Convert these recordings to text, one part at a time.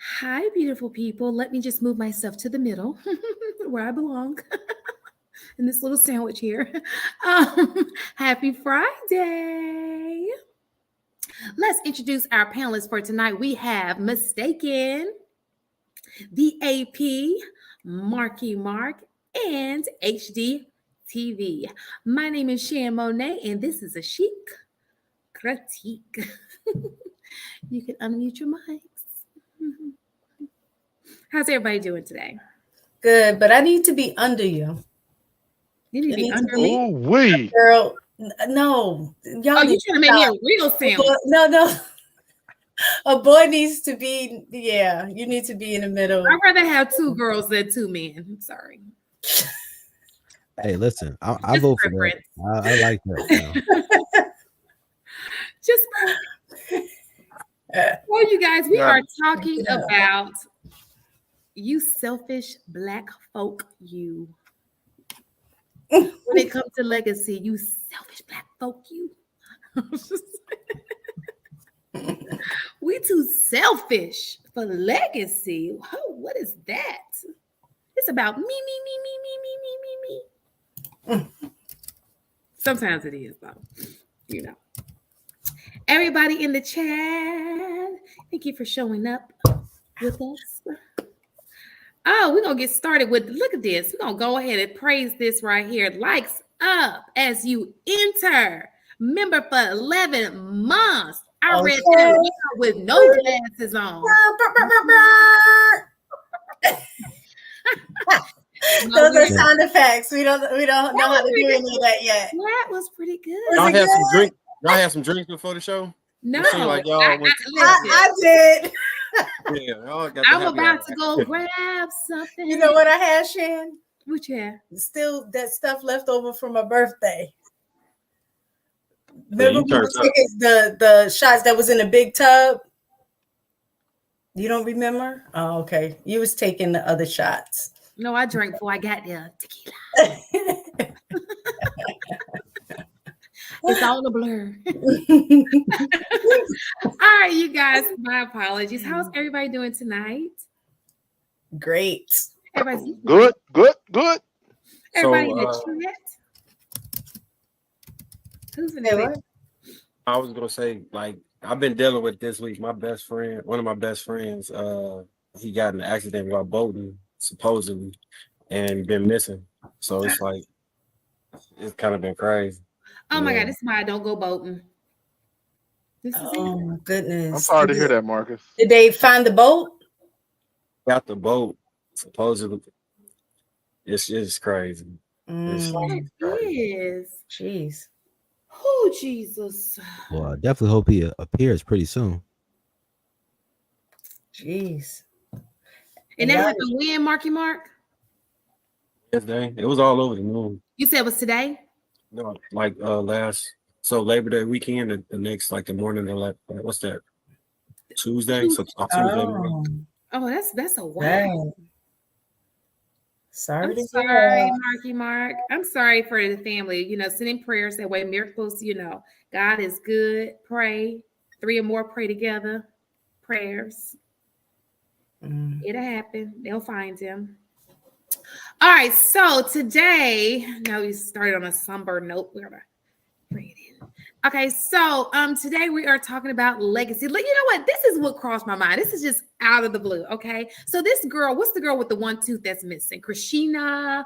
Hi, beautiful people. Let me just move myself to the middle where I belong in this little sandwich here. Happy Friday. Let's introduce our panelists for tonight. We have Mistaken, the AP, Marky Mark, and HD TV. My name is Shan Monet, and this is a chic critique. You can unmute your mics. How's everybody doing today? Good, but I need to be under you. You need to be under me? Oh, we. Girl, no. Y'all Oh, you trying to make me a real sandwich? No. A boy needs to be, you need to be in the middle. I'd rather have two girls than two men. I'm sorry. Hey, listen, I vote for that. I like that. Just well, you guys, we are talking about you selfish black folk, you. When it comes to legacy, you selfish black folk, you. We too selfish for legacy. Oh, what is that? It's about me. Sometimes it is, though. You know. Everybody in the chat, thank you for showing up with us. Oh, we're going to get started with, look at this. We're going to go ahead and praise this right here. Likes up as you enter. Member for 11 months. I read that with no glasses on. Those are sound effects. We don't know how to do any of that yet. That was pretty good. Y'all have some drink. Y'all have some drinks before the show? No, like y'all I did. Yeah, I'm about to go grab something. You know what I had, Shan? What you have? Still that stuff left over from my birthday. Yeah, Remember the shots that was in a big tub? You don't remember? Oh, okay. You was taking the other shots. No, I drank before I got there. Tequila. It's all a blur. All right, you guys. My apologies. How's everybody doing tonight? Great. Everybody's good. Everybody in the chat. Who's in there? I was gonna say, like, I've been dealing with this week. My best friend, one of my best friends, he got in an accident while boating, supposedly, and been missing. So it's like it's kind of been crazy. Oh my God, this is why I don't go boating. This is my goodness. I'm sorry to hear that, Marcus. Did they find the boat? Got the boat, supposedly. It's just crazy. It is. Jeez. Oh, Jesus. Well, I definitely hope he appears pretty soon. Jeez. And that happened when, Marky Mark? Yesterday. It was all over the news. You said it was today? No, like Labor Day weekend, the next, like the morning of, like, what's that? Tuesday? So Tuesday morning. Oh, that's a wow. Sorry, Marky Mark. I'm sorry for the family. You know, sending prayers that way, miracles. You know, God is good. Pray. 3 or more pray together. Prayers. It'll happen. They'll find him. All right. So today, now we started on a somber note. We're gonna bring it in. Okay, so today we are talking about legacy. You know what? This is what crossed my mind. This is just out of the blue. Okay, so this girl, what's the girl with the one tooth that's missing? Christina.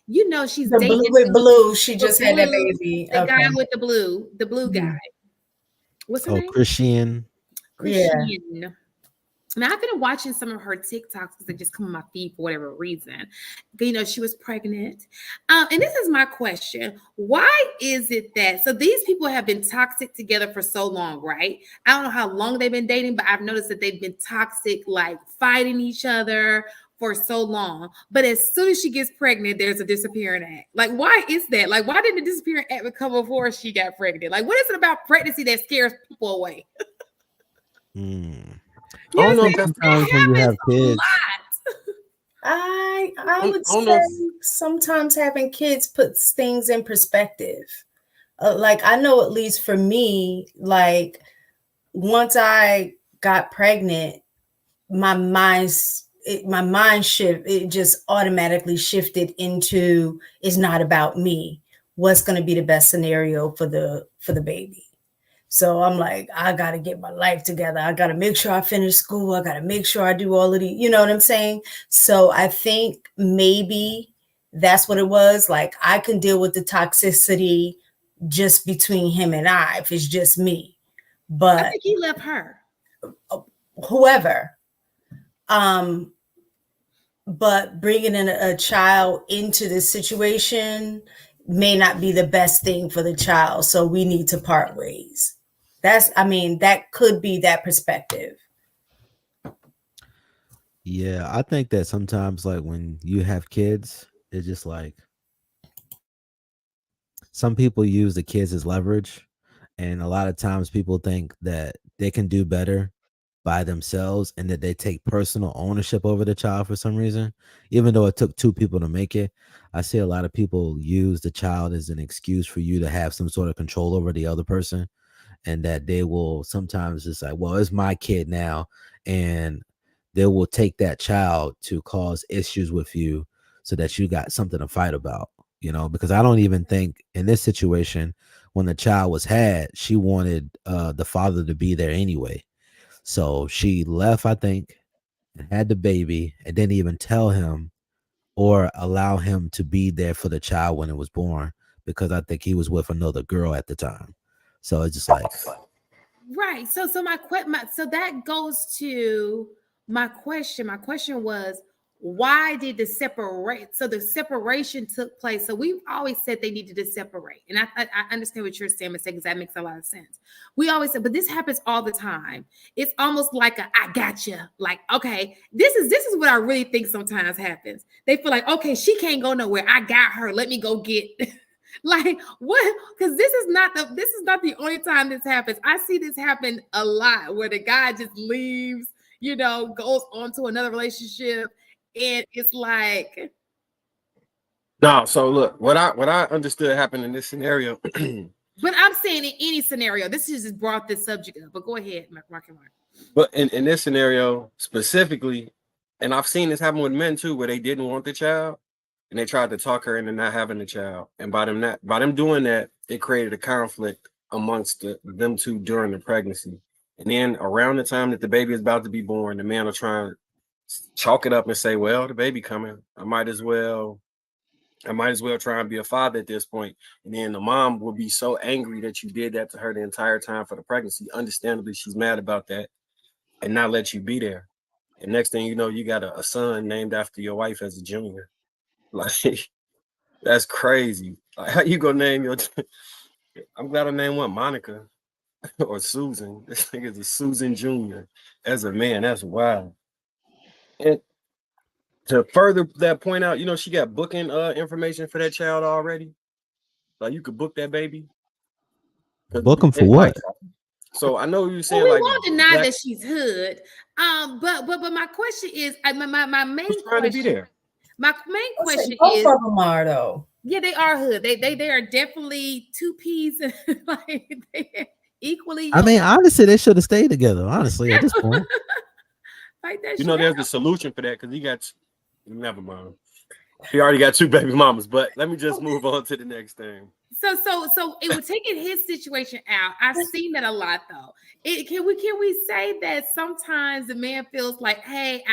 You know she's the dating blue with blue. She just had that baby. The guy with the blue guy. What's her name? Christian. Yeah. Now, I've been watching some of her TikToks because they just come on my feed for whatever reason. You know, she was pregnant. And this is my question. Why is it that, so these people have been toxic together for so long, right? I don't know how long they've been dating, but I've noticed that they've been toxic, like fighting each other for so long. But as soon as she gets pregnant, there's a disappearing act. Like, why is that? Like, why didn't the disappearing act come before she got pregnant? Like, what is it about pregnancy that scares people away? I don't know if sometimes when you have kids. I would say sometimes having kids puts things in perspective. Like I know at least for me, like once I got pregnant, my mind shift, it just automatically shifted into, it's not about me. What's going to be the best scenario for the baby? So I'm like, I got to get my life together. I got to make sure I finish school. I got to make sure I do all of the, you know what I'm saying? So I think maybe that's what it was. Like, I can deal with the toxicity just between him and I, if it's just me. But I think he left her. Whoever. But bringing in a child into this situation may not be the best thing for the child. So we need to part ways. That could be that perspective. Yeah, I think that sometimes, like, when you have kids, it's just like some people use the kids as leverage, and a lot of times people think that they can do better by themselves and that they take personal ownership over the child for some reason, even though it took two people to make it. I see a lot of people use the child as an excuse for you to have some sort of control over the other person, and that they will sometimes just like, well, it's my kid now, and they will take that child to cause issues with you so that you got something to fight about, because I don't even think in this situation, when the child was had, she wanted the father to be there anyway. So she left, I think, and had the baby, and didn't even tell him or allow him to be there for the child when it was born, because I think he was with another girl at the time. So it's just like, right. So that goes to my question. My question was, why did the separation took place? So we've always said they needed to separate. And I understand what you're saying, because that makes a lot of sense. We always said, but this happens all the time. It's almost like I gotcha. Like, okay, this is what I really think sometimes happens. They feel like, okay, she can't go nowhere. I got her. Let me go get like what? Because this is not the only time this happens. I see this happen a lot where the guy just leaves, goes on to another relationship. And it's like, no. So look, what I understood happened in this scenario. But I'm saying in any scenario, this is just brought this subject up. But go ahead, Mark. But in this scenario specifically, and I've seen this happen with men too, where they didn't want the child and they tried to talk her into not having the child. And by them doing that, it created a conflict amongst them two during the pregnancy. And then around the time that the baby is about to be born, the man will try and chalk it up and say, well, the baby coming. I might as well try and be a father at this point. And then the mom will be so angry that you did that to her the entire time for the pregnancy. Understandably, she's mad about that and not let you be there. And next thing you know, you got a son named after your wife as a junior. Like, that's crazy. Like, how you gonna name your I'm glad I named one Monica or Susan. This thing is a Susan Jr. as a man. That's wild. And to further that point out, she got booking information for that child already. Like, you could book that baby. book them for what? So I know you're saying, we like, won't deny that she's hood. But my question is, my main trying to be there. My main question both is, of them are though. Yeah, they are hood. They are definitely two peas, like they equally. I mean, honestly, they should have stayed together. Honestly, at this point, like that. There's a solution for that, because he got. Never mind. He already got two baby mamas. But let me just move on to the next thing. So it was taking his situation out. I've seen that a lot though. Can we say that sometimes the man feels like, hey,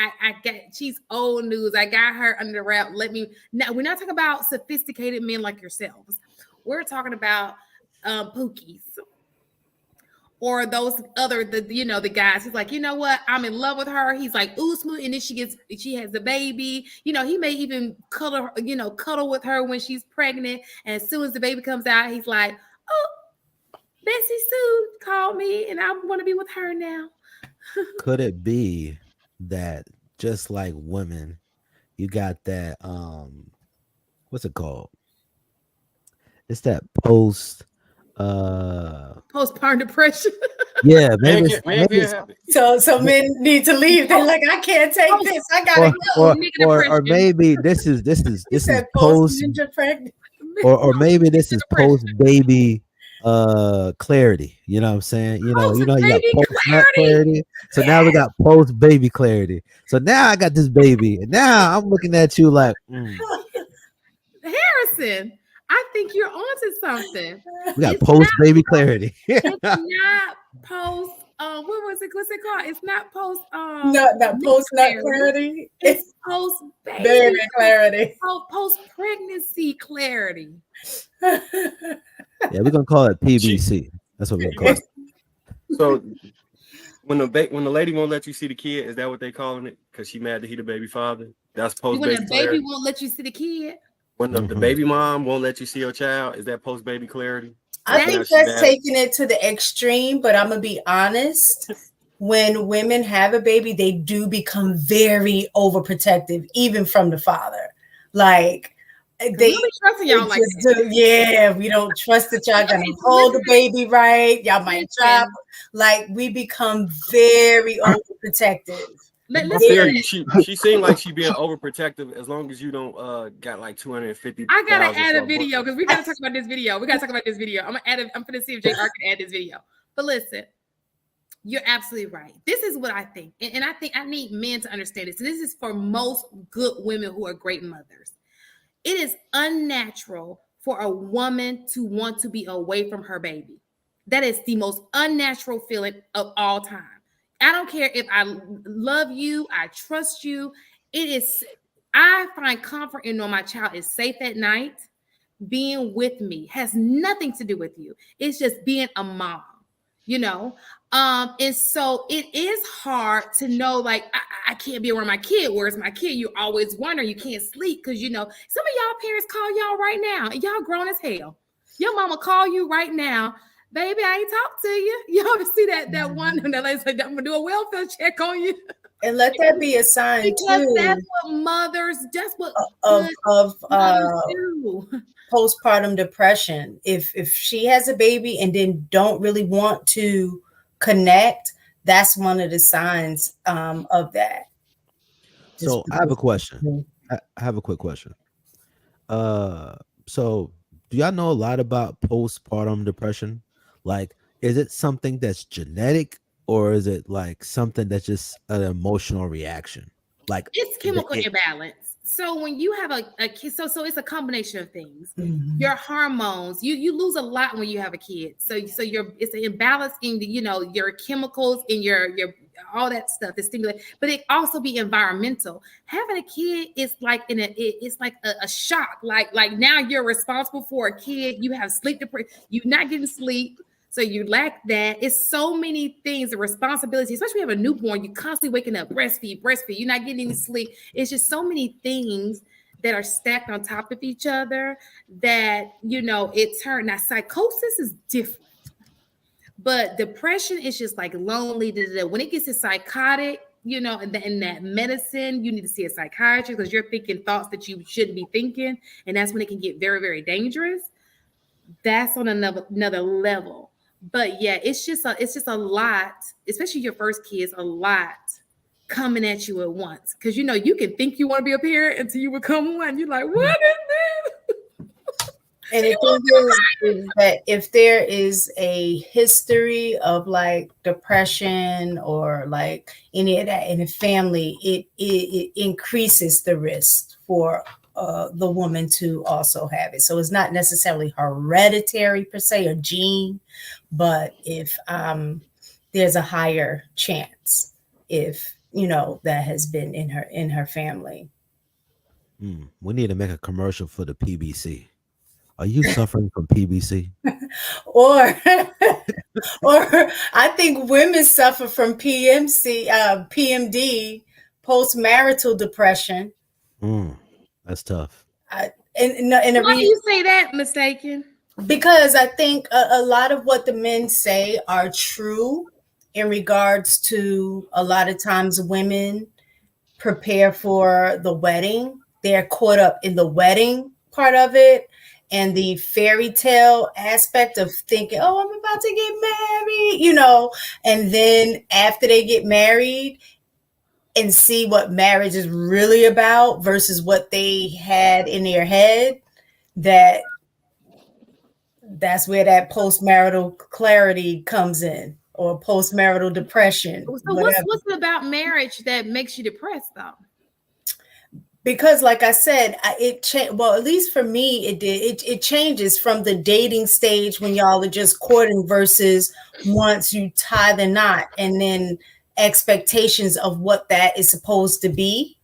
she's old news. I got her under the wrap. Now we're not talking about sophisticated men like yourselves. We're talking about pookies. Or those other, the guys who's like, you know what, I'm in love with her. He's like, ooh, smooth. And then she has the baby. He may even cuddle with her when she's pregnant. And as soon as the baby comes out, he's like, oh, Bessie Sue called me and I want to be with her now. Could it be that just like women, you got that, what's it called? It's that postpartum depression. Yeah, maybe. So men need to leave. They're like, I can't take this. I gotta go. Or maybe this is post ninja pregnant. Or maybe this is post baby clarity. You know what I'm saying? You know, Post you got baby post nut clarity. clarity. So now we got post baby clarity. So now I got this baby, and now I'm looking at you like, Harrison, I think you're onto something. we got It's post baby clarity. it's not post what was it? What's it called? It's not post Not nut post nut clarity. clarity. It's post Baby clarity. post pregnancy clarity. Yeah, we're gonna call it She, PBC. That's what we're gonna call it. so when the lady won't let you see the kid, is that what they calling it? Because she mad that he the baby father. That's post When baby the baby clarity. won't let you see the kid. When the baby mom won't let you see your child, is that post baby clarity? I think that's taking it to the extreme, but I'm gonna be honest. When women have a baby, they do become very overprotective, even from the father. Like they really trusting y'all like that. Yeah, we don't trust that y'all gonna hold the baby right. Y'all might drop. Like we become very overprotective. Listen, she seemed like she being overprotective as long as you don't got like 250. I gotta add a video because we gotta talk about this video. I'm gonna see if JR can add this video. But listen, you're absolutely right. This is what I think, and I think I need men to understand this. And this is for most good women who are great mothers. It is unnatural for a woman to want to be away from her baby. That is the most unnatural feeling of all time. I don't care if I love you, I trust you. I find comfort in knowing my child is safe at night. Being with me has nothing to do with you. It's just being a mom, you know? And so it is hard to know, like, I can't be around my kid. Where's my kid? You always wonder, you can't sleep because, you know, some of y'all parents call y'all right now and y'all grown as hell. Your mama call you right now. Baby, I ain't talk to you. You ever see that one that lady's like, I'm gonna do a welfare check on you. And let that be a sign because too. That's what of do. Postpartum depression. If she has a baby and then don't really want to connect, that's one of the signs of that. So I have a question. I have a quick question. So do y'all know a lot about postpartum depression? Like, is it something that's genetic or is it like something that's just an emotional reaction? Like it's chemical imbalance. So when you have a kid, so it's a combination of things. Mm-hmm. Your hormones, you lose a lot when you have a kid. So it's an imbalance in the, your chemicals in your all that stuff is stimulated, but it also be environmental. Having a kid is like it's like a shock. Like now you're responsible for a kid. You have sleep depression. You're not getting sleep. So you lack that. It's so many things, the responsibility, especially when you have a newborn, you're constantly waking up, breastfeed. You're not getting any sleep. It's just so many things that are stacked on top of each other that, it turns. Now, psychosis is different. But depression is just like lonely. When it gets to psychotic, in that medicine, you need to see a psychiatrist because you're thinking thoughts that you shouldn't be thinking. And that's when it can get very, very dangerous. That's on another level. But yeah, it's just a lot, especially your first kid's a lot coming at you at once. Because you can think you want to be a parent until you become one. You're like, what is this? And the thing is that if there is a history of like depression or like any of that in the family, it increases the risk for the woman to also have it. So it's not necessarily hereditary per se, a gene, but if there's a higher chance if that has been in her family. We need to make a commercial for the PBC. Are you suffering from PBC? or I think women suffer from PMD, post-marital depression. That's tough. Why do you say that, mistaken? Because I think a lot of what the men say are true in regards to a lot of times women prepare for the wedding. They're caught up in the wedding part of it and the fairy tale aspect of thinking, oh, I'm about to get married, and then after they get married and see what marriage is really about versus what they had in their head, that That's where that postmarital clarity comes in, or postmarital depression, So whatever. what's it about marriage that makes you depressed though? Because like I said, well, at least for me it did. It changes from the dating stage when y'all are just courting versus once you tie the knot, and then expectations of what that is supposed to be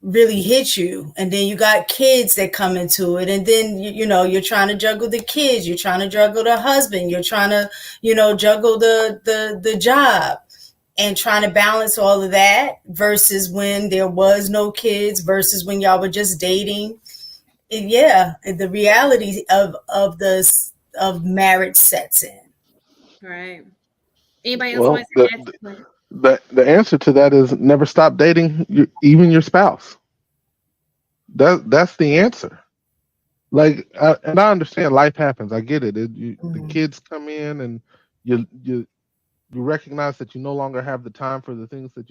really hit you. And then you got kids that come into it, and then you know you're trying to juggle the kids, you're trying to juggle the husband, you're trying to juggle the job, and trying to balance all of that versus when there was no kids versus when y'all were just dating. And yeah, the reality of marriage sets in. Right. Anybody else Well, want to ask a question? the answer to that is never stop dating even your spouse. That's the answer. Like, and I understand life happens. I get it. The kids come in, and you recognize that you no longer have the time for the things that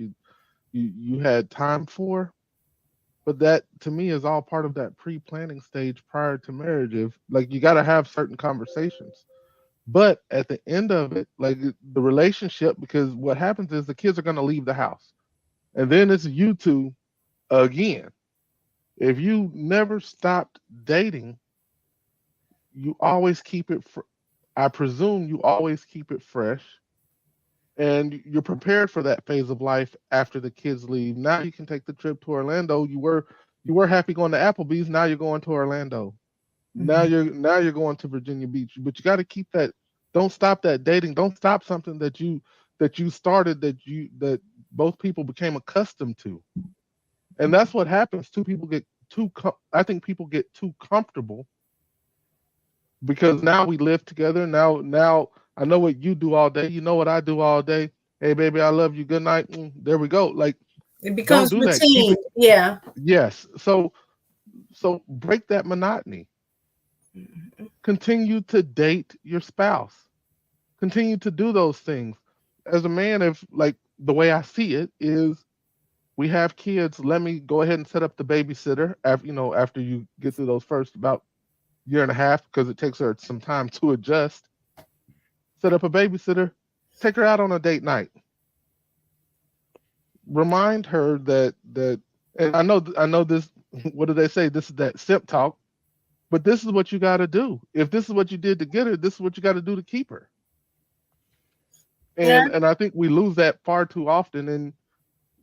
you had time for. But that to me is all part of that pre-planning stage prior to marriage. If like you got to have certain conversations. But at the end of it, like the relationship, because what happens is the kids are going to leave the house, and then it's you two again. If you never stopped dating, you always keep it. I presume you always keep it fresh, and you're prepared for that phase of life after the kids leave. Now you can take the trip to Orlando. You were happy going to Applebee's. Now you're going to Orlando. Now you're going to Virginia Beach. But you got to keep that. Don't stop that dating. Don't stop something that you started that both people became accustomed to. And that's what happens. I think people get too comfortable because now we live together. Now I know what you do all day. You know what I do all day. Hey baby, I love you. Good night. There we go. Like It becomes don't do routine. that. Yeah. Yes. So break that monotony. Continue to date your spouse. Continue to do those things. As a man, if like the way I see it is we have kids, let me go ahead and set up the babysitter after you get through those first about year and a half, because it takes her some time to adjust. Set up a babysitter, take her out on a date night. Remind her that and I know this, what do they say? This is that simp talk, but this is what you got to do. If this is what you did to get her, this is what you got to do to keep her. And I think we lose that far too often,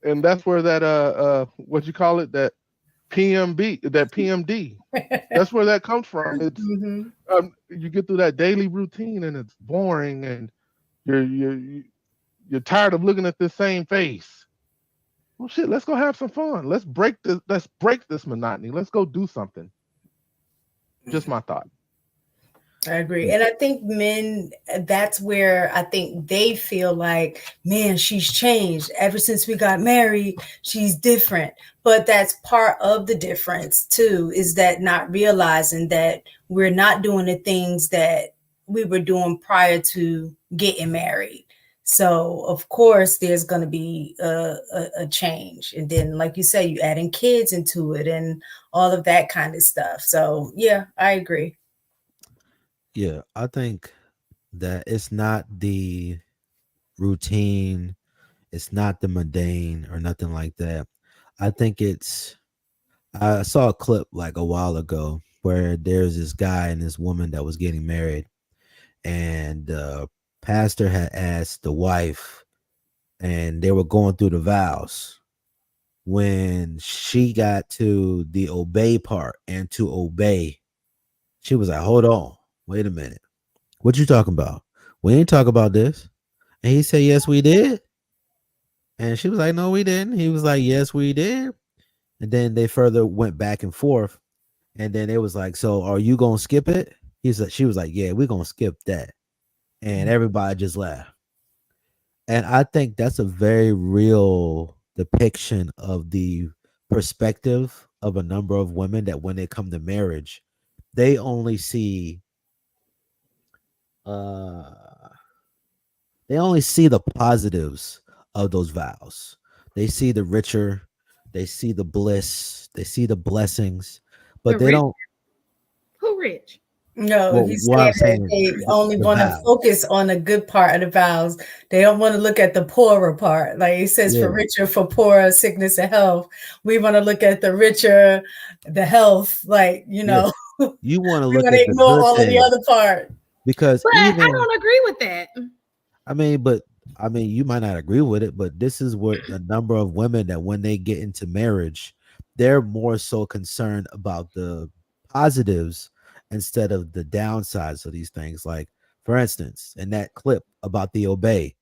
and that's where that what you call it, that PMD, that's where that comes from. It's you get through that daily routine and it's boring, and you're tired of looking at the same face. Well, shit, let's go have some fun. Let's break this monotony. Let's go do something. Just my thought. I agree. And I think men, that's where I think they feel like, man, she's changed. Ever since we got married, she's different. But that's part of the difference too, is that not realizing that we're not doing the things that we were doing prior to getting married. So of course there's going to be a change. And then, like you say, you adding kids into it and all of that kind of stuff. So yeah, I agree. Yeah, I think that it's not the routine, it's not the mundane or nothing like that. I think I saw a clip like a while ago where there's this guy and this woman that was getting married, and the pastor had asked the wife, and they were going through the vows. When she got to the obey part and to obey, she was like, hold on, wait a minute. What you talking about? We ain't talk about this. And he said, yes, we did. And she was like, no, we didn't. He was like, yes, we did. And then they further went back and forth. And then it was like, so are you going to skip it? She was like, yeah, we're going to skip that. And everybody just laughed. And I think that's a very real depiction of the perspective of a number of women, that when they come to marriage, they only see the positives of those vows. They see the richer, they see the bliss, they see the blessings, but The they rich? don't. Who rich? No, Well, he's what saying I'm that saying, they only the want to vows. focus on the good part of the vows. They don't want to look at the poorer part. Like it says, Yeah. for richer, for poorer, sickness and health. We want to look at the richer, the health. Like, you know, You want to we look want to at the ignore good all of the things other part. because But I even don't agree with that. I mean, you might not agree with it, but this is what a number of women that when they get into marriage, they're more so concerned about the positives instead of the downsides of these things. Like, for instance, in that clip about the obey,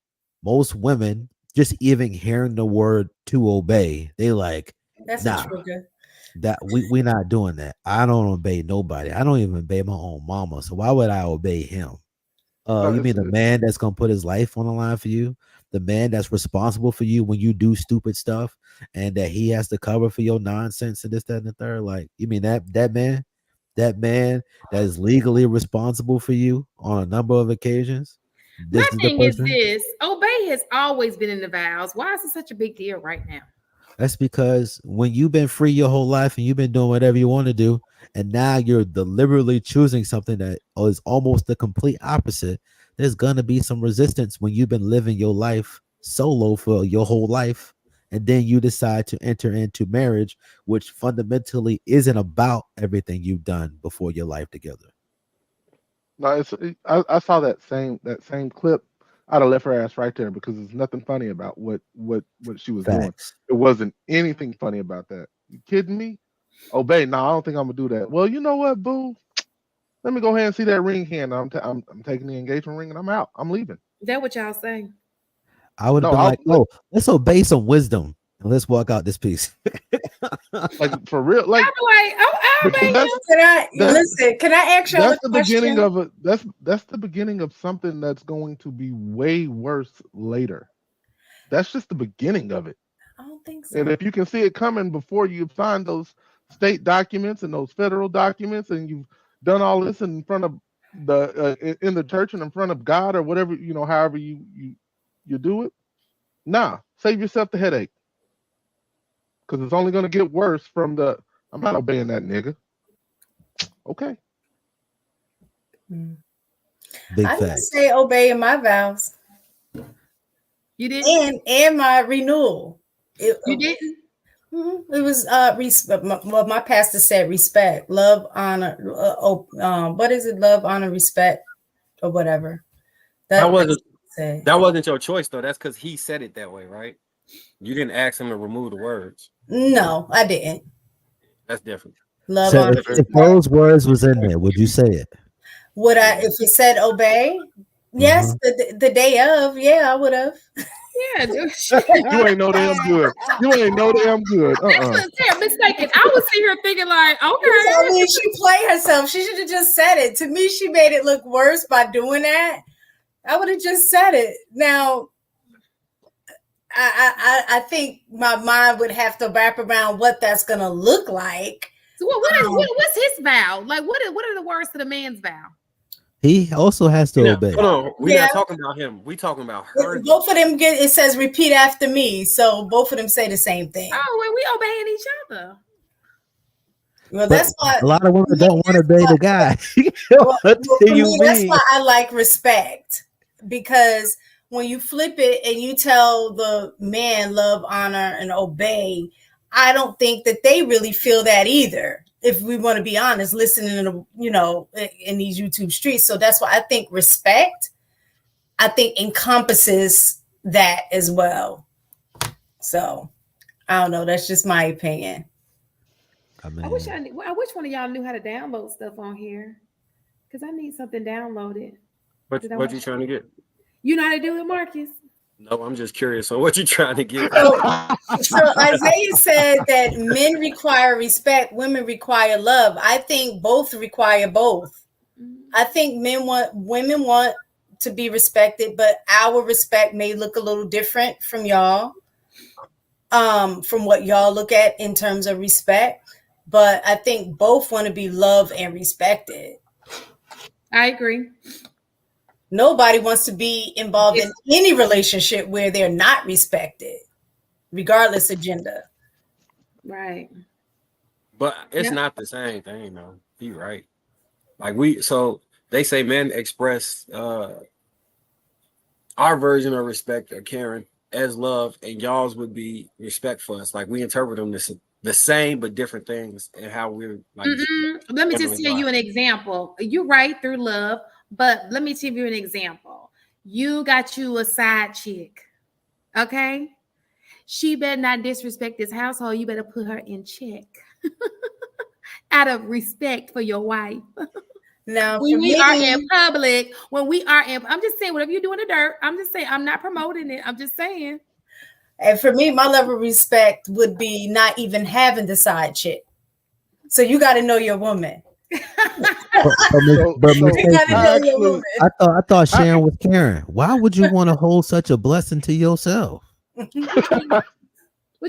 most women just even hearing the word to obey, they like, That's a nah, trigger. that we not doing that. I don't obey nobody. I don't even obey my own mama. So why would I obey him? No, You mean the man that's gonna put his life on the line for you, the man that's responsible for you when you do stupid stuff, and that he has to cover for your nonsense and this, that, and the third? Like, you mean that man that is legally responsible for you on a number of occasions? My This is the thing is person. this: obey has always been in the vows. Why is it such a big deal right now? That's because when you've been free your whole life and you've been doing whatever you want to do, and now you're deliberately choosing something that is almost the complete opposite, there's gonna be some resistance when you've been living your life solo for your whole life, and then you decide to enter into marriage, which fundamentally isn't about everything you've done before your life together. No, I saw that same clip. I'd have left her ass right there because there's nothing funny about what she was doing. Facts. It wasn't anything funny about that. You kidding me? Obey? No, I don't think I'm gonna do that. Well, you know what, boo? Let me go ahead and see that ring hand. I'm taking the engagement ring and I'm out. I'm leaving. Is that what y'all say? I would have No, been I'll like, oh, let's obey some wisdom and let's walk out this piece. like for real, like I'm like, oh, I'll because obey that's him. Can I that's listen? Can I ask y'all a that's the beginning question? of it. That's the beginning of something that's going to be way worse later. That's just the beginning of it. I don't think And so. if you can see it coming before you find those state documents and those federal documents, and you've done all this in front of in the church and in front of God or whatever, however you do it, nah, save yourself the headache because it's only going to get worse from the. I'm not obeying that nigga. Okay. Mm. Big I didn't facts. say obeying my vows You didn't? and my renewal. You didn't? It was well, my pastor said respect, love, honor. What is it? Love, honor, respect, or whatever. That That's what wasn't he said. that wasn't your choice though. That's because he said it that way, right? You didn't ask him to remove the words. No, I didn't. That's different. Love, So honor, if respect. those words was in there, would you say it? Would I, Yeah. if it said obey? Yes, the day of, yeah, I would have. Yeah, dude. You ain't no damn good. You ain't no damn good. That's what I'm mistaken. I was sitting here thinking, like, okay. I mean, she played herself. She should have just said it. To me, she made it look worse by doing that. I would have just said it. Now, I think my mind would have to wrap around what that's gonna look like. So what's his vow? Like, what are the words to the man's vow? He also has to obey. Hold on. We're Yeah. not talking about him. We talking about her. Both of them it says repeat after me. So both of them say the same thing. Oh, well, we obeying each other. Well, But that's why a lot of women don't want to obey the guy. well, What for do you me, that's mean? why I like respect. Because when you flip it and you tell the man love, honor, and obey, I don't think that they really feel that either. If we want to be honest, listening to in these YouTube streets. So that's why I think respect, I think encompasses that as well. So I don't know. That's just my opinion. I mean, I wish one of y'all knew how to download stuff on here, because I need something downloaded. What you trying to get? You know how to do it, Marcus? No, I'm just curious. So what you trying to get? So Isaiah said that men require respect, women require love. I think both require both. I think women want to be respected, but our respect may look a little different from y'all, from what y'all look at in terms of respect. But I think both want to be loved and respected. I agree. Nobody wants to be involved in any relationship where they're not respected, regardless of gender. Right. But it's not the same thing, though. He right. Like they say men express our version of respect or caring as love, and y'all's would be respect for us. Like we interpret them the same but different things, and how we're like. Let me just tell you an example. You're right, through love, but let me give you an example. You got you a side chick, okay? She better not disrespect this household. You better put her in check out of respect for your wife. Now, when we are in public, I'm just saying, whatever you do in the dirt, I'm just saying, I'm not promoting it. I'm just saying. And for me, my level of respect would be not even having the side chick. So you got to know your woman. I thought Sharon was Karen. Why would you want to hold such a blessing to yourself? What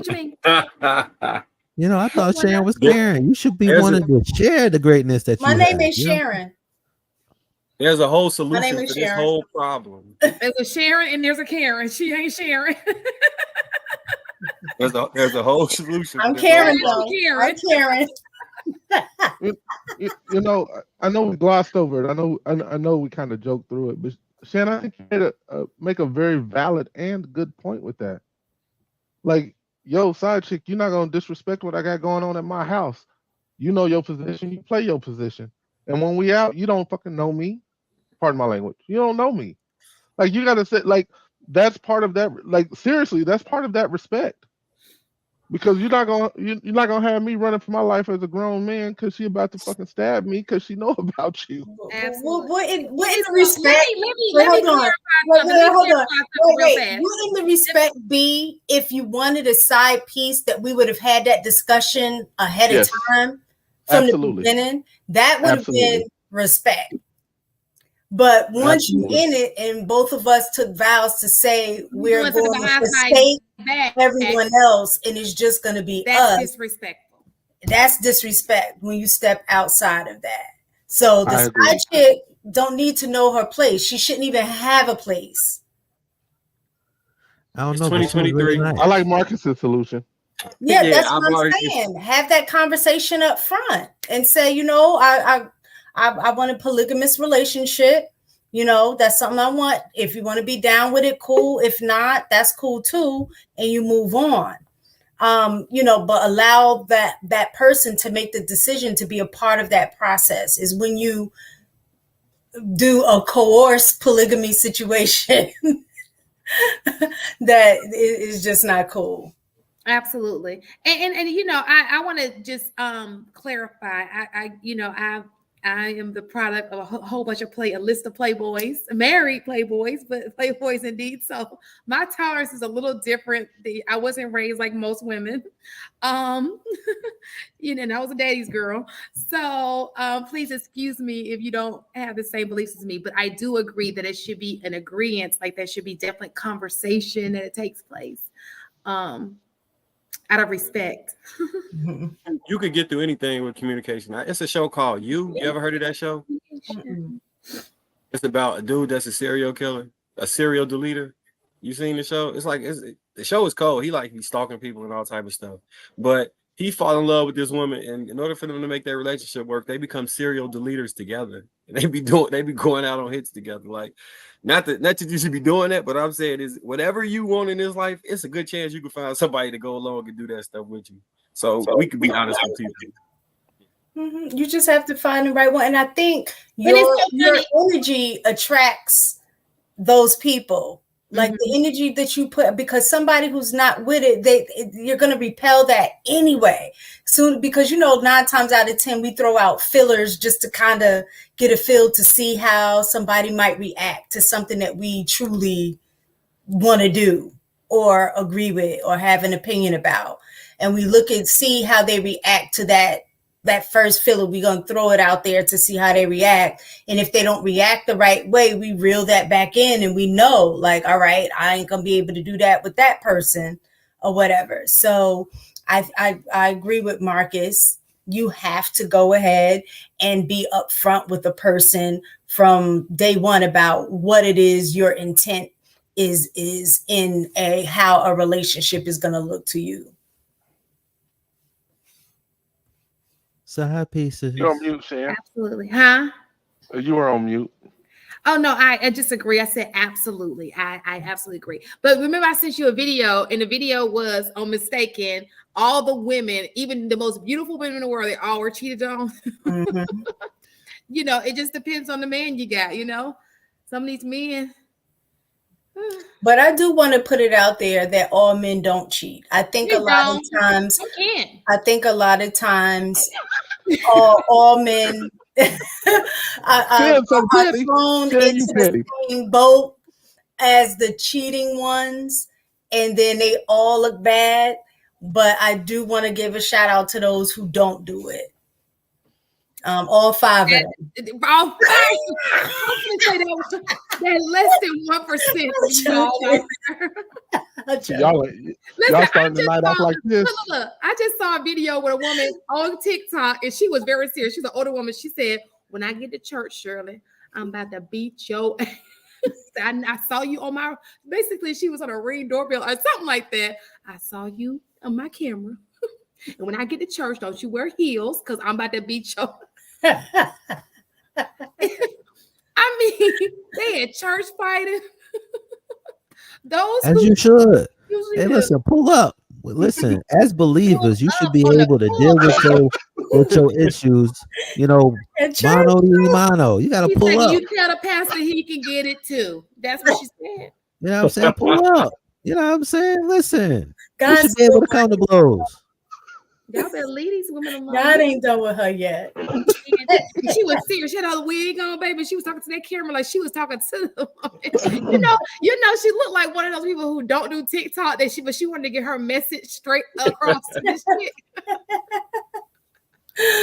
you mean? You know, I thought Sharon was Karen. You should be wanting to share the greatness that my name is Sharon. There's a whole solution to this whole problem. There's a Sharon and there's a Karen. She ain't Sharon. There's a whole solution. I'm Karen though. I'm Karen. You know, I know we glossed over it. I know we kind of joked through it, but Shannon, I think you made make a very valid and good point with that. Like, yo, side chick, you're not gonna disrespect what I got going on at my house. You know your position, you play your position. And when we out, you don't fucking know me. Pardon my language. You don't know me. Like, you gotta say, like, that's part of that. Like, seriously, that's part of that respect. Because you're not gonna have me running for my life as a grown man because she about to fucking stab me because she know about you. Absolutely. What in the respect? Hold on. Wait. Wouldn't the respect be if you wanted a side piece that we would have had that discussion ahead of time from the beginning? That would have been respect. But once you in it, and both of us took vows to say we're going to forsake everyone else, and it's just going to be us. That's disrespectful. That's disrespect when you step outside of that. So the side chick don't need to know her place. She shouldn't even have a place. I don't know. 2023. Really nice. I like Marcus's solution. Yeah, that's what I'm saying. Have that conversation up front and say, you know, I want a polygamous relationship. You know, that's something I want. If you want to be down with it, cool. If not, that's cool too. And you move on. You know, but allow that person to make the decision to be a part of that process. Is when you do a coerced polygamy situation that is just not cool. Absolutely. And you know, I want to just clarify. I am the product of a whole bunch of a list of playboys, married playboys, but playboys indeed. So my tolerance is a little different. I wasn't raised like most women. You know, and I was a daddy's girl. So please excuse me if you don't have the same beliefs as me, but I do agree that it should be an agreement. Like there should be definitely conversation that it takes place. Out of respect. You could get through anything with communication. It's a show called You. You ever heard of that show? It's about a dude that's a serial killer, a serial deleter. You seen the show? It's like the show is cold. He's stalking people and all type of stuff. But he fall in love with this woman, and in order for them to make their relationship work, they become serial deleters together. And they be going out on hits together. Like, not that you should be doing that, but I'm saying is whatever you want in this life, it's a good chance you can find somebody to go along and do that stuff with you. So we can be honest with people. You just have to find the right one, and I think your energy attracts those people. Like the energy that you put, because somebody who's not with it, you're going to repel that anyway. Soon, because 9 times out of 10 we throw out fillers just to kind of get a feel to see how somebody might react to something that we truly want to do or agree with or have an opinion about, and we look and see how they react to that first filler. We're going to throw it out there to see how they react. And if they don't react the right way, we reel that back in and we know, like, all right, I ain't going to be able to do that with that person or whatever. So I agree with Marcus. You have to go ahead and be upfront with the person from day one about what it is your intent is in how a relationship is going to look to you. Side pieces. You're on mute, Sharon. Absolutely. Huh? You were on mute. Oh no, I disagree. I said absolutely. I absolutely agree. But remember, I sent you a video, and the video was on mistaken. All the women, even the most beautiful women in the world, they all were cheated on. Mm-hmm. You know, it just depends on the man you got. You know, some of these men. But I do want to put it out there that all men don't cheat. I think They a lot of don't. times, I can't. I think a lot of times, all men are Damn, so petty. thrown Damn, into you the petty. same boat as the cheating ones, and then they all look bad. But I do want to give a shout out to those who don't do it. All 5 of them. All 5. I was gonna say that less than 1%. So y'all starting the night off like this. Look, I just saw a video with a woman on TikTok, and she was very serious. She's an older woman. She said, "When I get to church, Shirley, I'm about to beat your ass." I saw you on my. Basically, she was on a Ring doorbell or something like that. I saw you on my camera, and when I get to church, don't you wear heels because I'm about to beat your. I mean, they had church fighting. Those As you should. usually Hey, do. listen, pull up. Listen, as believers, you should be Pull up able to deal with your issues. You know, mano y mano. You gotta She pull said, up. "You tell the pastor he can get it too." That's what she said. You know what I'm saying? Pull up. You know what I'm saying? Listen, you God should be able to come to blows. Y'all better leave these women alone. God ain't done with her yet. She was serious. She had all the wig on, baby. She was talking to that camera like she was talking to the woman. You know, she looked like one of those people who don't do TikTok. But she wanted to get her message straight across to this shit.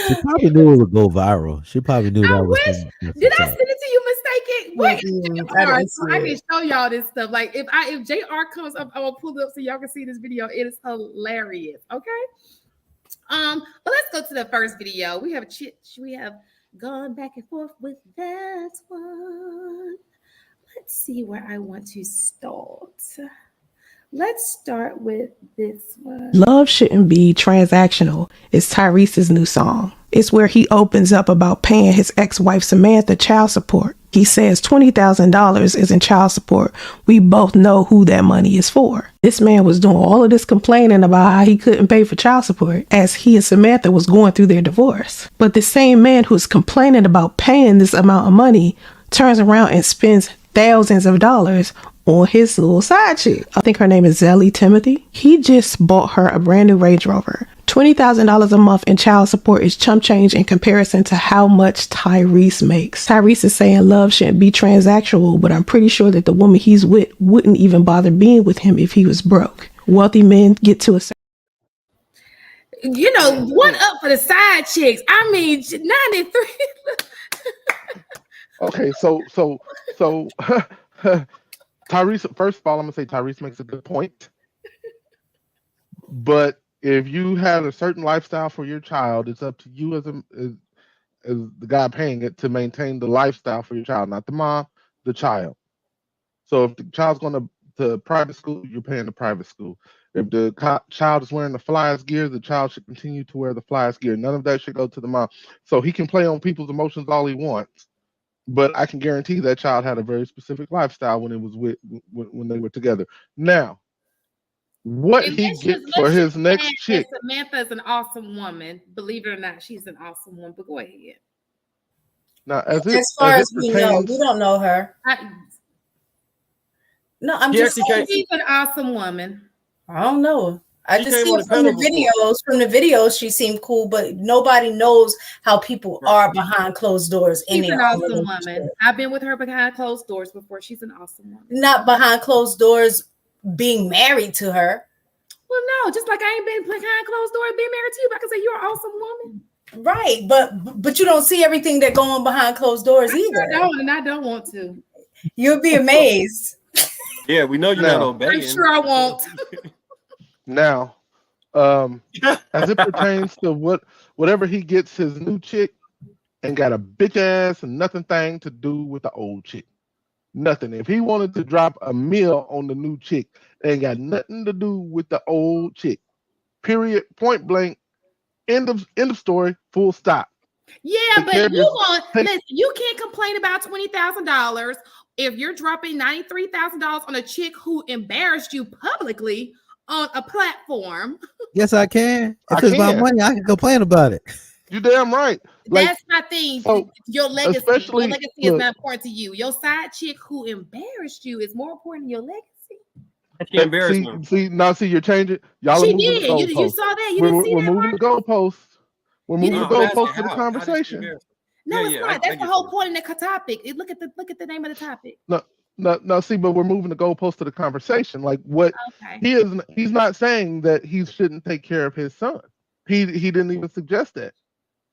She probably knew it would go viral. She probably knew that was. Did I send it to you mistaken? What? Mm-mm, All right, so I can show y'all this stuff. Like if JR comes up, I will pull it up so y'all can see this video. It is hilarious. Okay. But let's go to the first video. We have gone back and forth with that one. Let's see where I want to start. Let's start with this one. Love Shouldn't Be Transactional is Tyrese's new song. It's where he opens up about paying his ex-wife Samantha child support. He says $20,000 is in child support. We both know who that money is for. This man was doing all of this complaining about how he couldn't pay for child support as he and Samantha was going through their divorce. But the same man who's complaining about paying this amount of money turns around and spends thousands of dollars on his little side chick. I think her name is Zelly Timothy. He just bought her a brand new Range Rover. $20,000 a month in child support is chump change in comparison to how much Tyrese makes. Tyrese is saying love shouldn't be transactional, but I'm pretty sure that the woman he's with wouldn't even bother being with him if he was broke. Wealthy men get to a certain. You know, one up for the side chicks. I mean, 93. Okay, so Tyrese, first of all, I'm gonna say Tyrese makes a good point. But if you have a certain lifestyle for your child, it's up to you as the guy paying it to maintain the lifestyle for your child, not the mom, the child. So if the child's going to private school, you're paying the private school. If the child is wearing the flyers gear, the child should continue to wear the flyers gear. None of that should go to the mom. So he can play on people's emotions all he wants. But I can guarantee that child had a very specific lifestyle when it was when they were together. Now, what he gets for his next chick. Samantha's an awesome woman. Believe it or not, she's an awesome woman. But go ahead. Now, as far as we know, we don't know her. No, I'm just saying she's an awesome woman. I don't know her. I just see from the videos, she seemed cool, but nobody knows how people are behind closed doors. She's an awesome woman. I've been with her behind closed doors before. She's an awesome woman. Not behind closed doors, being married to her. Well, no, just like I ain't been behind closed doors being married to you, but I can say you're an awesome woman. Right, but you don't see everything that going on behind closed doors either. I don't, and I don't want to. You'll be amazed. Yeah, we know you're not obeying. I'm sure I won't. Now, as it pertains to whatever he gets his new chick, ain't got a bitch ass and nothing thing to do with the old chick. Nothing. If he wanted to drop a meal on the new chick, it ain't got nothing to do with the old chick. Period. Point blank. End of story. Full stop. Yeah, Take but care of you your- want take- listen, you can't complain about $20,000 if you're dropping $93,000 on a chick who embarrassed you publicly on a platform. Yes, I can. If I it's my can. money, I can complain about it. You damn right. Like, That's my thing. so, Your legacy. especially- Your legacy is look. not important to you. Your side chick who embarrassed you is more important than your legacy. She embarrassed me. see, you're changing. Y'all are She moving did. the You goalposts. saw that. You We're, didn't see we're that, moving Mark? the goalposts. We're moving didn't- the I'm asking goalposts to the how did she conversation. embarrass me? No, Yeah, it's yeah, not. I That's the get whole that. point in the topic. Look at the name of the topic. No, see, but we're moving the goalposts to the conversation. Like, what Okay. he's not saying that he shouldn't take care of his son. He didn't even suggest that.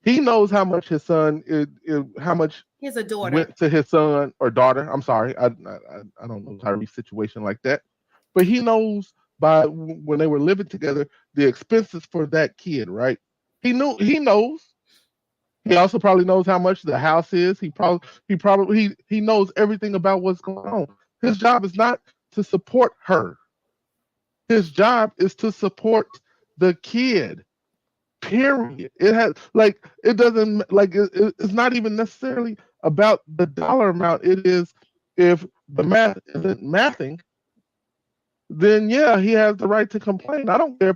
He knows how much his son how much Here's a daughter. went to his son or daughter. I'm sorry, I don't know Tyree's situation like that, but he knows by when they were living together the expenses for that kid. Right? He knows. He also probably knows how much the house is. He knows everything about what's going on. His job is not to support her. His job is to support the kid. Period. It doesn't it's not even necessarily about the dollar amount. It is, if the math isn't mathing, then yeah, he has the right to complain. I don't care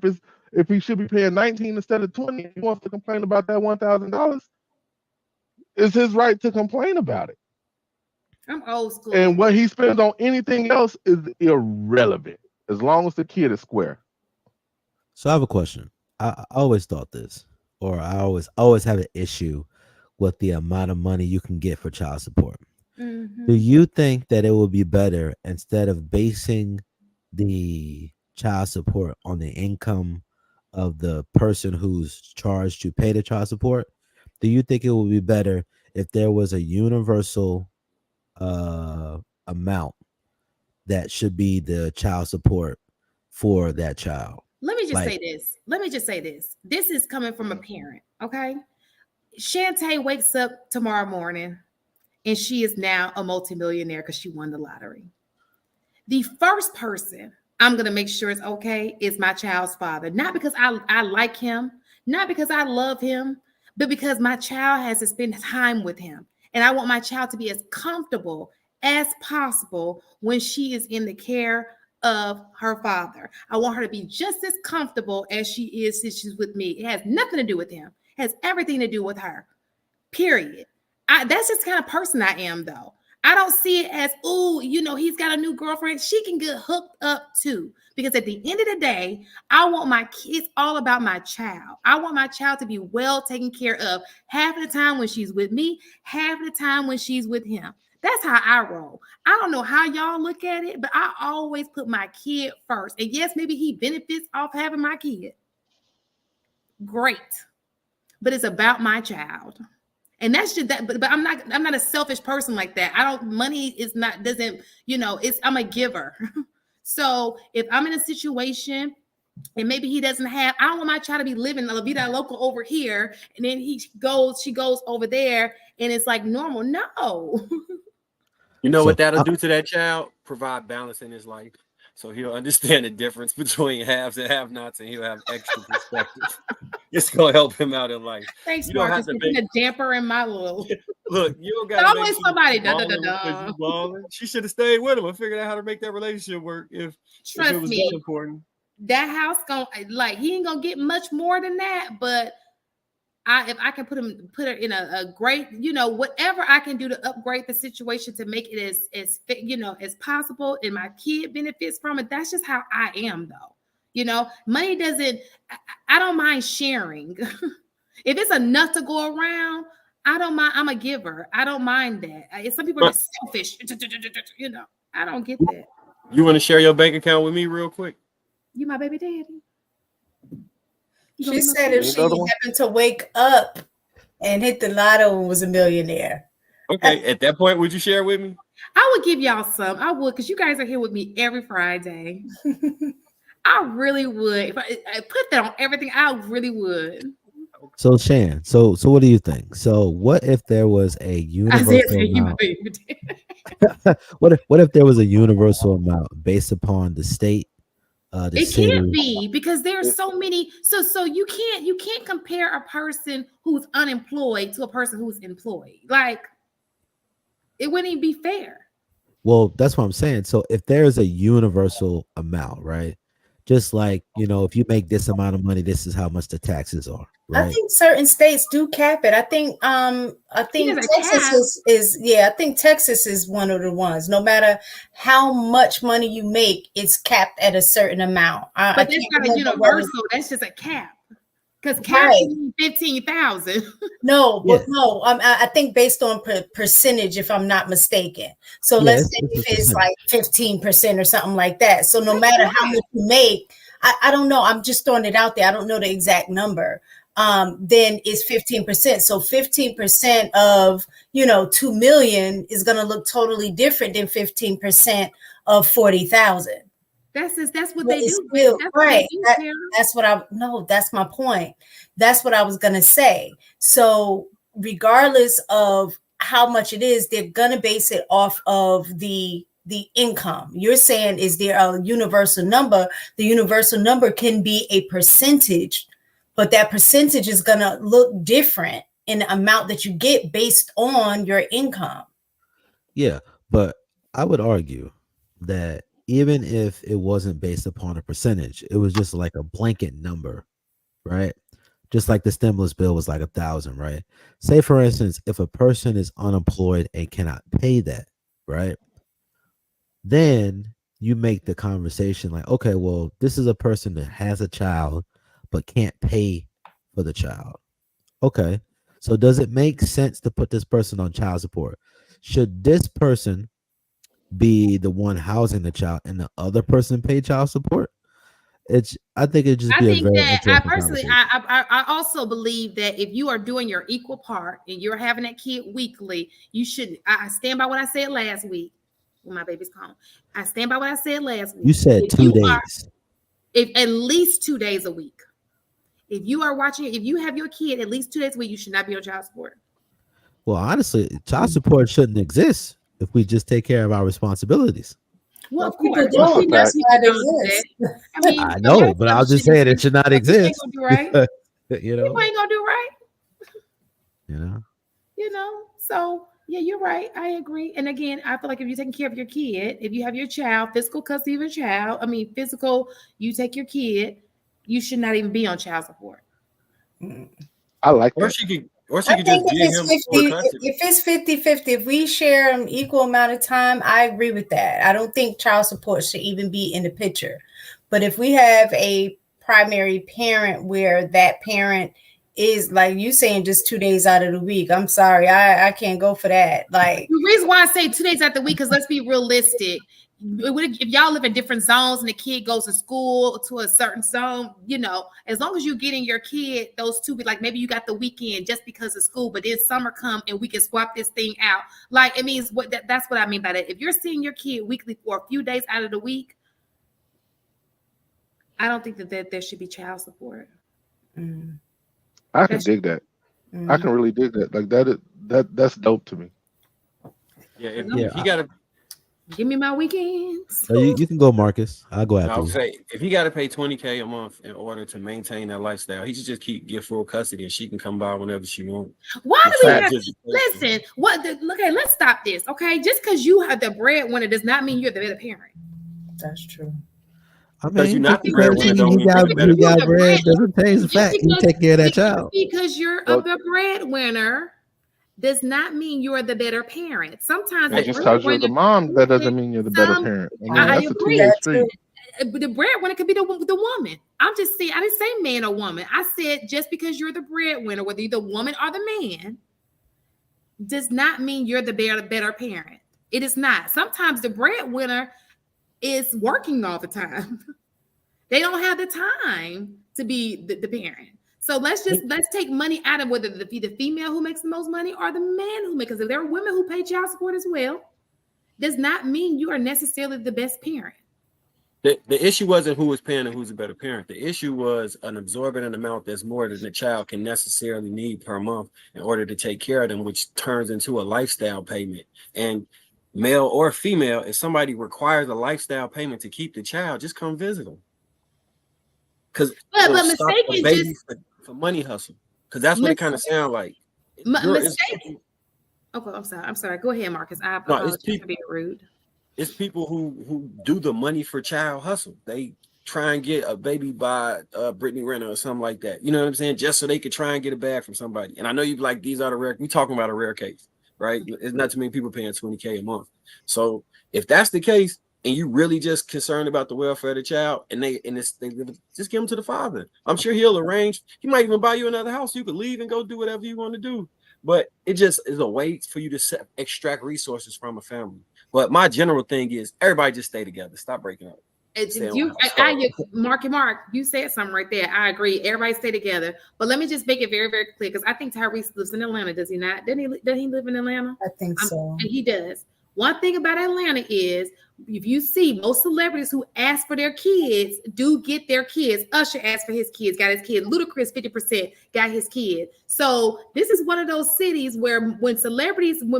if he should be paying 19 instead of 20. If he wants to complain about that $1,000, it's his right to complain about it. I'm old school. And what he spends on anything else is irrelevant as long as the kid is square. So I have a question. I always thought this, or I always have an issue with the amount of money you can get for child support. Mhm. Do you think that it would be better, instead of basing the child support on the income of the person who's charged to pay the child support? Do you think it would be better if there was a universal amount that should be the child support for that child? Let me just Like- say this. Let me just say this. This is coming from a parent, okay? Shantae wakes up tomorrow morning and she is now a multimillionaire because she won the lottery. The first person I'm going to make sure it's okay is my child's father. Not because I like him, not because I love him, but because my child has to spend time with him. And I want my child to be as comfortable as possible when she is in the care of her father. I want her to be just as comfortable as she is since she's with me. It has nothing to do with him. It has everything to do with her. Period. That's just the kind of person I am, though. I don't see it as, oh, he's got a new girlfriend. She can get hooked up too. Because at the end of the day, I want my kids all about my child. I want my child to be well taken care of half of the time when she's with me, half of the time when she's with him. That's how I roll. I don't know how y'all look at it, but I always put my kid first. And yes, maybe he benefits off having my kid. Great. But it's about my child. And that's just that, but I'm not a selfish person like that. Money is not, doesn't, I'm a giver. So if I'm in a situation and maybe he doesn't have, I don't want my child to be living La Vida Loca over here. And then she goes over there and it's like normal. No. You know So, what that'll do to that child? Provide balance in his life. So he'll understand the difference between haves and have-nots, and he'll have extra perspective. It's gonna help him out in life. Thanks, You don't Marcus, have to for putting a damper in my little. Look, you don't But gotta I'm make with sure somebody. you balling because you balling. She should have stayed with him and figured out how to make that relationship work if it Trust was me, that important. that house he ain't gonna get much more than that. But if I can put her in a great, whatever I can do to upgrade the situation to make it as possible, and my kid benefits from it. That's just how I am, though. Money doesn't. I don't mind sharing. If it's enough to go around, I don't mind. I'm a giver. I don't mind that. Some people are just selfish. I don't get that. You want to share your bank account with me real quick? You my baby daddy. She said if she happened to wake up and hit the lotto and was a millionaire. Okay, at that point, would you share with me? I would give y'all some. I would, because you guys are here with me every Friday. I really would. If I put that on everything, I really would. So Shan, so what do you think? So what if there was a universal amount? What if there was a universal amount based upon the state the It city. can't be because there are so many. So you can't compare a person who's unemployed to a person who's employed. Like it wouldn't even be fair. Well, that's what I'm saying. So if there's a universal amount, right? Just like, if you make this amount of money, this is how much the taxes are, I right? think certain states do cap it. I think Because a Texas cap- is yeah, I think Texas is one of the ones. No matter how much money you make, it's capped at a certain amount. I But that's can't not a remember what universal. That's just a cap. Because cap Right. is 15,000. No, Yeah. but no, I think based on percentage, if I'm not mistaken. So Yeah, let's say it's if a it's percentage. like 15% or something like that. So no That's matter how right. much you make, I don't know. I'm just throwing it out there. I don't know the exact number. Then it's 15%. So 15% of 2 million is going to look totally different than 15% of 40,000. That's what But they it's do. still That's right. what they do, Sarah. That's what that's my point. That's what I was gonna say. So regardless of how much it is, they're gonna base it off of the income. You're saying, is there a universal number? The universal number can be a percentage, but that percentage is gonna look different in the amount that you get based on your income. Yeah, but I would argue that even if it wasn't based upon a percentage, it was just like a blanket number, right? Just like the stimulus bill was like 1,000, right? Say for instance, if a person is unemployed and cannot pay that, right? Then you make the conversation like, okay, well, this is a person that has a child but can't pay for the child. Okay. So does it make sense to put this person on child support? Should this person be the one housing the child and the other person pay child support? I think it'd just I be a think very that I interesting personally, conversation. I also believe that if you are doing your equal part and you're having that kid weekly, you shouldn't. I stand by what I said last week when my baby's home. I stand by what I said last week. You said If 2 you days. if at least 2 days a week. If you are watching, if you have your kid at least 2 days a week, you should not be on child support. Well, honestly, child support shouldn't exist if we just take care of our responsibilities. Well, of People course, don't. That's a That's fact. why it people don't do exists. that. I mean, I a lot know, of but stuff I was just shouldn't saying it exist, should not but people ain't exist. gonna do right. you People know, ain't gonna do right. you know. So yeah, you're right. I agree. And again, I feel like if you're taking care of your kid, if you have your child, physical custody of your child, physical, you take your kid, you should not even be on child support. I like Or that. she could I just think if give it's him full 50, custody. if it's 50-50, if we share an equal amount of time, I agree with that. I don't think child support should even be in the picture. But if we have a primary parent where that parent is, like you saying, just 2 days out of the week, I'm sorry, I can't go for that. Like, The reason why I say 2 days out the week, because let's be realistic. If y'all live in different zones and the kid goes to school to a certain zone, as long as you're getting your kid those 2, like maybe you got the weekend just because of school, but then summer come and we can swap this thing out. Like it means that's what I mean by that. If you're seeing your kid weekly for a few days out of the week, I don't think that there should be child support. I can dig that. I can really dig that. Like that's dope to me. Yeah, Yeah, if he got to, Give me my weekends. so you can go, Marcus. I'll go I after would you. say if he got to pay $20K a month in order to maintain that lifestyle, he should just get full custody and she can come by whenever she wants. Why do we have Just- listen? Okay, let's stop this. Okay, just because you have the breadwinner does not mean you're the better parent. that's true. I Because mean, you're not just the because breadwinner, don't mean you're the better he got parent. bread doesn't change the fact he take care of that child. Because you're the breadwinner does not mean you're the better parent. Sometimes And just because you're the mom, that doesn't mean you're the better parent. I mean, I that's a agree. two-way street. The breadwinner could be the woman. I'm just saying, I didn't say man or woman. I said just because you're the breadwinner, whether you're the woman or the man, does not mean you're the better parent. It is not. Sometimes the breadwinner is working all the time. They don't have the time to be the parent. So let's take money out of whether the female who makes the most money or the man who makes. Because if there are women who pay child support as well, does not mean you are necessarily the best parent. The issue wasn't who was paying and who's a better parent. The issue was an exorbitant amount that's more than the child can necessarily need per month in order to take care of them, which turns into a lifestyle payment. And male or female, if somebody requires a lifestyle payment to keep the child, just come visit them. because But it'll stop mistake a is baby just for money hustle. Because that's what it kind of sounds like. mistake. Okay, I'm sorry. Go ahead, Marcus. I apologize for being rude. It's people who do the money for child hustle. They try and get a baby by Brittany Renner or something like that. You know what I'm saying? Just so they could try and get a bag from somebody. And I know you like these are the rare. We talking about a rare case, right? It's not too many people paying $20K a month. So if that's the case, and you really just concerned about the welfare of the child, and they just give them to the father. I'm sure he'll arrange. He might even buy you another house. You could leave and go do whatever you want to do. But it just is a way for you to extract resources from a family. But my general thing is everybody just stay together. Stop breaking up. Mark, you said something right there. I agree. Everybody stay together. But let me just make it very, very clear, because I think Tyrese lives in Atlanta. Does he not? Does he live in Atlanta? I think so. And he does. One thing about Atlanta is, if you see, most celebrities who ask for their kids do get their kids. Usher asked for his kids, got his kid. Ludacris, 50% got his kid. So this is one of those cities where when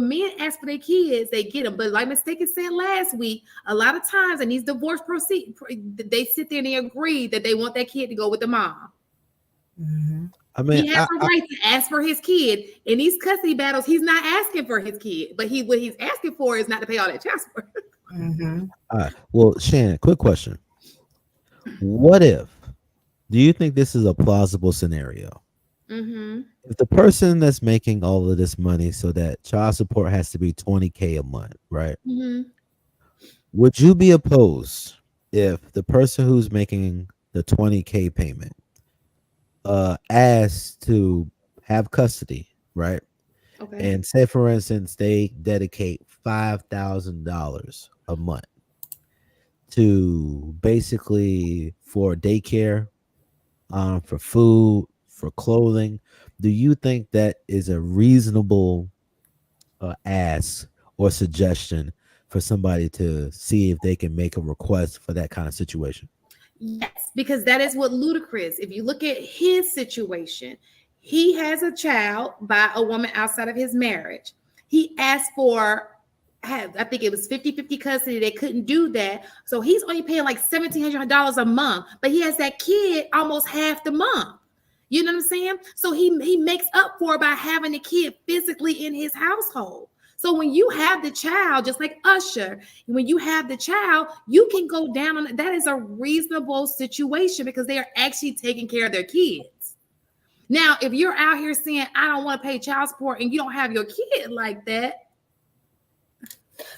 men ask for their kids, they get them. But like Mistaken said last week, a lot of times in these divorce proceedings, they sit there and they agree that they want that kid to go with the mom. Mm-hmm. I mean, he has a right to ask for his kid. In these custody battles, he's not asking for his kid, but what he's asking for is not to pay all that child support. Mm-hmm. All right. Well, Shannon, quick question. What if, do you think this is a plausible scenario? Mm-hmm. If the person that's making all of this money, so that child support has to be $20K a month, right? Mm-hmm. Would you be opposed if the person who's making the $20K payment asked to have custody, right? Okay. And say, for instance, they dedicate $5,000 a month to basically for daycare, for food, for clothing. Do you think that is a reasonable ask or suggestion for somebody to see if they can make a request for that kind of situation? Yes, because that is what Ludacris, if you look at his situation, he has a child by a woman outside of his marriage. He asked for, I think it was 50-50 custody. They couldn't do that. So he's only paying like $1,700 a month, but he has that kid almost half the month. You know what I'm saying? So he makes up for it by having the kid physically in his household. So when you have the child, just like Usher, when you have the child, you can go down on it. That is a reasonable situation because they are actually taking care of their kids. Now, if you're out here saying, I don't want to pay child support and you don't have your kid like that.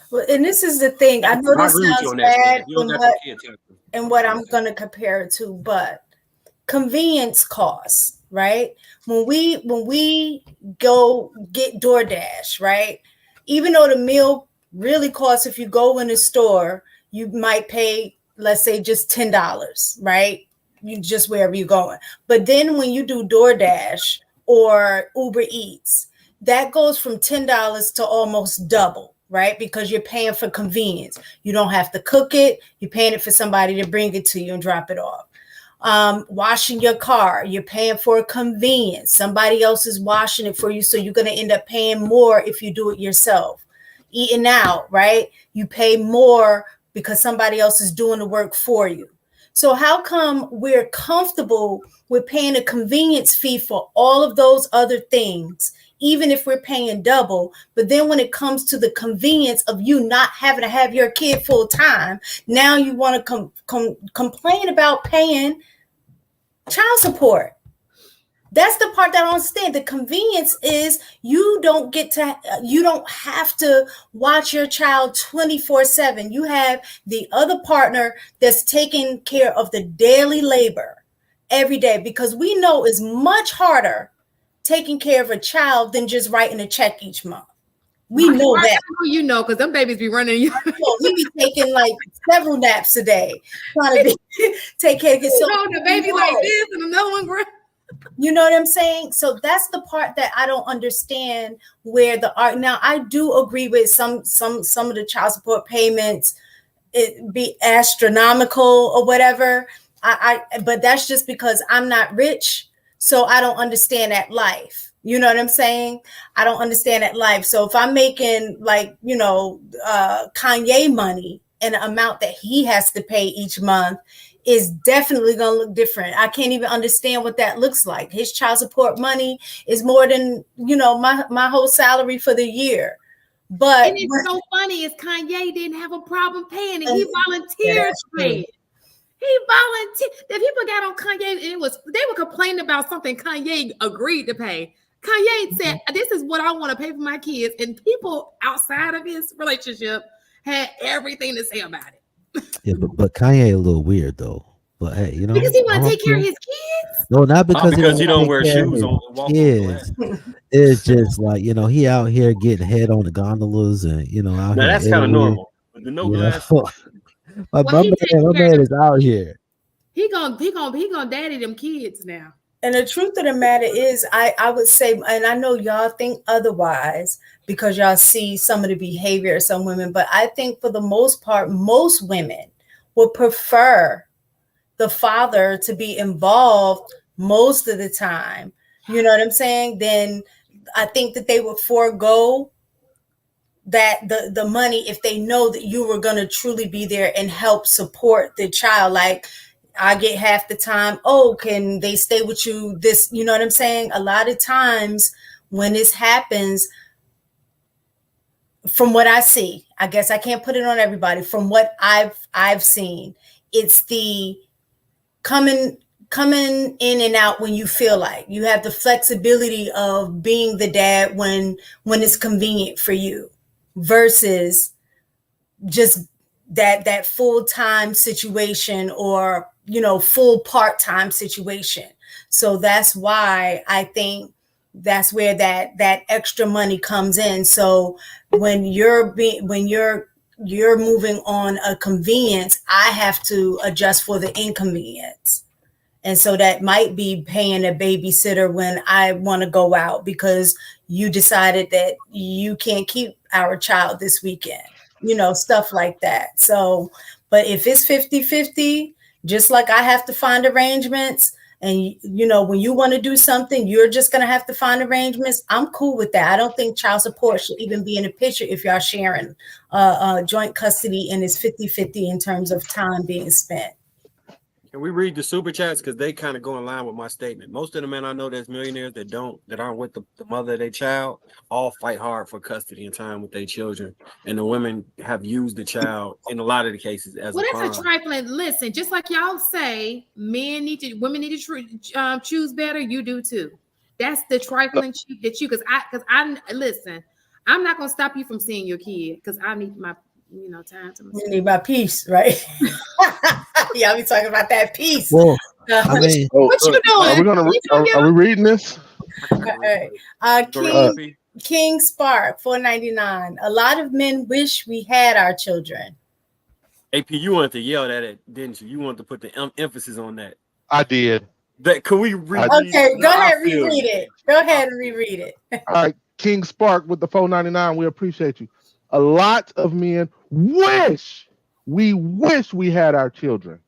Well, and this is the thing. I know this sounds bad in what I'm going to compare it to, but convenience costs, right? When we go get DoorDash, right? Even though the meal really costs, if you go in the store, you might pay, let's say, just $10, right? You just wherever you're going. But then when you do DoorDash or Uber Eats, that goes from $10 to almost double, right? Because you're paying for convenience. You don't have to cook it. You're paying it for somebody to bring it to you and drop it off. Washing your car, you're paying for convenience. Somebody else is washing it for you, so you're going to end up paying more if you do it yourself. Eating out, right? You pay more because somebody else is doing the work for you. So how come we're comfortable with paying a convenience fee for all of those other things, even if we're paying double? But then when it comes to the convenience of you not having to have your kid full time, now you want to complain about paying child support. That's the part that I don't understand. The convenience is you don't have to watch your child 24/7. You have the other partner that's taking care of the daily labor every day, because we know it's much harder taking care of a child than just writing a check each month. We know that. You know, because them babies be running you. We be taking like several naps a day, trying to take care of it. So the baby like this and another one. You know what I'm saying? So that's the part that I don't understand, where the art. Now, I do agree with some of the child support payments, it be astronomical or whatever. But that's just because I'm not rich, so I don't understand that life. You know what I'm saying? I don't understand that life. So if I'm making like, Kanye money and the amount that he has to pay each month, is definitely going to look different. I can't even understand what that looks like. His child support money is more than, my whole salary for the year. But and it's so funny is Kanye didn't have a problem paying it. He Yeah, volunteered that's to pay true. it. He volunteered. The people got on Kanye, and they were complaining about something Kanye agreed to pay. Kanye said, "This is what I want to pay for my kids," and people outside of his relationship had everything to say about it. Yeah, but Kanye a little weird though. But hey, Because he want I'm to up take care to of it. his kids. No, not because he Because he don't don't take wear care of shoes his on walk on kids. glass. It's just like, he out here getting head on the gondolas and out Now here in that's kind of Italy. normal. But the no glass. my Well, he takes my care man of is out here. he gonna daddy them kids now. And the truth of the matter is, I would say, and I know y'all think otherwise because y'all see some of the behavior of some women, but I think for the most part, most women would prefer the father to be involved most of the time. You know what I'm saying? Then I think that they would forego that the money if they know that you were going to truly be there and help support the child. Like, I get half the time. Oh, can they stay with you? This, you know what I'm saying? A lot of times when this happens, from what I see, I guess I can't put it on everybody. From what I've seen, it's the coming in and out when you feel like you have the flexibility of being the dad when it's convenient for you, versus just that full-time situation or full part-time situation. So that's why I think that's where that extra money comes in. So when you're moving on a convenience, I have to adjust for the inconvenience. And so that might be paying a babysitter when I want to go out because you decided that you can't keep our child this weekend, stuff like that. So, but if it's 50-50, just like I have to find arrangements, and when you want to do something, you're just going to have to find arrangements. I'm cool with that. I don't think child support should even be in the picture if y'all sharing joint custody and it's 50-50 in terms of time being spent. Can we read the super chats? Because they kind of go in line with my statement. Most of the men I know that's millionaires that aren't with the mother of their child, all fight hard for custody and time with their children. And the women have used the child in a lot of the cases as Well, a that's a pawn. trifling. Listen, just like y'all say, women need to choose better. You do too. That's the trifling that you, because I listen. I'm not gonna stop you from seeing your kid because I need my time to myself. You need my peace, right? Y'all be talking about that peace. Well, I mean, What you doing? Are we reading this? King Spark 499. A lot of men wish we had our children. AP, you wanted to yell at it, didn't you? You wanted to put the emphasis on that. I did. Can we read? Okay, go ahead, reread it. Go ahead and reread it. All right, King Spark with the 499. We appreciate you. A lot of men wish we had our children,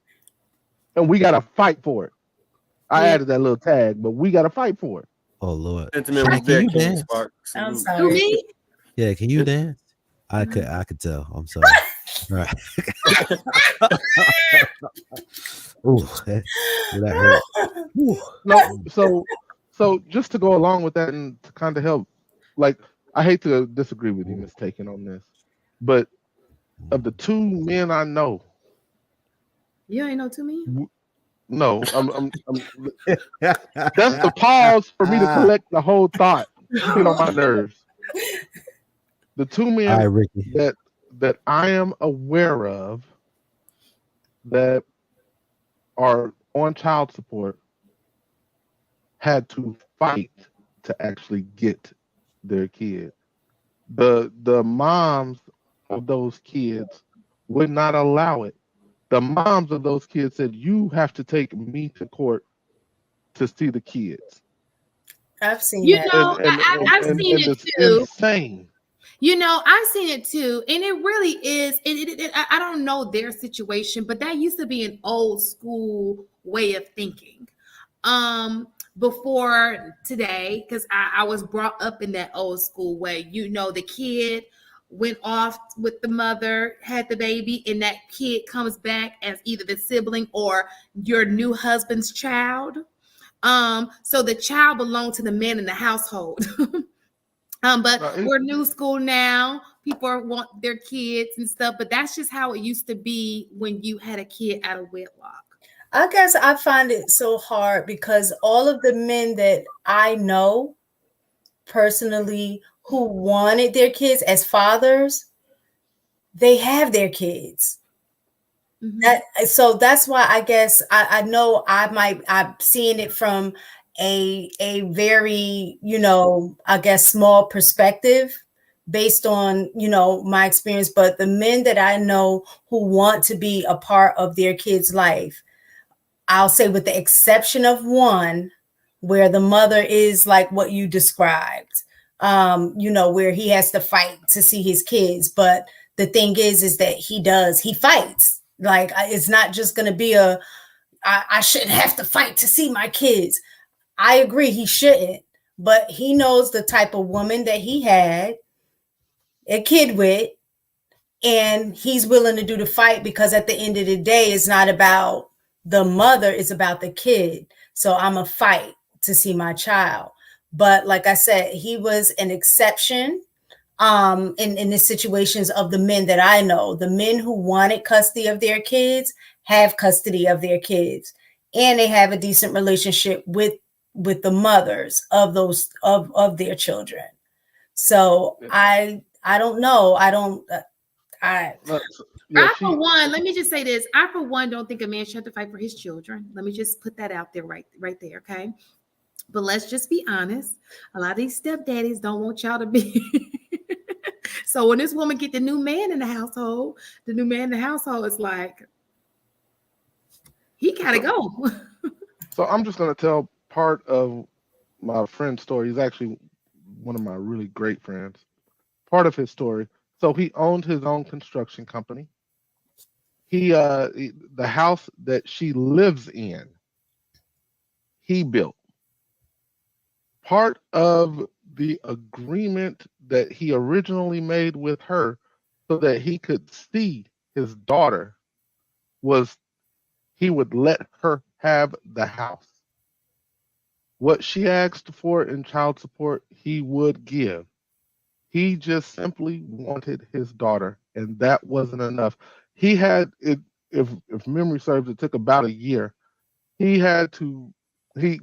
and we got to fight for it. I added that little tag, but we got to fight for it. oh Lord, Sentiment was there, King Spark. I'm To sorry. me, yeah, can you dance? I could tell. I'm sorry. Right. Ooh, that hurt. Ooh. No, so just to go along with that and to kind of help, like, I hate to disagree with you, Miss Taken, on this, but of the two men I know, you ain't know to me. no, I'm that's the pause for me to collect the whole thought. Get on my nerves. The two men Ricky. that I am aware of that are on child support had to fight to actually get their kid. The moms of those kids would not allow it. The moms of those kids said, "You have to take me to court to see the kids." I've seen that. I've seen it it's too. insane. I've seen it too, and it really is. I don't know their situation, but that used to be an old school way of thinking. Before today, because I was brought up in that old school way. The kid went off with the mother, had the baby, and that kid comes back as either the sibling or your new husband's child. So the child belonged to the man in the household. But we're new school now. People want their kids and stuff, but that's just how it used to be when you had a kid out of wedlock. I guess I find it so hard because all of the men that I know personally who wanted their kids as fathers, they have their kids. So that's why I guess I know I'm seeing it from a very, I guess small perspective based on, my experience. But the men that I know who want to be a part of their kids' life, I'll say with the exception of one where the mother is like what you described, where he has to fight to see his kids. But the thing is that he fights. Like, it's not just going to be I shouldn't have to fight to see my kids. I agree, he shouldn't, but he knows the type of woman that he had a kid with, and he's willing to do the fight because at the end of the day, it's not about the mother, it's about the kid. So I'm a fight to see my child. But like I said, he was an exception in the situations of the men that I know. The men who wanted custody of their kids have custody of their kids, and they have a decent relationship with the mothers of those of their children. So I don't know. For one, let me just say this. I, for one, don't think a man should have to fight for his children. Let me just put that out there right there, okay? But let's just be honest. A lot of these stepdaddies don't want y'all to be. So when this woman get the new man in the household, is like, he gotta go. So I'm just going to tell part of my friend's story. He's actually one of my really great friends. Part of his story. So he owned his own construction company. The house that she lives in, he built. Part of the agreement that he originally made with her so that he could see his daughter was he would let her have the house. What she asked for in child support, he would give. He just simply wanted his daughter, and that wasn't enough. He had it, if memory serves, it took about a year. He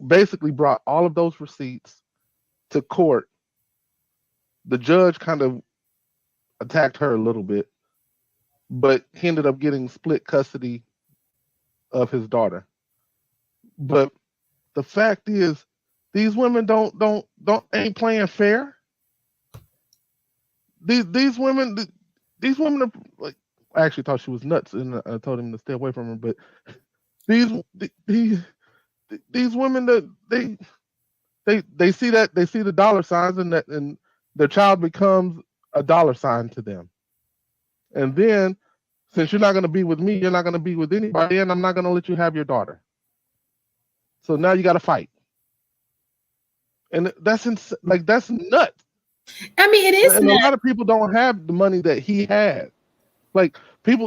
basically brought all of those receipts to court. The judge kind of attacked her a little bit, but he ended up getting split custody of his daughter. But the fact is, these women ain't playing fair. These women are like, I actually thought she was nuts, and I told him to stay away from her. But these women, that they see the dollar signs, and their child becomes a dollar sign to them. And then, since you're not going to be with me, you're not going to be with anybody, and I'm not going to let you have your daughter. So now you got to fight, and that's nuts. I mean, it is. And a lot of people don't have the money that he had. Like,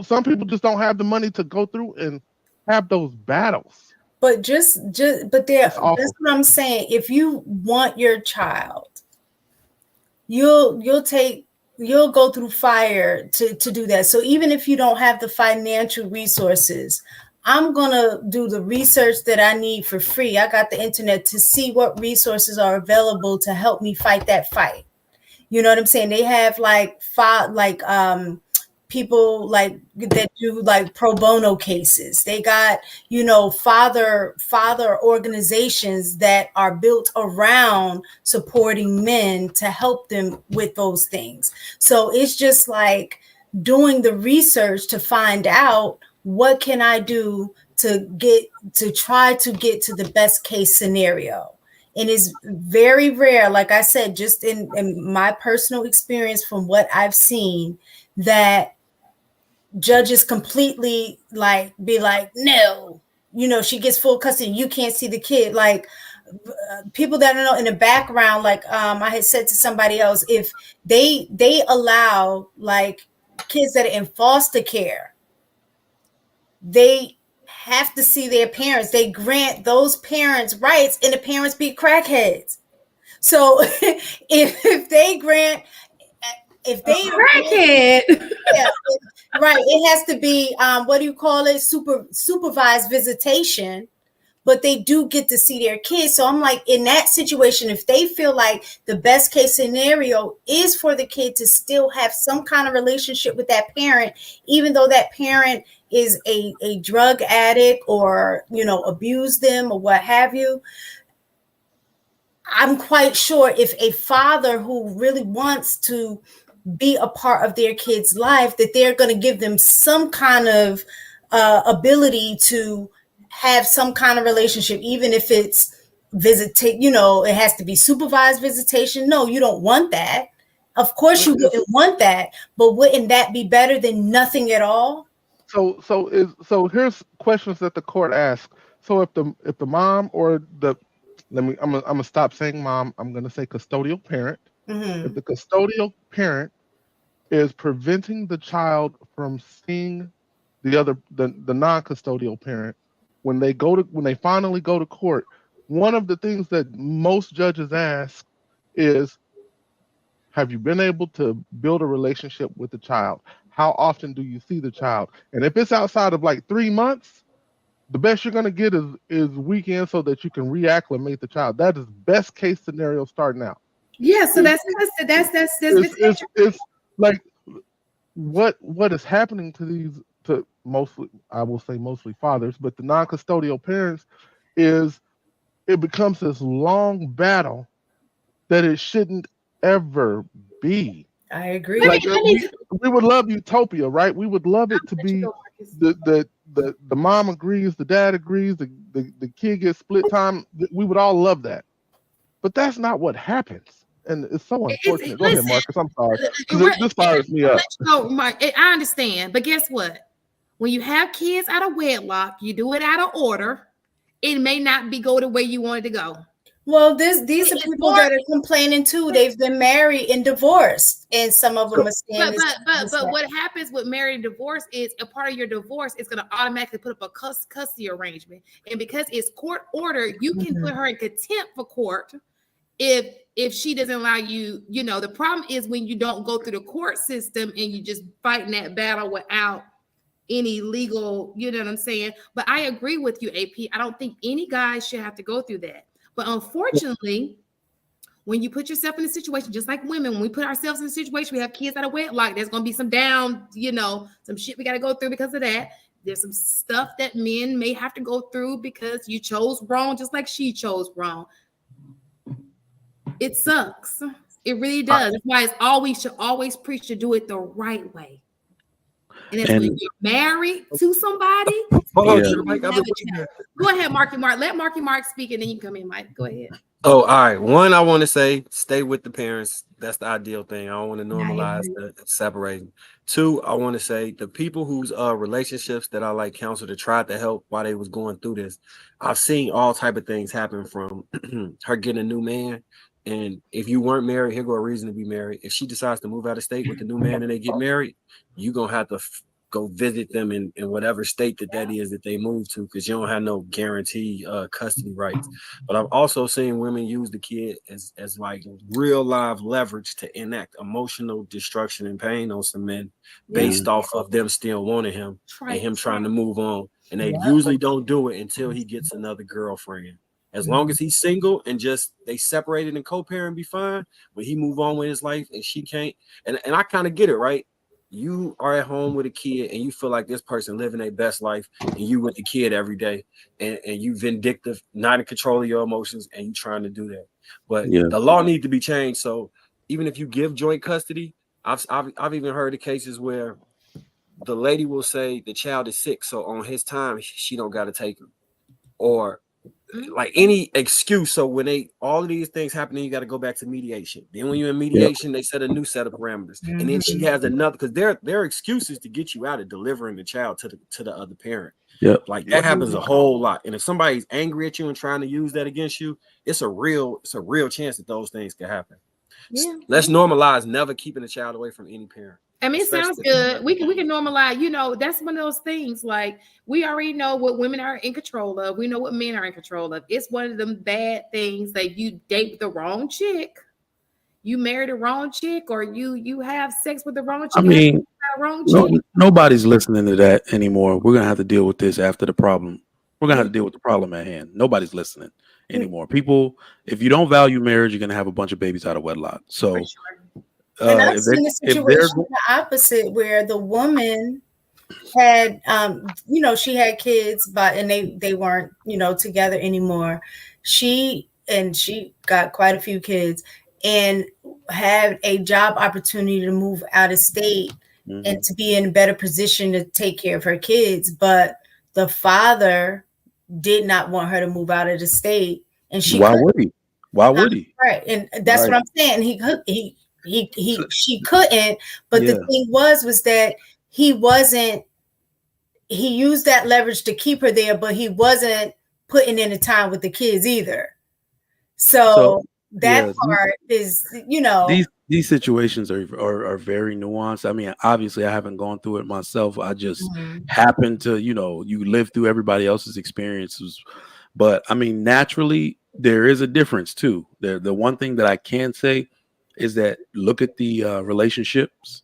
some people just don't have the money to go through and have those battles. But that's what I'm saying. If you want your child, you'll go through fire to do that. So even if you don't have the financial resources, I'm gonna do the research that I need for free. I got the internet to see what resources are available to help me fight that fight. You know what I'm saying? They have people like that do like pro bono cases. They got, father organizations that are built around supporting men to help them with those things. So it's just like doing the research to find out what can I do to try to get to the best case scenario. And it's very rare, like I said, just in my personal experience from what I've seen, that judges completely be like, no, she gets full custody. You can't see the kid. Like, people that know in the background, like I had said to somebody else, if they allow like kids that are in foster care, they have to see their parents. They grant those parents rights, and the parents be crackheads. So if they grant, if they Crackhead. yeah, right, it has to be what do you call it? Supervised visitation. But they do get to see their kids. So I'm like, in that situation, if they feel like the best case scenario is for the kid to still have some kind of relationship with that parent, even though that parent is a drug addict or, you know, abuse them or what have you, I'm quite sure if a father who really wants to be a part of their kid's life, that they're going to give them some kind of ability to have some kind of relationship, even if it's you know, it has to be supervised visitation. No, you don't want that. Of course you wouldn't want that, but wouldn't that be better than nothing at all? So here's questions that the court asks. So if the mom or I'm gonna stop saying mom, I'm gonna say custodial parent. If the custodial parent is preventing the child from seeing the non-custodial parent, when they finally go to court, one of the things that most judges ask is, have you been able to build a relationship with the child? How often do you see the child? And if it's outside of like 3 months, the best you're going to get is weekends so that you can reacclimate the child. That is best case scenario starting out. Yeah, so that's it's like what is happening to mostly, I will say mostly fathers, but the non-custodial parents, is it becomes this long battle that it shouldn't ever be. I agree. Like we would love utopia, right? We would love it to be the mom agrees, the dad agrees, the kid gets split time. We would all love that, but that's not what happens, and it's so unfortunate. Go ahead, Marcus. I'm sorry, because this fires me up. No, Mark, I understand, but guess what? When you have kids out of wedlock, you do it out of order. It may not go the way you wanted to go. Well, these are people that are complaining too. They've been married and divorced, and some of them are staying. But what happens with married and divorce is a part of your divorce is going to automatically put up a custody arrangement, and because it's court order, you can put her in contempt for court if she doesn't allow you. You know, the problem is when you don't go through the court system and you just fighting that battle without any legal. You know what I'm saying? But I agree with you, AP. I don't think any guy should have to go through that. But unfortunately, when you put yourself in a situation, just like women, when we put ourselves in a situation, we have kids out of wedlock, there's going to be some some shit we got to go through because of that. There's some stuff that men may have to go through because you chose wrong, just like she chose wrong. It sucks. It really does. That's why we should always preach to do it the right way. And it's when you're married to somebody. Go ahead, Marky Mark. Let Marky Mark speak, and then you come in, Mike. Go ahead. Oh, all right. One, I want to say, stay with the parents. That's the ideal thing. I don't want to normalize the separating. Two, I want to say the people whose relationships that I like counsel to try to help while they was going through this. I've seen all type of things happen, from her getting a new man. And if you weren't married, here go a reason to be married. If she decides to move out of state with the new man and they get married, you're going to have to go visit them in whatever state that is that they move to, because you don't have no guarantee custody rights. But I've also seen women use the kid as like real live leverage to enact emotional destruction and pain on some men based off of them still wanting him and him trying to move on. And they usually don't do it until he gets another girlfriend. As long as he's single and just they separated and co-parent, be fine. When he move on with his life and she can't, and I kind of get it, right? You are at home with a kid and you feel like this person living their best life, and you with the kid every day, and you vindictive, not in control of your emotions, and you trying to do that. But the law needs to be changed. So even if you give joint custody, I've even heard of cases where the lady will say the child is sick, so on his time she don't got to take him, or like any excuse. So when all of these things happen, you got to go back to mediation. Then when you're in mediation, they set a new set of parameters, and then she has another, because there are excuses to get you out of delivering the child to the other parent. Yeah. Like that happens a whole lot. And if somebody's angry at you and trying to use that against you, it's a real chance that those things can happen. Yeah. Let's normalize never keeping a child away from any parent. I mean, it sounds good. We can normalize, you know, that's one of those things. Like, we already know what women are in control of. We know what men are in control of. It's one of them bad things that you date the wrong chick, you marry the wrong chick, or you have sex with the wrong chick. I mean, the wrong chick. nobody's listening to that anymore. We're gonna have to deal with this after the problem. We're gonna have to deal with the problem at hand. Nobody's listening anymore. People, if you don't value marriage, you're gonna have a bunch of babies out of wedlock. So. And I've seen a situation the opposite where the woman had, you know, she had kids, and they weren't, you know, together anymore. She got quite a few kids and had a job opportunity to move out of state and to be in a better position to take care of her kids. But the father did not want her to move out of the state, and Why would he? Why would he? Right, and that's what I'm saying. She couldn't, but the thing was that he used that leverage to keep her there, but he wasn't putting in the time with the kids either. So that part is, you know, these situations are very nuanced. I mean, obviously I haven't gone through it myself. I just happen to, you know, you live through everybody else's experiences. But I mean, naturally, there is a difference too. The one thing that I can say is that look at the relationships.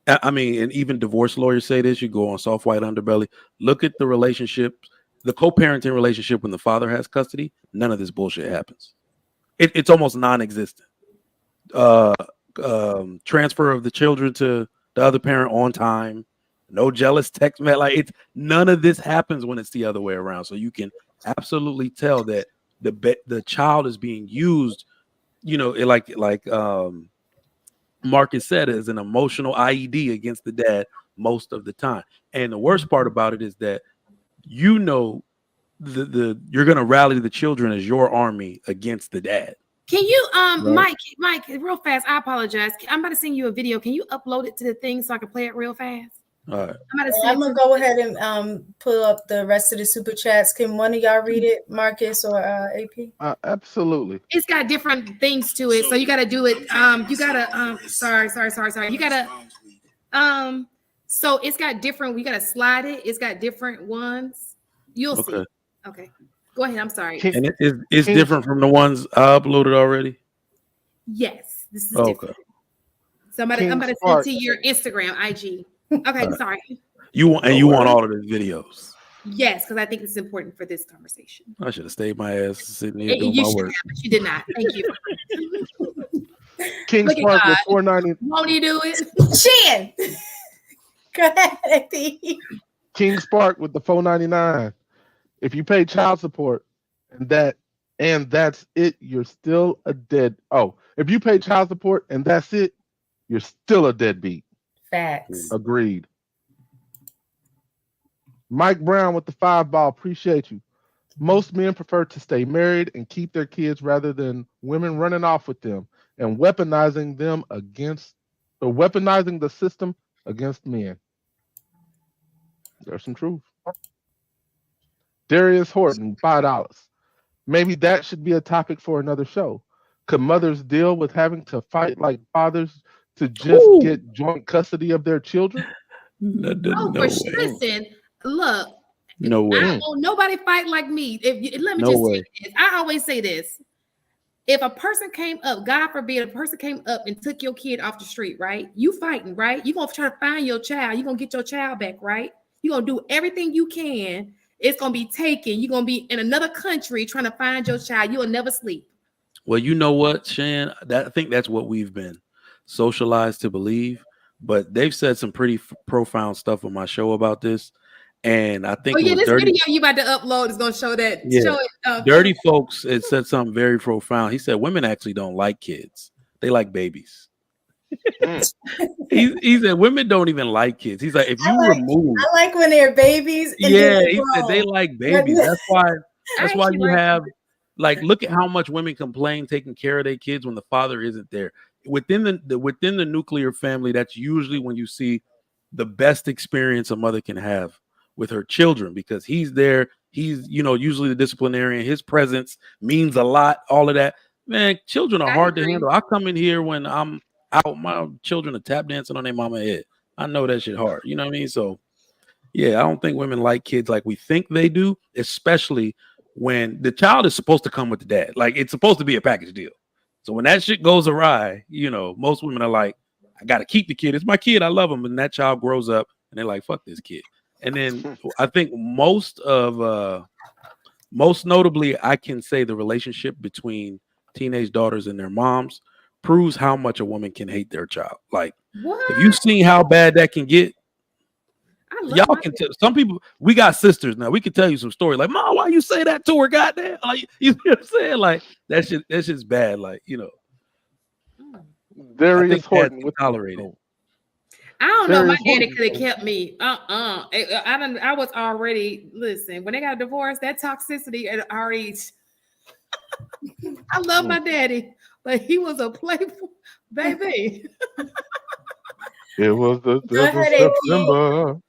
I mean, and even divorce lawyers say this. You go on Soft White Underbelly. Look at the relationship, the co-parenting relationship when the father has custody. None of this bullshit happens. It's almost non-existent. Transfer of the children to the other parent on time. No jealous text, man. Like it's none of this happens when it's the other way around. So you can absolutely tell that the child is being used, you know, like Marcus said, as an emotional IED against the dad most of the time. And the worst part about it is that, you know, you're gonna rally the children as your army against the dad. Can you Mike, real fast? I apologize. I'm about to send you a video. Can you upload it to the thing so I can play it real fast? All right. I'm gonna go ahead and pull up the rest of the super chats. Can one of y'all read it, Marcus or AP? Absolutely. It's got different things to it, so you got to do it. You gotta sorry. You gotta so it's got different. We gotta slide it. It's got different ones. You'll see. Okay, go ahead. I'm sorry. And it's different from the ones I uploaded already. Yes, this is different. So I'm about to send to your Instagram, IG. Okay, sorry. You want all of the videos? Yes, because I think it's important for this conversation. I should have stayed my ass sitting here doing my work. But you did not. Thank you. King Spark with $4.90. Won't you do it? Shan. Go ahead. King Spark with the $4.99. If you pay child support and that's it, you're still a dead. Oh, if you pay child support and that's it, you're still a deadbeat. Facts. Agreed. Mike Brown with the 5-ball. Appreciate you. Most men prefer to stay married and keep their kids rather than women running off with them and weaponizing the system against men. There's some truth. Darius Horton, $5. Maybe that should be a topic for another show. Could mothers deal with having to fight like fathers to just get joint custody of their children? Listen, look. No way. I don't want nobody fight like me. Let me say this. I always say this. If a person came up, God forbid, a person came up and took your kid off the street, right? You fighting, right? You're going to try to find your child. You're going to get your child back, right? You're going to do everything you can. It's going to be taken. You're going to be in another country trying to find your child. You'll never sleep. Well, you know what, Shan? I think that's what we've been socialized to believe. But they've said some pretty profound stuff on my show about this. And I think this video you about to upload is going to show that. Yeah. Show it. Dirty Folks, it said something very profound. He said women actually don't like kids. They like babies. He said women don't even like kids. He's like, if you remove, I like when they're babies. He said they like babies. That's why you have, like, look at how much women complain taking care of their kids when the father isn't there. Within the nuclear family, that's usually when you see the best experience a mother can have with her children because he's there. He's, usually the disciplinarian. His presence means a lot, all of that. Man, children are hard to handle. I come in here when I'm out, my children are tap dancing on their mama head. I know that shit hard. You know what I mean? So, yeah, I don't think women like kids like we think they do, especially when the child is supposed to come with the dad. Like, it's supposed to be a package deal. So when that shit goes awry, most women are like, I got to keep the kid. It's my kid. I love him. And that child grows up and they're like, fuck this kid. And then I think most notably, I can say the relationship between teenage daughters and their moms proves how much a woman can hate their child. Like, if you've seen how bad that can get, y'all can tell. Some people, we got sisters now. We can tell you some story. Like, Mom, why you say that to her? Goddamn, like, you know what I'm saying? Like, that shit's bad. Like, Darius Horton with tolerated. I don't know. My daddy could have kept me. I was already, listen, when they got divorced, that toxicity had already. I love my daddy, but he was a playful baby. It was the September.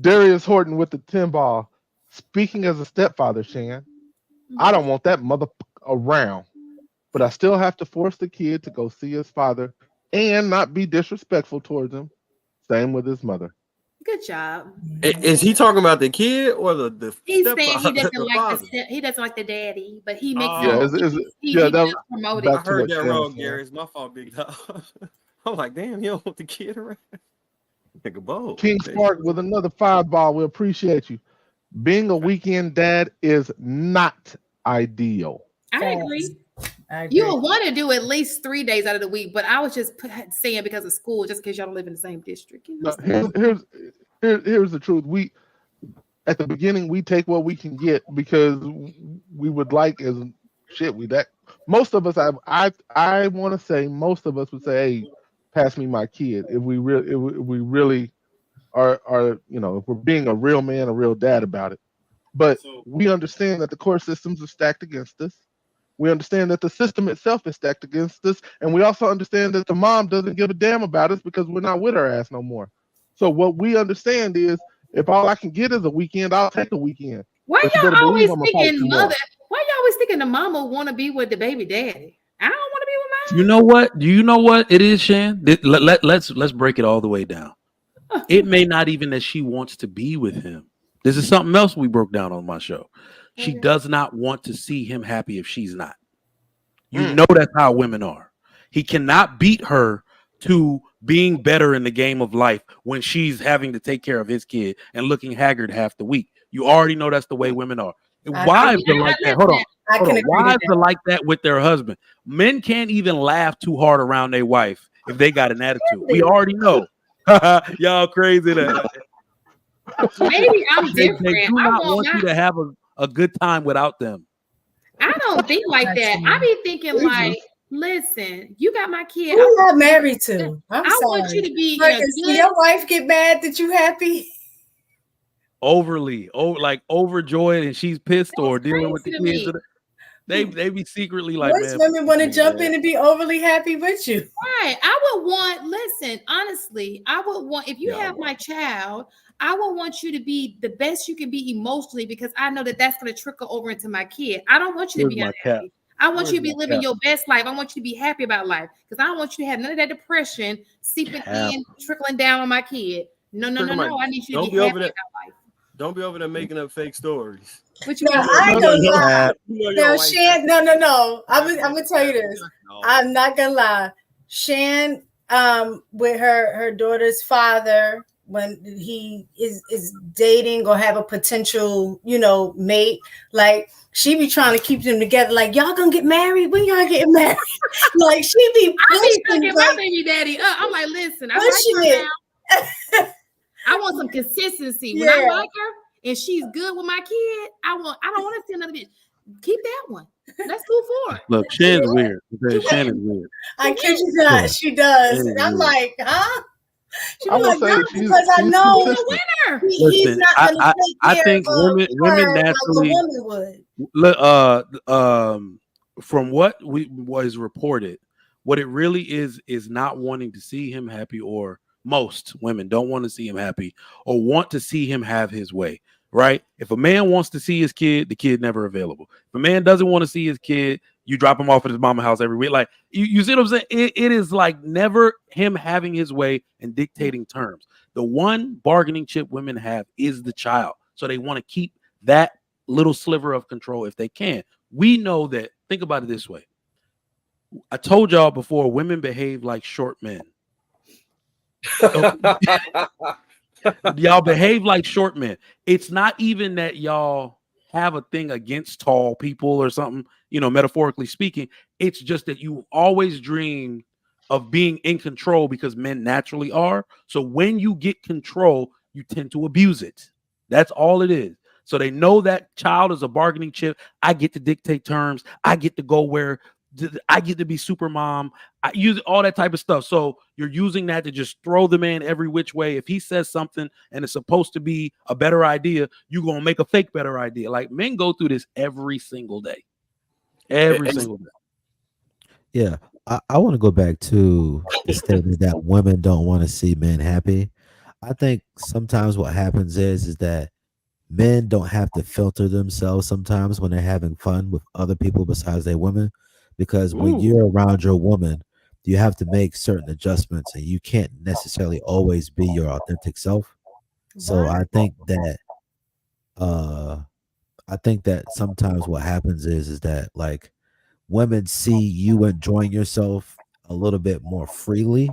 Darius Horton with the 10 ball. Speaking as a stepfather, Shan, I don't want that mother around, but I still have to force the kid to go see his father and not be disrespectful towards him. Same with his mother. Good job. Is he talking about the kid or the He's saying he doesn't like the daddy, but he makes promote it. I heard that wrong, Gary. It's my fault, big dog. I'm like, damn, you don't want the kid around. Nigga, bold. King Spark with another 5 ball. We appreciate you. Being a weekend dad is not ideal. I agree. You will want to do at least 3 days out of the week, but I was just saying because of school, just because y'all don't live in the same district. Here's the truth. We at the beginning we take what we can get because we would like as shit. Most of us, I want to say most of us would say, hey, pass me my kid. If we really are if we're being a real man, a real dad about it. But we understand that the court systems are stacked against us. We understand that the system itself is stacked against us. And we also understand that the mom doesn't give a damn about us because we're not with her ass no more. So what we understand is if all I can get is a weekend, I'll take a weekend. Why y'all always thinking mother? Why y'all always thinking the mama want to be with the baby daddy? I don't want to be with mine. You know what? Do you know what it is, Shan? Let's break it all the way down. It may not even that she wants to be with him. This is something else we broke down on my show. She does not want to see him happy if she's not. You know that's how women are. He cannot beat her to being better in the game of life when she's having to take care of his kid and looking haggard half the week. You already know that's the way women are. Wives are like that. Hold on. Wives are like that with their husband. Men can't even laugh too hard around their wife if they got an attitude. We already know. Y'all crazy that. Maybe I'm different. They do not want you to have a good time without them. I don't think like that. I be thinking like, listen, you got my kid. Who you got married to? I want you to be. Your wife get mad that you happy? Overjoyed, and she's pissed or dealing with the kids. They be secretly like, most women want to jump in and be overly happy with you. Right. Listen, honestly, I would want, if you have my child, I would want you to be the best you can be emotionally because I know that that's going to trickle over into my kid. I don't want you to be unhappy. I want you to be living your best life. I want you to be happy about life because I don't want you to have none of that depression seeping in, trickling down on my kid. No. I need you to be happy about life. Don't be over there making up fake stories. I ain't gonna lie. Now, Shan, no. I'm gonna tell you this. I'm not gonna lie. Shan, with her daughter's father, when he is dating or have a potential, mate, like she be trying to keep them together. Like, y'all gonna get married? When y'all getting married? Like she be pushing my baby daddy up. I'm like, listen, I I want some consistency. When I like her and she's good with my kid, I don't want to see another bitch. Keep that one. Let's move forward. Look, Shan's weird. Shan is weird. I kid you not, she does. And I'm like, huh? She's like, no, because I know the winner. He's not gonna I think women naturally from what was reported, what it really is not wanting to see him happy or Most women don't want to see him happy or want to see him have his way, right? If a man wants to see his kid, the kid never available. If a man doesn't want to see his kid, you drop him off at his mama house every week. Like you see what I'm saying? It is like never him having his way and dictating terms. The one bargaining chip women have is the child. So they want to keep that little sliver of control if they can. We know that. Think about it this way. I told y'all before, women behave like short men. Y'all behave like short men. It's not even that y'all have a thing against tall people or something, metaphorically speaking. It's just that you always dream of being in control because men naturally are. So when you get control, you tend to abuse it. That's all it is. So they know that child is a bargaining chip. I get to dictate terms. I get to go where I get to be super mom. I use all that type of stuff. So you're using that to just throw the man every which way. If he says something and it's supposed to be a better idea, you're going to make a fake better idea. Like men go through this every single day. Every single day. Yeah. I want to go back to the statement that women don't want to see men happy. I think sometimes what happens is that men don't have to filter themselves sometimes when they're having fun with other people besides their women. Because when you're around your woman, you have to make certain adjustments and you can't necessarily always be your authentic self. So I think that sometimes what happens is that like women see you enjoying yourself a little bit more freely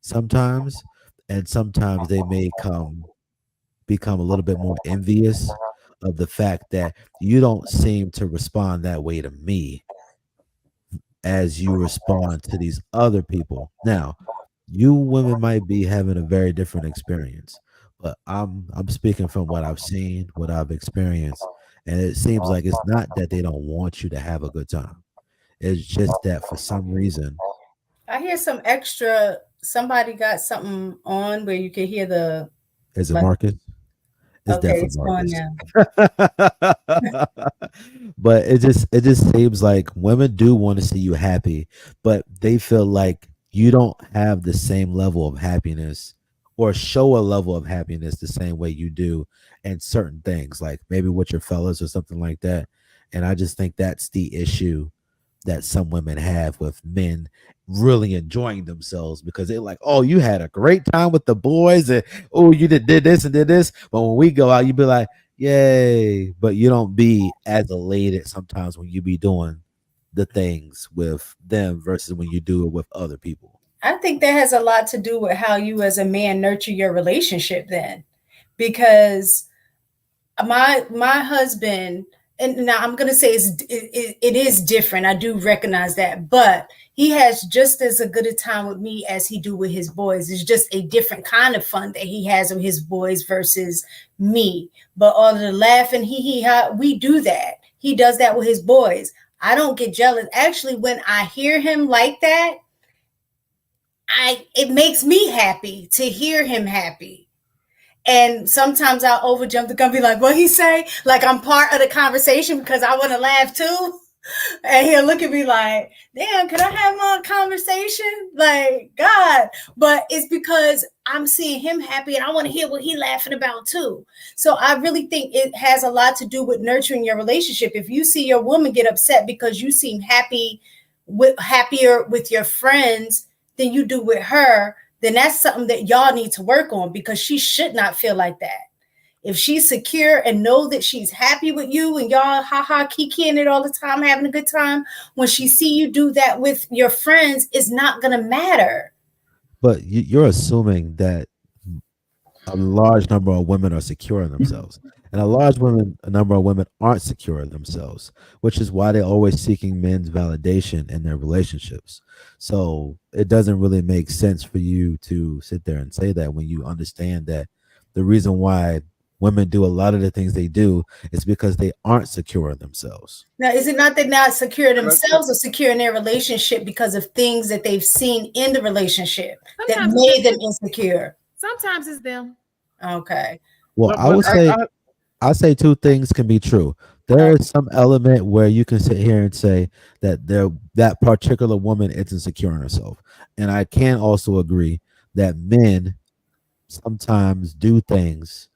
sometimes, and sometimes they may become a little bit more envious of the fact that you don't seem to respond that way to me as you respond to these other people. Now, you women might be having a very different experience, but I'm speaking from what I've seen, what I've experienced, and it seems like it's not that they don't want you to have a good time. It's just that for some reason. I hear some extra. Somebody got something on where you can hear the. Is it Marcus? It's okay, definitely it's Marcus. now. But it just seems like women do want to see you happy, but they feel like you don't have the same level of happiness or show a level of happiness the same way you do in certain things, like maybe with your fellas or something like that. And I just think that's the issue that some women have with men really enjoying themselves because they're like, oh, you had a great time with the boys and oh, you did this and did this. But when we go out, you be like, yay. But you don't be as elated sometimes when you be doing the things with them versus when you do it with other people. I think that has a lot to do with how you as a man nurture your relationship then. Because my husband, and now I'm going to say it is different. I do recognize that, but he has just as a good a time with me as he do with his boys. It's just a different kind of fun that he has with his boys versus me. But all of the laughing, we do that. He does that with his boys. I don't get jealous. Actually, when I hear him like that, it makes me happy to hear him happy. And sometimes I'll overjump the gun, be like, what he say? Like I'm part of the conversation because I want to laugh too. And he'll look at me like, damn, could I have my conversation? Like, God. But it's because I'm seeing him happy and I want to hear what he's laughing about too. So I really think it has a lot to do with nurturing your relationship. If you see your woman get upset because you seem happier with your friends than you do with her, then that's something that y'all need to work on because she should not feel like that. If she's secure and know that she's happy with you and y'all kikiing it all the time, having a good time, when she see you do that with your friends, it's not going to matter. But you're assuming that a large number of women are secure in themselves. And a number of women aren't secure in themselves, which is why they're always seeking men's validation in their relationships. So it doesn't really make sense for you to sit there and say that when you understand that the reason why women do a lot of the things they do is because they aren't secure in themselves. Now, is it not that not secure in themselves or secure in their relationship because of things that they've seen in the relationship that made them insecure? Sometimes it's them. Okay. Well, I say two things can be true. There is some element where you can sit here and say that that particular woman isn't secure in herself. And I can also agree that men sometimes do things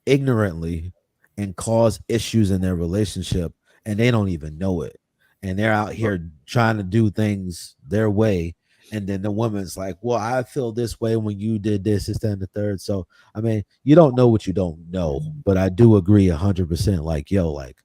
ignorantly and cause issues in their relationship, and they don't even know it, and they're out here trying to do things their way, and then the woman's like, well, I feel this way when you did this and the third. So I mean, you don't know what you don't know, but I do agree 100%. Like, yo, like,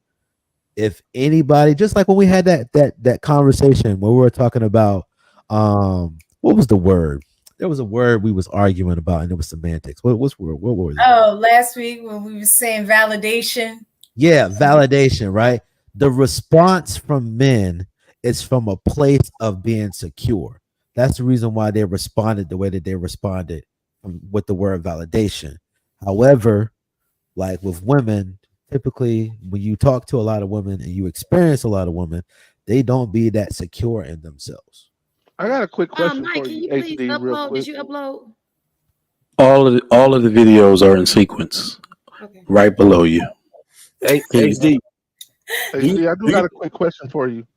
if anybody, just like when we had that conversation where we were talking about what was the word? There was a word we was arguing about, and it was semantics. What was it? Oh, last week when we were saying validation. Yeah, validation, right? The response from men is from a place of being secure. That's the reason why they responded the way that they responded with the word validation. However, like with women, typically when you talk to a lot of women and you experience a lot of women, they don't be that secure in themselves. I got a quick question Mike, for can you, you please HD, real upload? quick. Did you upload? All of the videos are in sequence Okay. right below you. Hey, Can you- HD. HD, I do got a quick question for you.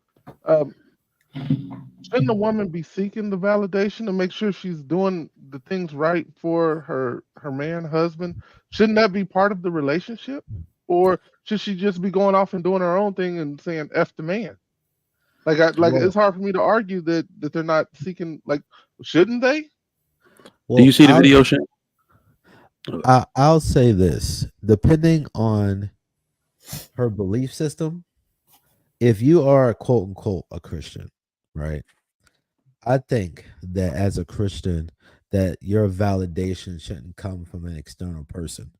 Shouldn't a woman be seeking the validation to make sure she's doing the things right for her man, husband? Shouldn't that be part of the relationship? Or should she just be going off and doing her own thing and saying F the man? Like Well, it's hard for me to argue that they're not seeking, like, shouldn't they? Do well, you see the video, Shane? I'll say this: depending on her belief system, if you are quote unquote a Christian, right? I think that as a Christian, that your validation shouldn't come from an external person.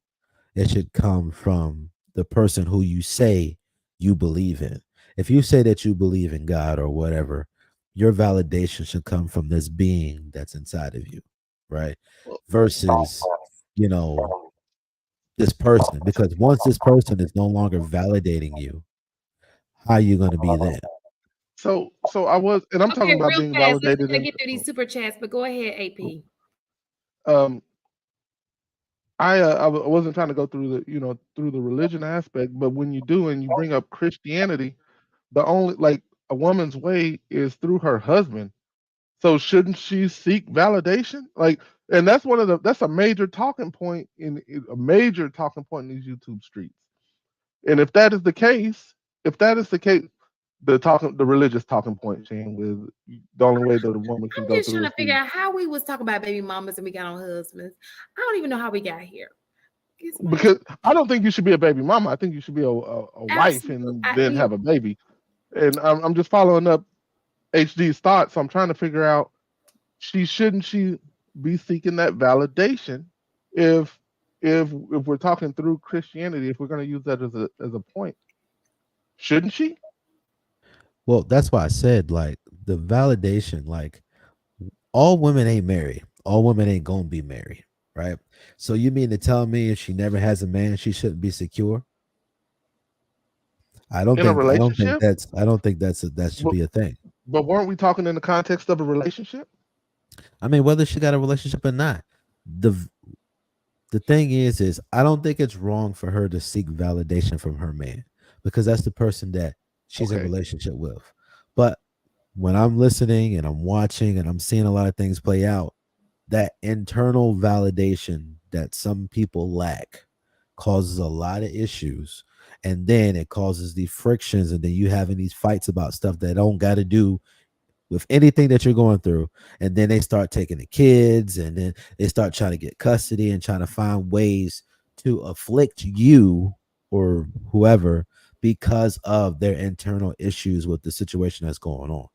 It should come from the person who you say you believe in. If you say that you believe in God or whatever, your validation should come from this being that's inside of you, right? Versus, you know, this person. Because once this person is no longer validating you, how are you going to be then? So I was, and I'm talking Okay, about real being fast. Let's validated try to in. get through these super chats, but go ahead, AP. I wasn't trying to go through through the religion aspect, but when you do and you bring up Christianity, the only, like, a woman's way is through her husband. So shouldn't she seek validation? Like, and that's that's a major talking point in these YouTube streets. And if that is the case, the religious talking point, Shane, with the only way that a woman can I'm go just trying through to figure out how we was talking about baby mamas and we got on husbands. I don't even know how we got here. because I don't think you should be a baby mama. I think you should be a wife and then have a baby. And I'm just following up HD's thoughts. So I'm trying to figure out, shouldn't she be seeking that validation if we're talking through Christianity, if we're going to use that as a point, shouldn't she? Well, that's why I said, like, the validation, like, all women ain't married. All women ain't gonna be married, right? So you mean to tell me if she never has a man, she shouldn't be secure? I don't In a think relationship? that should be a thing. But weren't we talking in the context of a relationship? I mean, whether she got a relationship or not, the the thing is I don't think it's wrong for her to seek validation from her man, because that's the person that she's in a relationship with. But when I'm listening and I'm watching and I'm seeing a lot of things play out, that internal validation that some people lack causes a lot of issues. And then it causes the frictions, and then you having these fights about stuff that don't got to do with anything that you're going through. And then they start taking the kids, and then they start trying to get custody and trying to find ways to afflict you or whoever because of their internal issues with the situation that's going on.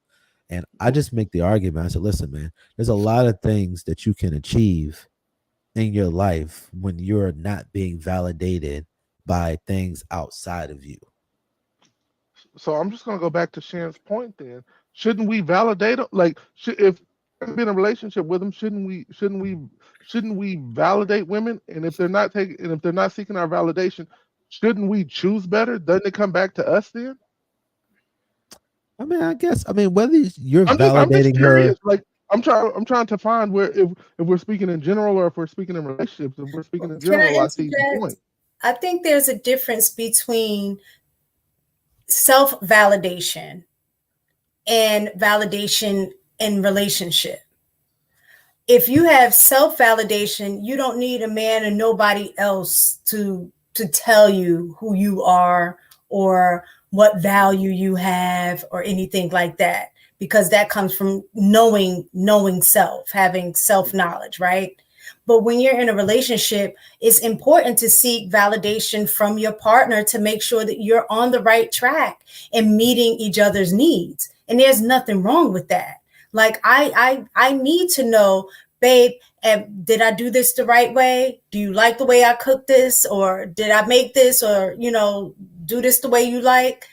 And I just make the argument. I said, listen, man, there's a lot of things that you can achieve in your life when you're not being validated by things outside of you. So I'm just going to go back to Sharon's point then. Shouldn't we validate them? Like, if I'm in a relationship with them, shouldn't we validate women? And if they're not seeking our validation, shouldn't we choose better? Doesn't it come back to us then? I mean, whether you're I'm just validating her. curious. Like, I'm trying to find where, if we're speaking in general or if we're speaking in relationships. If we're speaking in Can I general, I see the interject? point. I think there's a difference between self-validation and validation in relationship. if you have self-validation, you don't need a man or nobody else to tell you who you are or what value you have or anything like that, because that comes from knowing self, having self-knowledge, right? But when you're in a relationship, it's important to seek validation from your partner to make sure that you're on the right track and meeting each other's needs. And there's nothing wrong with that. Like I need to know, babe, did I do this the right way? Do you like the way I cook this? Or did I make this? Or, do this the way you like?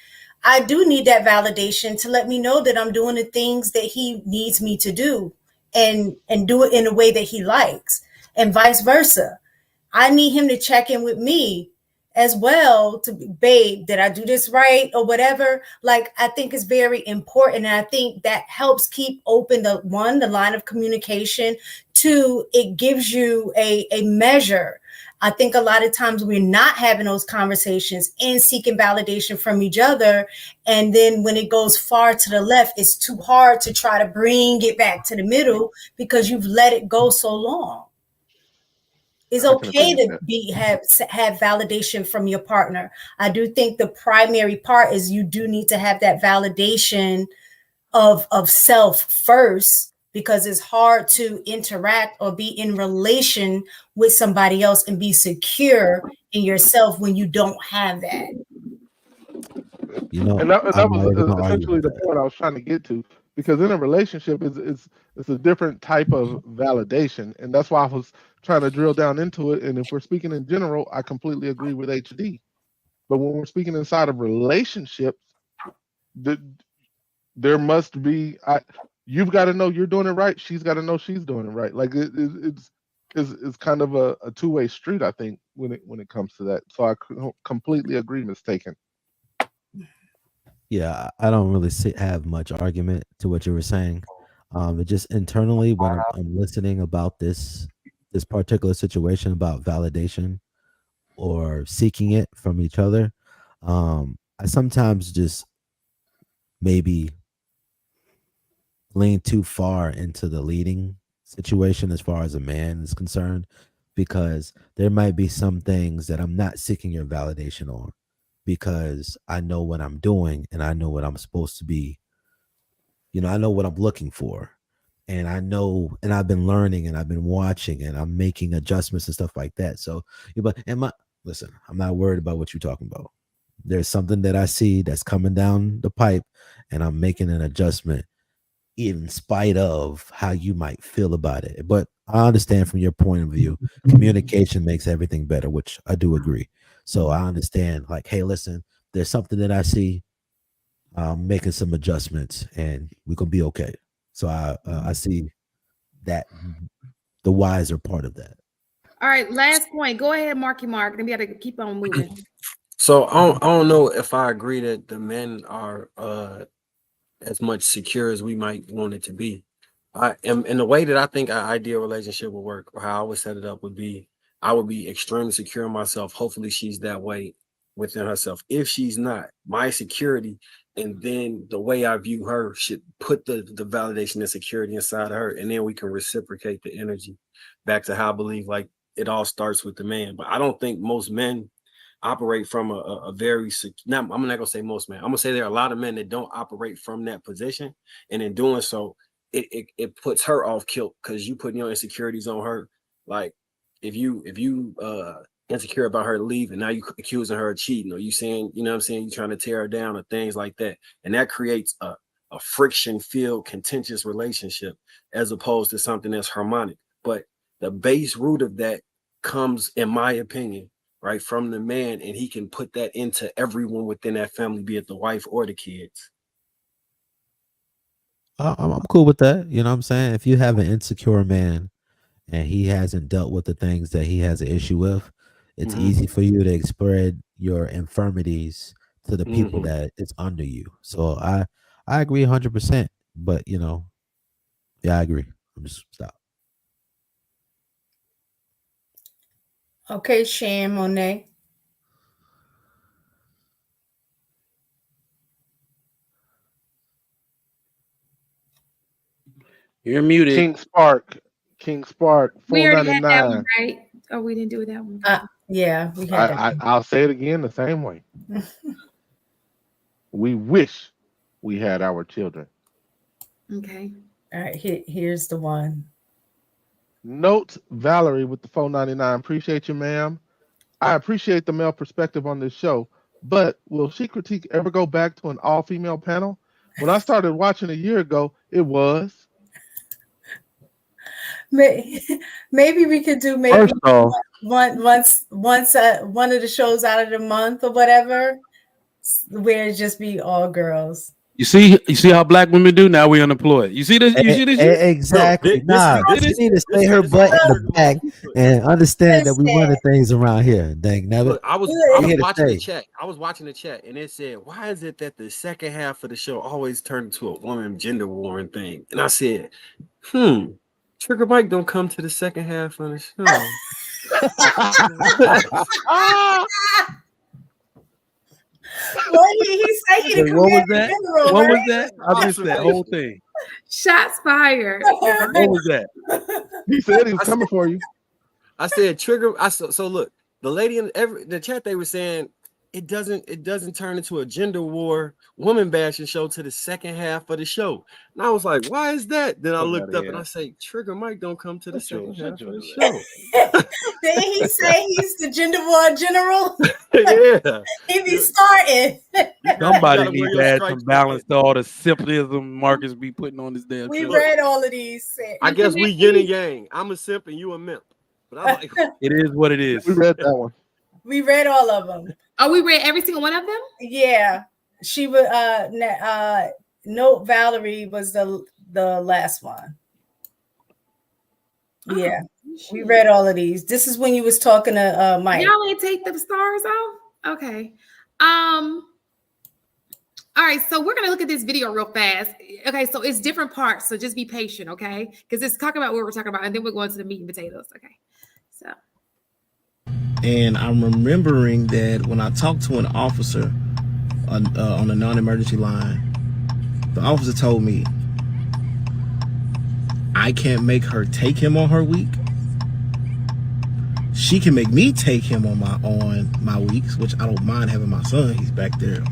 I do need that validation to let me know that I'm doing the things that he needs me to do and do it in a way that he likes, and vice versa. I need him to check in with me as well to, babe, did I do this right or whatever? Like, I think it's very important. And I think that helps keep open the line of communication. Two, it gives you a measure. I think a lot of times we're not having those conversations and seeking validation from each other. And then when it goes far to the left, it's too hard to try to bring it back to the middle because you've let it go so long. It's okay to have validation from your partner. I do think the primary part is you do need to have that validation of self first, because it's hard to interact or be in relation with somebody else and be secure in yourself when you don't have that. And that was essentially the point I was trying to get to, because in a relationship it's a different type of validation, and that's why I was trying to drill down into it. And if we're speaking in general, I completely agree with HD. But when we're speaking inside of relationships, there must be you've got to know you're doing it right. She's got to know she's doing it right. Like it's kind of a two-way street, I think, when it comes to that. So I completely agree, mistaken. Yeah, I don't really have much argument to what you were saying. It just internally when I'm listening about this particular situation about validation or seeking it from each other, I sometimes just maybe lean too far into the leading situation as far as a man is concerned, because there might be some things that I'm not seeking your validation on, because I know what I'm doing and I know what I'm supposed to be. I know what I'm looking for, and I know, and I've been learning and I've been watching and I'm making adjustments and stuff like that. So, listen, I'm not worried about what you're talking about. There's something that I see that's coming down the pipe and I'm making an adjustment in spite of how you might feel about it. But I understand from your point of view, communication makes everything better, which I do agree. So I understand, like, hey, listen, there's something that I see, making some adjustments and we can be okay. So I see that the wiser part of that. All right, last point. Go ahead, Marky Mark. Then we got to keep on moving. So I don't know if I agree that the men are as much secure as we might want it to be. I am, in the way that I think an ideal relationship would work, or how I would set it up would be, I would be extremely secure in myself. Hopefully she's that way within herself. If she's not, my security and then the way I view her should put the validation and security inside of her, and then we can reciprocate the energy back to how I believe, like, it all starts with the man. But I don't think most men operate from a very now, I'm not gonna say most men, I'm gonna say there are a lot of men that don't operate from that position, and in doing so it puts her off kilt, because you putting your insecurities on her. Like, if you insecure about her leaving, now you accusing her of cheating, or you saying, you know what I'm saying, you trying to tear her down or things like that, and that creates a friction filled contentious relationship as opposed to something that's harmonic. But the base root of that comes, in my opinion, right, from the man, and he can put that into everyone within that family, be it the wife or the kids. I'm cool with that. You know what I'm saying? If you have an insecure man and he hasn't dealt with the things that he has an issue with, it's easy for you to spread your infirmities to the people that it's under you. So I agree 100%. But yeah, I agree. I'm just stop. Okay, Shan Monet. You're muted. King Spark, King Spark, We already had that one, $4.99. right? Oh, we didn't do that one. Yeah, we had that. I'll say it again the same way. We wish we had our children. Okay. All right, here's the one. Notes Valerie with the $4.99. Appreciate you, ma'am. I appreciate the male perspective on this show, but will Chic Critique ever go back to an all-female panel? When I started watching a year ago, it was. Maybe we could do maybe once one of the shows out of the month or whatever, where it just be all girls. You see how black women do? Now we unemployed. You see this? You see this? Exactly. She need to stay her butt in the back and understand that we running things around here. Dang, never. Look, I was watching the chat. I was watching the chat, and it said, "Why is it that the second half of the show always turned into a woman gender warring thing?" And I said, Trigger Mike don't come to the second half of the show. Well, he said he what was that? What was that? I missed that whole thing. Shots fired. What was that? He said he was coming for you. I said Trigger. So look, the lady in the chat, they were saying it doesn't turn into a gender war woman bashing show to the second half of the show. And I was like, why is that? Then I looked up and I say, Trigger Mike don't come to the second half of the show. Did he say he's the gender war general? Yeah. He be starting. Somebody needs to add some balance to all the simplism Marcus be putting on this damn We show. read all of these. I guess we yin and yang. I'm a simp and you a mimp. But I'm like, it is what it is. We read that one. We read all of them. Oh, we read every single one of them? Yeah. She would Note Valerie was the last one. Yeah. We read all of these. This is when you was talking to Mike. Y'all ain't take the stars off? Okay. All right, so we're gonna look at this video real fast. Okay, so it's different parts, so just be patient, okay? Because it's talking about what we're talking about, and then we're going to the meat and potatoes. Okay. So and I'm remembering that when I talked to an officer on a non-emergency line, the officer told me I can't make her take him on her week. She can make me take him on my weeks, which I don't mind having my son. He's back there.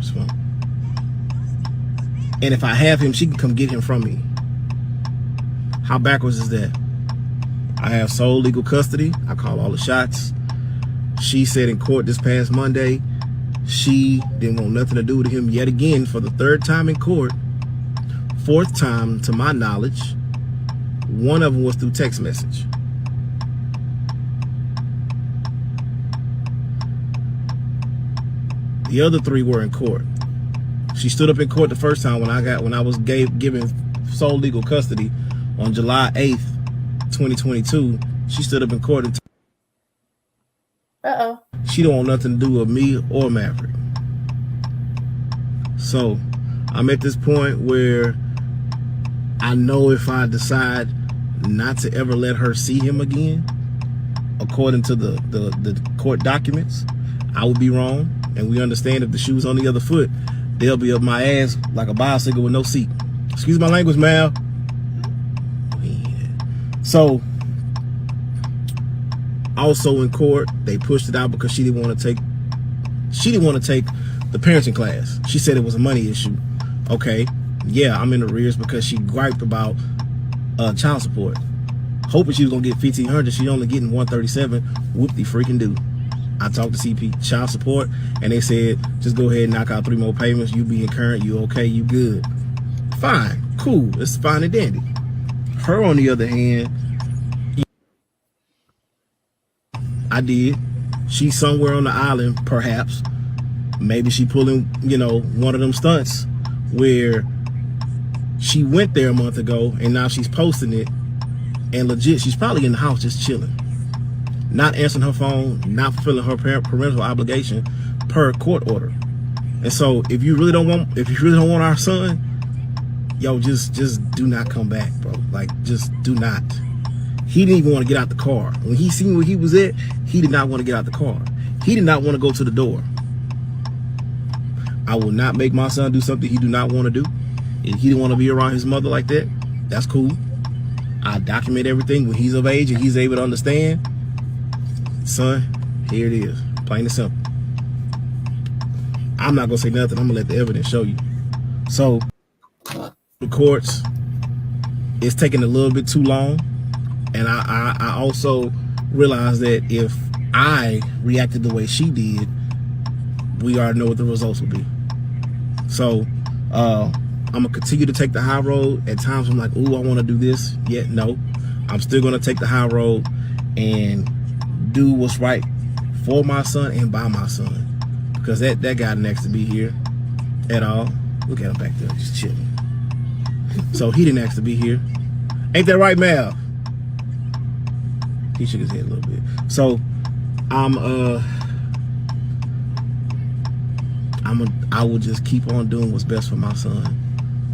And if I have him, she can come get him from me. How backwards is that? I have sole legal custody. I call all the shots. She said in court this past Monday, she didn't want nothing to do with him yet again for the third time in court. Fourth time, to my knowledge. One of them was through text message. The other three were in court. She stood up in court the first time when I was given sole legal custody on July 8th, 2022. She stood up in court and she don't want nothing to do with me or Maverick. So I'm at this point where I know if I decide not to ever let her see him again, according to the court documents, I would be wrong. And we understand if the shoe's on the other foot, they'll be up my ass like a bicycle with no seat. Excuse my language, Mal. So, also in court, they pushed it out because she didn't want to take the parenting class. She said it was a money issue. Okay, yeah, I'm in arrears because she griped about child support. Hoping she was gonna get $1,500, she only getting $137. Whoop-de freaking do. I talked to CP child support and they said, just go ahead and knock out 3 more payments. You being current, you okay, you good. Fine, cool, it's fine and dandy. Her, on the other hand, I did. She's somewhere on the island, perhaps. Maybe she pulling, one of them stunts where she went there a month ago and now she's posting it. And legit, she's probably in the house just chilling. Not answering her phone, not fulfilling her parental obligation per court order. And so if you really don't want our son, yo, just do not come back, bro. Like, just do not. He didn't even want to get out the car. When he seen where he was at, he did not want to get out the car. He did not want to go to the door. I will not make my son do something he do not want to do. If he didn't want to be around his mother like that, that's cool. I document everything when he's of age and he's able to understand. Son, here it is, plain and simple. I'm not gonna say nothing. I'm gonna let the evidence show you. So the courts, it's taking a little bit too long, and I also realized that if I reacted the way she did, we already know what the results will be. So I'm gonna continue to take the high road. At times I'm like, ooh, I want to do this. Yet no, I'm still gonna take the high road and do what's right for my son and by my son, because that guy next to be here at all. Look at him back there, just chilling. So he didn't ask to be here. Ain't that right, Mal? He shook his head a little bit. So I will just keep on doing what's best for my son.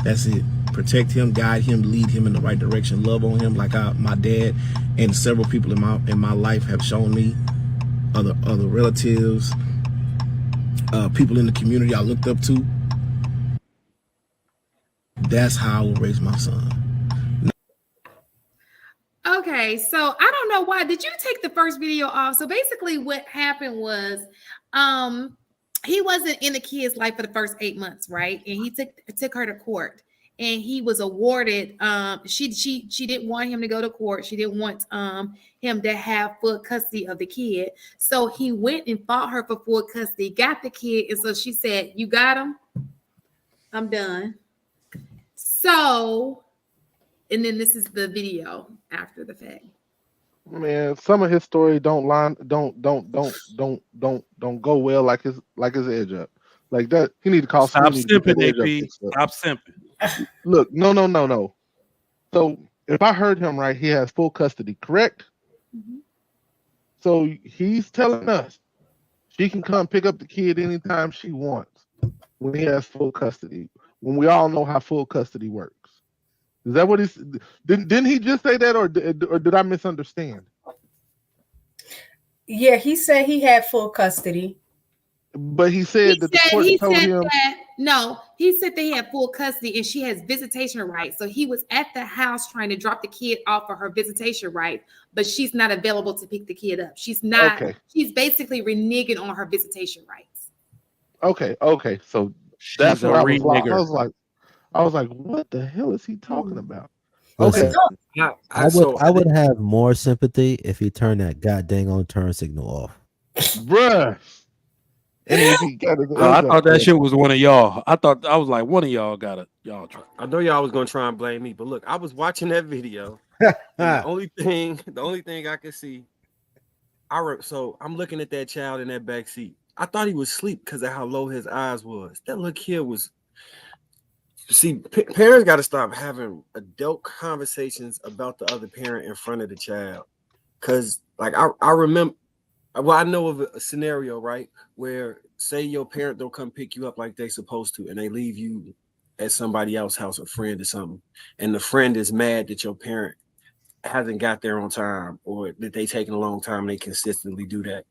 That's it. Protect him, guide him, lead him in the right direction, love on him like my dad and several people in my life have shown me. Other relatives, people in the community I looked up to. That's how I will raise my son. Okay, so I don't know why. Did you take the first video off? So basically what happened was he wasn't in the kid's life for the first 8 months, right? And he took her to court, and he was awarded she didn't want him to go to court. She didn't want him to have full custody of the kid. So he went and fought her for full custody, got the kid, and so she said, "You got him? I'm done." So, and then this is the video after the fact. Man, some of his story don't go well like his edge up. Like that, he need to call Stop Sweeney to get simping, that edge up AP. fixed up. Stop simping. Look, no. So if I heard him right, he has full custody, correct? Mm-hmm. So he's telling us she can come pick up the kid anytime she wants when he has full custody. When we all know how full custody works. Is that what he's? Didn't he just say that, or did I misunderstand? Yeah, he said he had full custody. But he said that the court told him. No, he said they had full custody and she has visitation rights. So he was at the house trying to drop the kid off for her visitation right, but she's not available to pick the kid up. She's not. Okay. She's basically reneging on her visitation rights. Okay. So that's what I was like. I was like, what the hell is he talking about? Listen, okay. I would have more sympathy if he turned that goddamn on turn signal off. Bruh. And if he got it, I thought that shit was one of y'all. I was like, one of y'all got it. Y'all try. I know y'all was gonna try and blame me, but look, I was watching that video. The only thing I could see, so I'm looking at that child in that back seat. I thought he was asleep because of how low his eyes was. That little kid was. See, parents got to stop having adult conversations about the other parent in front of the child. Because, like, I remember, well, I know of a scenario, right, where say your parent don't come pick you up like they supposed to, and they leave you at somebody else's house, a friend or something, and the friend is mad that your parent hasn't got there on time or that they taking a long time and they consistently do that.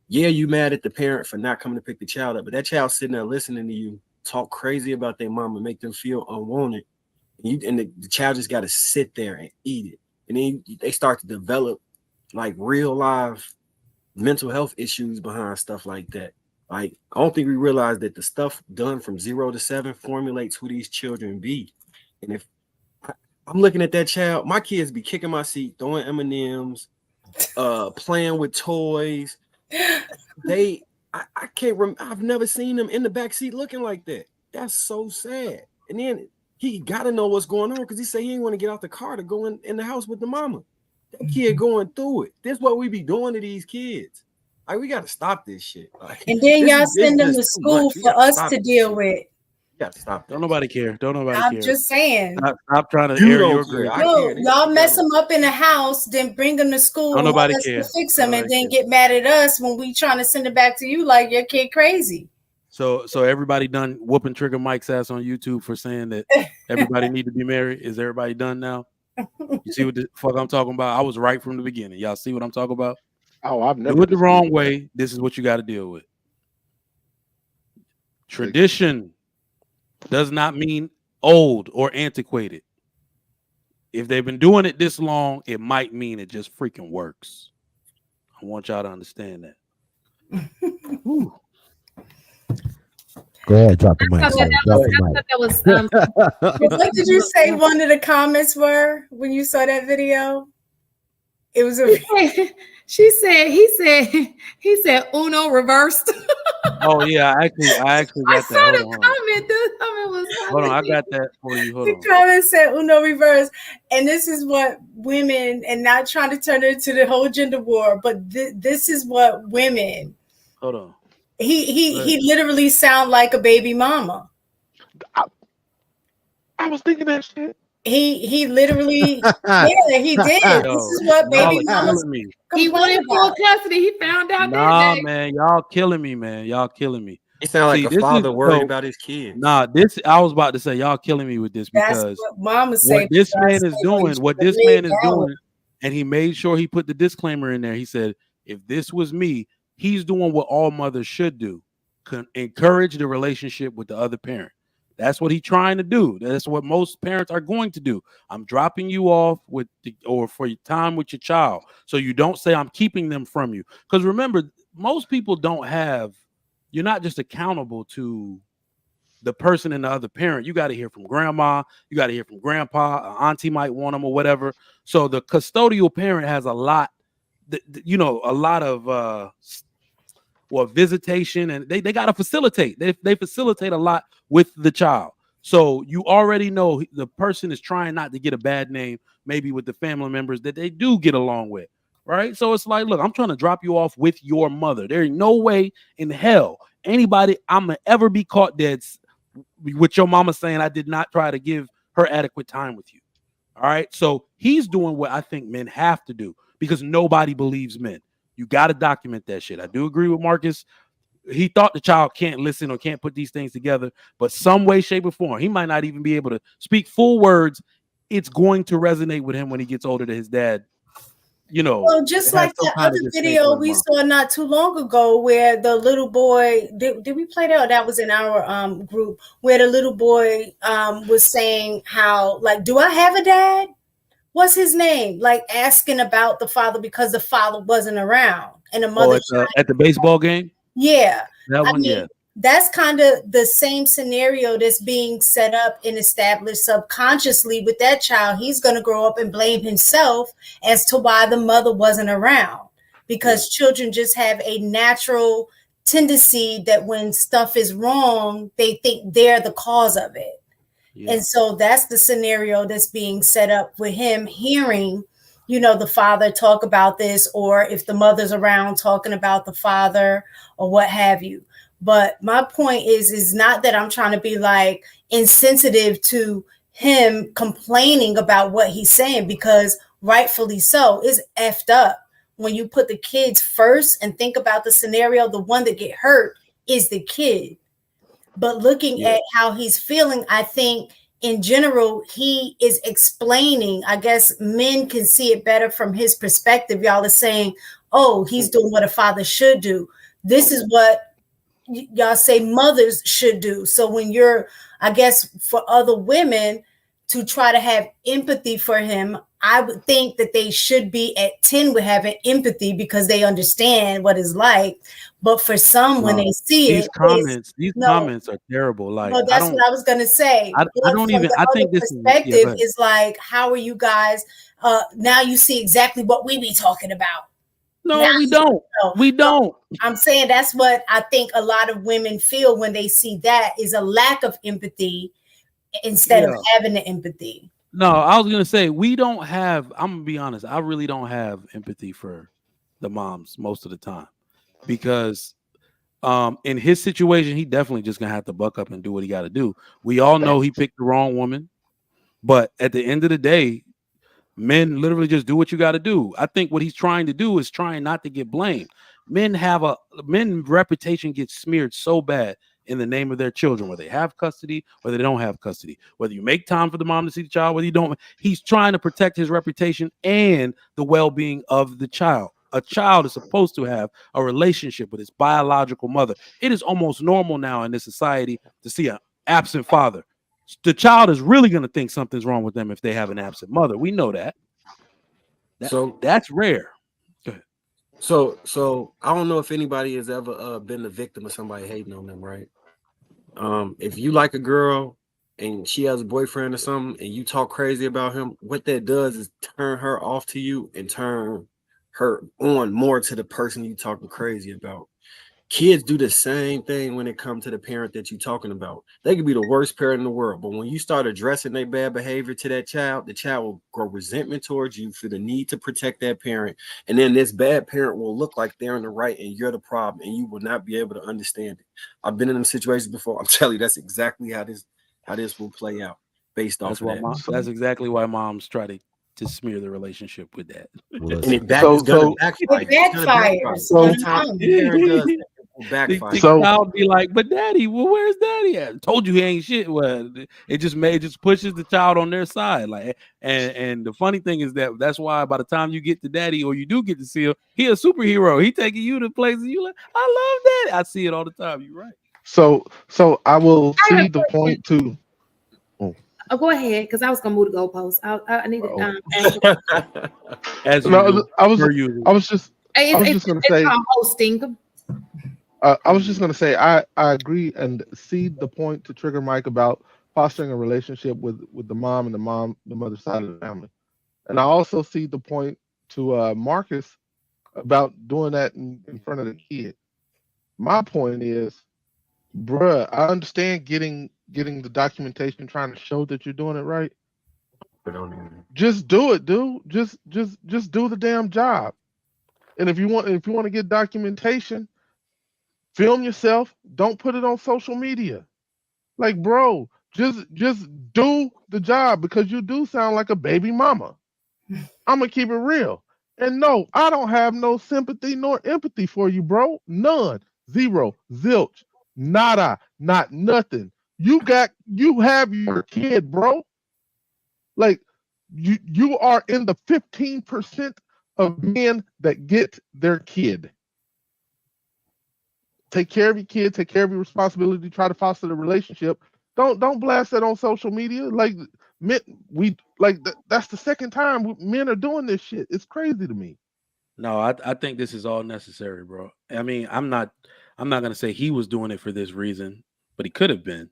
Yeah, you mad at the parent for not coming to pick the child up, but that child sitting there listening to you talk crazy about their mom and make them feel unwanted. And the child just got to sit there and eat it. And then they start to develop like real life mental health issues behind stuff like that. Like, I don't think we realize that the stuff done from 0 to 7 formulates who these children be. And if I'm looking at that child, my kids be kicking my seat, throwing M&Ms, playing with toys. I can't remember. I've never seen him in the back seat looking like that. That's so sad. And then he got to know what's going on because he said he didn't want to get out the car to go in the house with the mama. That kid going through it. This is what we be doing to these kids. Like, we got to stop this shit. Like, and then y'all send them to school for us to deal with. Yeah, stop that. Don't nobody care. I'm just saying. Stop trying to air your grave. Look, y'all mess them up in the house, then bring them to school. Don't nobody care. To fix them, and then get mad at us when we trying to send it back to you like your kid crazy. So everybody done whooping Trigger Mike's ass on YouTube for saying that everybody need to be married. Is everybody done now? You see what the fuck I'm talking about? I was right from the beginning. Y'all see what I'm talking about? Oh, I've never do it the wrong way. This is what you got to deal with. Tradition does not mean old or antiquated. If they've been doing it this long, it might mean it just freaking works. I want y'all to understand that. Whew. Go ahead, drop the I mic. thought Sir. that Drop was, I thought that was What did you say one of the comments were when you saw that video? It was a she said, he said Uno reversed. Oh yeah, I actually I got saw that. the comment. The comment was Hold on, I funny. got that for you. Hold the on. comment said Uno reverse, and this is what women, and not trying to turn it into the whole gender war, but this is what women. Hold on. He literally sound like a baby mama. I was thinking that shit. He literally, yeah, he did. Yo, This is what y'all baby are mamas killing me. He wanted full custody. He found out Nah, that day. man, y'all killing me, man. Y'all killing me. He sound like a this father is- worried so- about his kids. Nah, this I was about to say, y'all killing me with this That's because what mama say. what this man is doing, and he made sure he put the disclaimer in there. He said, if this was me, he's doing what all mothers should do. Encourage the relationship with the other parent. That's what he's trying to do. That's what most parents are going to do. I'm dropping you off or for your time with your child. So you don't say I'm keeping them from you. Because remember, most people don't have, you're not just accountable to the person and the other parent. You got to hear from grandma. You got to hear from grandpa. Auntie might want them or whatever. So the custodial parent has a lot, a lot of visitation, and they got to facilitate. They facilitate a lot with the child. So you already know the person is trying not to get a bad name, maybe with the family members that they do get along with, right? So it's like, look, I'm trying to drop you off with your mother. There ain't no way in hell anybody I'm gonna ever be caught dead with your mama saying I did not try to give her adequate time with you. All right. So he's doing what I think men have to do because nobody believes men. You got to document that shit. I do agree with Marcus. He thought the child can't listen or can't put these things together, but some way, shape, or form, he might not even be able to speak full words. It's going to resonate with him when he gets older to his dad. Well, just like that other video we saw not too long ago where the little boy, did we play that? Or that was in our group where the little boy was saying how, like, do I have a dad? What's his name? Like asking about the father because the father wasn't around and the mother at the baseball game. Yeah, that one. Yeah, that's kind of the same scenario that's being set up and established subconsciously with that child. He's going to grow up and blame himself as to why the mother wasn't around, because children just have a natural tendency that when stuff is wrong, they think they're the cause of it. Yeah. And so that's the scenario that's being set up with him hearing, the father talk about this, or if the mother's around talking about the father or what have you. But my point is not that I'm trying to be like insensitive to him complaining about what he's saying, because rightfully so, it's effed up. When you put the kids first and think about the scenario, the one that get hurt is the kid. But looking at how he's feeling, I think in general, he is explaining, I guess men can see it better from his perspective. Y'all are saying, oh, he's doing what a father should do. This is what y'all say mothers should do. So when you're, I guess, for other women to try to have empathy for him, I would think that they should be at 10 with having empathy because they understand what it's like. But for some, when they see these comments are terrible. Like, no, that's what I was gonna say. I don't even. I think this perspective is like, how are you guys? Now you see exactly what we be talking about. No, we don't. We don't. I'm saying that's what I think a lot of women feel when they see that is a lack of empathy instead of having the empathy. No, I was gonna say we don't have. I'm gonna be honest. I really don't have empathy for the moms most of the time, because in his situation, he definitely just gonna have to buck up and do what he got to do. We all know he picked the wrong woman, but at the end of the day, men literally just do what you got to do. I think what he's trying to do is trying not to get blamed. Men reputation gets smeared so bad in the name of their children, whether they have custody, whether they don't have custody, whether you make time for the mom to see the child, whether you don't. He's trying to protect his reputation and the well-being of the child. A child is supposed to have a relationship with his biological mother. It is almost normal now in this society to see an absent father. the child is really going to think something's wrong with them if they have an absent mother. We know that. So that's rare. Go ahead. So I don't know if anybody has ever been the victim of somebody hating on them, right? If you like a girl and she has a boyfriend or something and you talk crazy about him, what that does is turn her off to you and turn her on more to the person you talking crazy about. Kids do the same thing when it comes to the parent that you're talking about. They could be the worst parent in the world, but when you start addressing their bad behavior to that child, the child will grow resentment towards you for the need to protect that parent. And then this bad parent will look like they're in the right and you're the problem, and you will not be able to understand it. I've been in them situations before. I'm telling you, that's exactly how this will play out based off of that. That's exactly why moms try to smear the relationship with that. And it's gonna backfire. It backfires. So anytime the parent does that, backfire. The child be like, but daddy, well, where's daddy at? Told you he ain't shit. Well, it just pushes the child on their side. Like, and the funny thing is that's why by the time you get to daddy or you do get to see him, he a superhero. He taking you to places you like, I love daddy. I see it all the time. You're right. So I will see the point too. Oh, go ahead, because I was gonna move the goalpost. I need to. As no, I was just gonna say hosting. I was just gonna say I agree and see the point to Trigger Mike about fostering a relationship with the mom and the mother side of the family, and I also see the point to Marcus about doing that in front of the kid. My point is, bruh, I understand getting the documentation, trying to show that you're doing it right. Just do it, dude. Just do the damn job. And if you want to get documentation, film yourself. Don't put it on social media. Like, bro, just do the job, because you do sound like a baby mama. I'm gonna keep it real. And no, I don't have no sympathy nor empathy for you, bro. None. Zero. Zilch. Nada. Not nothing. You have your kid, bro. Like, you are in the 15% of men that get their kid. Take care of your kid, take care of your responsibility, try to foster the relationship. Don't blast that on social media. Like, men, that's the second time men are doing this shit. It's crazy to me. No, I think this is all necessary, bro. I mean, I'm not gonna say he was doing it for this reason, but he could have been.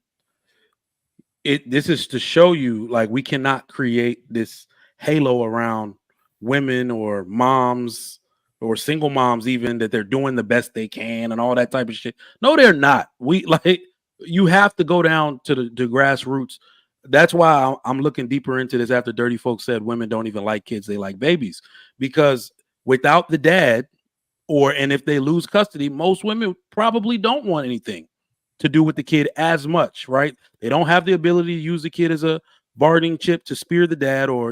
This is to show you, like, we cannot create this halo around women or moms or single moms, even, that they're doing the best they can and all that type of shit. No, they're not. You have to go down to the grassroots. That's why I'm looking deeper into this after Dirty Folks said women don't even like kids, they like babies. Because without the dad, and if they lose custody, most women probably don't want anything to do with the kid as much, right? They don't have the ability to use the kid as a bargaining chip to spear the dad, or,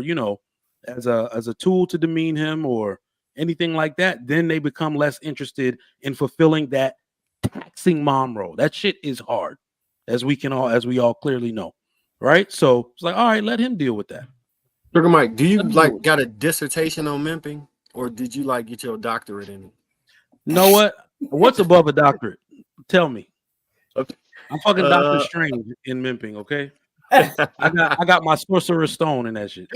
as a tool to demean him or anything like that. Then they become less interested in fulfilling that taxing mom role. That shit is hard, as we all clearly know, right? So it's like, all right, let him deal with that. Sugar Mike, do you got a dissertation on mimping, or did you get your doctorate in it? Know what? What's above a doctorate? Tell me. Okay. I'm fucking Dr. Strange in mimping, okay? I got my Sorcerer's Stone in that shit.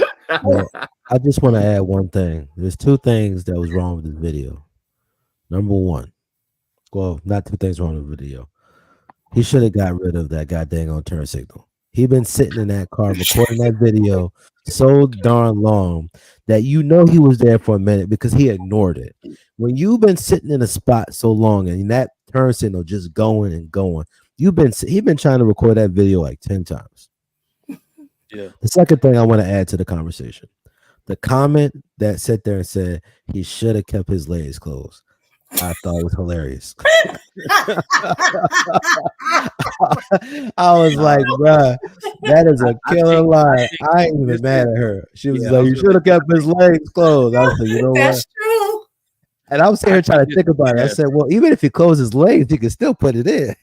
Well, I just want to add one thing. There's two things that was wrong with this video. Number one, well, not two things wrong with the video. He should have got rid of that goddamn on turn signal. He been sitting in that car recording that video so darn long that he was there for a minute because he ignored it. When you've been sitting in a spot so long and that turn signal just going and going, he been trying to record that video like 10 times. Yeah. The second thing I want to add to the conversation, the comment that sat there and said he should have kept his legs closed, I thought it was hilarious. I was like, bruh, that is a killer line. I ain't even mad at her. She was like, you should have kept his legs closed. I was like, you know That's what? true. And I was here trying to think about it. I said, well, even if he closed his legs, he can still put it in.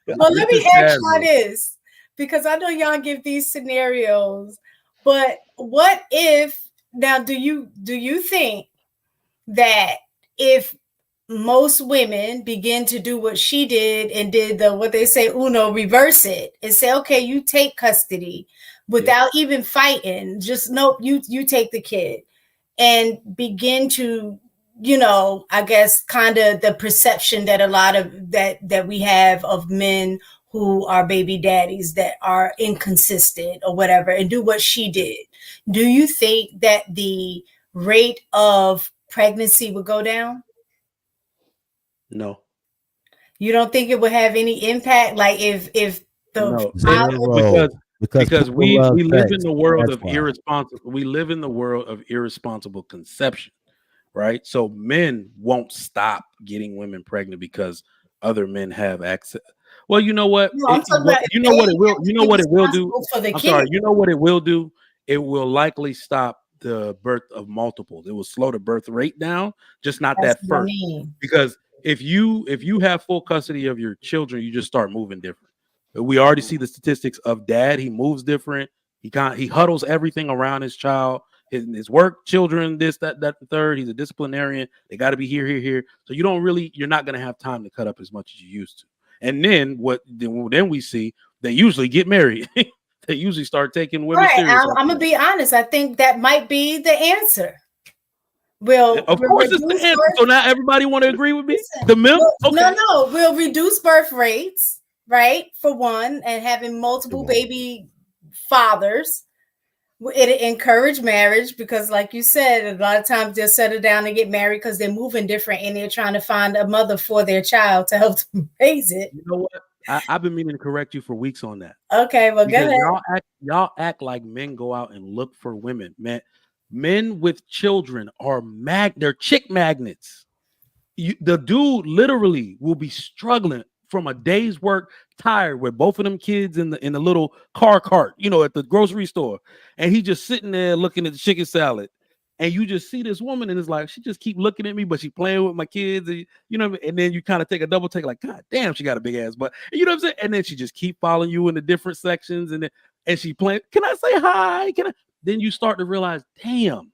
Well, let me ask y'all this, because I know y'all give these scenarios, but what if, now do you think that if most women begin to do what she did and did the what they say reverse it and say, okay, you take custody without even fighting. Just nope, you take the kid and begin to, I guess kind of the perception that a lot of that we have of men who are baby daddies that are inconsistent or whatever, and do what she did. Do you think that the rate of pregnancy would go down? No. You don't think it would have any impact? Like if the No, Zero. because people we love live sex. in the world That's of why. irresponsible. We live in the world of irresponsible conception, right? So men won't stop getting women pregnant because other men have access. Well, you know what? No, I'm talking about You know what it will. have You to know be what it will do. responsible for the I'm kid. sorry. You know what it will do? It will likely stop the birth of multiples. It will slow the birth rate down, just not That's that what I first. mean. Because if you have full custody of your children, you just start moving different. We already see the statistics of dad. He moves different. He huddles everything around his child, his work, children, this, that, the third. He's a disciplinarian. They got to be here. So you're not going to have time to cut up as much as you used to. And then then we see they usually get married. They usually start taking women Right. serious. I'm gonna be honest. I think that might be the answer. We'll Of course, it's the answer. So now everybody want to agree with me? The men? Okay. No. We'll reduce birth rates, right? For one, and having multiple baby fathers. It encourage marriage because, like you said, a lot of times they'll settle down and get married because they're moving different and they're trying to find a mother for their child to help them raise it. You know what? I've been meaning to correct you for weeks on that. Okay, well, go ahead. Y'all act like men go out and look for women. Man, men with children are they're chick magnets. The dude literally will be struggling from a day's work, tired with both of them kids in the little car cart, at the grocery store, and he just sitting there looking at the chicken salad. And you just see this woman, and it's like she just keep looking at me, but she playing with my kids, and and then you kind of take a double take, like, God damn, she got a big ass butt. You know what I'm saying? And then she just keep following you in the different sections, and she playing. Can I say hi? Can I? Then you start to realize, damn,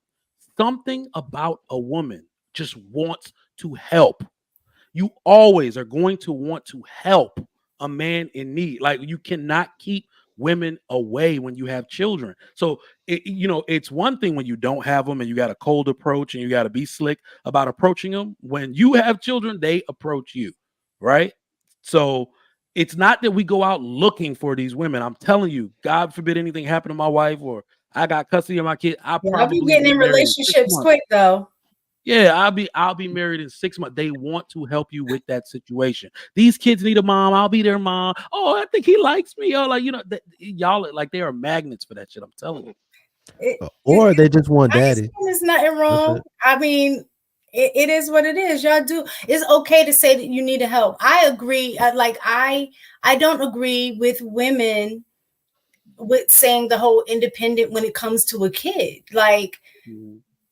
something about a woman just wants to help. You always are going to want to help a man in need. Like, you cannot keep women away when you have children. So it's one thing when you don't have them and you got a cold approach and you got to be slick about approaching them. When you have children, they approach you, right? So it's not that we go out looking for these women. I'm telling you, God forbid anything happen to my wife or I got custody of my kid, I'll be getting in relationships quick though. Yeah, I'll be married in 6 months. They want to help you with that situation. These kids need a mom. I'll be their mom. Oh, I think he likes me. Oh, like, y'all like they are magnets for that shit. I'm telling you. Or they just want daddy. There's nothing wrong. I mean, it is what it is. Y'all do. It's okay to say that you need help. I agree. I don't agree with women with saying the whole independent when it comes to a kid. Like,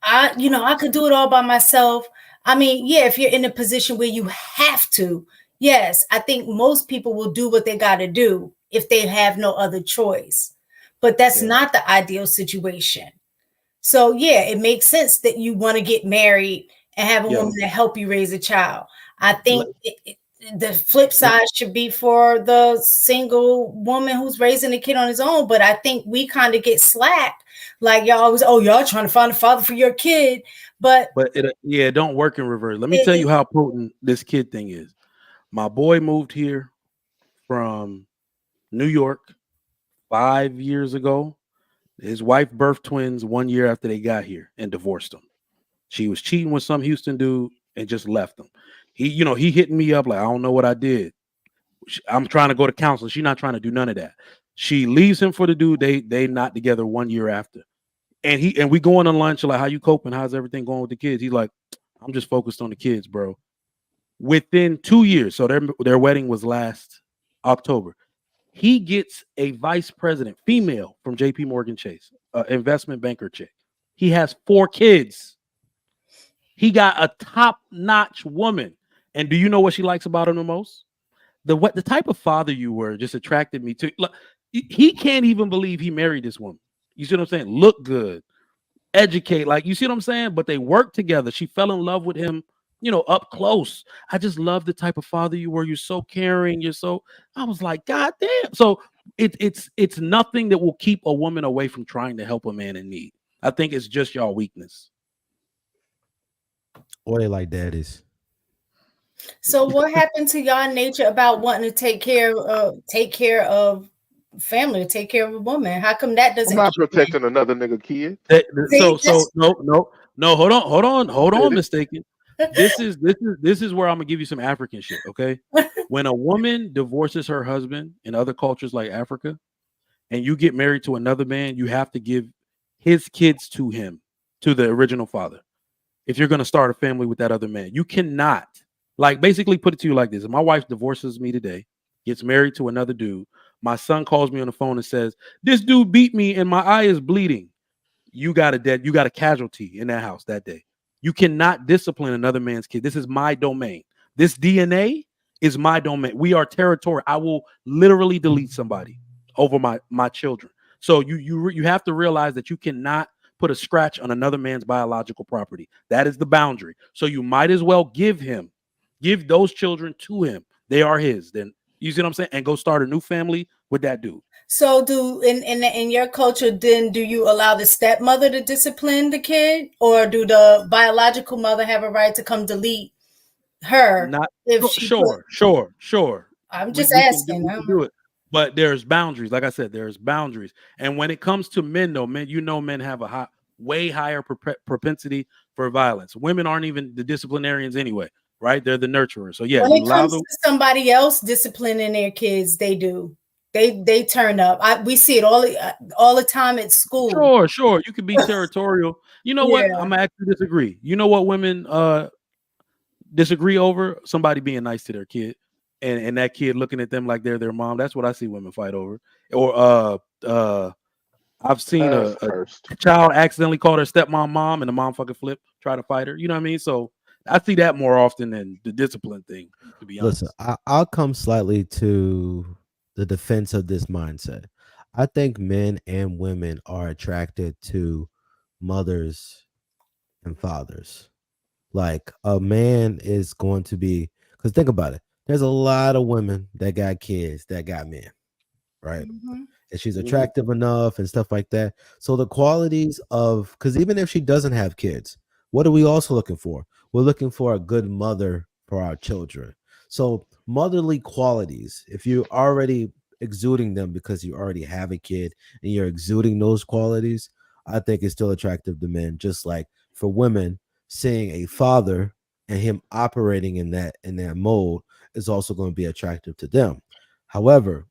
I could do it all by myself. I mean, yeah, if you're in a position where you have to, yes, I think most people will do what they got to do if they have no other choice. But that's not the ideal situation. So, yeah, it makes sense that you want to get married and have a woman to help you raise a child. I think the flip side should be for the single woman who's raising a kid on his own. But I think we kind of get slacked. Like, y'all always, y'all trying to find a father for your kid. But it don't work in reverse. Let me tell you how potent this kid thing is. My boy moved here from New York 5 years ago. His wife birthed twins 1 year after they got here and divorced him. She was cheating with some Houston dude and just left him. He hitting me up like, I don't know what I did. I'm trying to go to counseling. She's not trying to do none of that. She leaves him for the dude. They not together 1 year after. And we going on lunch, like, how you coping? How's everything going with the kids? He's like, I'm just focused on the kids, bro. Within 2 years, so their wedding was last October. He gets a vice president, female, from JP Morgan Chase, investment banker chick. He has 4 kids. He got a top-notch woman. And do you know what she likes about him the most? The type of father you were just attracted me to. Look, he can't even believe he married this woman. You see what I'm saying? Look good, educate, like, you see what I'm saying? But they worked together. She fell in love with him up close. I just love the type of father you were. You're so caring. I was like, God damn. So it's nothing that will keep a woman away from trying to help a man in need. I think it's just y'all weakness. Or they like daddies. So what happened to y'all nature about wanting to take care of family, take care of a woman? How come that I'm doesn't not kick in? protecting another nigga kid. So See, no, hold on, Did it? mistaken. This is where I'm gonna give you some African shit. Okay, when a woman divorces her husband in other cultures like Africa, and you get married to another man, you have to give his kids to him, to the original father. If you're gonna start a family with that other man, you cannot. Like, basically put it to you like this: if my wife divorces me today, gets married to another dude, my son calls me on the phone and says, "This dude beat me and my eye is bleeding." You got a casualty in that house that day. You cannot discipline another man's kid. This is my domain. This DNA is my domain. We are territorial. I will literally delete somebody over my children. So you have to realize that you cannot put a scratch on another man's biological property. That is the boundary. So you might as well give those children to him. They are his. Then you see what I'm saying? And go start a new family with that dude. so do in your culture, then do you allow the stepmother to discipline the kid, or do the biological mother have a right to come delete her Not if she put? sure. I'm We just can asking. we can do it, but there's boundaries. Like I said, there's boundaries. And when it comes to men, though, men have a way higher propensity for violence. Women aren't even the disciplinarians anyway, right? They're the nurturers. So yeah, When you it allow comes them. to somebody else disciplining their kids, they do. They turn up. We see it all the time at school. Sure. You can be territorial. You know what? Yeah. I'm gonna actually disagree. You know what women disagree over? Somebody being nice to their kid, and that kid looking at them like they're their mom. That's what I see women fight over. Or I've seen That's a cursed. child accidentally called her stepmom mom, and the mom fucking flip, try to fight her. You know what I mean? So I see that more often than the discipline thing, to be honest. Listen, I'll come slightly to the defense of this mindset. I think men and women are attracted to mothers and fathers. Like, a man is going to be, because think about it, there's a lot of women that got kids that got men, right? Mhm. And she's attractive enough and stuff like that. So the qualities of, because even if she doesn't have kids, what are we also looking for? We're looking for a good mother for our children. So motherly qualities, if you're already exuding them because you already have a kid and you're exuding those qualities, I think it's still attractive to men. Just like for women, seeing a father and him operating in that mode is also going to be attractive to them. However,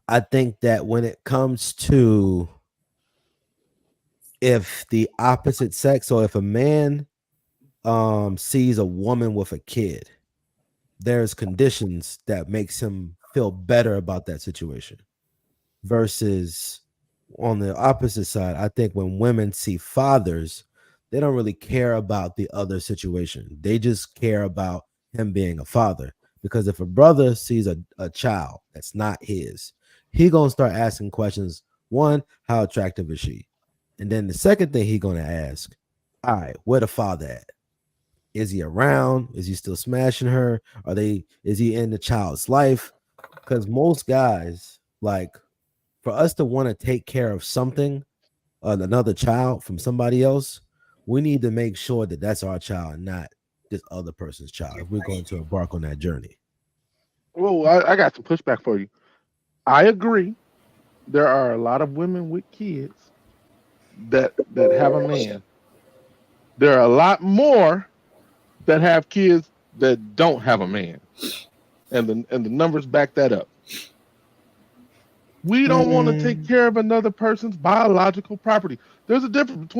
I think that when it comes to if the opposite sex, or if a man sees a woman with a kid, there's conditions that makes him feel better about that situation. Versus on the opposite side, I think when women see fathers, they don't really care about the other situation. They just care about him being a father. Because if a brother sees a child that's not his, he gonna start asking questions. One, how attractive is she? And then the second thing he gonna ask, all right, where the father at? Is he around? Is he still smashing her? Is he in the child's life? Because most guys, like, for us to want to take care of something, another child from somebody else, we need to make sure that that's our child, not this other person's child, if we're going to embark on that journey. Well, I got some pushback for you. I agree. There are a lot of women with kids that have a man. There are a lot more that have kids that don't have a man, and the numbers back that up. We don't want to take care of another person's biological property. There's a difference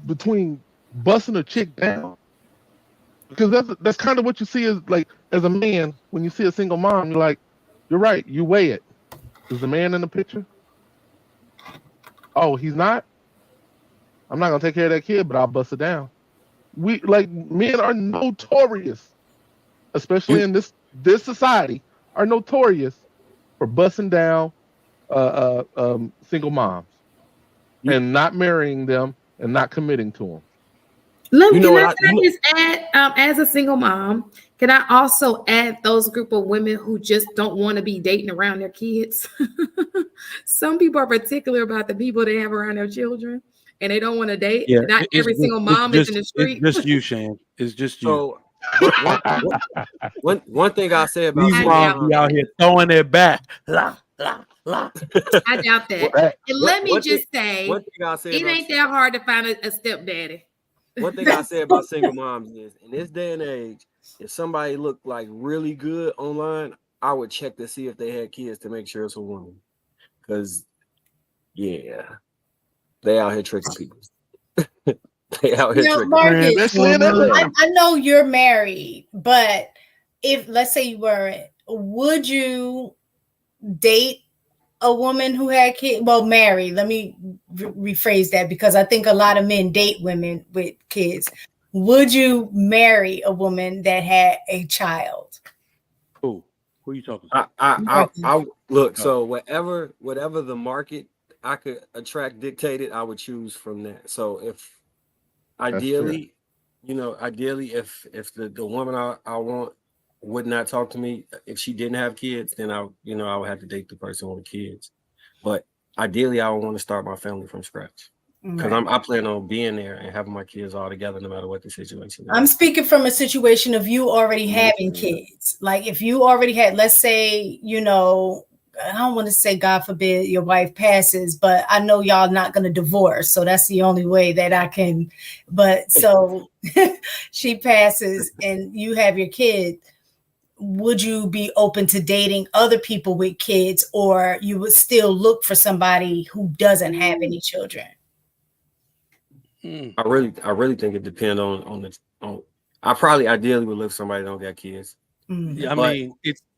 between busting a chick down, because that's kind of what you see as a man when you see a single mom. You're like, you're right. You weigh it. Is the man in the picture? Oh, he's not. I'm not gonna take care of that kid, but I'll bust it down. Men are notorious, especially in this society, are notorious for busting down single moms and not marrying them and not committing to them. Look, You know what? can I just add, as a single mom, can I also add those group of women who just don't want to be dating around their kids? Some people are particular about the people they have around their children, and they don't want to date. Yeah, Not every single mom is in the street. It's just you, Shan. It's just you. So one thing I say about These I single moms doubt be out here throwing it back. La, la, la. I doubt that. That- And let me one just thing, say, one thing I say it about ain't that hard to find a stepdaddy. one thing I say about single moms is in this day and age, if somebody looked like really good online, I would check to see if they had kids to make sure it's a woman. Because yeah, they out here tricking people. They out here tricking. Marcus, Especially in Atlanta. I know you're married, but if let's say you weren't, would you date a woman who had kids? Well, marry. Let me rephrase that, because I think a lot of men date women with kids. Would you marry a woman that had a child? Who are you talking to? I look. So whatever the market I could attract dictated, I would choose from that. So if ideally, if the woman I want would not talk to me, if she didn't have kids, then I would have to date the person with kids. But ideally, I would want to start my family from scratch, because I plan on being there and having my kids all together, no matter what the situation is. I'm speaking from a situation of you already having kids. Like if you already had, let's say, I don't want to say God forbid your wife passes, but I know y'all not going to divorce. So that's the only way that I can. But so she passes and you have your kid. Would you be open to dating other people with kids, or you would still look for somebody who doesn't have any children? I really think it depends on I probably ideally would look for somebody that don't got kids. Yeah, I But mean,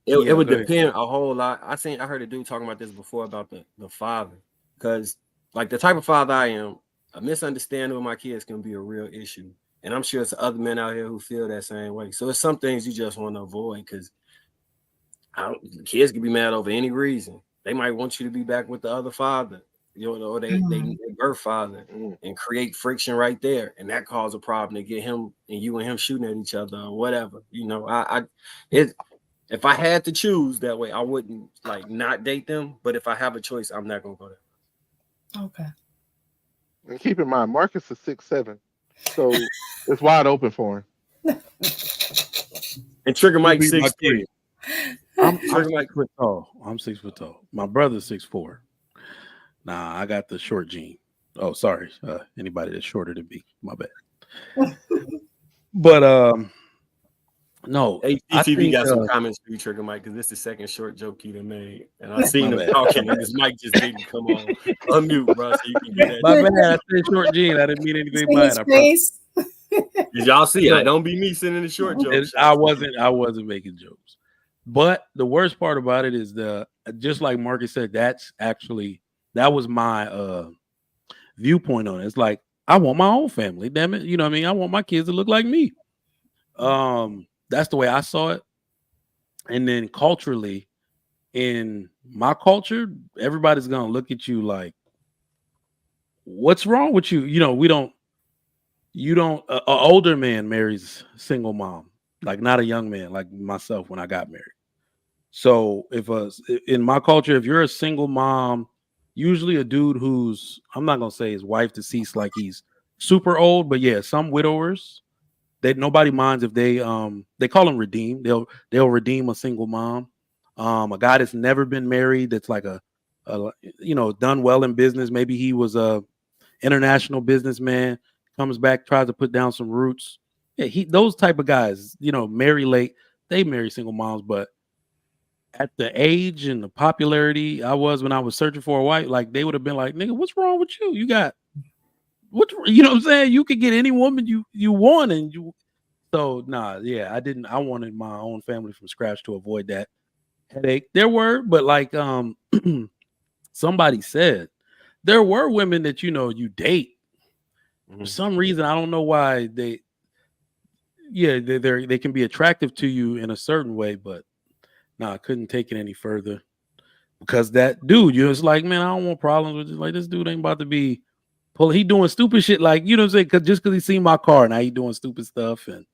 it would depend a whole lot. I heard a dude talking about this before about the father, because like the type of father I am, a misunderstanding with my kids can be a real issue. And I'm sure it's other men out here who feel that same way. So it's some things you just want to avoid, because kids can be mad over any reason. They might want you to be back with the other father, or they birth father, and create friction right there, and that cause a problem to get him and you and him shooting at each other or whatever. If I had to choose that way, I wouldn't like not date them. But if I have a choice, I'm not gonna go there. Okay. And keep in mind, Marcus is 6'7", so it's wide open for him. And Trigger Mike 6'3". I'm 6 foot tall. I'm 6 foot tall. My brother's 6'4". Nah, I got the short gene. Oh, sorry. Anybody that's shorter than me, my bad. But no, HTV got some comments for you, Trigger Mike, because this is the second short joke he done made, and I seen him talking, and his mic just didn't come on. Unmute, bro, so you can get that. My bad. I said short gene. I didn't mean anything by it. Did y'all see? I don't be me sending the short jokes. I wasn't making jokes. But the worst part about it is just like Marcus said, that was my viewpoint on it. It's like, I want my own family. Damn it. You know what I mean? I want my kids to look like me. That's the way I saw it. And then culturally, in my culture, everybody's gonna look at you like, what's wrong with you? An older man marries single mom, like not a young man like myself when I got married. So in my culture, if you're a single mom, usually a dude who's, I'm not gonna say his wife deceased like he's super old, but yeah, some widowers, nobody minds if they call them redeem. They'll redeem a single mom. A guy that's never been married, that's like a done well in business. Maybe he was a international businessman, comes back, tries to put down some roots. Yeah, those type of guys, marry late, they marry single moms. But at the age and the popularity I was when I was searching for a wife, like they would have been like, nigga, what's wrong with you? You got what I'm saying? You could get any woman you want, and you. So I wanted my own family from scratch to avoid that headache. There were, but like somebody said, there were women that you date. For some reason, I don't know why they can be attractive to you in a certain way, but I couldn't take it any further, because that dude, it's like, man, I don't want problems with this. Like, this dude ain't about to be He doing stupid shit like, you know what I'm saying? Because he seen my car, now he doing stupid stuff, and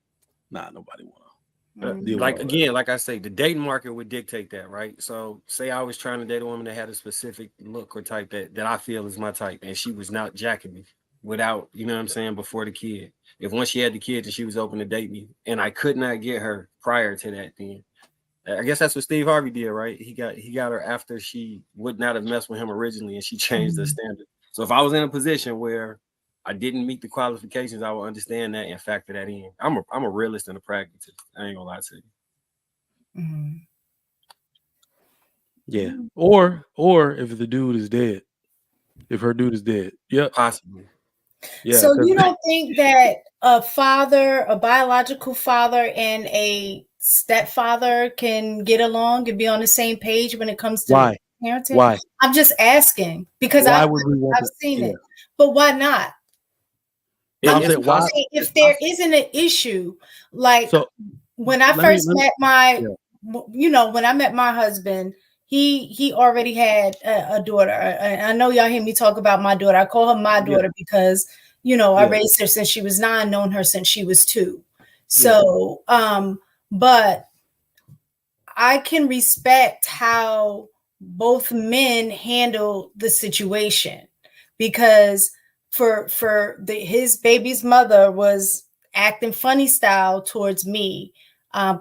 nobody want to. Like again, like I say, the dating market would dictate that, right? So say I was trying to date a woman that had a specific look or type that I feel is my type, and she was not jacking me without, you know what I'm saying, before the kid. If once she had the kid and she was open to date me, and I could not get her prior to that, then I guess that's what Steve Harvey did, right? He got her after she would not have messed with him originally, and she changed the standard. So if I was in a position where I didn't meet the qualifications, I will understand that and factor that in. I'm a realist and a pragmatist. I ain't gonna lie to you. Mm-hmm. Yeah. Or if the dude is dead. If her dude is dead. Yep. Possibly. Yeah. So you don't think that a father, a biological father, and a stepfather can get along and be on the same page when it comes to parenting? Why? I'm just asking because I've seen it. But why not? I'm just saying, if there isn't an issue, like when I first met when I met my husband, he already had a daughter. I know y'all hear me talk about my daughter. I call her my daughter because, I raised her since she was 9, known her since she was 2. So, but I can respect how both men handle the situation, because his baby's mother was acting funny style towards me,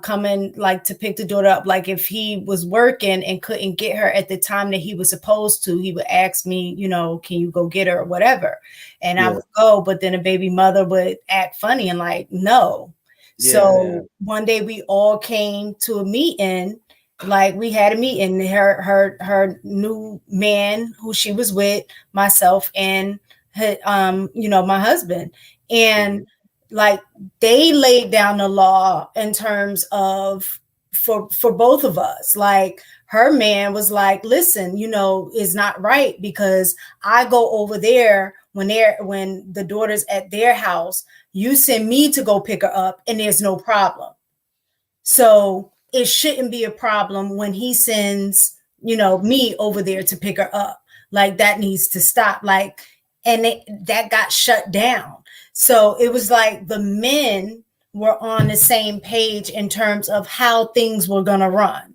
coming like to pick the daughter up. Like if he was working and couldn't get her at the time that he was supposed to, he would ask me, can you go get her or whatever? And I would go, but then the baby mother would act funny and like, no. So one day we all came to a meeting. Like we had a meeting, her new man who she was with, myself, and my husband, and like they laid down the law in terms of for both of us. Like her man was like, listen, it's not right because I go over there when the daughter's at their house, you send me to go pick her up and there's no problem. So it shouldn't be a problem when he sends, me over there to pick her up. Like that needs to stop. Like, and that got shut down. So it was like the men were on the same page in terms of how things were going to run.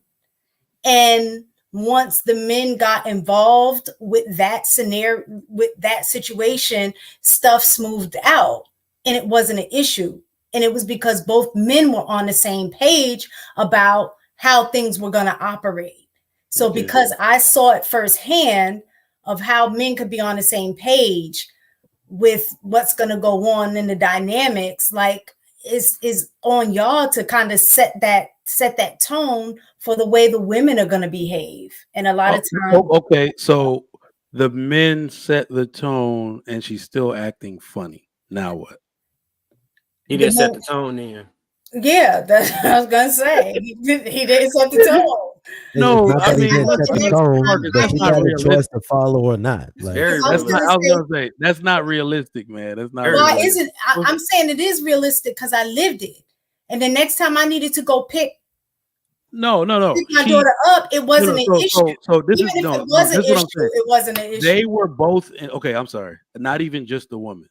And once the men got involved with that scenario, with that situation, stuff smoothed out and it wasn't an issue. And it was because both men were on the same page about how things were going to operate. So because I saw it firsthand of how men could be on the same page with what's going to go on in the dynamics, like is on y'all to kind of set that tone for the way the women are going to behave. And a lot of times. Okay. So the men set the tone and she's still acting funny. Now what? He didn't set the tone in. Yeah, that's what I was gonna say. He didn't set the tone. No, I mean, he didn't set the tone, but he had a choice to follow or not. Like, I was gonna say that's not realistic, man. That's not. Why isn't? I'm saying it is realistic because I lived it. And the next time I needed to go pick my daughter up, it wasn't an issue. So this Even is if it was an issue, it wasn't an issue. They were both okay. I'm sorry, not even just the woman.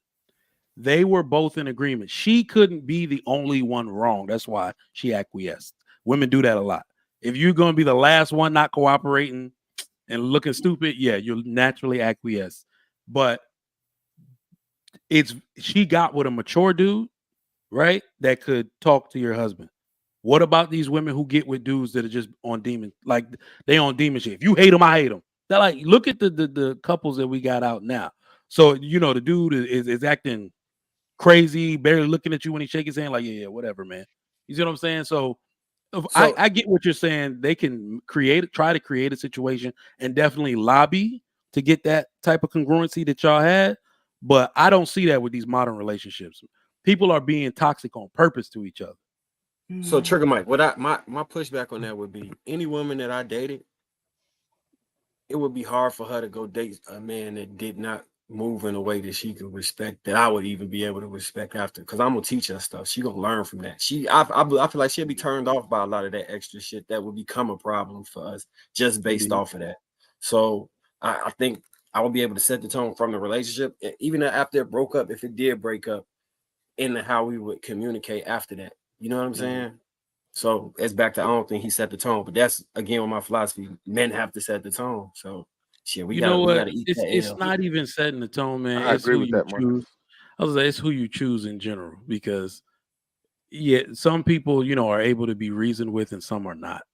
They were both in agreement. She couldn't be the only one wrong. That's why she acquiesced. Women do that a lot. If you're going to be the last one not cooperating and looking stupid, you'll naturally acquiesce. But she got with a mature dude, right? That could talk to your husband. What about these women who get with dudes that are just on demon, like they on demon shit? If you hate them, I hate them. They're like, look at the couples that we got out now. So the dude is acting crazy, barely looking at you when he shake his hand, like, yeah, whatever, man. You see what I'm saying? So I get what you're saying. They can try to create a situation and definitely lobby to get that type of congruency that y'all had. But I don't see that with these modern relationships. People are being toxic on purpose to each other. So Trigger Mike, my pushback on that would be any woman that I dated, it would be hard for her to go date a man that did not move in a way that she could respect, that I would even be able to respect after, because I'm gonna teach her stuff. She gonna learn from that. I feel like she'll be turned off by a lot of that extra shit that would become a problem for us just based off of that. So I think I would be able to set the tone from the relationship, even after it broke up, if it did break up, into how we would communicate after that. You know what I'm saying? So it's back to, I don't think he set the tone, but that's again with my philosophy. Men have to set the tone. So shit, we gotta eat that It's L. not even setting the tone, man. I It's agree who with you that, Marcus. choose. I was like, it's who you choose in general, because some people, are able to be reasoned with and some are not.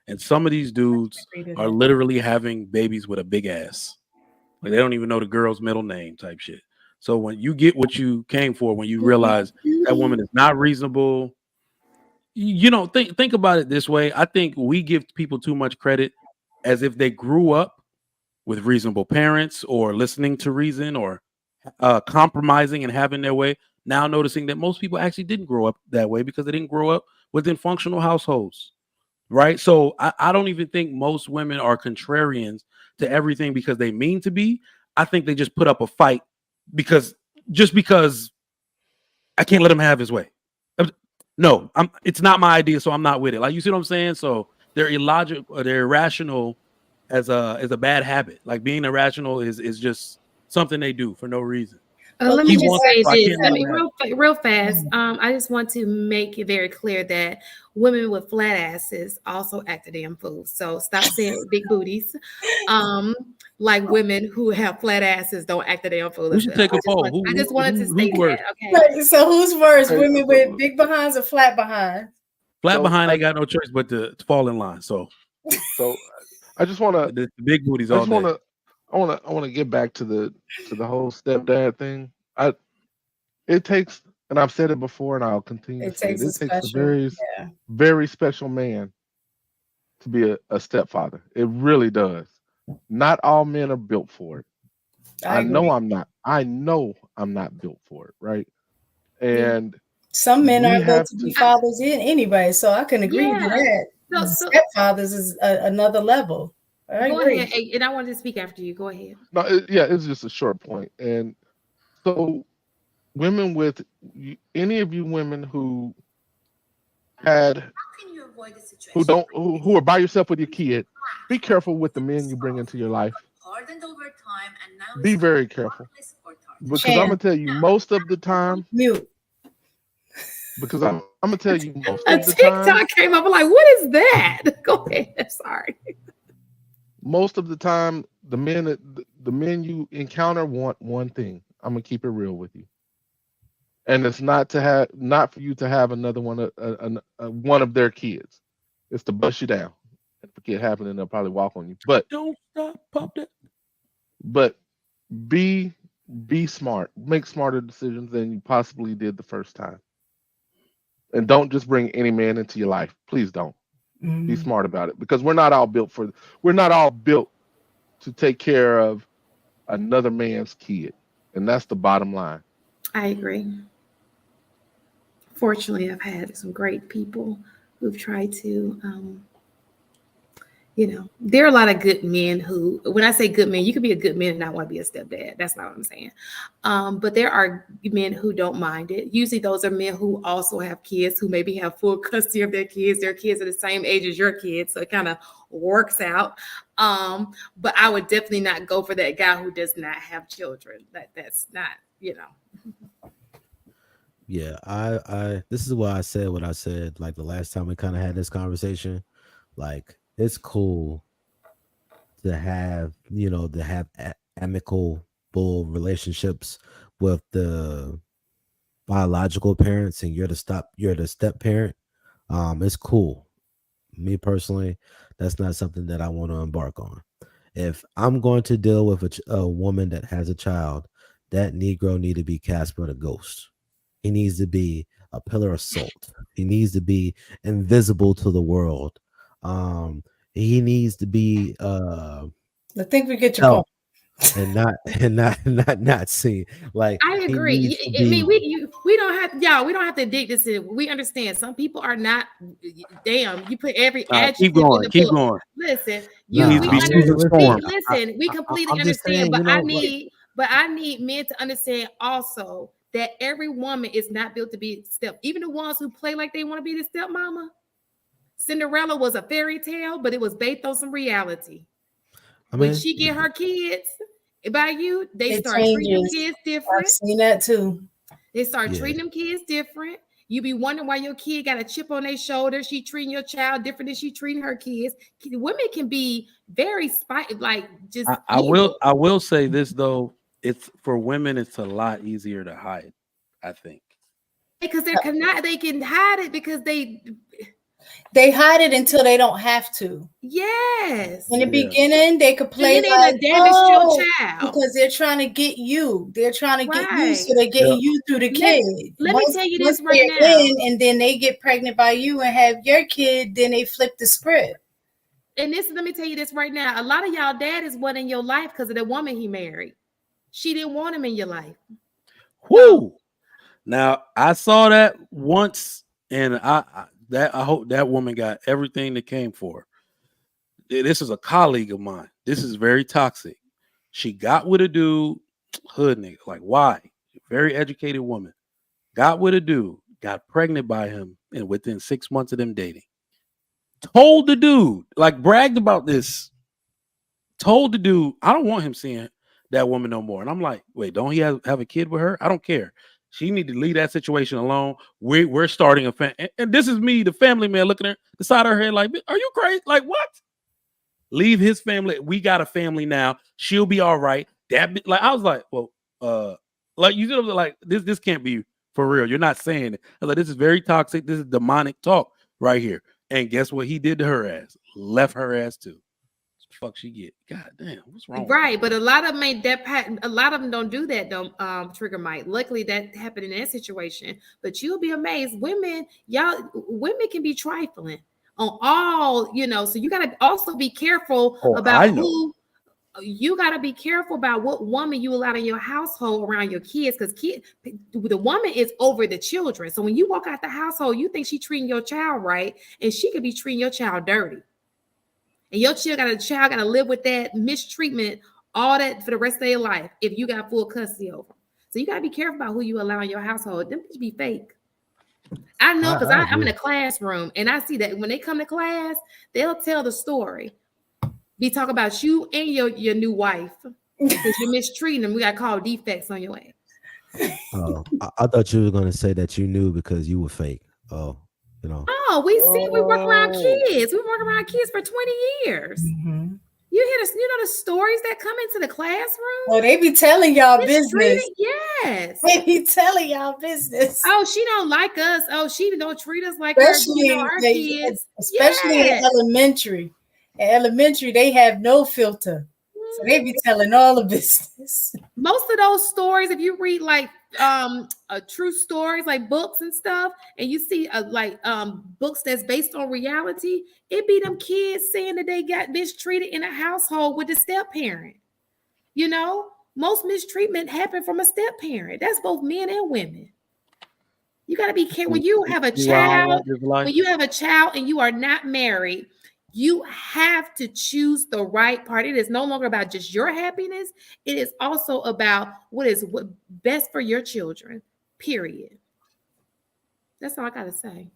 And some of these dudes are literally having babies with a big ass. Like they don't even know the girl's middle name type shit. So when you get what you came for, when you realize that woman is not reasonable, think about it this way. I think we give people too much credit as if they grew up with reasonable parents or listening to reason or compromising and having their way. Now noticing that most people actually didn't grow up that way because they didn't grow up within functional households. Right. So I don't even think most women are contrarians to everything because they mean to be. I think they just put up a fight because I can't let him have his way. No, it's not my idea, so I'm not with it. Like, you see what I'm saying? So they're illogical or they're irrational as a bad habit. Like being irrational is just something they do for no reason. Let me just say this. Let me real fast. I just want to make it very clear that women with flat asses also act a damn fool. So stop saying big booties. Like women who have flat asses don't act a damn fool. We should take a poll. I just wanted to say that. Okay. Right, so who's worse, women with big behinds or flat behinds? Flat behind ain't got no choice but to fall in line. So I just want to the big booties I all day. I want to get back to the whole stepdad thing. It takes, and I've said it before, and I'll continue to say it. It takes a very, very special man to be a stepfather. It really does. Not all men are built for it. I know I'm not. I know I'm not built for it, right? And some men aren't built to be fathers anyway, so I can agree to that. Stepfathers is another level. Go ahead, and I wanted to speak after you. Go ahead. No, it's just a short point. And so, women with any of you women who who are by yourself with your kid, be careful with the men you bring into your life. Be very careful, because I'm gonna tell you most of the time. Because I'm gonna tell you most of the time. TikTok came up, I'm like, what is that? Go ahead. Sorry. Most of the time, the men you encounter want one thing. I'm gonna keep it real with you, and it's not for you to have another one of their kids. It's to bust you down. If it get happening, they'll probably walk on you. But don't stop, pop that. But be smart. Make smarter decisions than you possibly did the first time. And don't just bring any man into your life. Please don't. Be smart about it, because we're not all built to take care of another man's kid. And that's the bottom line. I agree. Fortunately, I've had some great people who've tried to, there are a lot of good men who, when I say good men, you could be a good man and not want to be a stepdad. That's not what I'm saying. But there are men who don't mind it. Usually those are men who also have kids, who maybe have full custody of their kids. Their kids are the same age as your kids, so it kind of works out. But I would definitely not go for that guy who does not have children. That's not, Yeah, I this is why I said what I said, like the last time we kind of had this conversation. Like, it's cool to have, amicable relationships with the biological parents, and you're the step parent. It's cool. Me personally, that's not something that I want to embark on. If I'm going to deal with a woman that has a child, that Negro need to be Casper the Ghost. He needs to be a pillar of salt. He needs to be invisible to the world. He needs to be I think we get your point. And not see. Like, I agree. I mean, we don't have, y'all, we don't have to dig this in. We understand some people are not. Damn, you put every adjective keep going. Listen, we completely understand, but I need men to understand also that every woman is not built to be even the ones who play like they want to be the stepmama. Cinderella was a fairy tale, but it was based on some reality. When she get her kids by you, they It start treating them changes. kids I've different. seen that too. They start Yeah. treating them kids different. You be wondering why your kid got a chip on their shoulder. She treating your child different than she treating her kids. Women can be very like just I will say this though. It's for women, it's a lot easier to hide, I think. because they can hide it because they hide it until they don't have to. yes. In the beginning, they could play and then like, they damage your child because they're trying to get you. They're trying to get you, so they're getting you through the kid. Let me tell you this right now. And then they get pregnant by you and have your kid. Then they flip the script. And let me tell you this right now. A lot of y'all daddies wasn't in your life because of the woman he married. She didn't want him in your life. Whoo! Now I saw that once, and I hope that woman got everything that came for her. This is a colleague of mine. This is very toxic. She got with a dude, hood nigga. Like, why? Very educated woman. Got with a dude, got pregnant by him, and within 6 months of them dating, told the dude, like bragged about this, told the dude, I don't want him seeing that woman no more. And I'm like, wait, don't he have a kid with her? I don't care. She need to leave that situation alone. We're starting a family. And this is me, the family man, looking at the side of her head like, are you crazy? Like, what? Leave his family. We got a family now. She'll be all right. That like I was like, well, like you know, like this can't be for real. You're not saying it. I was like, this is very toxic. This is demonic talk right here. And guess what he did to her ass? Left her ass too. Fuck she get. God damn, what's wrong? Right, but a lot of them ain't that pattern. A lot of them don't do that though. Trigger Mike. Luckily that happened in that situation. But you'll be amazed. Women can be trifling on all, so you gotta also be careful about who you gotta be careful about what woman you allow in your household around your kids, because the woman is over the children. So when you walk out the household, you think she treating your child right, and she could be treating your child dirty. And your child got to live with that mistreatment, all that for the rest of their life if you got full custody over them. So you got to be careful about who you allow in your household. Them bitches be fake. I know because I'm in a classroom and I see that when they come to class, they'll tell the story. Be talking about you and your new wife because you're mistreating them. We got called defects on your ass. Oh, I thought you were going to say that you knew because you were fake. Oh. Oh, we work around kids. We work around kids for 20 years. Mm-hmm. You know the stories that come into the classroom. Oh, they be telling y'all business. Yes, they be telling y'all business. Oh, she don't like us. Oh, she don't treat us like our kids. Especially in elementary. In elementary, they have no filter. So they be telling all the business. Most of those stories, if you read like true stories, like books and stuff, and you see books that's based on reality, it be them kids saying that they got mistreated in a household with a step parent. Most mistreatment happened from a step parent. That's both men and women. You got to be careful when you have a child. When you have a child and you are not married, you have to choose the right part. It is no longer about just your happiness. It is also about what best for your children, period. That's all I got to say.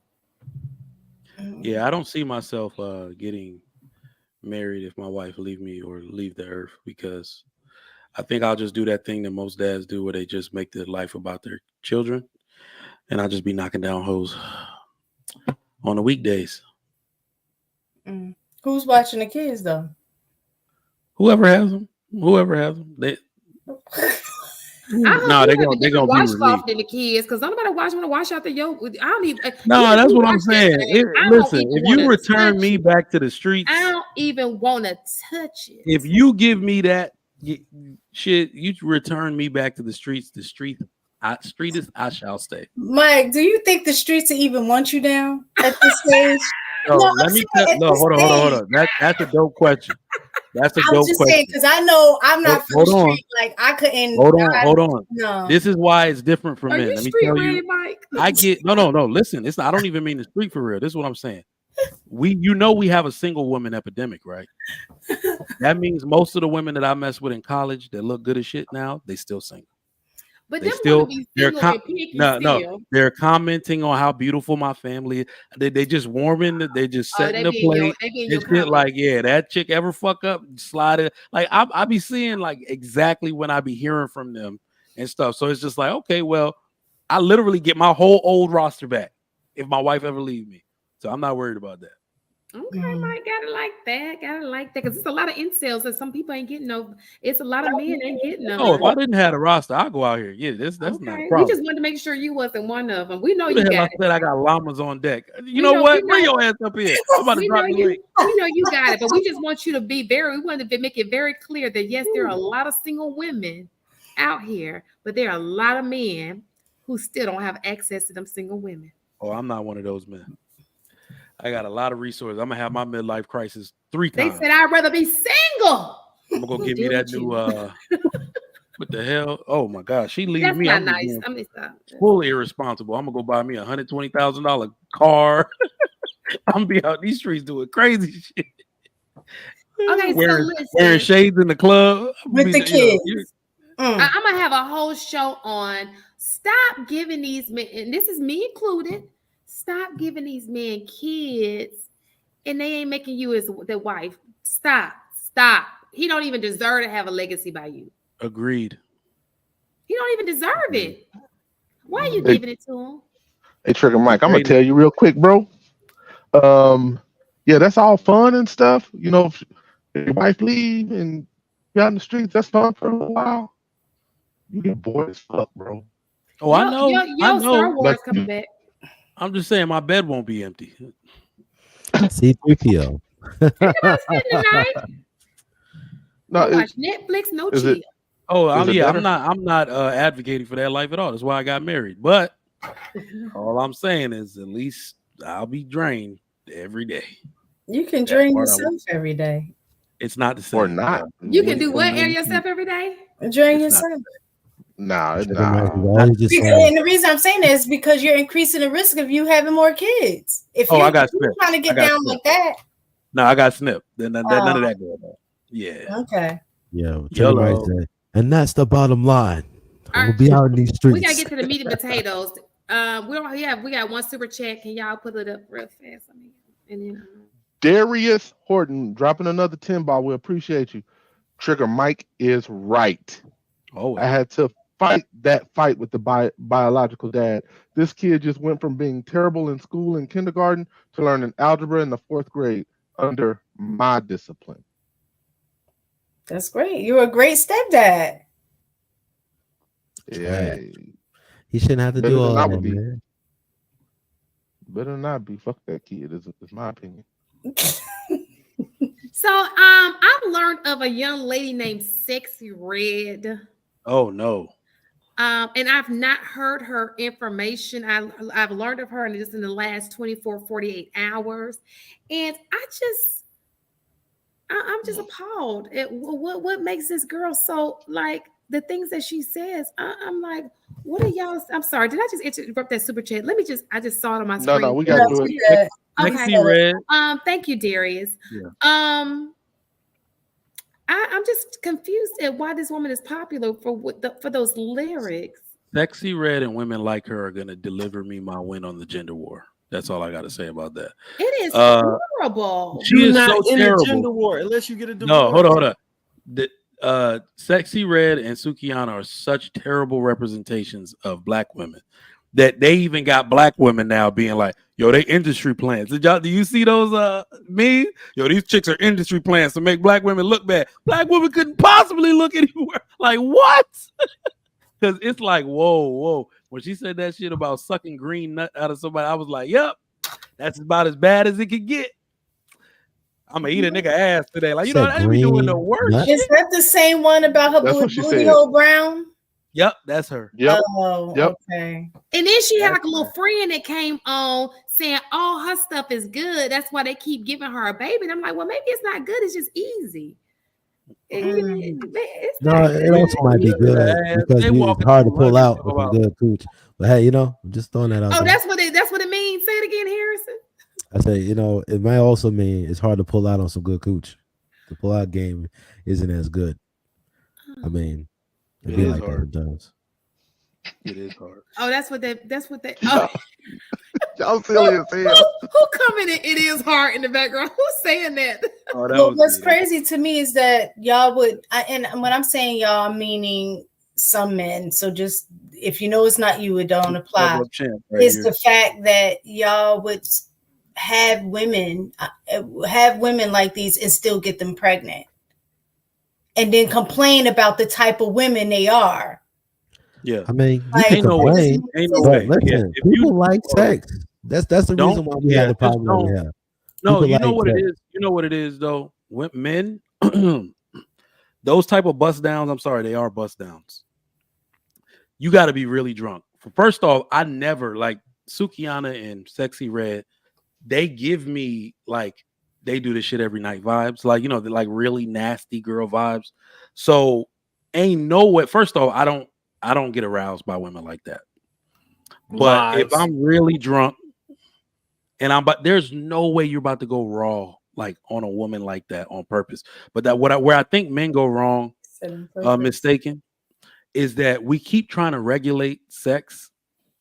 Yeah, I don't see myself getting married if my wife leave me or leave the earth, because I think I'll just do that thing that most dads do where they just make their life about their children. And I'll just be knocking down hoes on the weekdays. Who's watching the kids though? Whoever has them. They they're gonna watch be off than the kids, because nobody want to wash out the yolk. I don't even. No, that's what I'm saying. Listen, if you return me back to the streets, I don't even want to touch it. If you give me that shit, you return me back to the streets. The street is I shall stay. Mike, do you think the streets will even want you down at this stage? Hold on. That's a dope question. That's a dope question. I'm just saying, because I know I'm not for the street. Like I couldn't. Hold on. No. This is why it's different for men. Let me tell you. Mike? I get no. Listen, it's not, I don't even mean the street for real. This is what I'm saying. We have a single woman epidemic, right? That means most of the women that I mess with in college that look good as shit now, they still single. But They them want to still be they're single and picky no still. they're commenting on how beautiful my family is. They just warming. They just Oh, setting they the be in your plate. they be in And your shit like, comments. yeah, that chick ever fuck up, slide it. Like I be seeing like exactly when I be hearing from them and stuff. So it's just like, okay, well, I literally get my whole old roster back if my wife ever leave me. So I'm not worried about that. Okay, Mike, gotta like that, because it's a lot of incels that some people ain't getting no. It's a lot of men ain't getting none. Oh, if I didn't have a roster, I'd go out here. Yeah, that's not a Okay, we problem. just wanted to make sure you wasn't one of them. We know Who you the hell I got said it. I got llamas on deck? You We know know, what? we Bring know, your ass up here. I'm about to we drop know the link. you got it. But we just want you to be we wanted to make it very clear that yes, there are a lot of single women out here, but there are a lot of men who still don't have access to them single women. Oh, I'm not one of those men. I got a lot of resources. I'm gonna have my midlife crisis 3 They times. said I'd rather be single. I'm gonna go We'll give me deal that with new you. what the hell? Oh my gosh, she leaves That's me. not I'm just nice. being I mean, stop. fully irresponsible. I'm gonna go buy me $120,000 car. I'm gonna be out these streets doing crazy shit. Okay, so wearing listen. shades in the club With the kids. I'm gonna have a whole show on stop giving these men, and this is me included. Stop giving these men kids, and they ain't making you as the wife. Stop. He don't even deserve to have a legacy by you. Agreed. He don't even deserve it. Why are you giving it to him? Hey, Trigger Mike, I'm gonna tell you real quick, bro. Yeah, that's all fun and stuff. You know, if your wife leave and you're out in the streets, that's fun for a little while. You get bored as fuck, bro. Oh, I know. Yo, Star Wars coming back. I'm just saying my bed won't be empty. C3PO. Everybody spending the night. No, watch Netflix, no is chill. it- Oh, Is it yeah, better? I'm not advocating for that life at all. That's why I got married. But all I'm saying is at least I'll be drained every day. You can drain yourself every day. It's not the same. Or not. You can do what? Air yourself every day? Drain It's yourself. Nah. And the reason I'm saying that is because you're increasing the risk of you having more kids. If I you're got trying to get down like that. No, I got snipped. Then none of that going on. Yeah. Okay. Yeah. And that's the bottom line. We'll be out in these streets. We gotta get to the meat and potatoes. We got one super chat. Can y'all put it up real fast? And then Darius Horton dropping another 10 ball. We appreciate you. Trigger Mike is right. Oh, I had to fight that fight with the biological dad. This kid just went from being terrible in school in kindergarten to learning algebra in the 4th grade under my discipline. That's great. You're a great stepdad. Yeah. He shouldn't have to do all that, man. Better not be. Fuck that kid, is my opinion. So I've learned of a young lady named Sexy Red. Oh no. And I've not heard her information. I've learned of her just in the last 24, 48 hours. And I'm just appalled at what makes this girl so, like, the things that she says. I'm like, what are y'all? I'm sorry. Did I just interrupt that super chat? I just saw it on my screen. No, we got to do it. Sexy Red. Thank you, Darius. Yeah. I'm just confused at why this woman is popular for those lyrics. Sexy Red and women like her are gonna deliver me my win on the gender war. That's all I got to say about that. It is horrible. She is not so in terrible. a gender war unless you get a divorce. No, hold on. The Sexy Red and Sukihana are such terrible representations of black women that they even got black women now being like, yo, they industry plants. Do you see those me? Yo, these chicks are industry plants to make black women look bad. Black women couldn't possibly look anywhere. Like, what? Because it's like, whoa. When she said that shit about sucking green nut out of somebody, I was like, yep, that's about as bad as it could get. I'm gonna eat a nigga ass today. Like, you know, I ain't be doing the worst. Is that the same one about her booty hole brown? Yep, that's her. Yep. Oh, yep. Okay. And then she had like a little friend that came on saying all her stuff is good. That's why they keep giving her a baby. And I'm like, well, maybe it's not good. It's just easy. It also might be good because it's hard to pull out with a good cooch. But hey, I'm just throwing that out. Oh, there. that's what it means. Say it again, Harrison. I say, it might also mean it's hard to pull out on some good cooch. The pull out game isn't as good. I mean, it'd be like that sometimes. It is hard. Oh, that's what they. Oh, Y'all silly as hell. who coming in? It is hard in the background. Who's saying that? Oh, Well, what's me. crazy to me is that y'all would, and when I'm saying y'all, I'm meaning some men. So just if you know it's not you, it don't apply. It's the fact that y'all would have women like these and still get them pregnant, and then complain about the type of women they are. Yeah, I mean, you Like, can complain, ain't no but way. listen, Yeah, people like sex. That's the reason why we have the problem that we have. No, People you know like what sex. it is. You know what it is though. When men, those type of bust downs. I'm sorry, they are bust downs. You got to be really drunk. First off, I never like Sukiana and Sexy Red. They give me like they do this shit every night vibes, like you know, they're like really nasty girl vibes. So ain't no way. First off, I don't get aroused by women like that. But if I'm really drunk and there's no way you're about to go raw like on a woman like that on purpose. But that where I think men go wrong, mistaken, is that we keep trying to regulate sex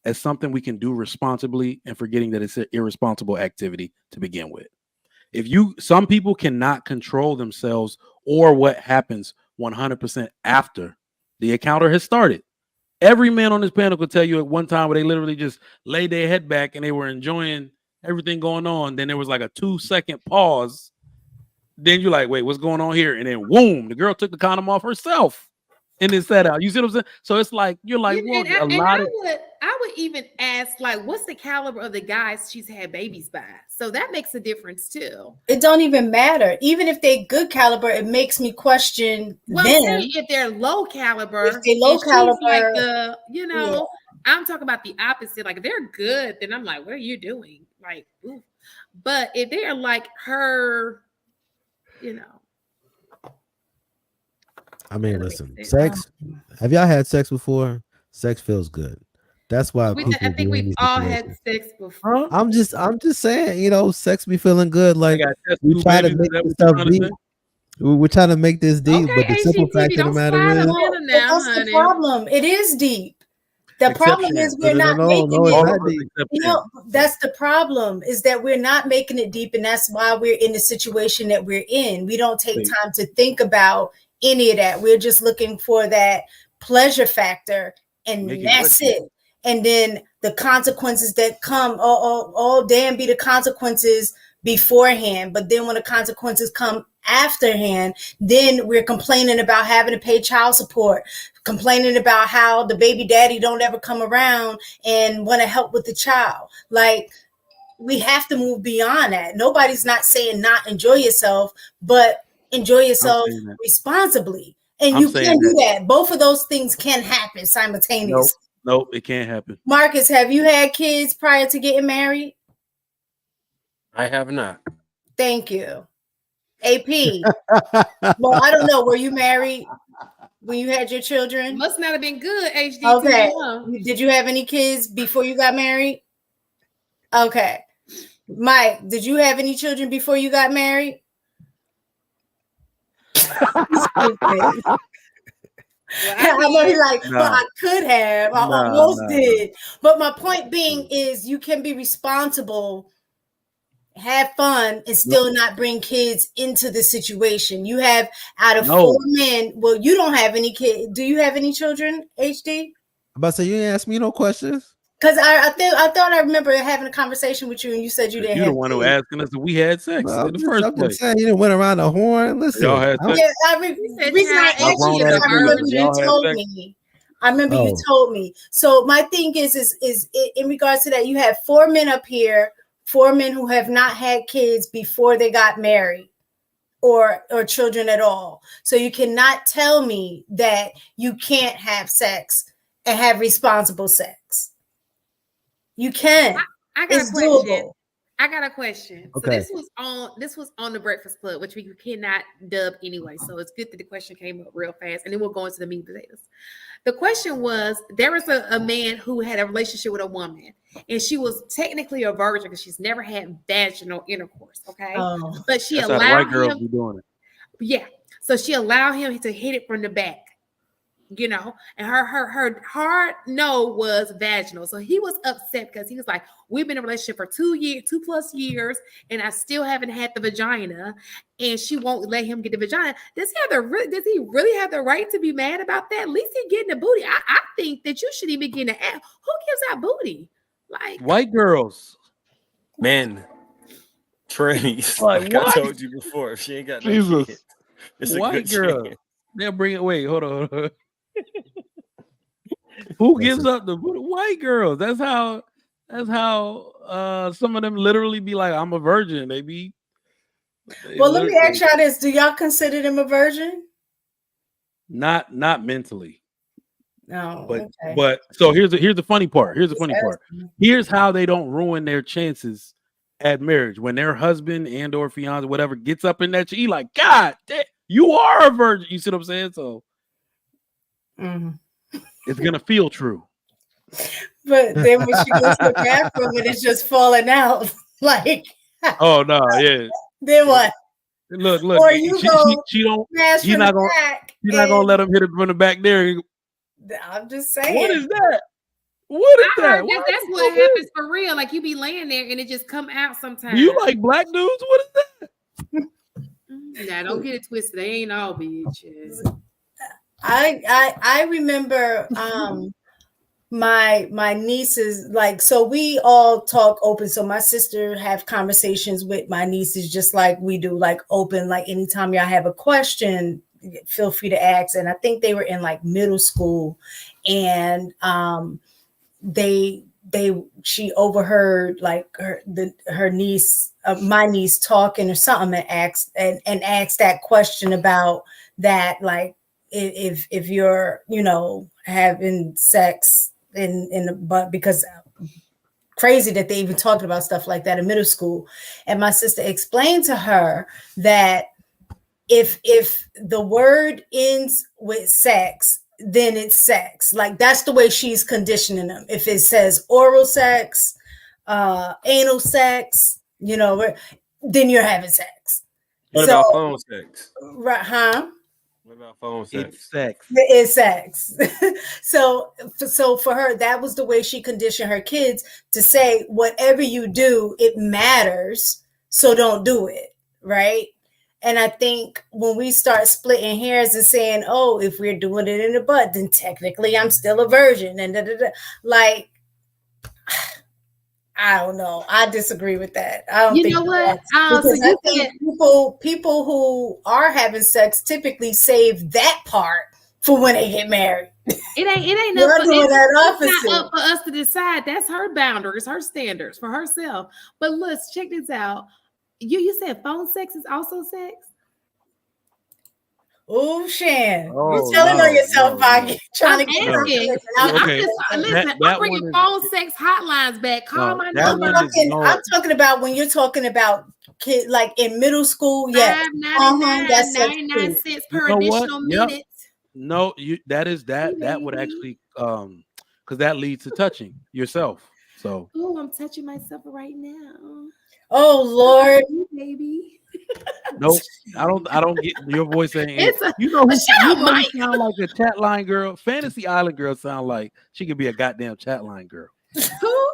as something we can do responsibly and forgetting that it's an irresponsible activity to begin with. Some people cannot control themselves or what happens 100% after the encounter has started. Every man on this panel could tell you at one time where they literally just laid their head back and they were enjoying everything going on. Then there was like a 2-second pause. Then you're like, wait, what's going on here? And then whoom, the girl took the condom off herself and then sat out. You see what I'm saying? So it's like you're like, I would even ask, like, what's the caliber of the guys she's had babies by? So that makes a difference too. It don't even matter. Even if they good caliber, it makes me question them. If they're low caliber, if they low caliber, like I'm talking about the opposite. Like if they're good, then I'm like, what are you doing? Like, ooh. But if they're like her, I mean, listen, sex. Have y'all had sex before? Sex feels good. That's why I think we've all had sex before. I'm just saying, sex be feeling good. Like we try to make this stuff deep. We're trying to make this deep, but the simple fact of the matter is, that's the problem. It is deep. The problem is we're not making it. That's the problem, is that we're not making it deep, and that's why we're in the situation that we're in. We don't take time to think about any of that. We're just looking for that pleasure factor, and that's it. And then the consequences that come, damn, be the consequences beforehand. But then when the consequences come afterhand, then we're complaining about having to pay child support, complaining about how the baby daddy don't ever come around and want to help with the child. Like, we have to move beyond that. Nobody's not saying not enjoy yourself, but enjoy yourself responsibly. And you can do that. Both of those things can happen simultaneously. Nope, it can't happen. Marcus, have you had kids prior to getting married? I have not. Thank you. AP. Well, I don't know. Were you married when you had your children? Must not have been good, HD. Okay. Did you have any kids before you got married? Okay. Mike, did you have any children before you got married? I know he's like, well, I could have. I almost did. But my point being is you can be responsible, have fun, and still not bring kids into the situation. You have out of 4 men. Well, you don't have any kids. Do you have any children, HD? I'm about to say, you didn't ask me no questions. Because I thought I remember having a conversation with you, and you said you didn't. You're the one who asking us if we had sex in the first place. Saying, you didn't went around the horn. Listen, y'all had sex. I remember you told me. I remember you told me. So my thing is in regards to that, you have 4 men up here, 4 men who have not had kids before they got married, or children at all. So you cannot tell me that you can't have sex and have responsible sex. You can. I got a question. Doable. I got a question. Okay. So this was on the Breakfast Club, which we cannot dub anyway. So it's good that the question came up real fast, and then we'll go into the meat and potatoes. The question was, there was a man who had a relationship with a woman, and she was technically a virgin because she's never had vaginal intercourse. Okay, but she allowed him. Be doing it. Yeah, so she allowed him to hit it from the back. you know, and her hard no was vaginal. So he was upset because he was like, we've been in a relationship for 2+ years, and I still haven't had the vagina, and she won't let him get the vagina. Does he really have the right to be mad about that? At least he's getting the booty. I think that you should even get an ass. Who gives out booty? Like white girls. Men. Trace. Like, I what? told you before, if she ain't got no Jesus. kids, it's a White good girl. chance. They'll bring it. Wait, hold on. Who gives Listen. up the white girls? That's how some of them literally be like, I'm a virgin. They Well, let me ask y'all this: do y'all consider them a virgin? not mentally. No, But okay. but so here's the funny part. Here's how they don't ruin their chances at marriage. When their husband and or fiance, whatever, gets up in that you like, God damn, you are a virgin. You see what I'm saying? So it's gonna feel true. But then when she goes to the bathroom and it's just falling out, like, oh no, yeah. Then what? Look. Or you She's not gonna let him hit it from the back there. I'm just saying. What is that? What is that? That's what happens for real. Like you be laying there and it just come out sometimes. Do you like black dudes? What is that? Nah, don't get it twisted. They ain't all bitches. I remember my nieces, like, so we all talk open. So my sister have conversations with my nieces just like we do, like open, like anytime y'all have a question, feel free to ask. And I think they were in like middle school, and she overheard like her niece, my niece talking or something, and asked that question about that, like if you're, you know, having sex in the butt, because crazy that they even talked about stuff like that in middle school. And my sister explained to her that if the word ends with sex, then it's sex. Like that's the way she's conditioning them. If it says oral sex, anal sex, you know, then you're having sex. What about phone sex? Right, huh? What about phone sex? It's sex. It's sex. So for her, that was the way she conditioned her kids to say, whatever you do, it matters. So don't do it. Right. And I think when we start splitting hairs and saying, oh, if we're doing it in the butt, then technically I'm still a virgin. And like, I don't know. I disagree with that. I don't think know what? because I think people who are having sex typically save that part for when they get married. It ain't up for us to decide. That's her boundaries, her standards for herself. But let's check this out. You said phone sex is also sex? Oh, Shan, you're telling on yourself by trying to get I'm bringing phone sex hotlines back. Call my number. I'm talking about when you're talking about kids like in middle school. Yes, that's 99 cents per additional minute. No, that would actually because that leads to touching yourself. So I'm touching myself right now. Oh Lord, baby. Nope, I don't get your voice. You know who sound like a chat line girl? Fantasy Island girl sound like she could be a goddamn chat line girl. Who?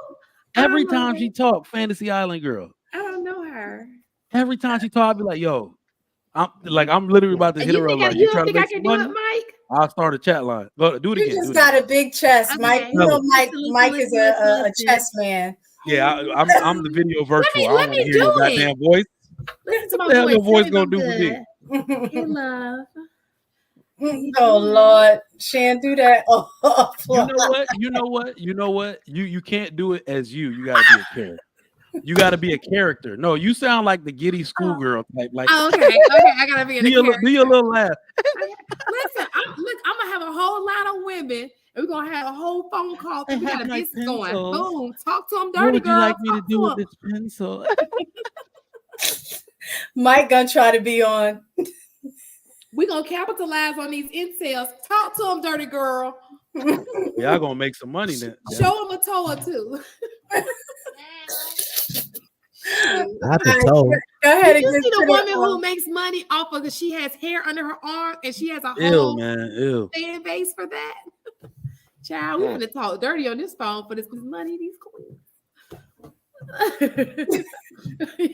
Every time she talk, Fantasy Island girl. I don't know her. Every time she talk, I'll be like, yo, I'm literally about to hit her. Like, you don't think I can do it, Mike? I'll start a chat line. Go do it again. You just got a big chest, Mike. You know, Mike is a chess man. Yeah, I'm the video virtual. I don't want to hear your goddamn voice. Listen to my what the hell voice. Your voice gonna do for me? Hey, love. Oh Lord, Shan, do that. You know what? You can't do it as you. You gotta be a character. You gotta be a character. No, you sound like the giddy schoolgirl type. Like, okay, I gotta be a character. Do your little laugh. Listen, I'm gonna have a whole lot of women. And we're gonna have a whole phone call. We got a business going. Boom. Talk to them, dirty girl. What would you like me to do with this pencil? Mike gonna try to be on. We're gonna capitalize on these incels. Talk to them, dirty girl. Y'all gonna make some money then. Show them a toe or two. Not the toe. Go ahead Did and you see the consider, woman who makes money off of she has hair under her arm and she has a Ew, whole man. Ew. fan base for that? Child, we're gonna talk dirty on this phone for this money, these queens.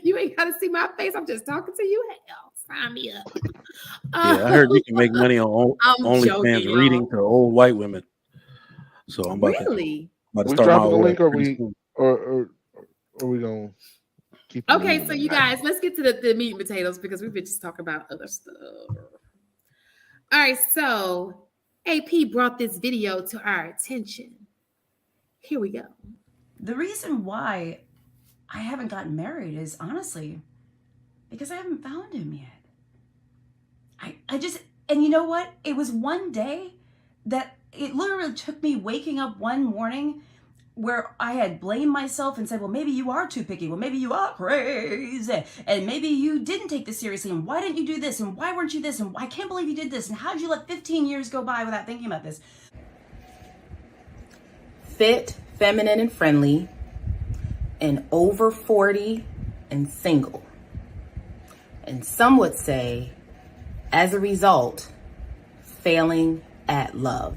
You ain't gotta see my face. I'm just talking to you. Hell, sign me up. Yeah, I heard you can make money on I'm OnlyFans joking, reading to old white women. So I'm about really? to We start my dropping the old link, or pretty we soon. or we gonna keep it Okay, moving so you tonight? guys, let's get to the meat and potatoes because we've been just talking about other stuff. All right, so AP brought this video to our attention. Here we go. The reason why I haven't gotten married is honestly because I haven't found him yet. I just, and you know what? It was one day that it literally took me waking up one morning where I had blamed myself and said, well, maybe you are too picky. Well, maybe you are crazy. And maybe you didn't take this seriously. And why didn't you do this? And why weren't you this? And I can't believe you did this. And how did you let 15 years go by without thinking about this? Fit, feminine, and friendly, and over 40 and single. And some would say, as a result, failing at love.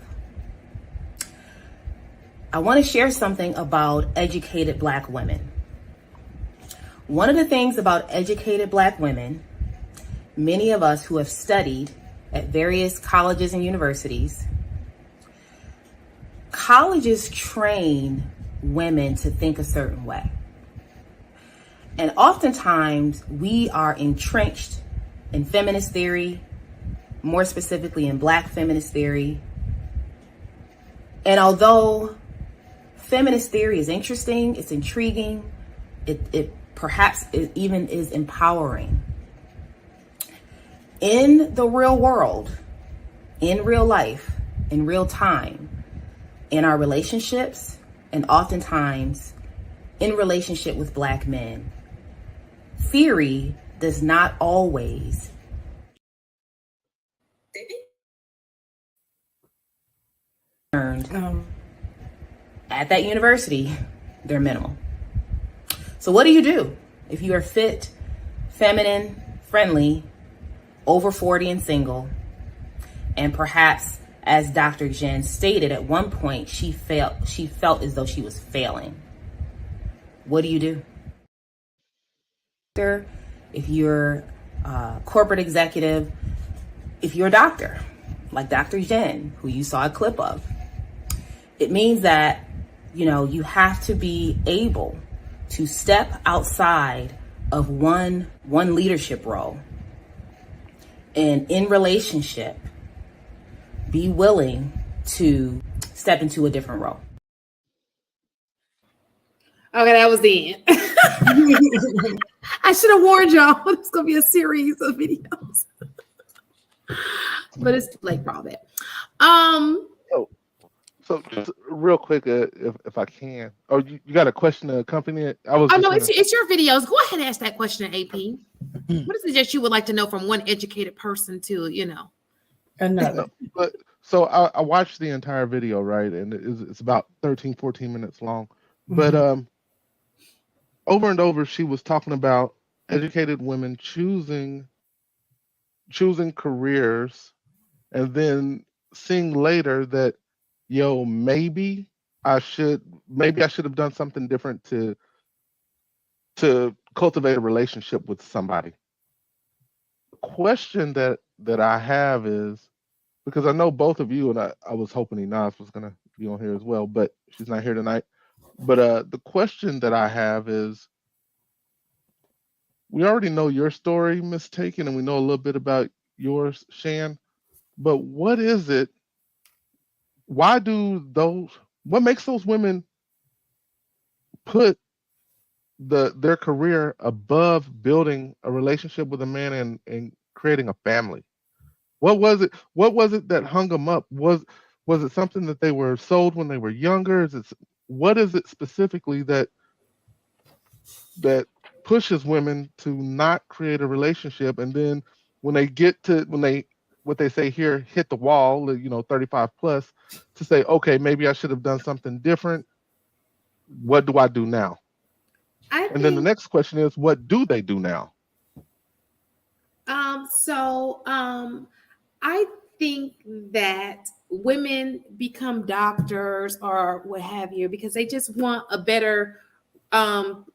I want to share something about educated Black women. One of the things about educated Black women, many of us who have studied at various colleges and universities, colleges train women to think a certain way. And oftentimes we are entrenched in feminist theory, more specifically in Black feminist theory. And although feminist theory is interesting, it's intriguing, it perhaps even is empowering. In the real world, in real life, in real time, in our relationships, and oftentimes in relationship with Black men, theory does not always learned at that university, they're minimal. So what do you do if you are fit, feminine, friendly, over 40 and single, and perhaps, as Dr. Jen stated at one point, she felt as though she was failing? What do you do? If you're a corporate executive, if you're a doctor, like Dr. Jen, who you saw a clip of, it means that, you have to be able to step outside of one leadership role, and in relationship, be willing to step into a different role. Okay, that was the end. I should have warned y'all. It's going to be a series of videos. But it's too late for all that. So just real quick, if I can. Oh, you got a question to accompany it? No, it's your videos. Go ahead and ask that question, AP. What is it that you would like to know from one educated person to, another. But so I watched the entire video, right? And it's about 13, 14 minutes long. But over and over, she was talking about educated women choosing careers, and then seeing later that, maybe I should have done something different to cultivate a relationship with somebody. The question that I have is, because I know both of you, and I was hoping Inaz was gonna be on here as well, but she's not here tonight. But the question that I have is, we already know your story, Miss Taken, and we know a little bit about yours, Shan. But what is it? What makes those women put their career above building a relationship with a man and creating a family? What was it that hung them up? Was it something that they were sold when they were younger? What is it specifically that pushes women to not create a relationship, and then when they get to what they say here, hit the wall, 35 plus, to say, okay, maybe I should have done something different. What do I do now? And then the next question is, what do they do now? I think that women become doctors or what have you because they just want um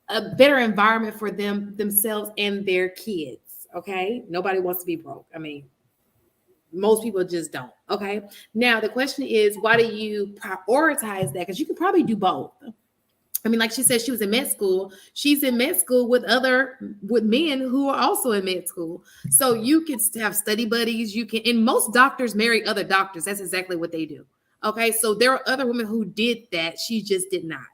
a better environment for themselves and their kids. Okay. Nobody wants to be broke. I mean, most people just don't. Okay. Now the question is, why do you prioritize that? Because you can probably do both. I mean, like she said, she was in med school. She's in med school with men who are also in med school. So you can have study buddies. You can, and most doctors marry other doctors. That's exactly what they do. Okay, so there are other women who did that. She just did not.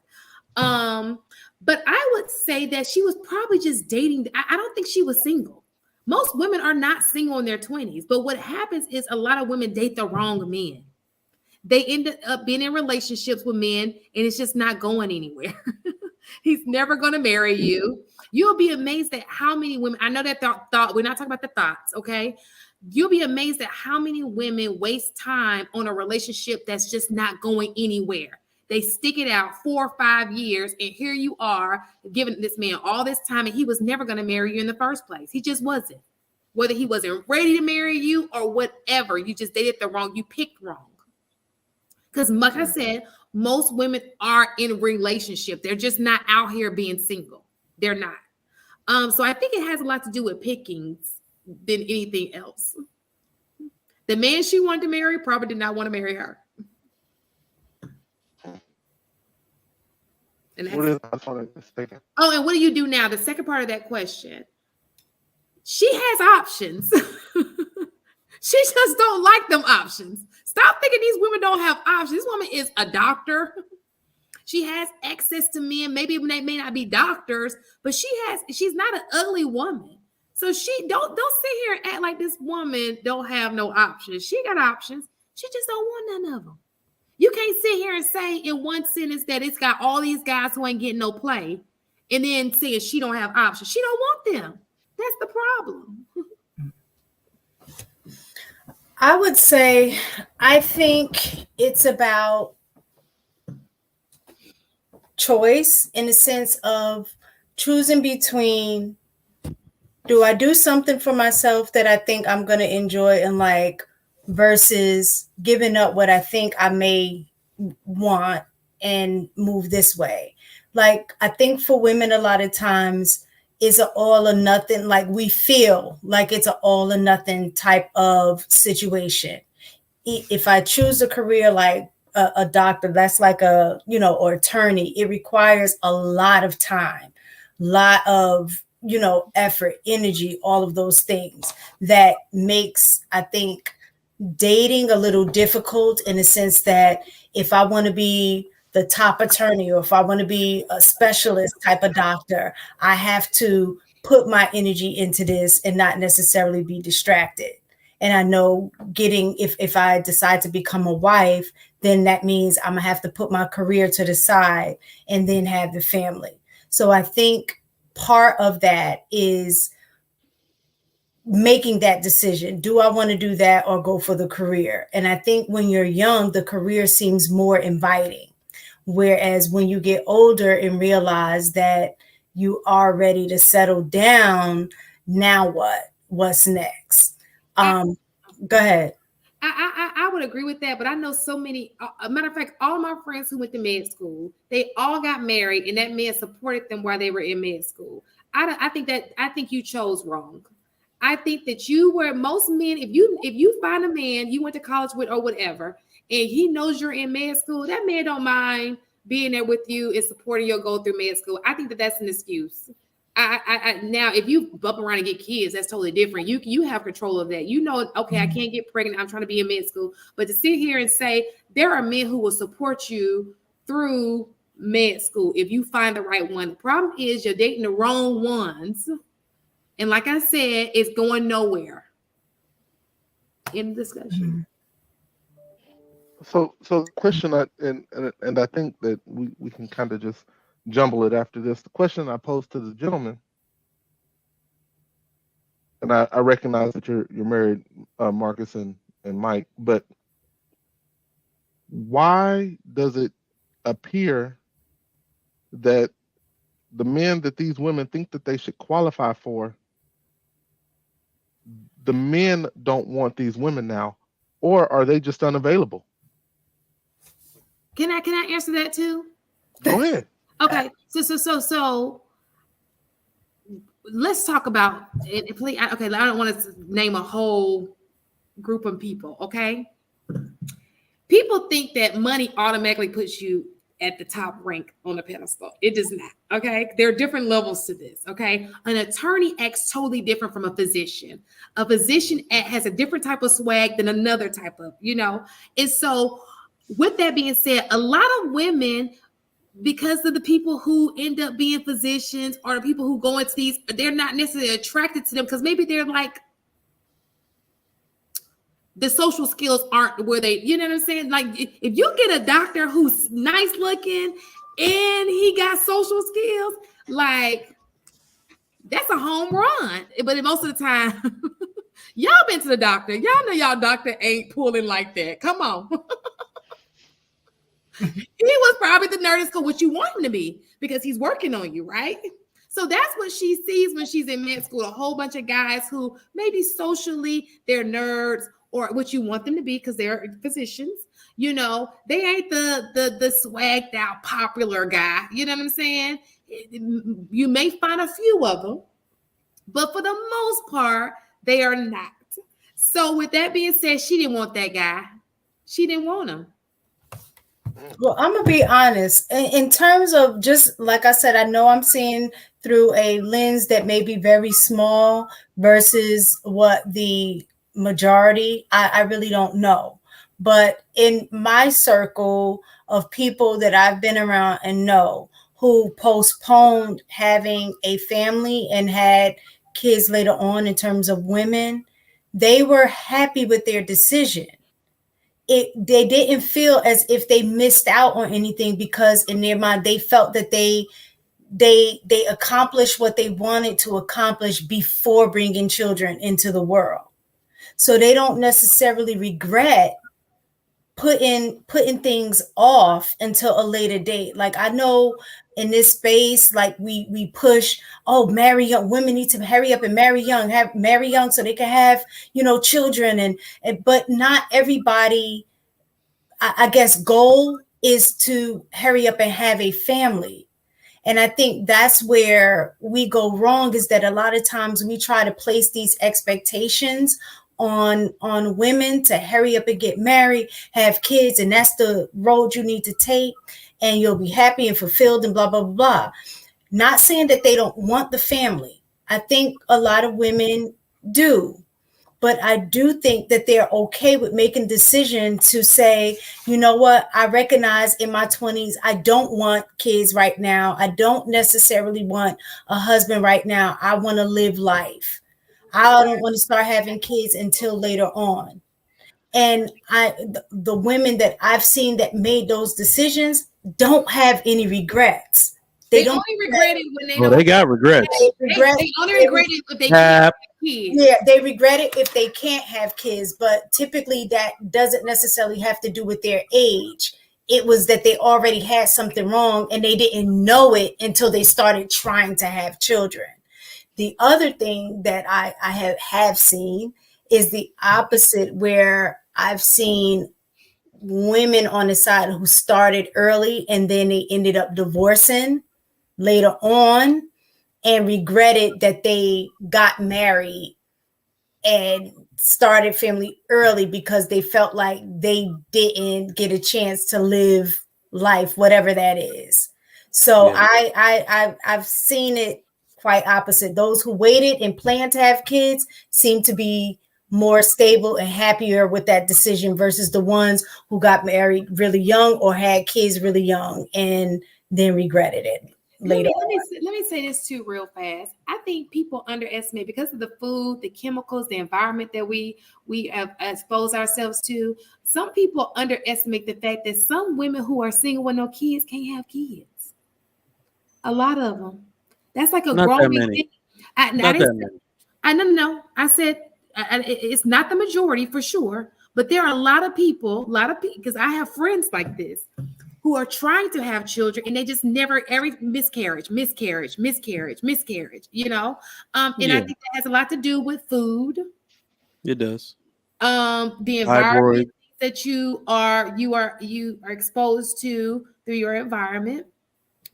But I would say that she was probably just dating. I don't think she was single. Most women are not single in their 20s. But what happens is a lot of women date the wrong men. They end up being in relationships with men and it's just not going anywhere. He's never going to marry you. You'll be amazed at how many women, I know that thought, we're not talking about the thoughts, okay? You'll be amazed at how many women waste time on a relationship that's just not going anywhere. They stick it out 4 or 5 years, and here you are giving this man all this time, and he was never going to marry you in the first place. He just wasn't. Whether he wasn't ready to marry you or whatever, you just dated the wrong, you picked wrong. Because, like I said, most women are in relationship. They're just not out here being single. They're not. So I think it has a lot to do with pickings than anything else. The man she wanted to marry probably did not want to marry her. And and what do you do now? The second part of that question. She has options. She just don't like them options. Stop thinking these women don't have options. This woman is a doctor. She has access to men. Maybe they may not be doctors, but she's not an ugly woman. So she don't sit here and act like this woman don't have no options. She got options. She just don't want none of them. You can't sit here and say in one sentence that it's got all these guys who ain't getting no play and then saying she don't have options. She don't want them. That's the problem. I would say, I think it's about choice in the sense of choosing between, do I do something for myself that I think I'm going to enjoy and like, versus giving up what I think I may want and move this way. Like, I think for women, a lot of times, is an all or nothing. Like, we feel like it's an all or nothing type of situation. If I choose a career like a doctor, that's like or attorney, it requires a lot of time, lot of, effort, energy, all of those things that makes, I think, dating a little difficult in the sense that if I want to be the top attorney or if I want to be a specialist type of doctor, I have to put my energy into this and not necessarily be distracted. And I know if I decide to become a wife, then that means I'm gonna have to put my career to the side and then have the family. So I think part of that is making that decision. Do I want to do that or go for the career? And I think when you're young, the career seems more inviting. Whereas when you get older and realize that you are ready to settle down, now what? What's next? Go ahead. I would agree with that, but I know so many. A matter of fact, all my friends who went to med school, they all got married, and that man supported them while they were in med school. I think you chose wrong. I think that most men, if you find a man you went to college with or whatever, and he knows you're in med school, that man don't mind being there with you and supporting your go through med school. I think that that's an excuse. Now, if you bump around and get kids, that's totally different. You have control of that. Okay, I can't get pregnant. I'm trying to be in med school. But to sit here and say there are men who will support you through med school if you find the right one. The problem is you're dating the wrong ones. And like I said, it's going nowhere. In discussion. So the question, and I think that we can kind of just jumble it after this. The question I posed to the gentleman, and I recognize that you're married, Marcus and Mike, but why does it appear that the men that these women think that they should qualify for the men don't want these women now, or are they just unavailable? Can I answer that too? Go ahead. Okay, so let's talk about it. Please, okay, I don't want to name a whole group of people. Okay, people think that money automatically puts you at the top rank on the pedestal. It does not. Okay, there are different levels to this. Okay, an attorney acts totally different from a physician. A physician has a different type of swag than another type of, And so, with that being said, a lot of women, because of the people who end up being physicians or the people who go into these, they're not necessarily attracted to them because maybe they're like, the social skills aren't where they, you know what I'm saying? Like if you get a doctor who's nice looking and he got social skills, like that's a home run. But most of the time, y'all been to the doctor. Y'all know y'all doctor ain't pulling like that. Come on. He was probably the nerd school, what you want him to be, because he's working on you, right? So that's what she sees when she's in med school. A whole bunch of guys who maybe socially they're nerds or what you want them to be because they're physicians. They ain't the swagged out popular guy. You know what I'm saying? You may find a few of them, but for the most part, they are not. So with that being said, she didn't want that guy. She didn't want him. Well, I'm going to be honest. In terms of, just like I said, I know I'm seeing through a lens that may be very small versus what the majority, I really don't know. But in my circle of people that I've been around and know who postponed having a family and had kids later on in terms of women, they were happy with their decision. They didn't feel as if they missed out on anything because in their mind they felt that they accomplished what they wanted to accomplish before bringing children into the world. So they don't necessarily regret putting things off until a later date. Like I know in this space, like we push, marry young. Women need to hurry up and marry young, so they can have, children. And but not everybody, I guess, goal is to hurry up and have a family. And I think that's where we go wrong, is that a lot of times we try to place these expectations on women to hurry up and get married, have kids, and that's the road you need to take, and you'll be happy and fulfilled and blah, blah, blah, blah. Not saying that they don't want the family. I think a lot of women do. But I do think that they're okay with making a decision to say, you know what, I recognize in my 20s, I don't want kids right now. I don't necessarily want a husband right now. I want to live life. I don't want to start having kids until later on. And the women that I've seen that made those decisions don't have any regrets. They don't only regret it when they Well, don't. they got regrets. They only regret it if they can't have kids. Yeah, they regret it if they can't have kids, but typically that doesn't necessarily have to do with their age. It was that they already had something wrong and they didn't know it until they started trying to have children. The other thing that I have seen is the opposite, where I've seen women on the side who started early and then they ended up divorcing later on and regretted that they got married and started family early because they felt like they didn't get a chance to live life, whatever that is. So yeah. I've seen it quite opposite. Those who waited and planned to have kids seem to be more stable and happier with that decision versus the ones who got married really young or had kids really young and then regretted it later. Let me say this too real fast. I think people underestimate, because of the food, the chemicals, the environment that we have exposed ourselves to. Some people underestimate the fact that some women who are single with no kids can't have kids. A lot of them. That's like a growing thing. No. I said it's not the majority for sure, but there are a lot of people, because I have friends like this who are trying to have children and they just never, every miscarriage, and I think that has a lot to do with food. It does. The Fibroid. environment that you are exposed to through your environment.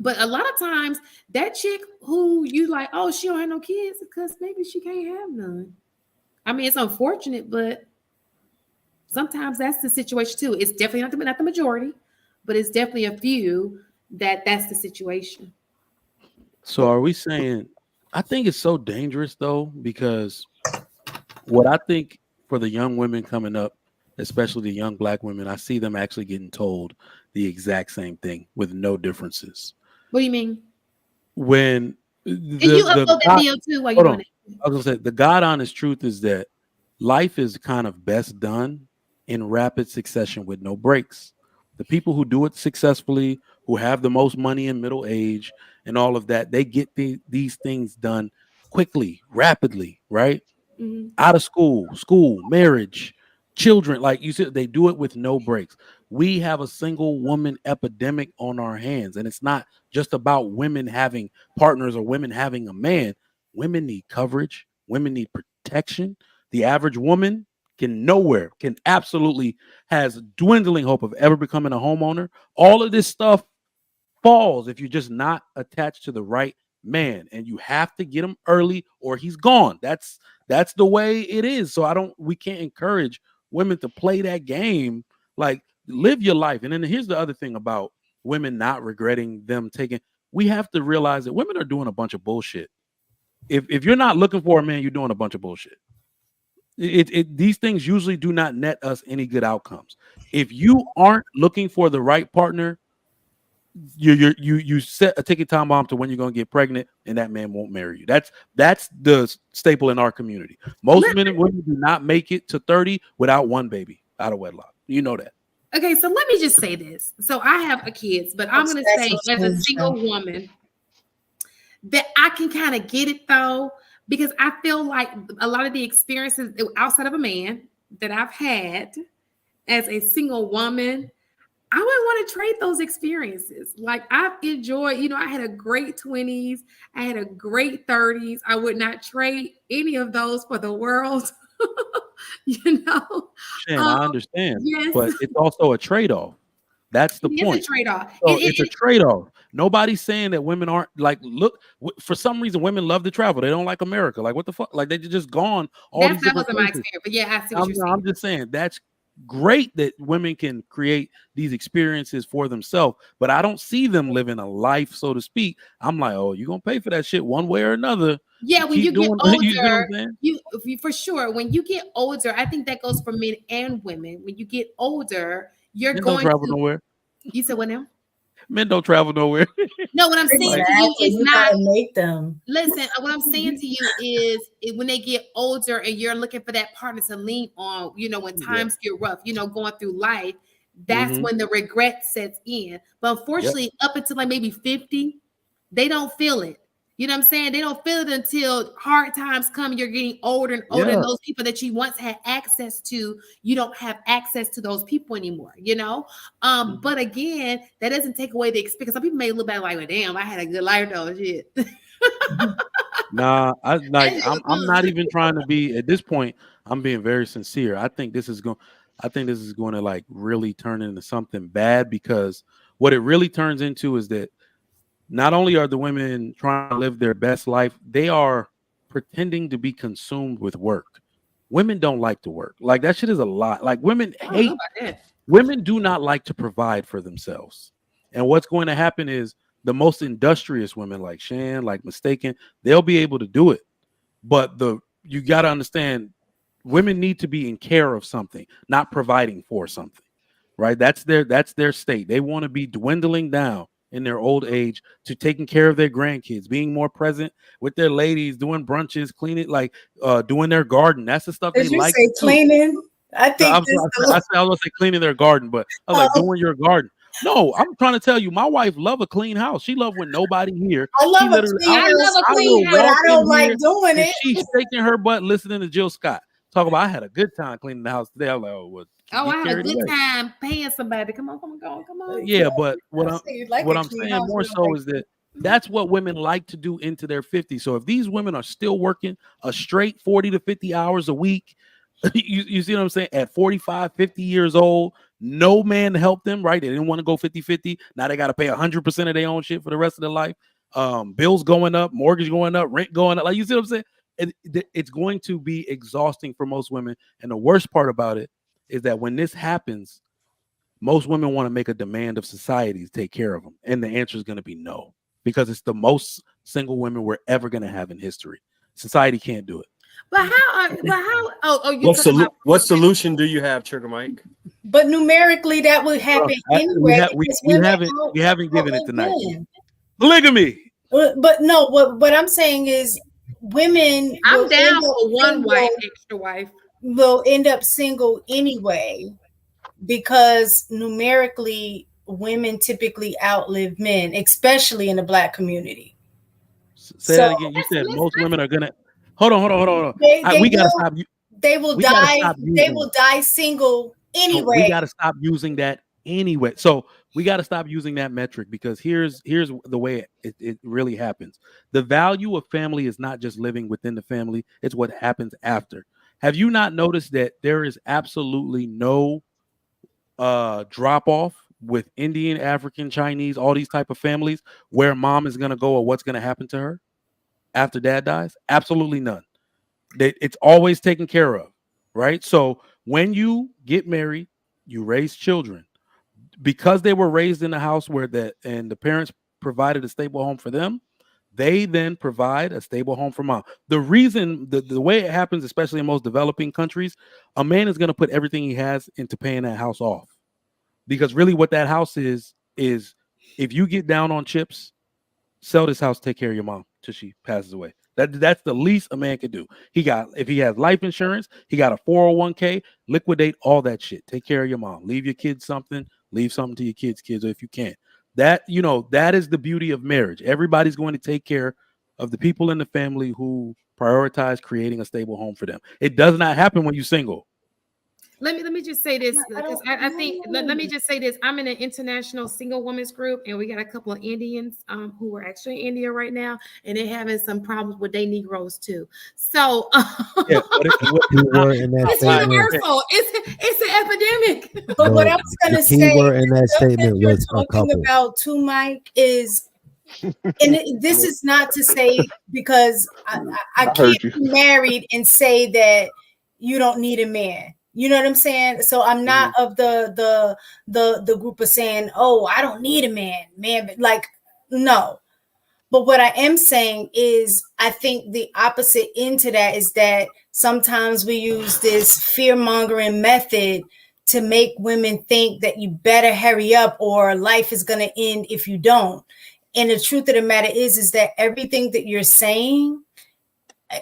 But a lot of times that chick who you like, oh, she don't have no kids because maybe she can't have none. I mean, it's unfortunate, but sometimes that's the situation too. It's definitely not the majority, but it's definitely a few that's the situation. So are we saying? I think it's so dangerous though, because what I think for the young women coming up, especially the young Black women, I see them actually getting told the exact same thing with no differences. What do you mean? When Did you upload that video too while you're doing it? I was gonna say the God honest truth is that life is kind of best done in rapid succession with no breaks. The people who do it successfully, who have the most money in middle age and all of that, they get these things done quickly, rapidly, right? Mm-hmm. Out of school, marriage, children. Like you said, they do it with no breaks. We have a single woman epidemic on our hands, and it's not just about women having partners or women having a man. Women need coverage. Women need protection. The average woman can absolutely has dwindling hope of ever becoming a homeowner. All of this stuff falls if you're just not attached to the right man, and you have to get him early or he's gone. That's the way it is. So we can't encourage women to play that game. Like, live your life. And then here's the other thing about women not regretting them taking. We have to realize that women are doing a bunch of bullshit. If you're not looking for a man, you're doing a bunch of bullshit. These things usually do not net us any good outcomes. If you aren't looking for the right partner, you set a ticket time bomb to when you're going to get pregnant, and that man won't marry you. That's the staple in our community. Most men and women do not make it to 30 without one baby out of wedlock. You know that. Okay, so let me just say this. So I have a kids, but I'm going to say as a single woman that I can kind of get it though, because I feel like a lot of the experiences outside of a man that I've had as a single woman, I wouldn't want to trade those experiences. Like, I've enjoyed, I had a great 20s. I had a great 30s. I would not trade any of those for the world. Shan, I understand, yes. but it's also a trade-off. That's the point. It's a trade-off. So it's a trade-off. Nobody's saying that women aren't for some reason women love to travel. They don't like America. Like, what the fuck? Like, they just gone all these different places. That wasn't my experience, but yeah, I see what you're saying. I'm just saying that's great that women can create these experiences for themselves, but I don't see them living a life, so to speak. I'm like, oh, you're gonna pay for that shit one way or another. Yeah, when you get older, you for sure. When you get older, I think that goes for men and women. When you get older, you're men going don't travel nowhere. You said what now? Men don't travel nowhere. No, what I'm saying to you is not make them. Listen, what I'm saying to you is when they get older and you're looking for that partner to lean on, when times get rough, going through life, that's when the regret sets in. But unfortunately, up until like maybe 50, they don't feel it. You know what I'm saying? They don't feel it until hard times come. You're getting older and older. And those people that you once had access to, you don't have access to those people anymore, But again, that doesn't take away the experience. Some people may look back like, well, damn, I had a good life though. Shit. Nah, I'm not even trying to be at this point. I'm being very sincere. I think this is going to like really turn into something bad, because what it really turns into is that not only are the women trying to live their best life, they are pretending to be consumed with work. Women don't like to work. Like, that shit is a lot. Like, women do not like to provide for themselves. And what's going to happen is the most industrious women like Shan, like Mistaken, they'll be able to do it. But you got to understand, women need to be in care of something, not providing for something, right? That's their state. They want to be dwindling down in their old age to taking care of their grandkids, being more present with their ladies, doing brunches, cleaning, doing their garden. That's the stuff they like. Say cleaning? I think I was gonna say cleaning their garden, but I was like, doing your garden. No, I'm trying to tell you, my wife love a clean house. She love when nobody here. I love a clean house, but I don't like doing it. She's shaking her butt listening to Jill Scott talk about, I had a good time cleaning the house today. I'm like, oh, what? Oh, I had a good time paying somebody. Come on. Yeah, but what I'm saying more so is that that's what women like to do into their 50s. So if these women are still working a straight 40 to 50 hours a week, You see what I'm saying? At 45, 50 years old, no man helped them, right? They didn't want to go 50-50. Now they got to pay 100% of their own shit for the rest of their life. Bills going up, mortgage going up, rent going up. Like, you see what I'm saying? It's going to be exhausting for most women. And the worst part about it is that when this happens, most women want to make a demand of society to take care of them. And the answer is going to be no, because it's the most single women we're ever going to have in history. Society can't do it. But What solution do you have, Trigger Mike? But numerically, that would happen anyway. We haven't given it tonight. Polygamy. But no, what I'm saying is women. I'm down for one wife, extra wife. Will end up single anyway, because numerically, women typically outlive men, especially in the Black community. Say that again. You said most women are gonna. Hold on. We gotta stop. They will die. They will die single anyway. We gotta stop using that anyway. So we gotta stop using that metric, because here's the way it really happens. The value of family is not just living within the family; it's what happens after. Have you not noticed that there is absolutely no drop off with Indian, African, Chinese, all these type of families where mom is gonna go or what's gonna happen to her after dad dies? Absolutely none. It's always taken care of, right? So when you get married, you raise children because they were raised in a house where the parents provided a stable home for them. They then provide a stable home for mom. The reason, the way it happens, especially in most developing countries, a man is going to put everything he has into paying that house off, because really what that house is if you get down on chips, sell this house, take care of your mom till she passes away. That's the least a man could do. If he has life insurance, he got a 401k, liquidate all that shit. Take care of your mom. Leave your kids something. Leave something to your kids, if you can. That is the beauty of marriage. Everybody's going to take care of the people in the family who prioritize creating a stable home for them. It does not happen when you're single. Let me just say this, because I think let me just say this. I'm in an international single women's group, and we got a couple of Indians who are actually in India right now, and they're having some problems with their Negroes too. So it's universal. It's an epidemic. But what I was going to say in that statement was talking about too, Mike, is, and this is not to say, because I can't be married and say that you don't need a man. You know what I'm saying? So I'm not of the group of saying, oh, I don't need a man, like, no. But what I am saying is, I think the opposite end to that is that sometimes we use this fear-mongering method to make women think that you better hurry up or life is going to end if you don't. And the truth of the matter is that everything that you're saying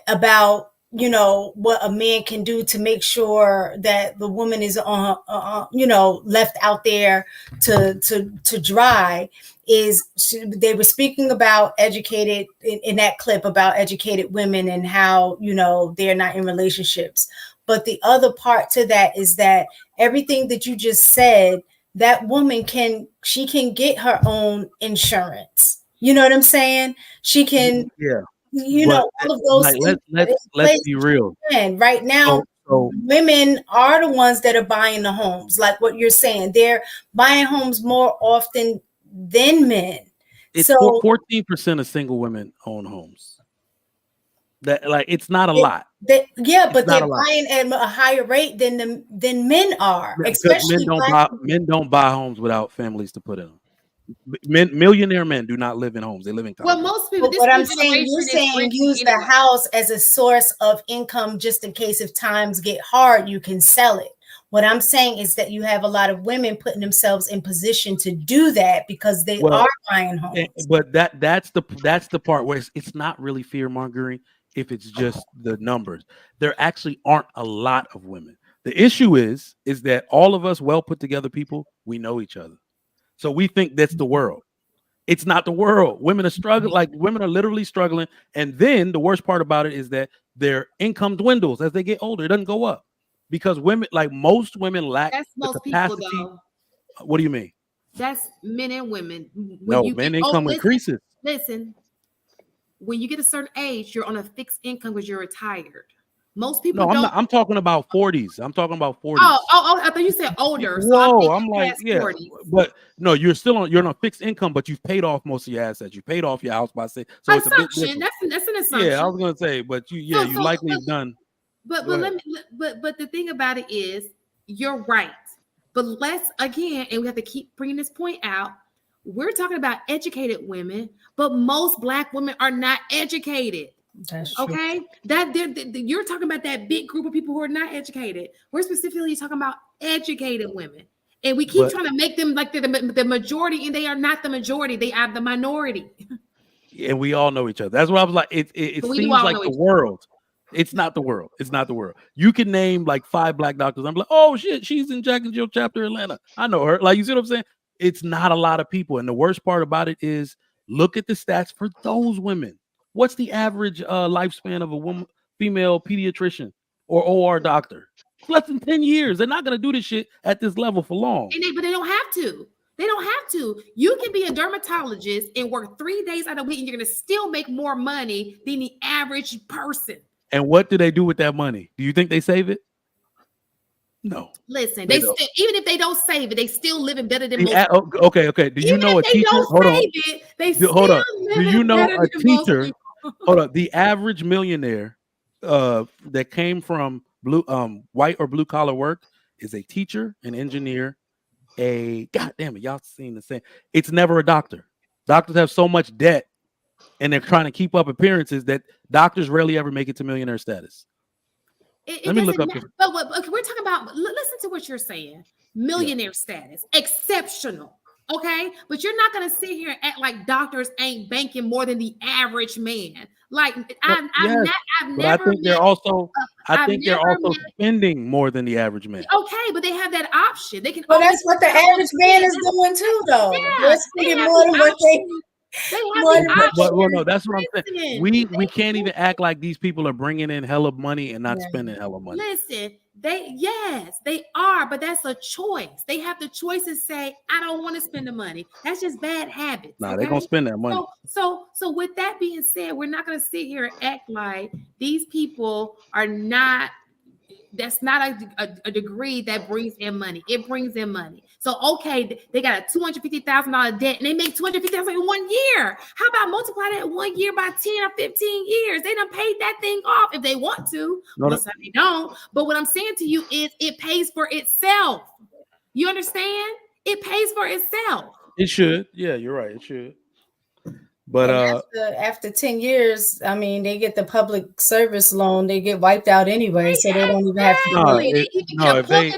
about, what a man can do to make sure that the woman is left out there to dry, is they were speaking about educated in that clip about educated women and how, they're not in relationships. But the other part to that is that everything that you just said, that woman can get her own insurance. You know what I'm saying? She can, all of those things. Let's be real. And right now, women are the ones that are buying the homes. Like what you're saying, they're buying homes more often than men. It's 14% of single women own homes. It's not a lot. But they're buying at a higher rate than men are. Especially men don't buy homes without families to put in them. Millionaire men do not live in homes; they live in condos. Well, most people. What I'm saying, you're saying use the house as a source of income, just in case if times get hard, you can sell it. What I'm saying is that you have a lot of women putting themselves in position to do that because they are buying homes. But that's the part where it's not really fear mongering. If it's just the numbers, there actually aren't a lot of women. The issue is that all of us well put together people, we know each other. So we think that's the world. It's not the world. Women are struggling. Women are literally struggling. And then the worst part about it is that their income dwindles as they get older. It doesn't go up because women, most women, lack the capacity. People, what do you mean? That's men and women. Men income increases. Listen, when you get a certain age, you're on a fixed income because you're retired. Most people No, don't. I'm talking about 40s. I'm talking about 40s. Oh, I thought you said older. Whoa, So I'm like, past yeah, 40s. but no, you're on a fixed income, but you've paid off most of your assets. You paid off your house by say, so it's a bit Assumption. different. That's an assumption. Yeah, I was gonna say, but you likely have done. But the thing about it is, you're right. But let's again, and we have to keep bringing this point out. We're talking about educated women, but most Black women are not educated. That's true. Okay, you're talking about that big group of people who are not educated. We're specifically talking about educated women, and we keep trying to make them like the majority, and they are not the majority. They are the minority. And we all know each other. That's what I was like. It seems like the world. It's not the world. It's not the world. You can name like 5 Black doctors. I'm like, oh shit, she's in Jack and Jill chapter Atlanta. I know her. Like, you see what I'm saying? It's not a lot of people, and the worst part about it is, look at the stats for those women. What's the average lifespan of a female pediatrician or OR doctor? It's less than 10 years. They're not going to do this shit at this level for long. But they don't have to. They don't have to. You can be a dermatologist and work 3 days out of the week, and you're going to still make more money than the average person. And what do they do with that money? Do you think they save it? No. Listen, they still, even if they don't save it, they still living better than most. Okay. Do you know a teacher? Hold on. Do you know a teacher? Hold on. The average millionaire that came from white or blue collar work is a teacher, an engineer, God damn it, y'all seen the same. It's never a doctor. Doctors have so much debt, and they're trying to keep up appearances that doctors rarely ever make it to millionaire status. Let me look up. But we're talking about. Listen to what you're saying. Millionaire status, exceptional. Okay, but you're not gonna sit here and act like doctors ain't banking more than the average man. Like I think they're also spending more than the average man. Okay, but they have that option. They can. Well, that's what the average man is doing too, though. Yeah, they're spending more than what they. Well, no, that's what I'm saying. We can't even act like these people are bringing in hella money and not spending hella money. Listen, they are, but that's a choice. They have the choice to say, I don't want to spend the money. That's just bad habits. Nah, they're gonna spend that money. So with that being said, we're not gonna sit here and act like these people are not. That's not a degree that brings in money. It brings in money. So okay, they got a $250,000 debt, and they make $250,000 in 1 year. How about multiply that 1 year by 10 or 15 years? They done paid that thing off if they want to. Most of them don't. But what I'm saying to you is, it pays for itself. You understand? It pays for itself. It should. Yeah, you're right. It should. But after 10 years, I mean, they get the public service loan, they get wiped out anyway, so they don't even have to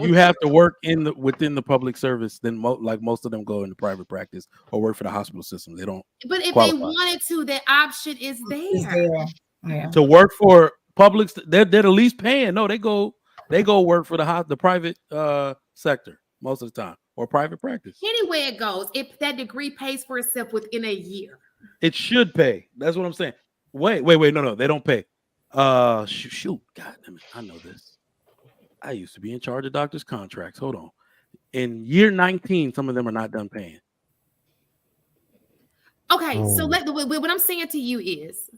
you have to work within the public service, then most of them go into private practice or work for the hospital system. They don't. But if they wanted to, the option is there. Yeah. To work for public, they're the least paying. No, they go work for the private sector most of the time, or private practice. Any way it goes, if that degree pays for itself within a year, it should pay. That's what I'm saying. Wait, no, they don't pay. Shoot, God damn it, I know this. I used to be in charge of doctors' contracts. Hold on. In year 19, some of them are not done paying. Okay, so what I'm saying to you is,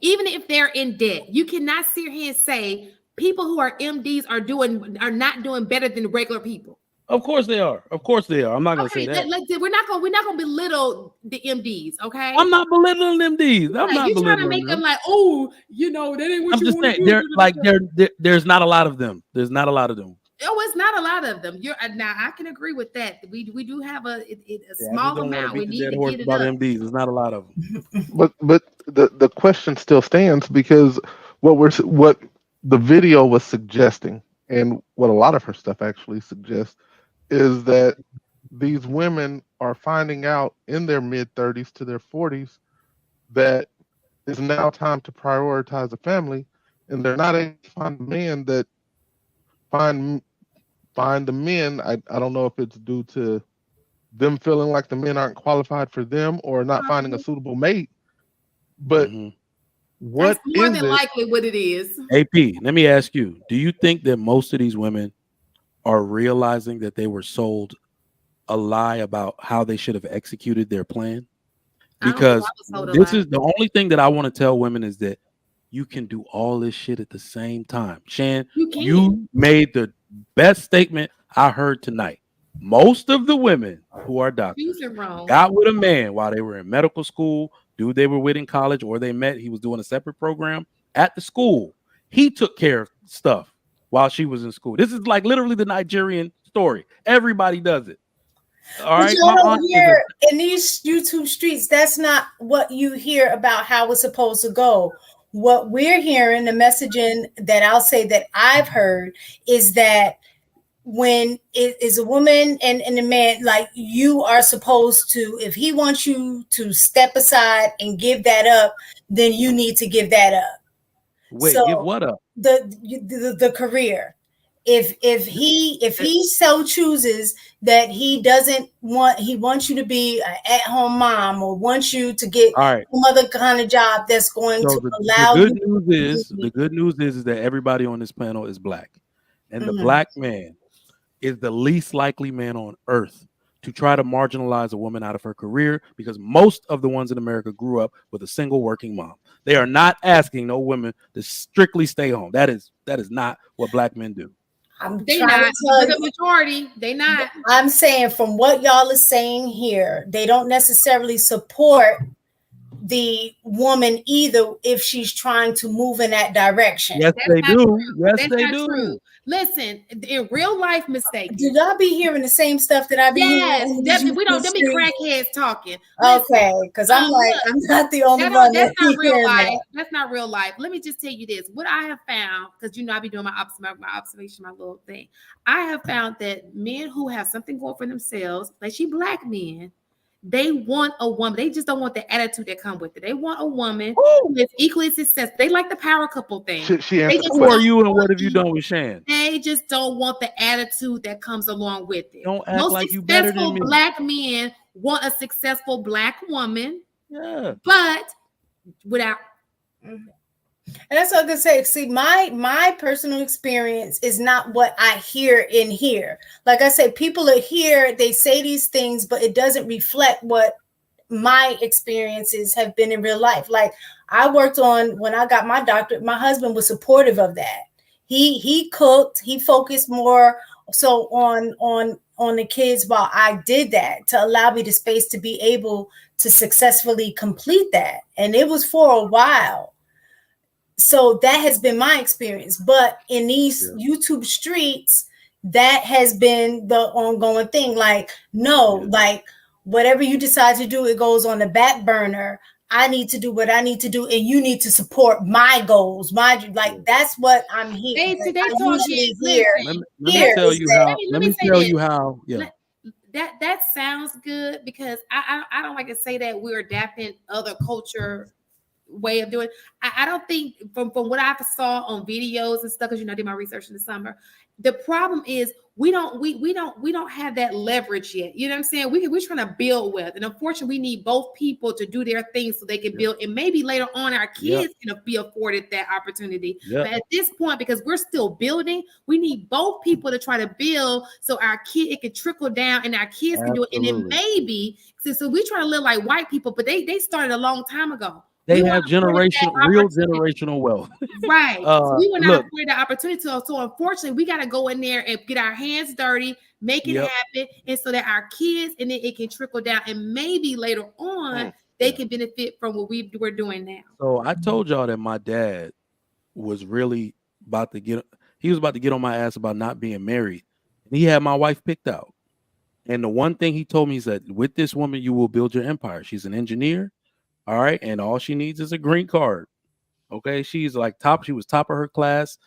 even if they're in debt, you cannot sit here and say people who are MDs are not doing better than regular people. Of course they are. I'm not gonna say that. We're not gonna belittle the MDs. Okay. I'm not belittling MDs. I'm not belittling trying to make them like, oh, that ain't what you want to do. There's not a lot of them. There's not a lot of them. Oh, it's not a lot of them. Now I can agree with that. We do have a small amount. We need to get it about up. MDs. There's not a lot of them. But the question still stands, because what the video was suggesting, and what a lot of her stuff actually suggests, is that these women are finding out in their mid-30s to their 40s that it's now time to prioritize a family, and they're not able to find a man that find the men. I don't know if it's due to them feeling like the men aren't qualified for them or not finding a suitable mate, but what that's more is than it? likely what it is. AP, let me ask you, do you think that most of these women are realizing that they were sold a lie about how they should have executed their plan? Because this is the only thing that I want to tell women, is that you can do all this shit at the same time. Shan, You can. you made the best statement I heard tonight. Most of the women who are doctors Choosing wrong. got with a man while they were in medical school, dude they were with in college, or they met. He was doing a separate program at the school. He took care of stuff while she was in school. This is like literally the Nigerian story. Everybody does it. All But right. you My don't aunt is hear in these YouTube streets, that's not what you hear about how it's supposed to go. What we're hearing, the messaging that I'll say that I've heard is that when it is a woman and a man, like you are supposed to, if he wants you to step aside and give that up, then you need to give that up. Wait, So give what up? the career. If he so chooses that he doesn't want, he wants you to be an at-home mom or wants you to get All right. some other kind of job that's going So to allow the you. good news is that everybody on this panel is black, and the Mhm. black man is the least likely man on earth to try to marginalize a woman out of her career, because most of the ones in America grew up with a single working mom. They are not asking no women to strictly stay home. That is not what black men do. They not the majority. They not. I'm saying from what y'all are saying here, they don't necessarily support the woman either if she's trying to move in that direction. Yes, That's they not do. true. Yes, That's they not do. true. Listen, in real life mistakes. Do y'all be hearing the same stuff that I be hearing? Yes, we don't be crackheads talking. Okay, because I'm like, look, I'm not the only one that's not real life. that. That's not real life. Let me just tell you this. What I have found, because I be doing my observation, my little thing. I have found that men who have something going for themselves, especially black men, they want a woman. They just don't want the attitude that come with it. They want a woman who is equally successful. They like the power couple thing. Who are you and what have you done with Shan? They just don't want the attitude that comes along with it. Don't act Most like you better than me. black men want a successful black woman. Yeah. But without. And that's what I can say. See, my personal experience is not what I hear in here. Like I said, people are here, they say these things, but it doesn't reflect what my experiences have been in real life. Like I worked on, when I got my doctorate, my husband was supportive of that. He cooked, he focused more so on the kids while I did that, to allow me the space to be able to successfully complete that. And it was for a while. So that has been my experience. But in these YouTube streets, that has been the ongoing thing. Like, no, like whatever you decide to do, it goes on the back burner. I need to do what I need to do, and you need to support my goals. That's what I'm here. Let me tell you how. Yeah. That sounds good, because I don't like to say that we're adapting other culture way of doing. I don't think from what I saw on videos and stuff, because I did my research in the summer. The problem is we don't have that leverage yet. You know what I'm saying? We're trying to build with, and unfortunately, we need both people to do their thing so they can build, and maybe later on our kids can be afforded that opportunity. But at this point, because we're still building, we need both people to try to build so our kid, it can trickle down and our kids can do it. And then maybe so we try to live like white people, but they started a long time ago. They have real generational wealth. Right. So we were not Look, afforded the opportunity. So unfortunately, we got to go in there and get our hands dirty, make it happen, and so that our kids, and then it can trickle down, and maybe later on they can benefit from what we're doing now. So I told y'all that my dad was really about to get on my ass about not being married. And he had my wife picked out. And the one thing he told me is that with this woman, you will build your empire. She's an engineer. All right. And all she needs is a green card. Okay. She's like she was top of her class.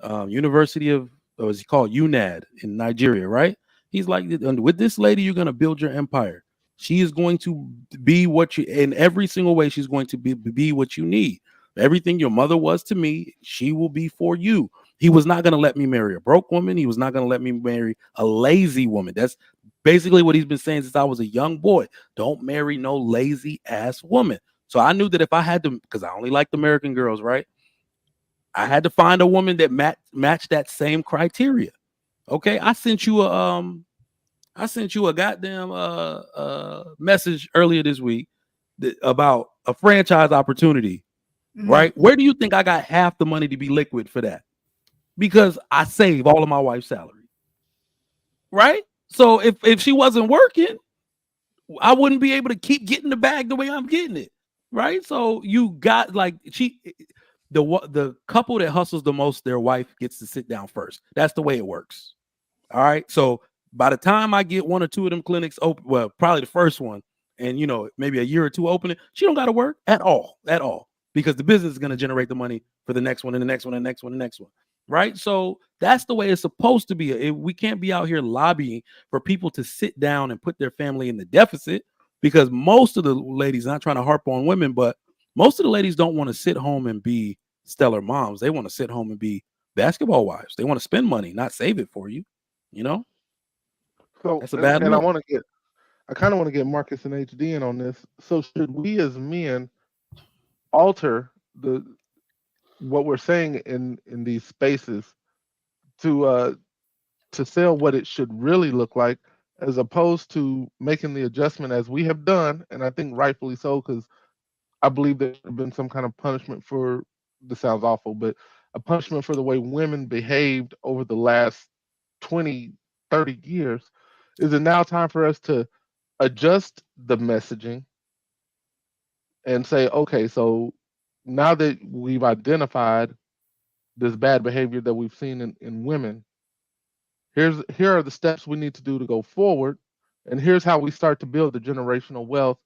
University of, what is it called? UNAD in Nigeria. Right. He's like, with this lady, you're going to build your empire. She is going to be what you, in every single way, she's going to be what you need. Everything your mother was to me, she will be for you. He was not going to let me marry a broke woman. He was not going to let me marry a lazy woman. That's basically what he's been saying since I was a young boy. Don't marry no lazy ass woman. So I knew that if I had to, because I only liked American girls, right? I had to find a woman that matched that same criteria. Okay, I sent you a goddamn message earlier this week about a franchise opportunity right? Where do you think I got half the money to be liquid for that? Because I save all of my wife's salary, right? So if she wasn't working, I wouldn't be able to keep getting the bag the way I'm getting it, right? So you got like the couple that hustles the most, their wife gets to sit down first. That's the way it works. All right. So by the time I get one or two of them clinics open, well, probably the first one, and maybe a year or two opening, she don't got to work at all, because the business is going to generate the money for the next one and the next one and the next one and the next one. Right. So that's the way it's supposed to be. We can't be out here lobbying for people to sit down and put their family in the deficit, because most of the ladies, not trying to harp on women, but most of the ladies don't want to sit home and be stellar moms. They want to sit home and be basketball wives. They want to spend money, not save it for you. So That's a bad and look. I kind of want to get Marcus and HD in on this. So should we as men alter what we're saying in these spaces to sell what it should really look like, as opposed to making the adjustment as we have done, and I think rightfully so, because I believe there should have been some kind of punishment for, this sounds awful, but a punishment for the way women behaved over the last 20, 30 years. Is it now time for us to adjust the messaging and say, okay, so now that we've identified this bad behavior that we've seen in women, here are the steps we need to do to go forward, and here's how we start to build the generational wealth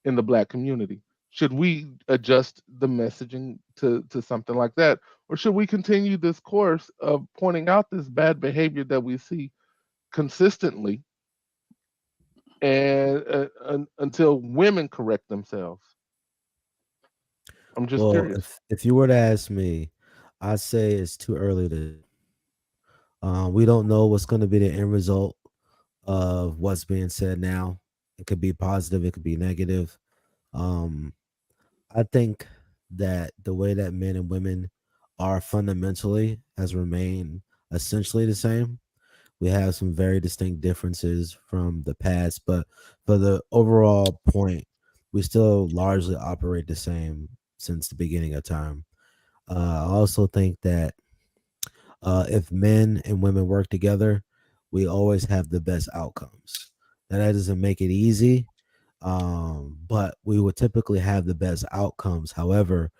in the Black community. Should we adjust the messaging to something like that, or should we continue this course of pointing out this bad behavior that we see consistently, and until women correct themselves? I'm just curious. If you were to ask me, I'd say it's too early to. We don't know what's going to be the end result of what's being said now. It could be positive, it could be negative. I think that the way that men and women are fundamentally has remained essentially the same. We have some very distinct differences from the past, but for the overall point, we still largely operate the same since the beginning of time. I also think that if men and women work together, we always have the best outcomes. Now, that doesn't make it easy, but we would typically have the best outcomes. However,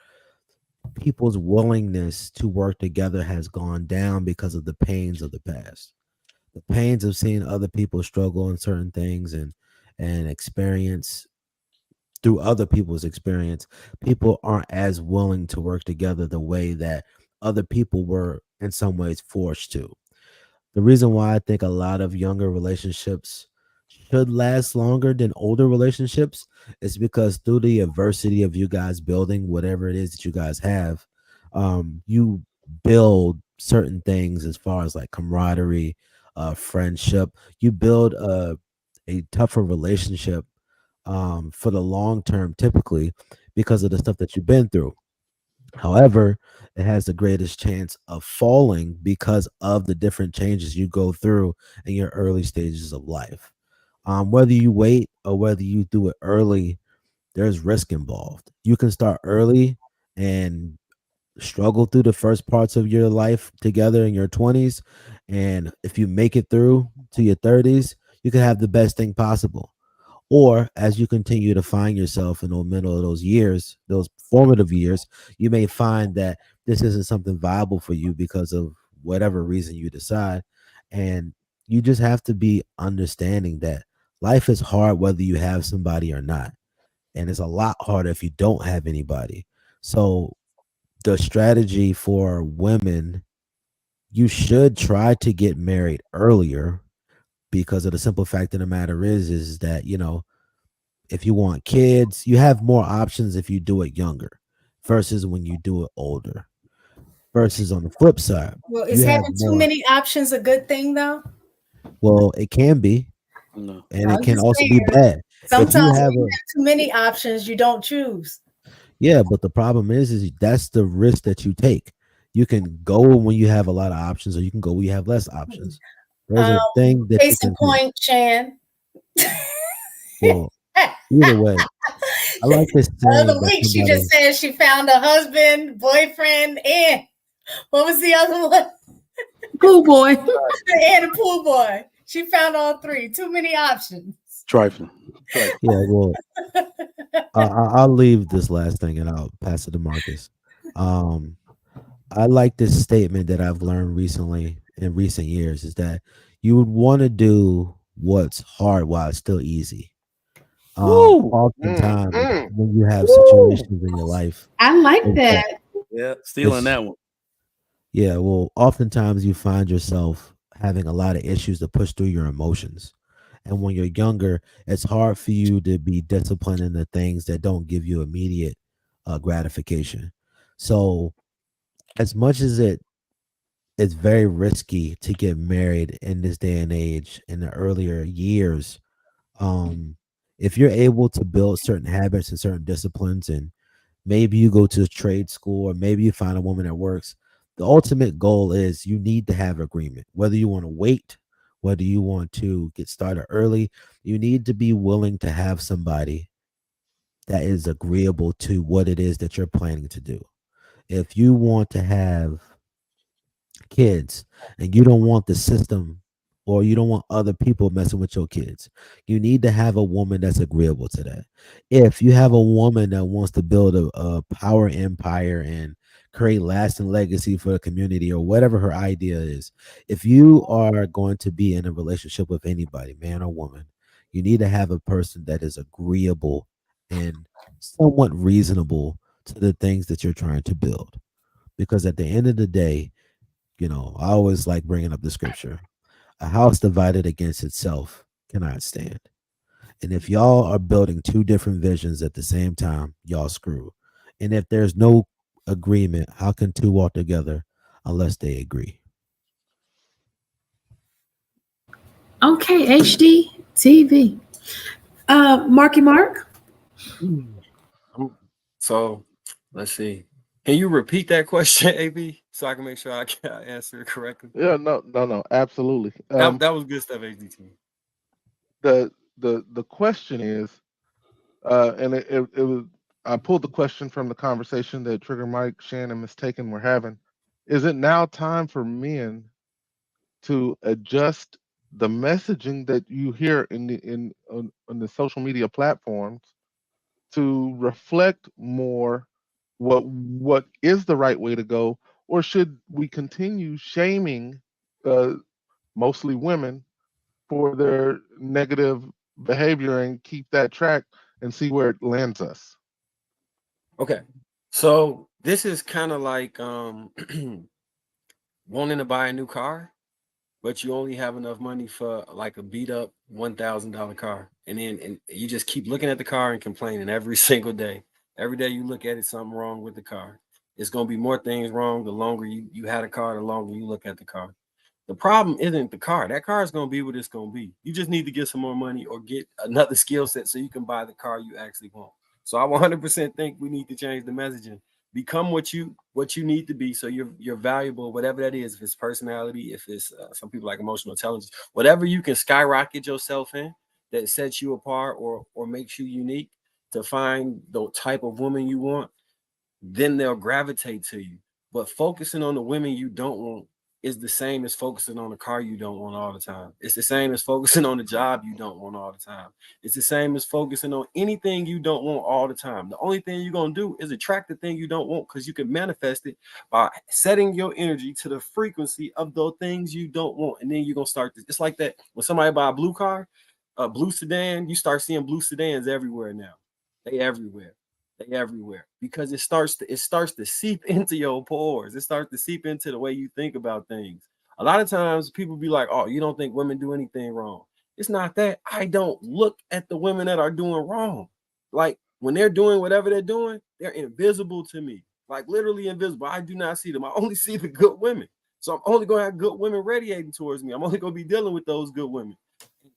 people's willingness to work together has gone down because of the pains of the past. The pains of seeing other people struggle in certain things and experience through other people's experience, people aren't as willing to work together the way that other people were in some ways forced to. The reason why I think a lot of younger relationships should last longer than older relationships is because through the adversity of you guys building whatever it is that you guys have, you build certain things as far as like camaraderie, friendship. You build a tougher relationship for the long term, typically because of the stuff that you've been through. However, it has the greatest chance of falling because of the different changes you go through in your early stages of life. Whether you wait or whether you do it early, there's risk involved. You can start early and struggle through the first parts of your life together in your 20s. And if you make it through to your 30s, you can have the best thing possible. Or as you continue to find yourself in the middle of those years, those formative years, you may find that this isn't something viable for you because of whatever reason you decide. And you just have to be understanding that life is hard whether you have somebody or not. And it's a lot harder if you don't have anybody. So the strategy for women, you should try to get married earlier, because of the simple fact of the matter is that, if you want kids, you have more options if you do it younger versus when you do it older. Versus on the flip side, Well, is having too many options a good thing though? Well, it can be, No. and it can also be bad. Sometimes when you have too many options, you don't choose. Yeah, but the problem is that's the risk that you take. You can go when you have a lot of options, or you can go when you have less options. There's a thing that case in point, Chan. Well, Either way, I like this The saying other that week, she somebody, just said she found a husband, boyfriend, and what was the other one? Pool boy. And a pool boy. She found all three. Too many options. Trifling. yeah, well, I'll leave this last thing and I'll pass it to Marcus. I like this statement that I've learned recently in recent years is that you would want to do what's hard while it's still easy. Oftentimes, when you have situations in your life, I like that. Yeah, stealing It's- that one. yeah, well, oftentimes you find yourself having a lot of issues to push through your emotions. And when you're younger, it's hard for you to be disciplined in the things that don't give you immediate gratification. So, as much as it's very risky to get married in this day and age in the earlier years, if you're able to build certain habits and certain disciplines, and maybe you go to a trade school or maybe you find a woman that works, the ultimate goal is you need to have agreement. Whether you want to wait, whether you want to get started early, you need to be willing to have somebody that is agreeable to what it is that you're planning to do. If you want to have kids and you don't want the system or you don't want other people messing with your kids, you need to have a woman that's agreeable to that. If you have a woman that wants to build a power empire and create lasting legacy for the community or whatever her idea is, if you are going to be in a relationship with anybody, man or woman, you need to have a person that is agreeable and somewhat reasonable to the things that you're trying to build. Because at the end of the day, I always like bringing up the scripture. A house divided against itself cannot stand. And if y'all are building two different visions at the same time, y'all screw. And if there's no agreement, how can two walk together unless they agree? Okay, HD TV. Marky Mark. So let's see. Can you repeat that question, AB, so I can make sure I can answer it correctly? Yeah, no, absolutely. That was good stuff, HDT. The question is, and it was, I pulled the question from the conversation that Trigger Mike, Shannon, Mistaken were having. Is it now time for men to adjust the messaging that you hear on the social media platforms to reflect more what is the right way to go, or should we continue shaming mostly women for their negative behavior and keep that track and see where it lands us? Okay. So this is kind of like wanting to buy a new car, but you only have enough money for like a beat up $1,000 car. And you just keep looking at the car and complaining every single day. Every day you look at it, something wrong with the car. It's going to be more things wrong the longer you had a car, the longer you look at the car. The problem isn't the car. That car is going to be what it's going to be. You just need to get some more money or get another skill set so you can buy the car you actually want. So I 100% think we need to change the messaging. Become what you need to be, so you're valuable, whatever that is. If it's personality, if it's some people like emotional intelligence, whatever you can skyrocket yourself in that sets you apart or makes you unique to find the type of woman you want, then they'll gravitate to you. But focusing on the women you don't want is the same as focusing on a car you don't want all the time. It's the same as focusing on a job you don't want all the time. It's the same as focusing on anything you don't want all the time. The only thing you're going to do is attract the thing you don't want, because you can manifest it by setting your energy to the frequency of those things you don't want. And then you're going to start this. It's like that when somebody buy a blue car, a blue sedan, you start seeing blue sedans everywhere now. They everywhere. Because it starts to seep into your pores. It starts to seep into the way you think about things. A lot of times people be like, oh, you don't think women do anything wrong. It's not that. I don't look at the women that are doing wrong. Like when they're doing whatever they're doing, they're invisible to me. Like literally invisible. I do not see them. I only see the good women. So I'm only going to have good women radiating towards me. I'm only going to be dealing with those good women.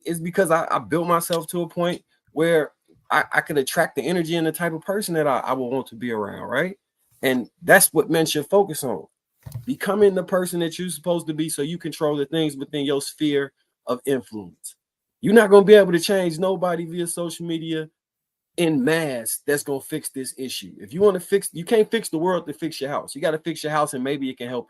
It's because I built myself to a point where I can attract the energy and the type of person that I will want to be around, right? And that's what men should focus on. Becoming the person that you're supposed to be so you control the things within your sphere of influence. You're not gonna be able to change nobody via social media in mass. That's gonna fix this issue. If you want to fix, you can't fix the world to fix your house. You got to fix your house, and maybe it can help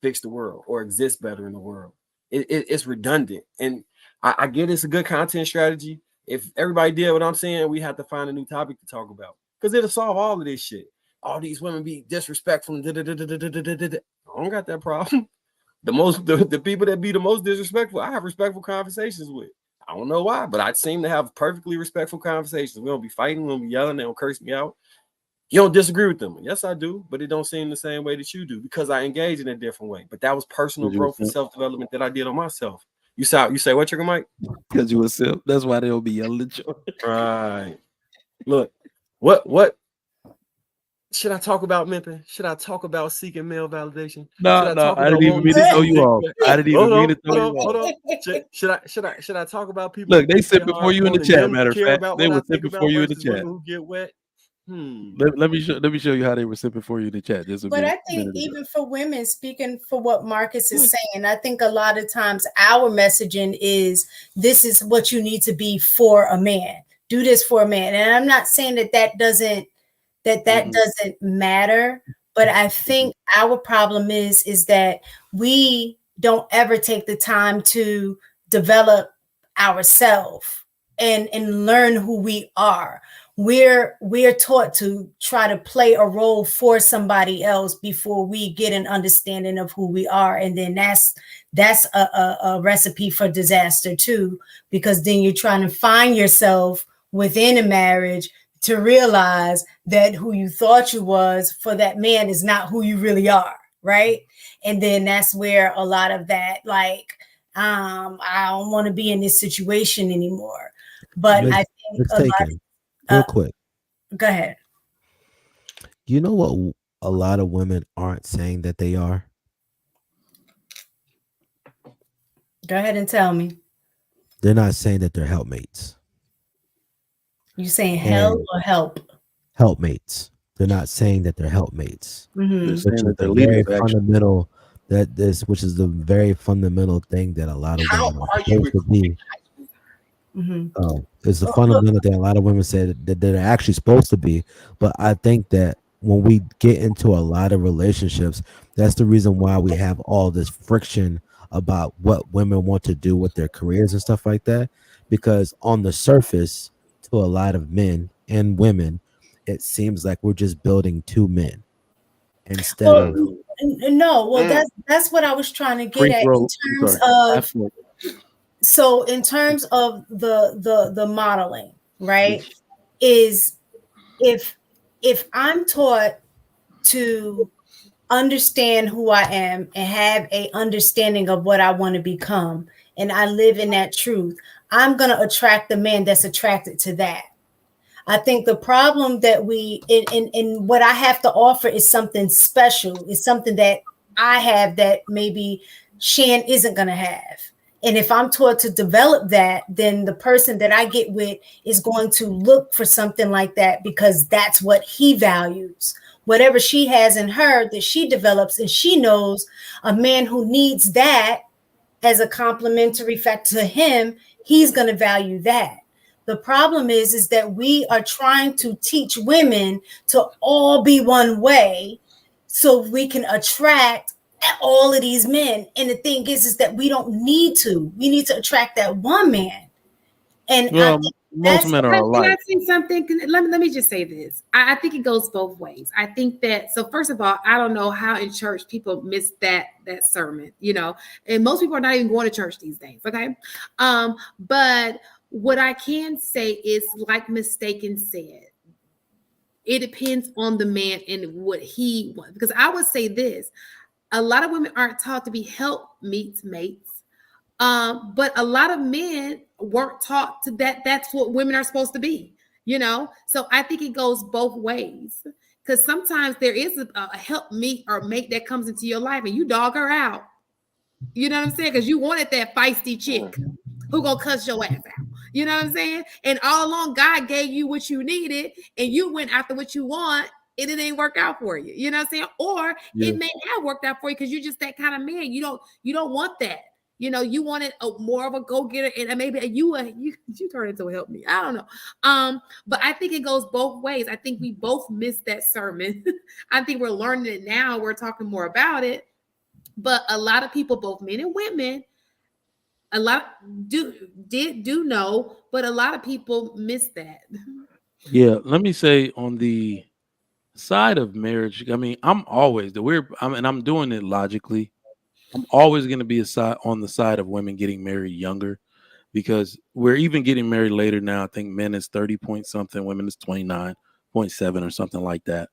fix the world or exist better in the world. It's redundant, and I get it's a good content strategy. If everybody did what I'm saying, we have to find a new topic to talk about because it'll solve all of this shit. All these women be disrespectful. I don't got that problem. The people that be the most disrespectful, I have respectful conversations with. I don't know why, but I seem to have perfectly respectful conversations. We don't be fighting, we don't be yelling, they don't curse me out. You don't disagree with them. Yes, I do, but it don't seem the same way that you do because I engage in a different way. But that was personal growth and self-development that I did on myself. You say what, Trigger Mike? Because you a simp. That's why they'll be yelling at you. Right. Look, what should I talk about, Mimpin? Should I talk about seeking male validation? No, I didn't even mean to throw you off. I didn't even mean to throw you off. Should I talk about people? Look, they said before you in the chat. Matter of fact, they were sipping before you in the chat. Who get wet? Let me show you how they were sipping for you in the chat. But I think even for women, speaking for what Marcus is saying, I think a lot of times our messaging is this is what you need to be for a man. Do this for a man. And I'm not saying that doesn't matter, but I think our problem is that we don't ever take the time to develop ourselves and learn who we are. We're taught to try to play a role for somebody else before we get an understanding of who we are, and then that's a recipe for disaster too, because then you're trying to find yourself within a marriage to realize that who you thought you was for that man is not who you really are, right? And then that's where a lot of that, like, I don't want to be in this situation anymore. But I think real quick. Go ahead. You know what a lot of women aren't saying that they are? Go ahead and tell me. They're not saying that they're helpmates. You saying help or help? Helpmates. They're not saying that they're helpmates. Mm-hmm. They're saying that they're leaders, fundamental. Which is the very fundamental thing that a lot of women are supposed to be. Mm-hmm. It's the fundamental thing a lot of women say that they're actually supposed to be. But I think that when we get into a lot of relationships, that's the reason why we have all this friction about what women want to do with their careers and stuff like that. Because on the surface, to a lot of men and women, it seems like we're just building two men instead of that's what I was trying to get at in terms of so in terms of the modeling, right? Is if I'm taught to understand who I am and have a understanding of what I want to become, and I live in that truth, I'm going to attract the man that's attracted to that. I think the problem that we in what I have to offer is something special. It's something that I have that maybe Shan isn't going to have. And if I'm taught to develop that, then the person that I get with is going to look for something like that because that's what he values. Whatever she has in her that she develops, and she knows a man who needs that as a complementary factor to him, he's going to value that. The problem is that we are trying to teach women to all be one way so we can attract all of these men. And the thing is that we don't need to. We need to attract that one man. And most men are alike. Can I say something? Let me just say this. I think it goes both ways. I think that, so first of all, I don't know how in church people miss that sermon, and most people are not even going to church these days. Okay. But what I can say is, like Mistaken said, it depends on the man and what he wants. Because I would say this, a lot of women aren't taught to be helpmeets, mates. But a lot of men weren't taught to that's what women are supposed to be, So I think it goes both ways. Because sometimes there is a helpmeet or mate that comes into your life and you dog her out. You know what I'm saying? Because you wanted that feisty chick who gonna cuss your ass out. You know what I'm saying? And all along, God gave you what you needed, and you went after what you want, and it ain't work out for you. You know what I'm saying? Or it may have worked out for you because you're just that kind of man. You don't want that. You wanted more of a go-getter, and maybe you turn into a help me. I don't know. But I think it goes both ways. I think we both missed that sermon. I think we're learning it now. We're talking more about it. But a lot of people, both men and women, a lot do know, but a lot of people miss that. Yeah, let me say on the side of marriage, I mean, I'm doing it logically. I'm always going to be on the side of women getting married younger, because we're even getting married later now. I think men is 30 point something, women is 29.7 or something like that.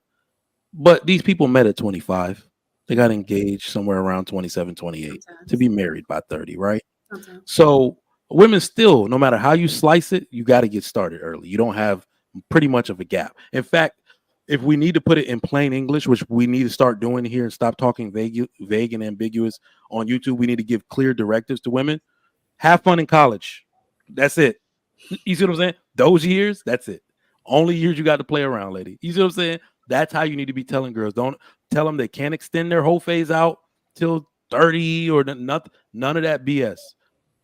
But these people met at 25. They got engaged somewhere around 27, 28 Sometimes. to be married by 30, right? Sometimes. So women still, no matter how you slice it, you got to get started early. You don't have pretty much of a gap. In fact, if we need to put it in plain English, which we need to start doing here and stop talking vague and ambiguous on YouTube, we need to give clear directives to women. Have fun in college. That's it. You see what I'm saying? Those years, that's it. Only years you got to play around, lady. You see what I'm saying? That's how you need to be telling girls. Don't tell them they can't extend their whole phase out till 30 or nothing. None of that BS.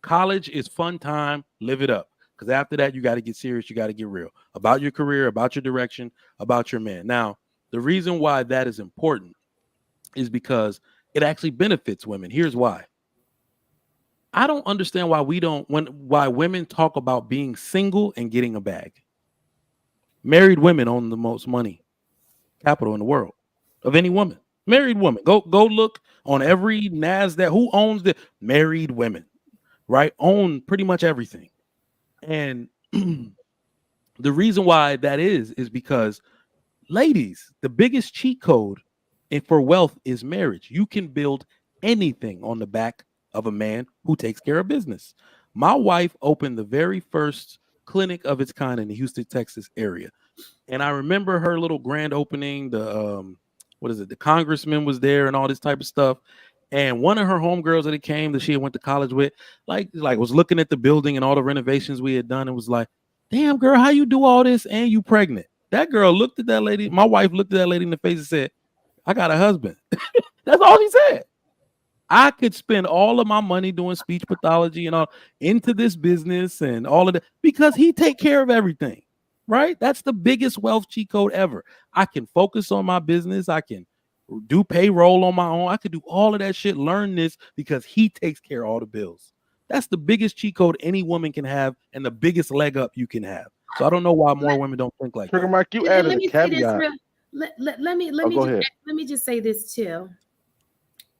College is fun time. Live it up. Because after that, you got to get serious. You got to get real about your career, about your direction, about your man. Now, the reason why that is important is because it actually benefits women. Here's why. I don't understand why why women talk about being single and getting a bag. Married women own the most money capital in the world of any woman. Married woman. Go look on every NASDAQ. Who owns the married women, right? Own pretty much everything. And the reason why that is because, ladies, the biggest cheat code for wealth is marriage. You can build anything on the back of a man who takes care of business. My wife opened the very first clinic of its kind in the Houston, Texas area. And I remember her little grand opening. The congressman was there and all this type of stuff. And one of her homegirls that came that she had went to college with, like was looking at the building and all the renovations we had done and was like, damn, girl, how you do all this and you pregnant? That girl looked at that lady. My wife looked at that lady in the face and said, I got a husband. That's all she said. I could spend all of my money doing speech pathology and all into this business and all of that because he take care of everything, right? That's the biggest wealth cheat code ever. I can focus on my business. I can do payroll on my own. I could do all of that shit, learn this because he takes care of all the bills. That's the biggest cheat code any woman can have and the biggest leg up you can have. So I don't know why more women don't think like Trigger that. Mike, you added a caveat. Let me just say this too.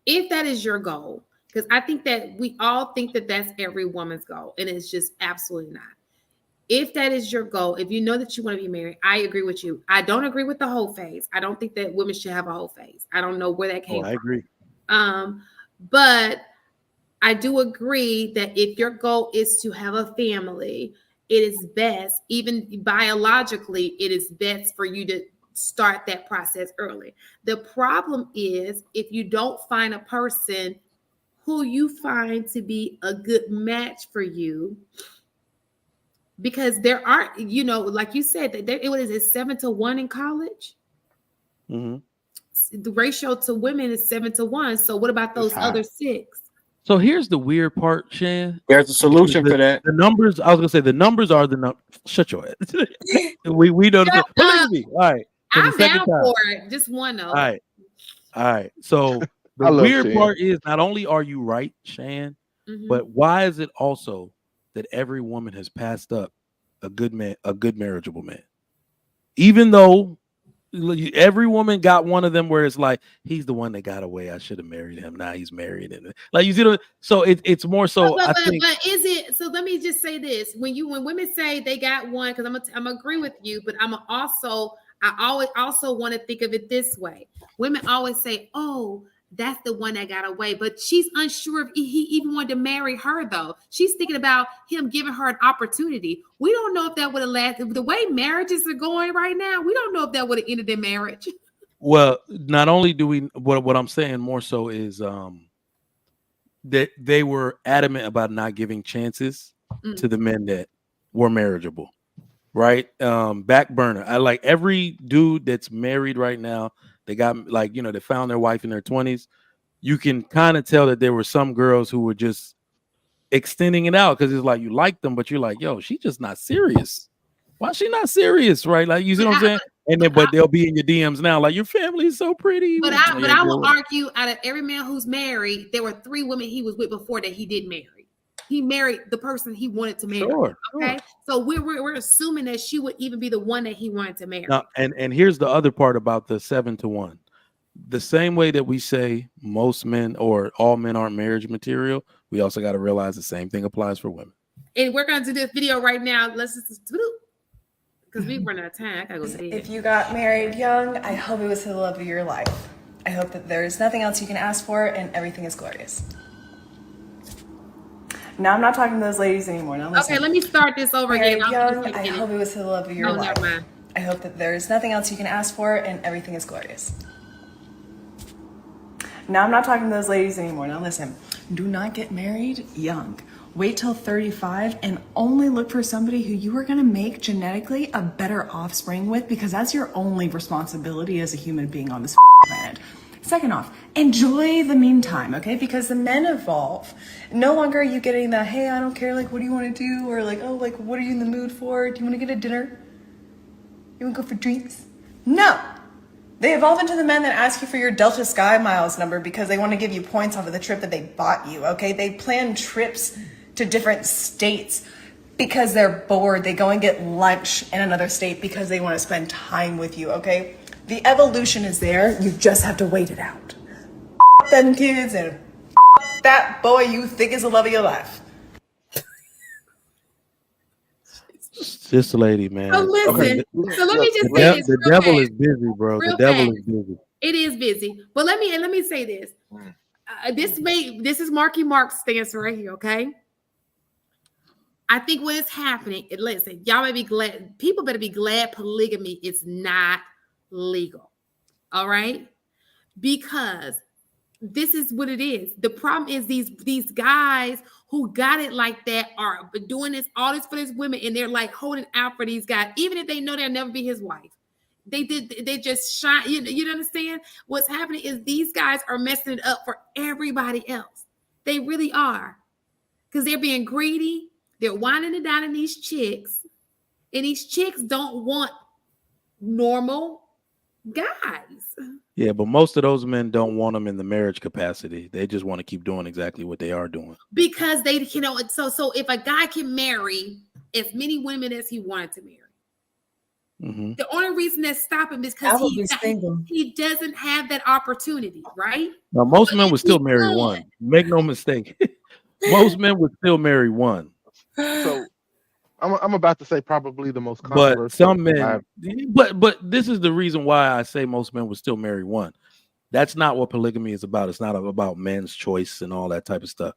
If that is your goal, because I think that we all think that that's every woman's goal, and it's just absolutely not. If that is your goal, if you know that you want to be married, I agree with you. I don't agree with the whole phase. I don't think that women should have a whole phase. I don't know where that came from. I agree. But I do agree that if your goal is to have a family, it is best, even biologically, it is best for you to start that process early. The problem is if you don't find a person who you find to be a good match for you, because there aren't, like you said, that it was 7-1 in college. Mm-hmm. The ratio to women is 7-1. So what about those other 6? So here's the weird part, Shan. There's a solution for that. The numbers, I was gonna say the numbers are the numbers. Shut your head. we know the polygamy. All right. I'm down for it. Just one though. All right. So the weird part is not only are you right, Shan, but why is it also that every woman has passed up a good man, a good marriageable man? Even though every woman got one of them where it's like, he's the one that got away. I should have married him. Now he's married. And like, you see, so it's more so. But is it? So let me just say this: when women say they got one, because I'm agree with you, but I always also want to think of it this way. Women always say, "Oh, that's the one that got away," but she's unsure if he even wanted to marry her. Though she's thinking about him giving her an opportunity. We don't know if that would have lasted. The way marriages are going right now, we don't know if that would have ended in marriage. Well, not only do we, what I'm saying more so is that they were adamant about not giving chances to the men that were marriageable. Right. Back burner. I like every dude that's married right now. They got they found their wife in their 20s. You can kind of tell that there were some girls who were just extending it out because it's like you like them, but you're like, yo, she's just not serious. Why is she not serious, right? Like, you see what I'm saying? And then, but they'll be in your DMs now, like, your family is so pretty. But I will argue, out of every man who's married, there were 3 women he was with before that he did marry. He married the person he wanted to marry. Sure, okay, so we're assuming that she would even be the one that he wanted to marry. Now, and here's the other part about the 7-to-1. The same way that we say most men or all men aren't marriage material, we also got to realize the same thing applies for women. And we're going to do this video right now. Let's just because we run out of time. I gotta go to bed. If you got married young, I hope it was the love of your life. I hope that there's nothing else you can ask for and everything is glorious. Now I'm not talking to those ladies anymore. Now listen. Okay, let me start this over married again. Young, I hope it was the love of your life. Never mind. I hope that there's nothing else you can ask for and everything is glorious. Now I'm not talking to those ladies anymore. Now listen, do not get married young. Wait till 35 and only look for somebody who you are going to make genetically a better offspring with, because that's your only responsibility as a human being on this planet. Second off, enjoy the meantime, okay? Because the men evolve. No longer are you getting the, hey, I don't care, like, what do you want to do? Or like, oh, like, what are you in the mood for? Do you want to get a dinner? You want to go for drinks? No. They evolve into the men that ask you for your Delta Sky Miles number because they want to give you points off of the trip that they bought you, okay? They plan trips to different states because they're bored. They go and get lunch in another state because they want to spend time with you, okay? The evolution is there. You just have to wait it out. Them kids and that boy you think is the love of your life. This lady, man. So listen. So let me just say this. The devil is busy, bro. The devil is busy. It is busy. But let me say this. This is Marky Mark's stance right here, okay? I think what is happening, listen, y'all may be glad, people better be glad polygamy is not legal. All right? Because this is what it is. The problem is these guys who got it like that are doing all this for these women, and they're like holding out for these guys, even if they know they'll never be his wife. They just shine. You understand? What's happening is these guys are messing it up for everybody else. They really are. Because they're being greedy. They're whining and dining these chicks. And these chicks don't want normal guys. Yeah, but most of those men don't want them in the marriage capacity. They just want to keep doing exactly what they are doing. Because they, so if a guy can marry as many women as he wanted to marry, the only reason that's stopping is because he doesn't have that opportunity, right? Now, most men would still marry one. Make no mistake. Most men would still marry one. So I'm about to say probably the most controversial. But some men, but this is the reason why I say most men would still marry one. That's not what polygamy is about. It's not about men's choice and all that type of stuff.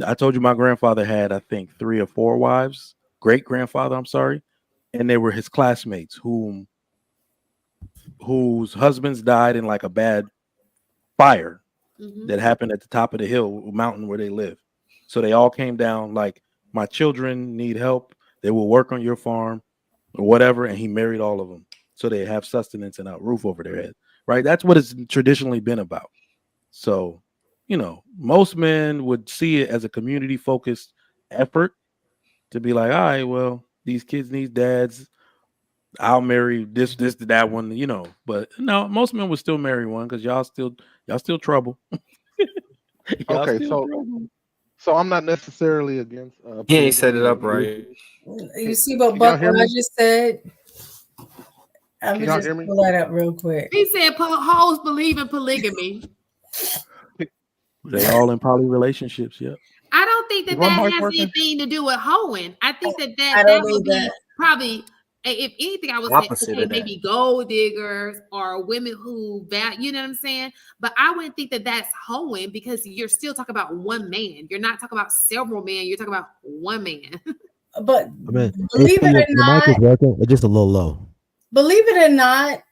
I told you my grandfather had, I think, 3 or 4 wives. Great grandfather, I'm sorry, and they were his classmates whose husbands died in like a bad fire that happened at the top of the hill mountain where they live. So they all came down like, my children need help. They will work on your farm or whatever. And he married all of them. So they have sustenance and a roof over their head, right? That's what it's traditionally been about. So, most men would see it as a community focused effort to be like, all right, well, these kids need dads. I'll marry this, that one, but no, most men would still marry one because y'all still trouble. Okay. So I'm not necessarily against. He ain't set it up right. You see what I just said? I'm Can gonna just pull that up real quick. He said hoes believe in polygamy. They all in poly relationships, yeah. I don't think that has anything to do with hoeing. I think that would be probably, if anything, I would say okay, maybe gold diggers or women who you know what I'm saying? But I wouldn't think that that's hoeing because you're still talking about one man. You're not talking about several men. You're talking about one man. But believe it or not, it's just a little low. Believe it or not,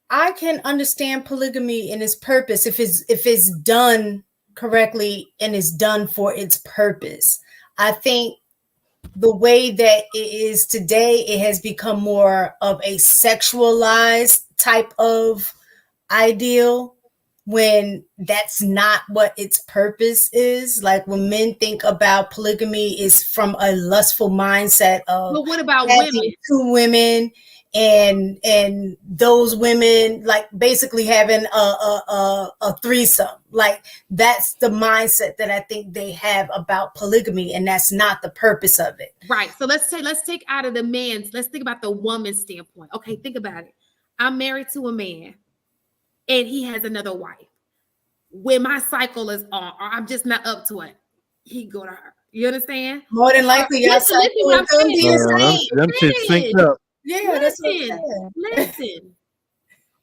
I can understand polygamy in its purpose if it's done correctly and is done for its purpose. I think the way that it is today, it has become more of a sexualized type of ideal when that's not what its purpose is. Like when men think about polygamy is from a lustful mindset of But what about having women? 2 women and those women like basically having a threesome. Like that's the mindset that I think they have about polygamy, and that's not the purpose of it. Right. So let's take out of the man's, let's think about the woman's standpoint. Okay, think about it. I'm married to a man and he has another wife. When my cycle is on, or I'm just not up to it, he go to her. You understand? More than likely, y'all Listen what I'm gonna be saying. the same. Them shit synced up. Yeah, that's what I'm saying. Listen.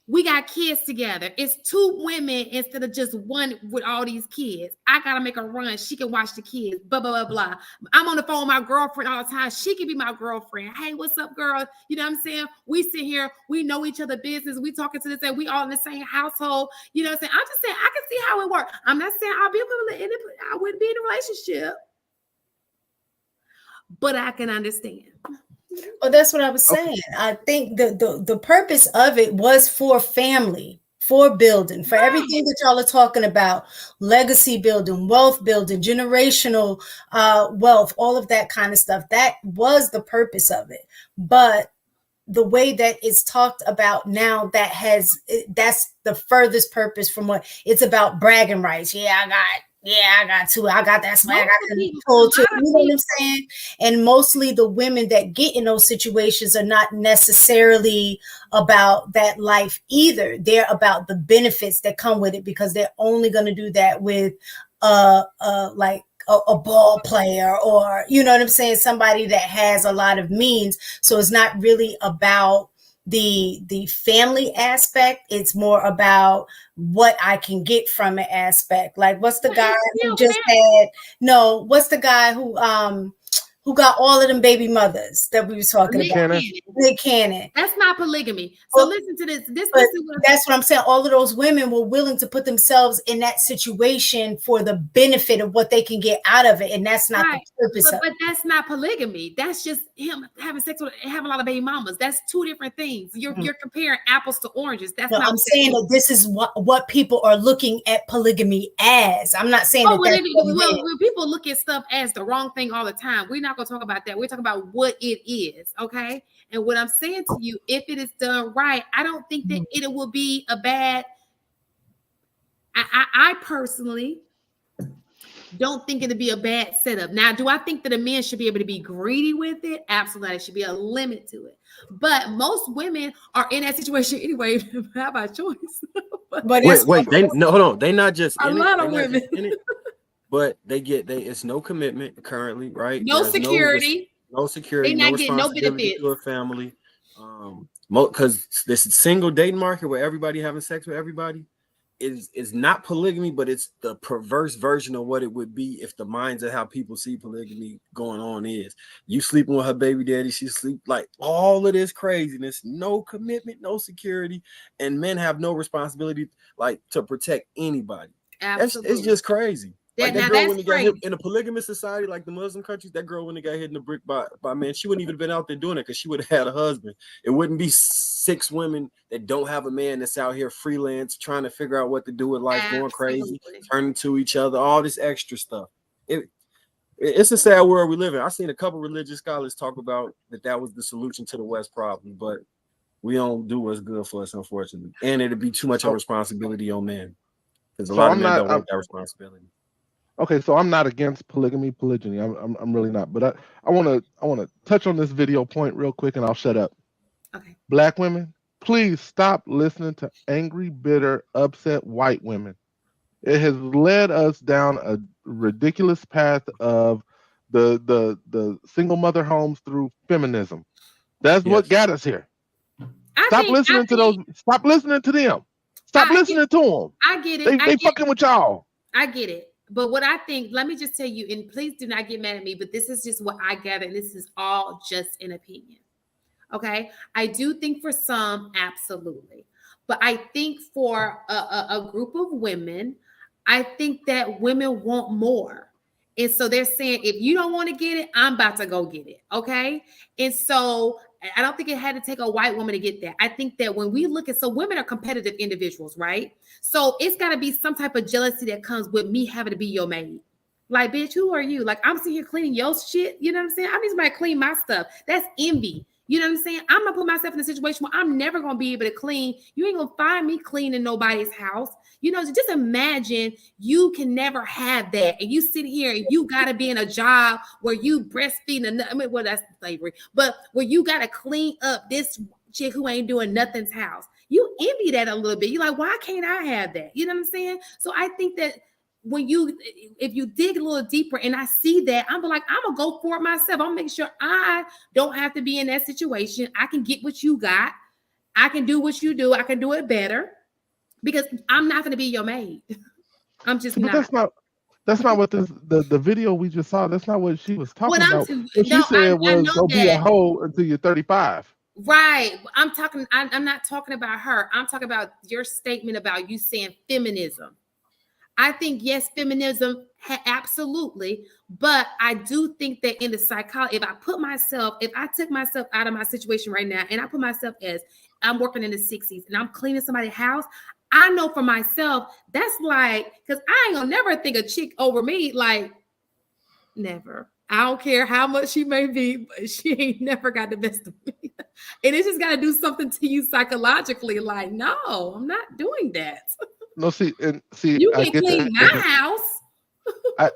We got kids together. It's 2 women instead of just one with all these kids. I gotta make a run. She can watch the kids. Blah blah blah blah. I'm on the phone with my girlfriend all the time. She can be my girlfriend. Hey, what's up, girl? You know what I'm saying? We sit here. We know each other business. We talking to this and we all in the same household. You know what I'm saying? I'm just saying I can see how it works. I'm not saying I wouldn't be in a relationship, but I can understand. Well, that's what I was saying. I think the purpose of it was for family, for building, for everything that y'all are talking about, legacy building, wealth building, generational wealth, all of that kind of stuff. That was the purpose of it. But the way that it's talked about now, that's the furthest purpose from what it's about. Bragging rights. I got 2. I got that swag. I can pull 2. You know what I'm saying? And mostly the women that get in those situations are not necessarily about that life either. They're about the benefits that come with it, because they're only going to do that with like a ball player, or you know what I'm saying, somebody that has a lot of means. So it's not really about the family aspect. It's more about what I can get from an aspect. Like what's the guy who just had what's the guy who got all of them baby mothers that we were talking about? Nick Cannon. That's not polygamy. So listen to this. That's what I'm saying. All of those women were willing to put themselves in that situation for the benefit of what they can get out of it, and that's not the purpose of it. But that's not polygamy. That's just him having sex with and having a lot of baby mamas. That's 2 different things. You're comparing apples to oranges. That's not. I'm saying that this is what people are looking at polygamy as. I'm not saying when people look at stuff as the wrong thing all the time, we're not going to talk about that. We're talking about what it is, okay? And what I'm saying to you, if it is done right, I don't think that it will be a bad. I personally don't think it'd be a bad setup. Now, do I think that a man should be able to be greedy with it? Absolutely. There should be a limit to it. But most women are in that situation anyway. How about choice? Wait. Hold on. They not just a lot of women. But it's no commitment currently, right? No security. No security. They're not getting no benefits to a family. Because this single dating market where everybody having sex with everybody is not polygamy, but it's the perverse version of what it would be if the minds of how people see polygamy going on is. You sleeping with her baby daddy, she sleep, like all of this craziness, no commitment, no security, and men have no responsibility like to protect anybody. Absolutely. It's just crazy. Like that girl when they got hit in a polygamous society like the Muslim countries, that girl when they got hit in the brick by man, she wouldn't even been out there doing it because she would have had a husband. It wouldn't be 6 women that don't have a man that's out here freelance trying to figure out what to do with life, going crazy, turning to each other, all this extra stuff. It's a sad world we live in. I've seen a couple religious scholars talk about that was the solution to the West problem, but we don't do what's good for us, unfortunately. And it'd be too much of a responsibility on men because a lot of men don't want that responsibility. Okay, so I'm not against polygyny. I'm really not. But I want to touch on this video point real quick, and I'll shut up. Okay. Black women, please stop listening to angry, bitter, upset white women. It has led us down a ridiculous path of the single mother homes through feminism. That's what got us here. Stop listening to them. Stop listening to them. Stop listening to them. I get it. They fucking with y'all. I get it. But what I think, let me just tell you, and please do not get mad at me, but this is just what I gather, and this is all just an opinion. Okay? I do think for some, absolutely. But I think for a group of women, I think that women want more. And so they're saying, if you don't want to get it, I'm about to go get it. Okay? And so I don't think it had to take a white woman to get that. I think that when we look at, so women are competitive individuals, right? So it's got to be some type of jealousy that comes with me having to be your maid. Like, bitch, who are you? Like, I'm sitting here cleaning your shit. You know what I'm saying? I need somebody to clean my stuff. That's envy. You know what I'm saying? I'm gonna put myself in a situation where I'm never gonna be able to clean. You ain't gonna find me cleaning nobody's house. You know, just imagine you can never have that, and you sit here and you gotta be in a job where you breastfeeding. I mean, well, that's slavery, but where you gotta clean up this chick who ain't doing nothing's house. You envy that a little bit. You're like, why can't I have that? You know what I'm saying? So I think that if you dig a little deeper and I see that, I'm like, I'm gonna go for it myself. I'll make sure I don't have to be in that situation. I can get what you got. I can do what you do. I can do it better because I'm not gonna be your maid. I'm just But not. That's not what the video we just saw. That's not what she was talking about. What no, she said was know go be a hoe until you're 35. Right. I'm not talking about her. I'm talking about your statement about you saying feminism. I think, yes, feminism, absolutely. But I do think that in the psychology, if I took myself out of my situation right now and I put myself as I'm working in the 60s and I'm cleaning somebody's house, I know for myself, that's like, because I ain't gonna never think a chick over me, like, never. I don't care how much she may be, but she ain't never got the best of me. And it's just got to do something to you psychologically. Like, no, I'm not doing that. No, see, You I can get clean that. my house.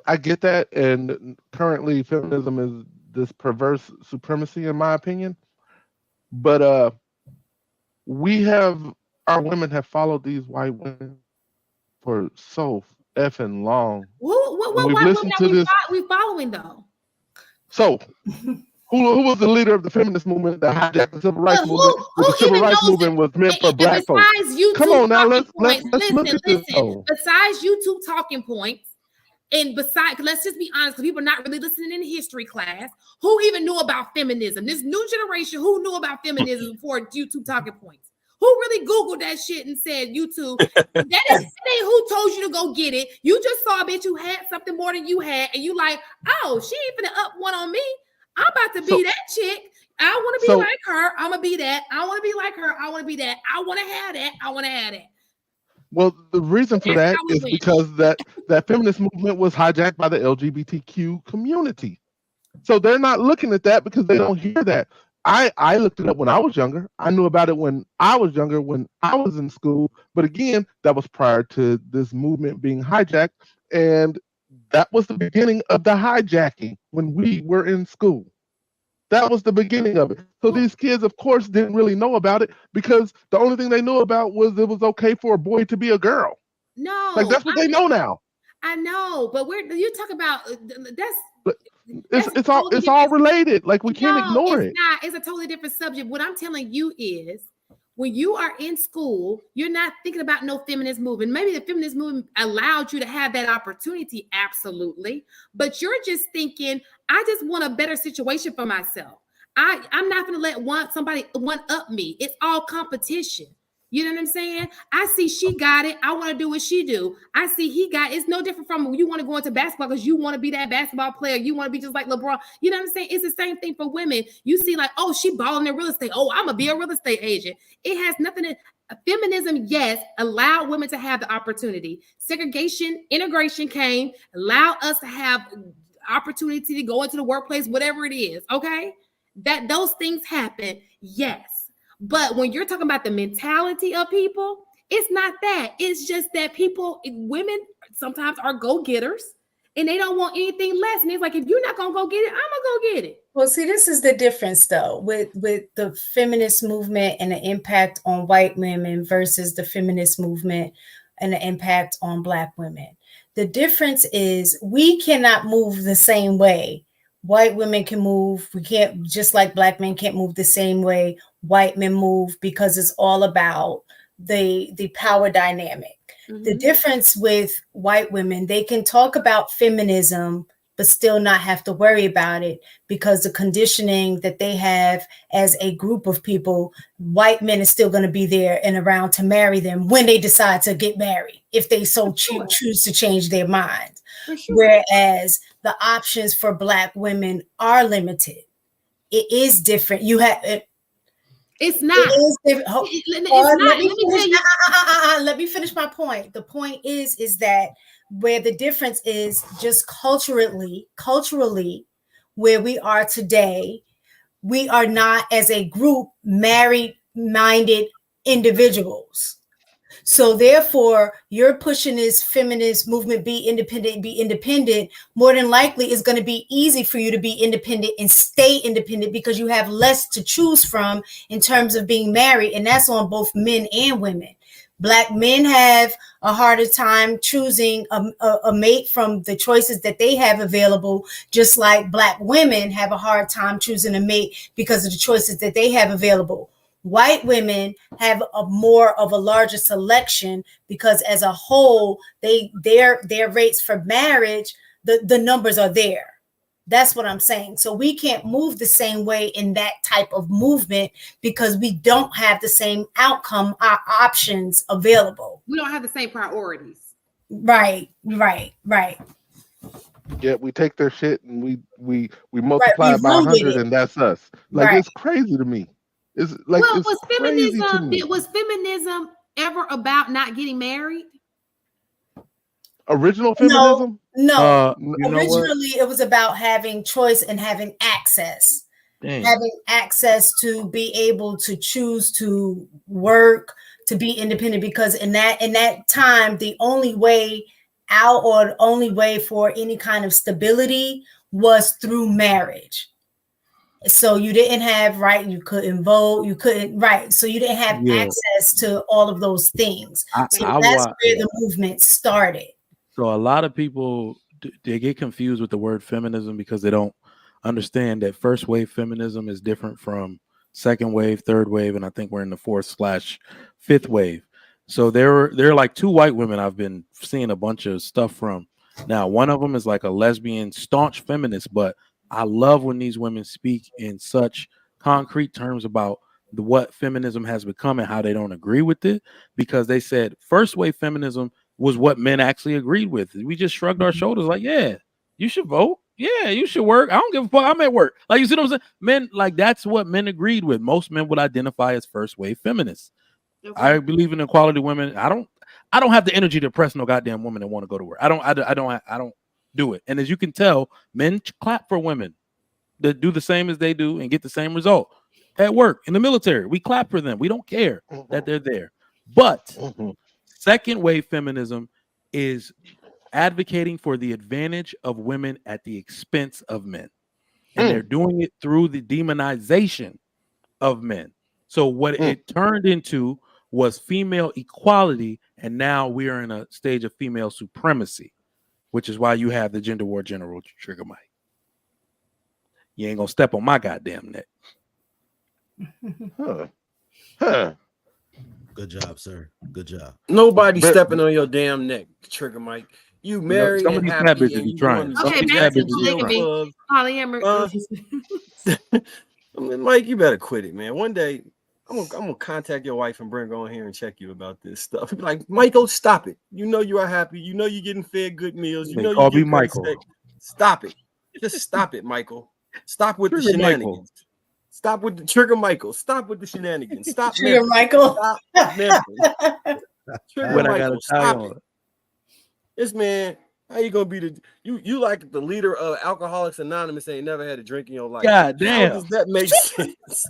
I get that, and currently feminism is this perverse supremacy, in my opinion. But our women have followed these white women for so effing long. What we've listened to this. We following though. So, who was the leader of the feminist movement that hijacked the civil rights movement? The civil rights movement was meant for black folks. Come on now, let's look at this. Besides YouTube talking points, and besides, let's just be honest, because people are not really listening in history class. Who even knew about feminism? This new generation, who knew about feminism before YouTube talking points? Who really Googled that shit and said YouTube? that ain't who told you to go get it. You just saw a bitch who had something more than you had, and you like, oh, she ain't finna up one on me. I'm about to be that chick. I want to be like her. I'm gonna be that. I want to be like her. I want to be that. I want to have that. I want to have that. Well, the reason for that is because that feminist movement was hijacked by the LGBTQ community. So they're not looking at that because they don't hear that. I looked it up when I was younger. I knew about it when I was younger, when I was in school. But again, that was prior to this movement being hijacked. And that was the beginning of the hijacking when we were in school. That was the beginning of it. So these kids, of course, didn't really know about it because the only thing they knew about was it was okay for a boy to be a girl. No. Like, that's what they know now. I know, but you talk about it's all related. Like, we can't ignore it. It's a totally different subject. What I'm telling you is, when you are in school, you're not thinking about no feminist movement. Maybe the feminist movement allowed you to have that opportunity, absolutely. But you're just thinking, I just want a better situation for myself. I'm not going to let somebody one up me. It's all competition. You know what I'm saying? I see she got it. I want to do what she do. I see he got it. It's no different from you want to go into basketball because you want to be that basketball player. You want to be just like LeBron. You know what I'm saying? It's the same thing for women. You see like, oh, she balling in real estate. Oh, I'm going to be a real estate agent. It has nothing to feminism, yes, allowed women to have the opportunity. Segregation, integration came, allowed us to have opportunity to go into the workplace, whatever it is, okay? That those things happen, yes. But when you're talking about the mentality of people, it's not that. It's just that women sometimes are go-getters and they don't want anything less. And it's like, if you're not going to go get it, I'm going to go get it. Well, see, this is the difference, though, with the feminist movement and the impact on white women versus the feminist movement and the impact on Black women. The difference is we cannot move the same way. White women can move. We can't, just like Black men can't move the same way white men move, because it's all about the power dynamic. Mm-hmm. The difference with white women, they can talk about feminism, but still not have to worry about it because the conditioning that they have as a group of people, white men are still going to be there and around to marry them when they decide to get married, if they so choose to change their mind. Sure. Whereas the options for Black women are limited. It is different. You have It's not. It is different. It's not. Let me tell you. Let me finish my point. The point is that where the difference is just culturally, where we are today, we are not as a group married-minded individuals. So therefore, you're pushing this feminist movement, be independent. More than likely, it's going to be easy for you to be independent and stay independent because you have less to choose from in terms of being married. And that's on both men and women. Black men have a harder time choosing a mate from the choices that they have available, just like Black women have a hard time choosing a mate because of the choices that they have available. White women have a more of a larger selection because as a whole, their rates for marriage, the numbers are there. That's what I'm saying. So we can't move the same way in that type of movement because we don't have the same outcome options available. We don't have the same priorities. Right. Yeah, we take their shit and we multiply it by 100 and that's us. Like it's crazy to me. It's like was feminism ever about not getting married? Original feminism? No. Originally, it was about having choice and having access. Having access to be able to choose to work, to be independent, because in that time, the only way out or the only way for any kind of stability was through marriage. So you didn't have you couldn't vote, you couldn't so you didn't have access to all of those things. So that's where the movement started. So a lot of people, they get confused with the word feminism because they don't understand that first wave feminism is different from second wave, third wave, and I think we're in the 4th/5th wave. So there are like 2 white women I've been seeing a bunch of stuff from. Now, one of them is like a lesbian staunch feminist, but I love when these women speak in such concrete terms about what feminism has become and how they don't agree with it, because they said first wave feminism was what men actually agreed with. We just shrugged our shoulders like, yeah, you should vote. Yeah, you should work. I don't give a fuck. I'm at work. Like, you see what I'm saying? Men, like, that's what men agreed with. Most men would identify as first wave feminists. Okay. I believe in equality of women. I don't have the energy to press no goddamn woman that want to go to work. I don't do it. And as you can tell, men clap for women that do the same as they do and get the same result at work, in the military. We clap for them. We don't care that they're there. But second wave feminism is advocating for the advantage of women at the expense of men. And they're doing it through the demonization of men. So what it turned into was female equality. And now we are in a stage of female supremacy, which is why you have the gender war general Trigger Mike. You ain't gonna step on my goddamn neck. Good job, sir. Good job. Nobody stepping on your damn neck, Trigger Mike. You married and happy and you trying. Okay, back to polygamy. Polyamory. I mean, Mike, you better quit it, man. One day I'm gonna contact your wife and bring her on here and check you about this stuff. Be like, Michael, stop it. You know you are happy. You know you're getting fed good meals. You know you get Michael. Stop it. Just stop it, Michael. Stop with the shenanigans. Michael. Stop with the Trigger Michael. Stop with the shenanigans. Stop Trigger Michael. Stop Trigger Michael. Stop it. This man, how you gonna be you like the leader of Alcoholics Anonymous ain't never had a drink in your life? God damn. How does that make sense?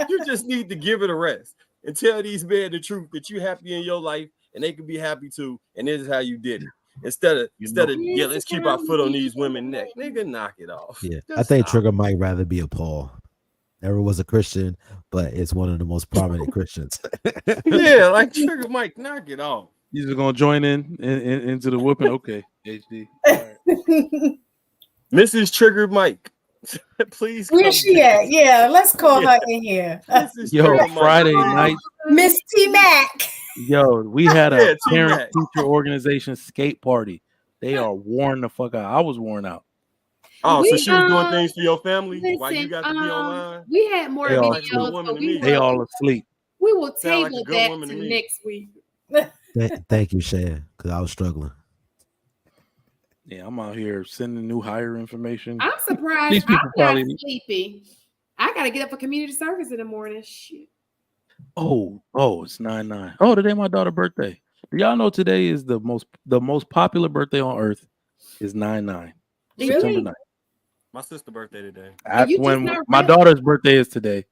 You just need to give it a rest and tell these men the truth that you happy in your life and they can be happy too. And this is how you did it. Instead of let's keep our foot on these women's neck. Nigga, knock it off. Yeah, I think Trigger might rather be a Paul. Never was a Christian, but it's one of the most prominent Christians. Yeah, like Trigger Mike, knock it off. You just gonna join into the whooping? Okay, HD. Right. Mrs. Trigger Mike, please. Where's she at? Yeah, let's call her in here. Yo, Friday night, Miss T Mac. Yo, we had a parent teacher organization skate party. They are worn the fuck out. I was worn out. Oh, so she was doing things for your family while you got to be online? We had more videos. So they all asleep. We will table that to next week. Thank you, Shan, because I was struggling. Yeah, I'm out here sending new hire information. I'm surprised. I'm not sleepy. I gotta get up for community service in the morning. Shit. Oh, it's 9/9. Oh, today my daughter's birthday. Do y'all know today is the most popular birthday on earth is 9/9. September Really? 9th. My sister's birthday today. You just When not my ready. daughter's birthday is today,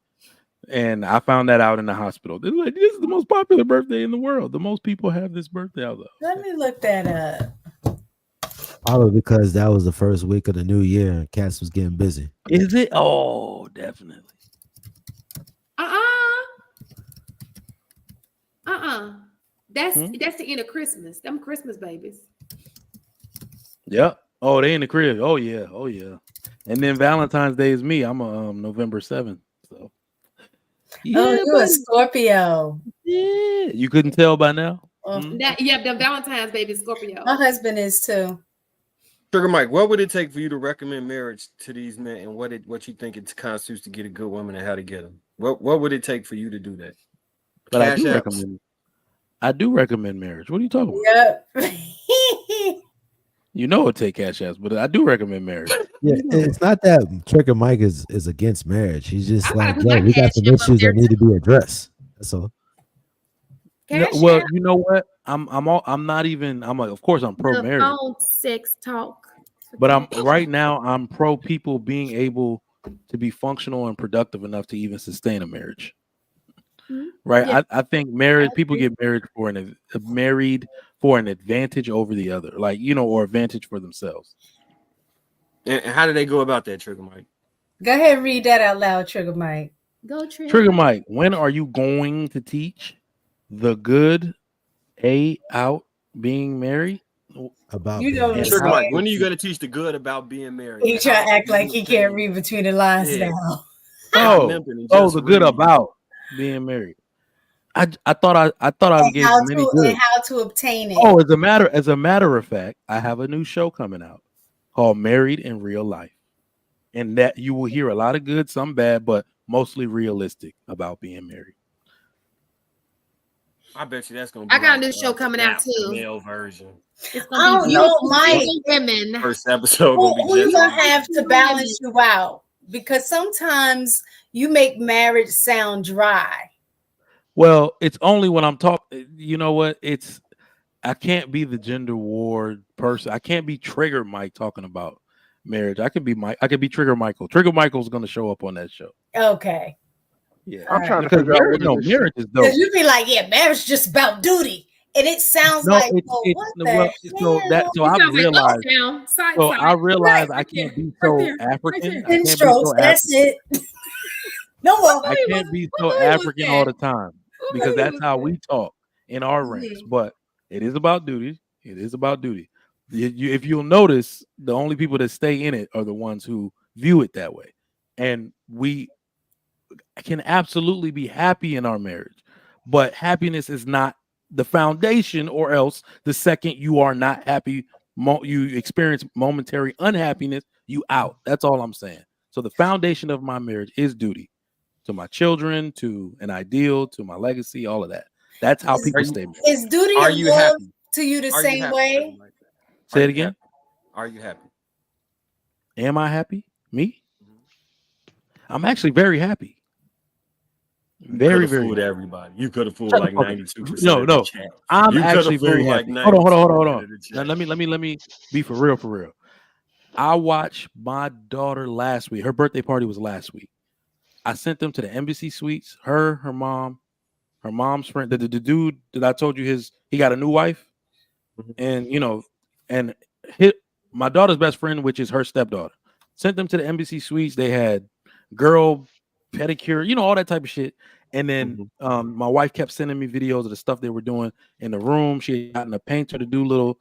and I found that out in the hospital. They're like, this is the most popular birthday in the world. The most people have this birthday out there. Let me look that up. Probably because that was the first week of the new year and Cass was getting busy. Is it? Oh, definitely. That's the end of Christmas. Them Christmas babies. Yep. Oh, they in the crib. Oh yeah. And then Valentine's Day is me. I'm a November 7th. So Yeah, you're a Scorpio. Yeah. You couldn't tell by now. The Valentine's baby Scorpio. My husband is too. Sugar Mike, what would it take for you to recommend marriage to these men, and what you think it constitutes to get a good woman and how to get them? What would it take for you to do that? But I do recommend marriage. What are you talking about? Yep. You know it take cash apps, but I do recommend marriage. Yeah, it's not that Trigger Mike is against marriage. He's just like, put yo, my we got cash some app up issues there, that need to be addressed. That's all. Well, you know what? I'm of course I'm pro marriage. Phone sex talk. But I'm pro people being able to be functional and productive enough to even sustain a marriage. Right? Yeah. I think people get married for an advantage over the other, or advantage for themselves. And how do they go about that, Trigger Mike? Go ahead and read that out loud, Trigger Mike. Go Trigger Mike, when are you going to teach the good out being married? About Trigger Mike, when are you going to teach the good about being married? He try to act like he can't read between the lines now. The good about being married. I thought I gave many good. And how to obtain it. Oh, as a matter of fact, I have a new show coming out called Married in Real Life, and that you will hear a lot of good, some bad, but mostly realistic about being married. I bet you that's gonna be. I got a new show coming out too. Male version. It's gonna be Mike. Women. First episode. Who you gonna have to balance you out? Because sometimes you make marriage sound dry. Well, it's only when I'm talking. You know what? I can't be the gender war person. I can't be Trigger Mike talking about marriage. I could be Trigger Michael. Trigger Michael's going to show up on that show. Okay. Yeah, I'm trying to figure out marriage is dope. You be like, yeah, marriage is just about duty, and it sounds like, I realize I can't be so African. That's it. No more. I can't be so African all the time because that's how we talk in our ranks. But it is about duty. It is about duty. If you'll notice, the only people that stay in it are the ones who view it that way, and we can absolutely be happy in our marriage, but happiness is not the foundation, or else the second you are not happy, you experience momentary unhappiness, you out. That's all I'm saying. So the foundation of my marriage is duty to my children, to an ideal, to my legacy, all of that. That's how people stay married. Is duty and love to you the same way? Say it again. Are you happy? Am I happy? Me? I'm actually very happy. Very fooled everybody. You could have fooled like 92%. No. I'm actually very happy. Hold on. Now, let me be for real. I watched my daughter last week. Her birthday party was last week. I sent them to the embassy suites. Her mom, her mom's friend, the dude that I told you he got a new wife, and my daughter's best friend, which is her stepdaughter, sent them to the embassy suites. They had girl pedicure, all that type of shit. And then my wife kept sending me videos of the stuff they were doing in the room. She had gotten a painter to do little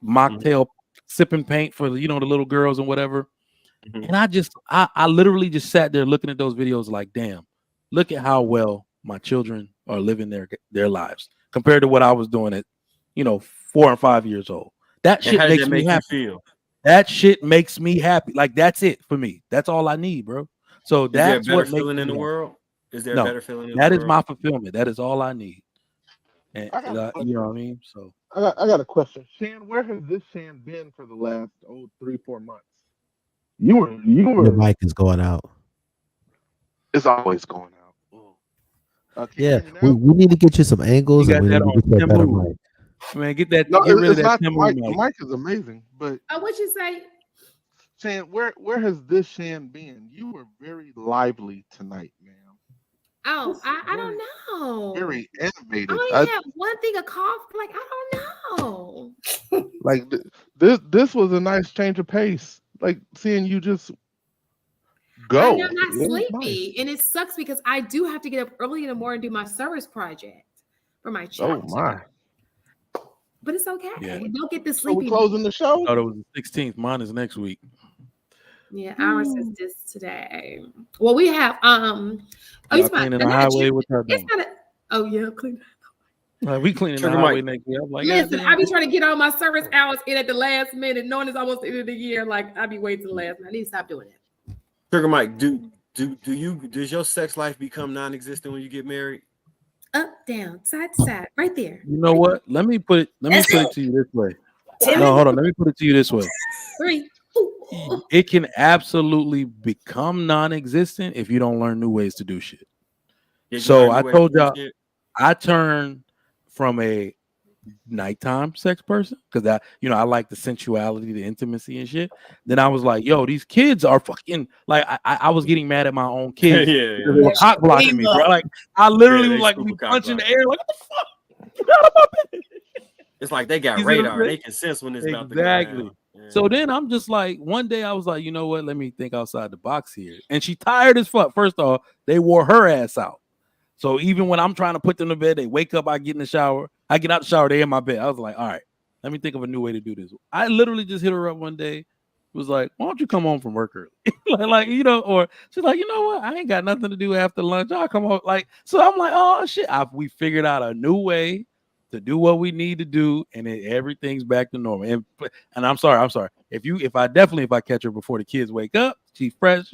mocktail sipping paint for the little girls and whatever. And I literally just sat there looking at those videos like, damn, look at how well my children are living their lives compared to what I was doing at 4 and 5 years old. That shit makes me happy. That shit makes me happy. Like, that's it for me. That's all I need, bro. So that's what makes feeling in the world. Is there a better feeling in the world? That is my fulfillment. That is all I need. And you know what I mean? So I got a question. Shan, where has this Shan been for the last 3-4 months? You were Your mic is going out. It's always going out. Can you Yeah, hear me now? we need to get you some angles, You and got we that need to on get you a better Timu. mic. Man, get No, rid of it's that not the Timu mic. The mic. mic is amazing, but What'd you say? Shan, where has this Shan been? You were very lively tonight, ma'am. Oh, I Very, don't know. very I animated. only have one thing of cough. Like, I don't know. Like this was a nice change of pace. Like seeing you just I'm go. not It was nice. sleepy, and it sucks because I do have to get up early in the morning and do my service project for my Oh chapter. my. But it's okay. Yeah. Don't get the So we sleepy. closing the show? Thought it was the 16th. Mine is next week. Yeah, ours is this today. Well, we have Y'all cleaning the highway with her It's doing. not a, oh yeah, clean. Like, we cleaning the Trigger highway mic. next week. I'm like, Listen, goddamn. I be trying to get all my service hours in at the last minute, knowing it's almost the end of the year. Like I be waiting to the last minute. I need to stop doing it. Trigger Mike, does your sex life become non-existent when you get married? Up, down, side to side, right there. You know what? Let me put it to you this way. No, hold on. Let me put it to you this way. 3. It can absolutely become non-existent if you don't learn new ways to do shit. Did you So learn new I ways to told do y'all, shit? I turned from a nighttime sex person because I like the sensuality, the intimacy and shit. Then I was like, yo, these kids are fucking like I was getting mad at my own kids. Yeah. Because they were cock blocking me, bro. Like I literally was like we punching the air, like what the fuck? Get out of my bed. It's like they got You see what I'm radar. saying? They can sense when it's about to go Exactly. down. Yeah. So then I'm just like, one day I was like, you know what? Let me think outside the box here. And she tired as fuck. First off, they wore her ass out. So even when I'm trying to put them to bed, they wake up, I get in the shower. I get out the shower, they in my bed. I was like, all right, let me think of a new way to do this. I literally just hit her up one day. Was like, why don't you come home from work early? Or she's like, you know what? I ain't got nothing to do after lunch. I'll come home. Like, so I'm like, oh shit. We figured out a new way to do what we need to do, and everything's back to normal. And I'm sorry. If I catch her before the kids wake up, she's fresh,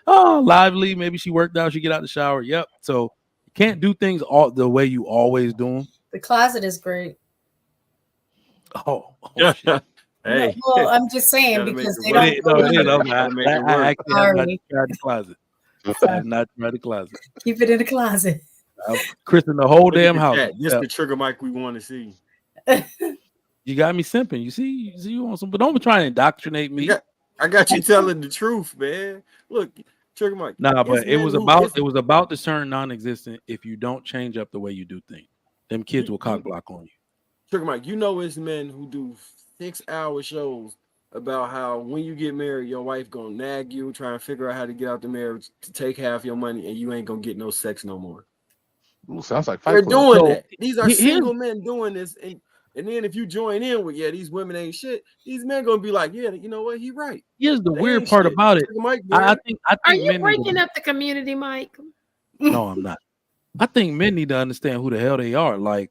lively. Maybe she worked out, she get out the shower. Yep. So you can't do things all the way you always do them. The closet is great. Oh shit. Hey. Well, I'm just saying because they don't. I actually have not tried the closet. I have not tried the closet. Keep it in the closet. Chris in the whole damn house. This the Trigger Mike we want to see. You got me simping. You see you want some, but don't be trying to indoctrinate me. I got you telling the truth, man. Look, Trigger Mike. Nah, but it was about to turn non-existent if you don't change up the way you do things. Them kids will cock block on you. Trigger Mike, it's men who do 6-hour shows about how when you get married, your wife gonna nag you, try and figure out how to get out the marriage to take half your money, and you ain't gonna get no sex no more. Ooh, sounds like they're doing that. So, These are single men doing this, and then if you join in with these women ain't shit, these men gonna be like, yeah, you know what, he right. Here's the weird part about it. I think Are you breaking up the community, Mike? No, I'm not. I think men need to understand who the hell they are. Like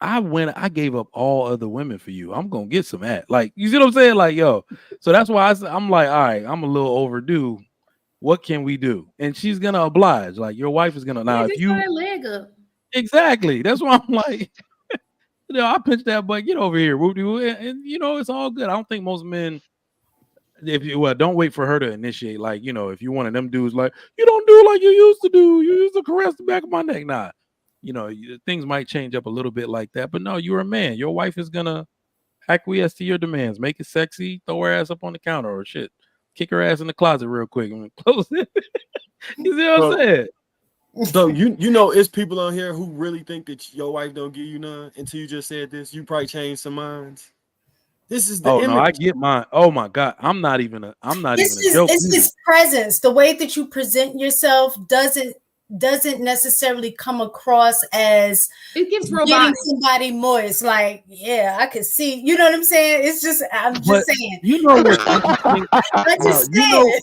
I gave up all other women for you. I'm gonna get some at. Like, you see what I'm saying? Like, yo. So that's why I'm like, all right, I'm a little overdue. What can we do? And she's gonna oblige. Like, your wife is gonna now. If you leg up. Exactly, that's why I'm like, I pinched that butt. Get over here, and it's all good. I don't think most men. Don't wait for her to initiate. Like, if you one of them dudes, like, you don't do like you used to do. You used to caress the back of my neck. Nah. Things might change up a little bit like that, but no, you're a man. Your wife is gonna acquiesce to your demands, make it sexy, throw her ass up on the counter or shit, kick her ass in the closet real quick and close it. You see what I'm saying? So it's people on here who really think that your wife don't give you none until you just said this. You probably changed some minds. This is the image. No, I get mine. Oh my god, I'm not even a joke. It's just presence. The way that you present yourself doesn't necessarily come across as it gives getting somebody moist. Like, yeah, I could see. You know what I'm saying? It's just I'm just saying. What's interesting? I just saying.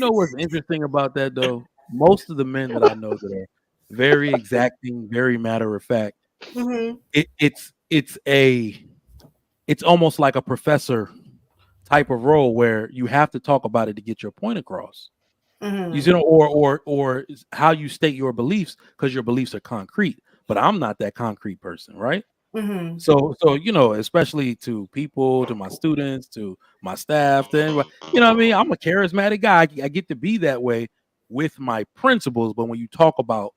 What's interesting about that though? Most of the men that I know that are very exacting, very matter of fact, it's almost like a professor type of role where you have to talk about it to get your point across. You know, or how you state your beliefs because your beliefs are concrete. But I'm not that concrete person, right? So especially to people, to my students, to my staff, to anybody, what I mean? I'm a charismatic guy. I get to be that way with my principles. But when you talk about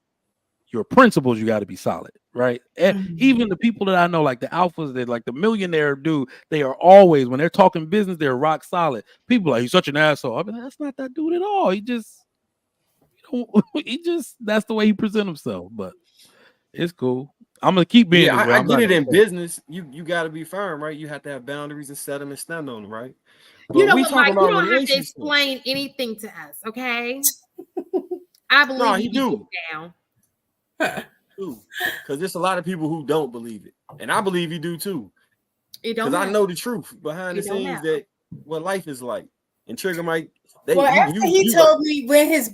your principles, you got to be solid, right? Even the people that I know, like the alphas, that like the millionaire dude, they are always, when they're talking business, they're rock solid. People are like, he's such an asshole. I mean, that's not that dude at all. He just, that's the way he presents himself. But it's cool. I'm gonna keep being. Yeah, this way. I I'm get not it in gonna say. business. You got to be firm, right? You have to have boundaries and set them and stand on them, right? You But know we what, talking Mike? You about don't have to relationships. explain anything to us, okay? I believe No, you he can do. get down. Because there's a lot of people who don't believe it, and I believe you do too. It don't Because I matter. know the truth behind It the don't scenes matter. that what life is like. And Trigger Mike, Well, after he told me when his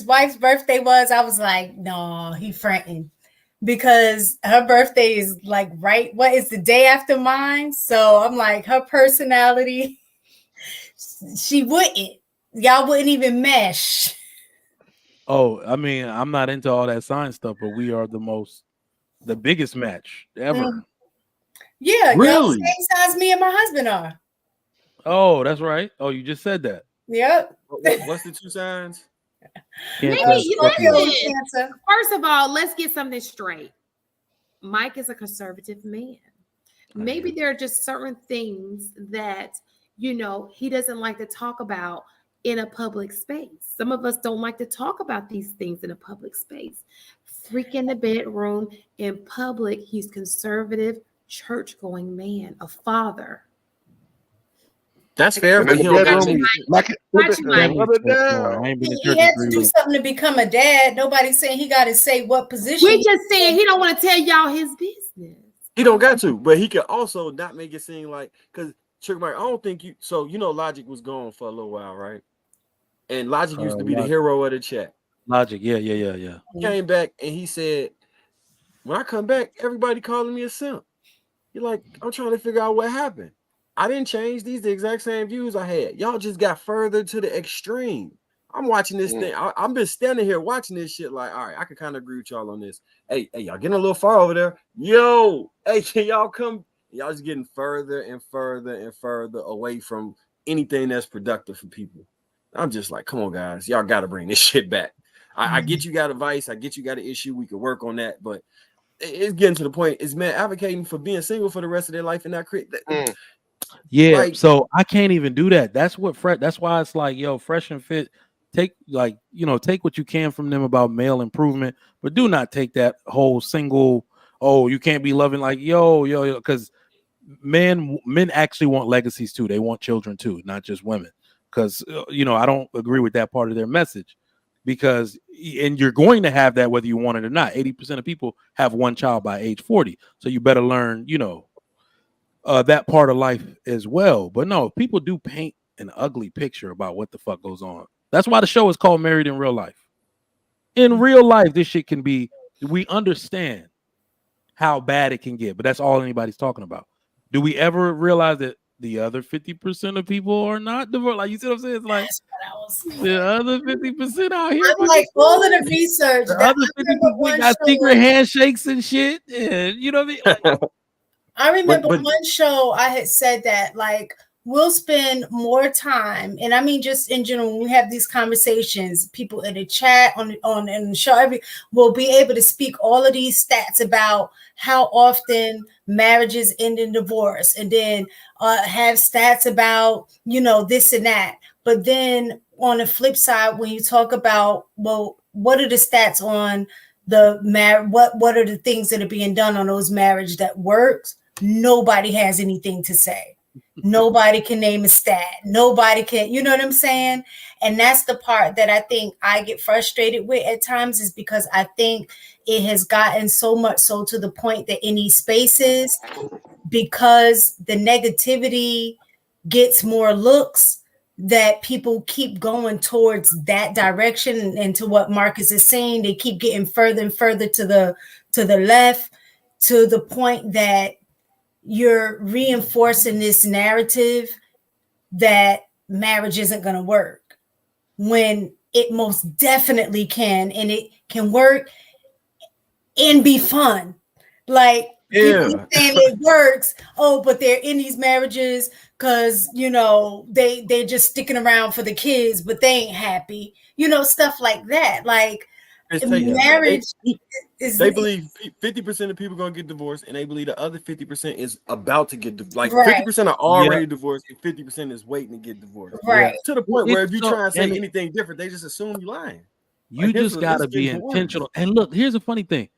wife's birthday was, I was like, no, he fronting. Because her birthday is like what is the day after mine? So I'm like, her personality, y'all wouldn't even mesh. Oh, I mean, I'm not into all that science stuff, but we are the biggest match ever. Yeah, really? y'all same size me and my husband are. Oh, that's right. Oh, you just said that. Yep. What's the 2 signs? Maybe listen. First of all, let's get something straight. Mike is a conservative man. Maybe there are just certain things that he doesn't like to talk about in a public space. Some of us don't like to talk about these things in a public space. Freak in the bedroom, in public, he's conservative, church-going man, a father. That's fair, but he don't got He had to do something to become a dad. Nobody's saying he got to say what position. We're just saying he don't want to tell y'all his business. He don't got to, but he could also not make it seem like, because Trigger Mike, I don't think you. So Logic was gone for a little while, right? And Logic used to be the hero of the chat. Logic, yeah. He came back and he said, when I come back, everybody calling me a simp. You're like, I'm trying to figure out what happened. I didn't change. These the exact same views I had. Y'all just got further to the extreme. I'm watching this thing. I've been standing here watching this shit like, all right, I can kind of agree with y'all on this. Hey, y'all getting a little far over there. Yo, hey, can y'all come? Y'all just getting further and further and further away from anything that's productive for people. I'm just like, come on, guys. Y'all got to bring this shit back. I get you got advice. I get you got an issue. We could work on that. But it's getting to the point. Is man advocating for being single for the rest of their life and not create that? Yeah, so I can't even do that. That's why it's like, yo, Fresh and Fit, take what you can from them about male improvement, but do not take that whole single, you can't be loving, like yo, because men actually want legacies too. They want children too, not just women. Because I don't agree with that part of their message, because you're going to have that whether you want it or not. 80% of people have one child by age 40, so you better learn that part of life as well. But no, people do paint an ugly picture about what the fuck goes on. That's why the show is called Married in Real Life. In real life, this shit can be, we understand how bad it can get, but that's all anybody's talking about. Do we ever realize that the other 50% of people are not divorced? Like, you see what I'm saying? It's like the other 50% out here. I'm like, all of the research. The other 50% got secret handshakes and shit. And you know what I mean? Like, I remember one show I had said that, like, we'll spend more time, and I mean just in general, when we have these conversations, people in the chat, on in the show, will be able to speak all of these stats about how often marriages end in divorce, and then have stats about, this and that. But then on the flip side, when you talk about, well, what are the stats on the what are the things that are being done on those marriages that works? Nobody has anything to say. Nobody can name a stat. Nobody can, you know what I'm saying? And that's the part that I think I get frustrated with at times, is because I think it has gotten so much so to the point that in these spaces, because the negativity gets more looks, that people keep going towards that direction. And to what Marcus is saying, they keep getting further and further to the left, to the point that you're reinforcing this narrative that marriage isn't going to work, when it most definitely can, and it can work and be fun. Like, People saying it works. Oh, but they're in these marriages because they're just sticking around for the kids, but they ain't happy. Stuff like that. Like marriage they believe 50% of people gonna get divorced, and they believe the other 50% is about to get divorced. Like 50% are already divorced, and 50% is waiting to get divorced. Right. To the point where if you try and say anything different, they just assume you're lying. You just gotta be intentional. And look, here's a funny thing.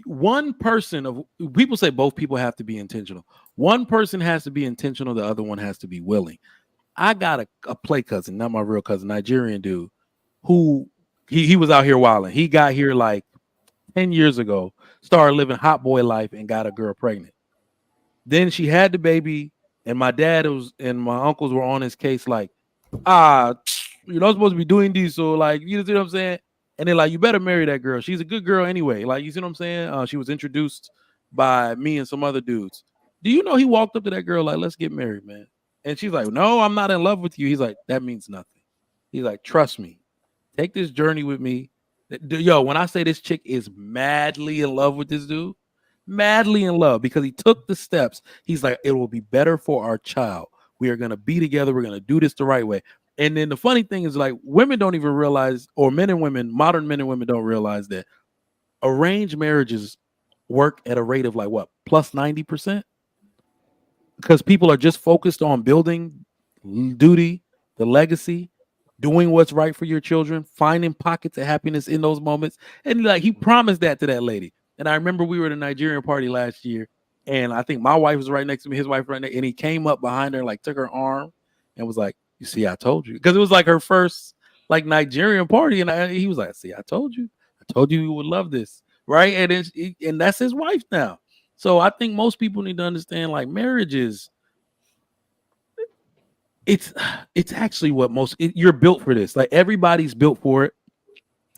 One person of people say both people have to be intentional. One person has to be intentional, the other one has to be willing. I got a play cousin, not my real cousin, Nigerian dude, who he was out here wilding. He got here like 10 years ago, started living hot boy life and got a girl pregnant. Then she had the baby, and my dad and my uncles were on his case like, you're not supposed to be doing this. So like, you see what I'm saying? And they're like, you better marry that girl. She's a good girl anyway. Like, you see what I'm saying? She was introduced by me and some other dudes. Do you know he walked up to that girl like, let's get married, man? And she's like, no, I'm not in love with you. He's like, that means nothing. He's like, trust me. Take this journey with me. Yo, when I say this chick is madly in love with this dude, madly in love because he took the steps. He's like, it will be better for our child. We are going to be together. We're going to do this the right way. And then the funny thing is, like, women don't even realize, or men and women, modern men and women don't realize that arranged marriages work at a rate of like what, plus 90%? Because people are just focused on building duty, the legacy, doing what's right for your children, finding pockets of happiness in those moments. And like, he promised that to that lady. And I remember we were at a Nigerian party last year, and I think my wife was right next to me, his wife right next, and he came up behind her, like took her arm and was like, you see, I told you. Because it was like her first like Nigerian party. And he was like, see, I told you you would love this. Right. And that's his wife now. So I think most people need to understand, like, marriage is, it's actually what you're built for this. Like, everybody's built for it.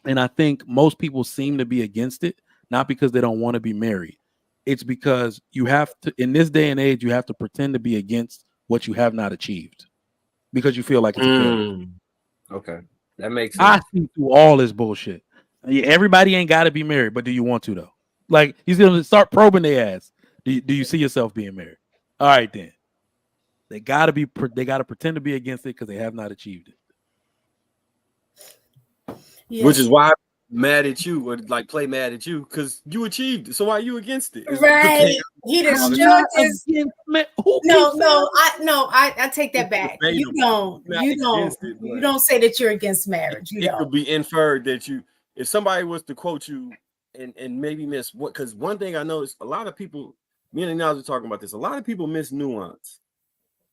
And I think most people seem to be against it, not because they don't want to be married. It's because you have to, in this day and age, you have to pretend to be against what you have not achieved because you feel like it's a failure. Okay. That makes sense. I see through all this bullshit. Everybody ain't got to be married, but do you want to, though? Like, he's going to start probing their ass. Do you see yourself being married? All right, then. They got to pretend to be against it because they have not achieved it. Yes. Which is why I'm mad at you, or like play mad at you, because you achieved it. So why are you against it? Right. He destroyed his. I take that back. You don't say that you're against marriage. It could be inferred that if somebody was to quote you and maybe miss what, because one thing I noticed, a lot of people, me and Niles were talking about this, a lot of people miss nuance.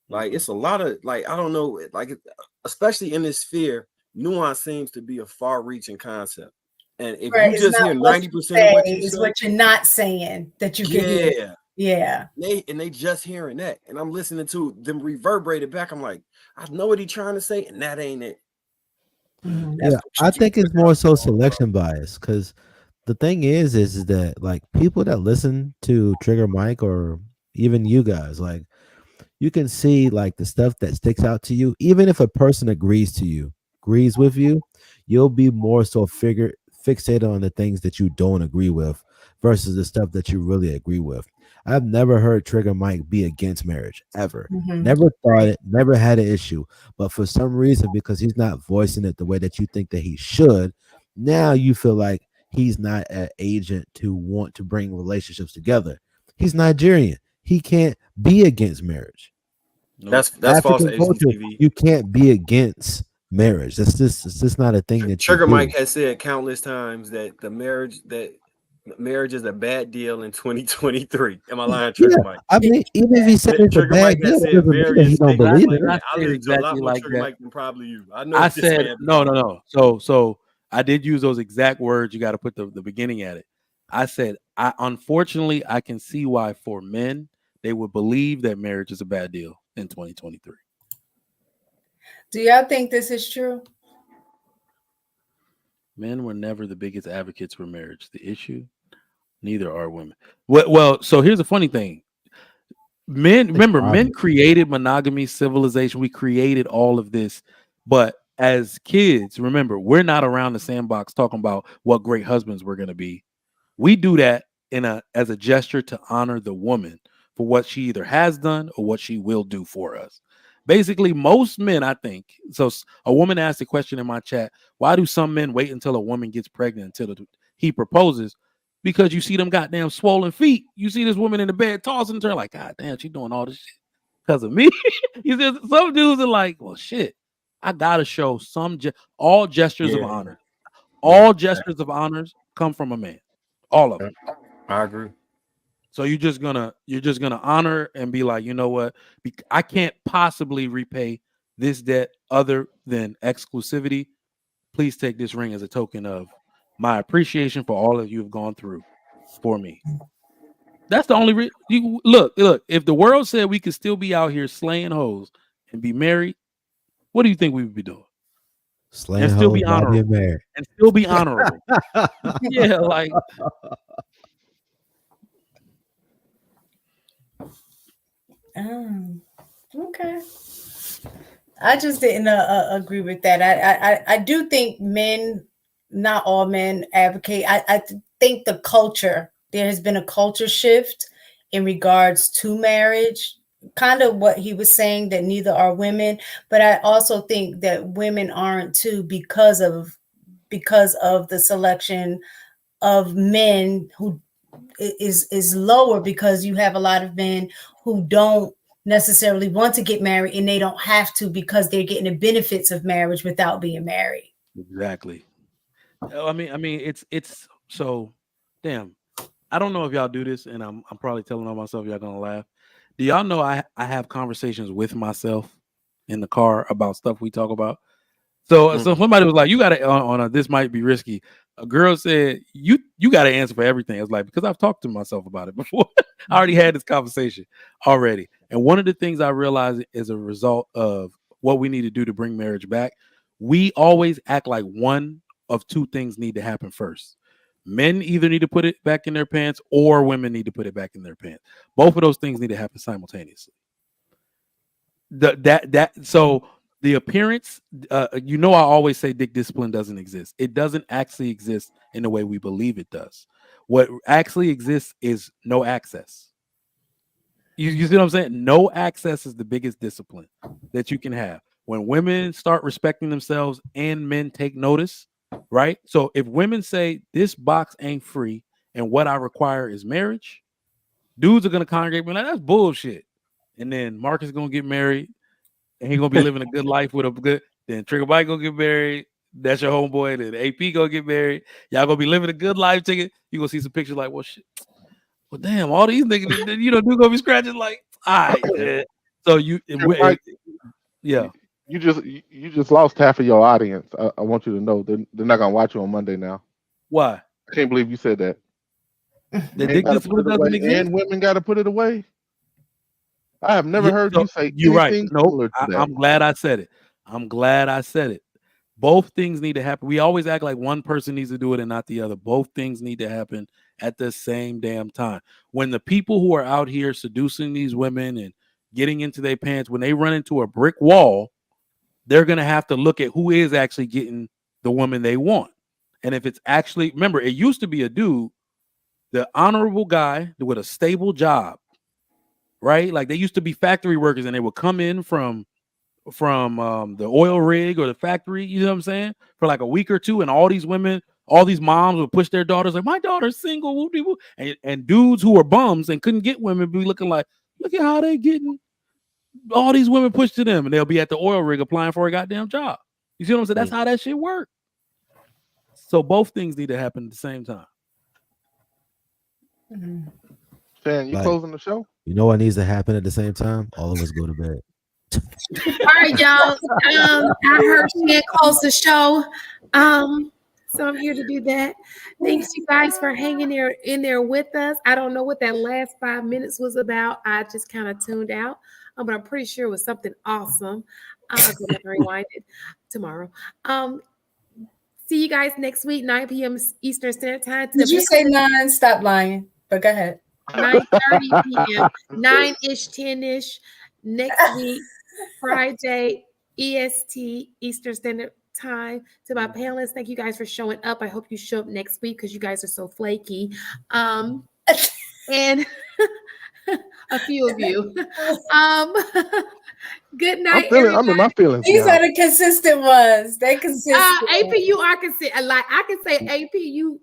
Like, it's a lot of, like, I don't know, like, especially in this sphere, nuance seems to be a far-reaching concept. And if you just hear 90% of what you say, is what you're not saying that you can hear. Yeah. They just hearing that. And I'm listening to them reverberate it back. I'm like, I know what he's trying to say, and that ain't it. Yeah, I think it's more so selection bias, because the thing is that, like, people that listen to Trigger Mike or even you guys, like, you can see like the stuff that sticks out to you. Even if a person agrees with you, you'll be more so fixated on the things that you don't agree with versus the stuff that you really agree with. I've never heard Trigger Mike be against marriage ever. Never thought it, never had an issue. But for some reason, because he's not voicing it the way that you think that he should, now you feel like he's not an agent to want to bring relationships together. He's Nigerian. He can't be against marriage. That's false culture, you can't be against marriage. It's just not a thing that Trigger Mike has said countless times that marriage is a bad deal in 2023. Am I lying, Trigger Mike? I mean, even if he said it's a bad deal, he don't believe it. I listen to a lot more Trigger Mike than probably you. I said no. So I did use those exact words. You got to put the beginning at it. I said, unfortunately, I can see why for men they would believe that marriage is a bad deal in 2023. Do y'all think this is true? Men were never the biggest advocates for marriage. The issue, neither are women. Well, so here's the funny thing. Men created monogamy, civilization. We created all of this. But as kids, remember, we're not around the sandbox talking about what great husbands we're going to be. We do that as a gesture to honor the woman for what she either has done or what she will do for us. Basically, most men, I think. So a woman asked a question in my chat: why do some men wait until a woman gets pregnant until he proposes? Because you see them goddamn swollen feet. You see this woman in the bed tossing her like, God damn, she doing all this shit because of me. You see, some dudes are like, well, shit, I gotta show all gestures of honor. All gestures of honors come from a man. All of them. I agree. So you're just gonna honor and be like, you know what? I can't possibly repay this debt other than exclusivity. Please take this ring as a token of my appreciation for all of you have gone through for me. That's the only look. If the world said we could still be out here slaying hoes and be married, what do you think we would be doing? Slaying and still hoes be while being honorable. married. And still be honorable. Yeah, like. Okay. I just didn't agree with that. I do think men, not all men, advocate. I think there has been a culture shift in regards to marriage. Kind of what he was saying, that neither are women, but I also think that women aren't too because of the selection of men who is lower, because you have a lot of men who don't necessarily want to get married, and they don't have to because they're getting the benefits of marriage without being married. Exactly. I mean, it's so damn. I don't know if y'all do this, and I'm probably telling on myself. Y'all gonna laugh. Do y'all know I have conversations with myself in the car about stuff we talk about? So somebody was like, "You got to on a this might be risky." A girl said, "You got to answer for everything." I was like, because I've talked to myself about it before. I already had this conversation already, and one of the things I realized is a result of what we need to do to bring marriage back. We always act like one of two things need to happen first. Men either need to put it back in their pants, or women need to put it back in their pants. Both of those things need to happen simultaneously. So the appearance, I always say dick discipline doesn't exist. It doesn't actually exist in the way we believe it does. What actually exists is no access. You see what I'm saying? No access is the biggest discipline that you can have. When women start respecting themselves and men take notice, right? So if women say this box ain't free and what I require is marriage, dudes are gonna congregate and be like, that's bullshit. And then Marcus is gonna get married and he's gonna be living a good life with a good. Then Trigger Mike gonna get married. That's your homeboy. Then AP gonna get married. Y'all gonna be living a good life. You gonna see some pictures like, well, shit. Well, damn, all these niggas, dude gonna be scratching like, all right, yeah. So Mike, yeah. You just lost half of your audience. I want you to know they're not gonna watch you on Monday now. Why? I can't believe you said that. The dick discipline doesn't exist, and women got to put it away. I have never heard you say you're anything right. similar to that. I'm glad I said it. Both things need to happen. We always act like one person needs to do it and not the other. Both things need to happen at the same damn time. When the people who are out here seducing these women and getting into their pants, when they run into a brick wall, they're going to have to look at who is actually getting the woman they want. And if it's actually, remember, it used to be a dude, the honorable guy with a stable job, right? Like they used to be factory workers and they would come in from the oil rig or the factory, you know what I'm saying, for like a week or two, and all these women, all these moms would push their daughters like, my daughter's single, and dudes who were bums and couldn't get women be looking like, look at how they getting all these women pushed to them, and they'll be at the oil rig applying for a goddamn job. You see what I'm saying? That's how that shit works. So both things need to happen at the same time. Shan, you closing the show? You know what needs to happen at the same time? All of us go to bed. All right, y'all. I heard Shan close the show. So I'm here to do that. Thanks you guys for hanging in there with us. I don't know what that last 5 minutes was about. I just kind of tuned out, but I'm pretty sure it was something awesome. I'm gonna rewind it tomorrow. See you guys next week, 9 p.m. Eastern Standard Time. Did you say 9? Stop lying. But go ahead. 9:30 p.m. 9-ish, 10-ish. Next week, Friday, EST, Eastern Standard Time. To my panelists, thank you guys for showing up. I hope you show up next week because you guys are so flaky. and a few of you. Good night, I'm in my feelings These now. are the consistent ones. They consistent. AP, you are consistent. Like I can say, AP, you.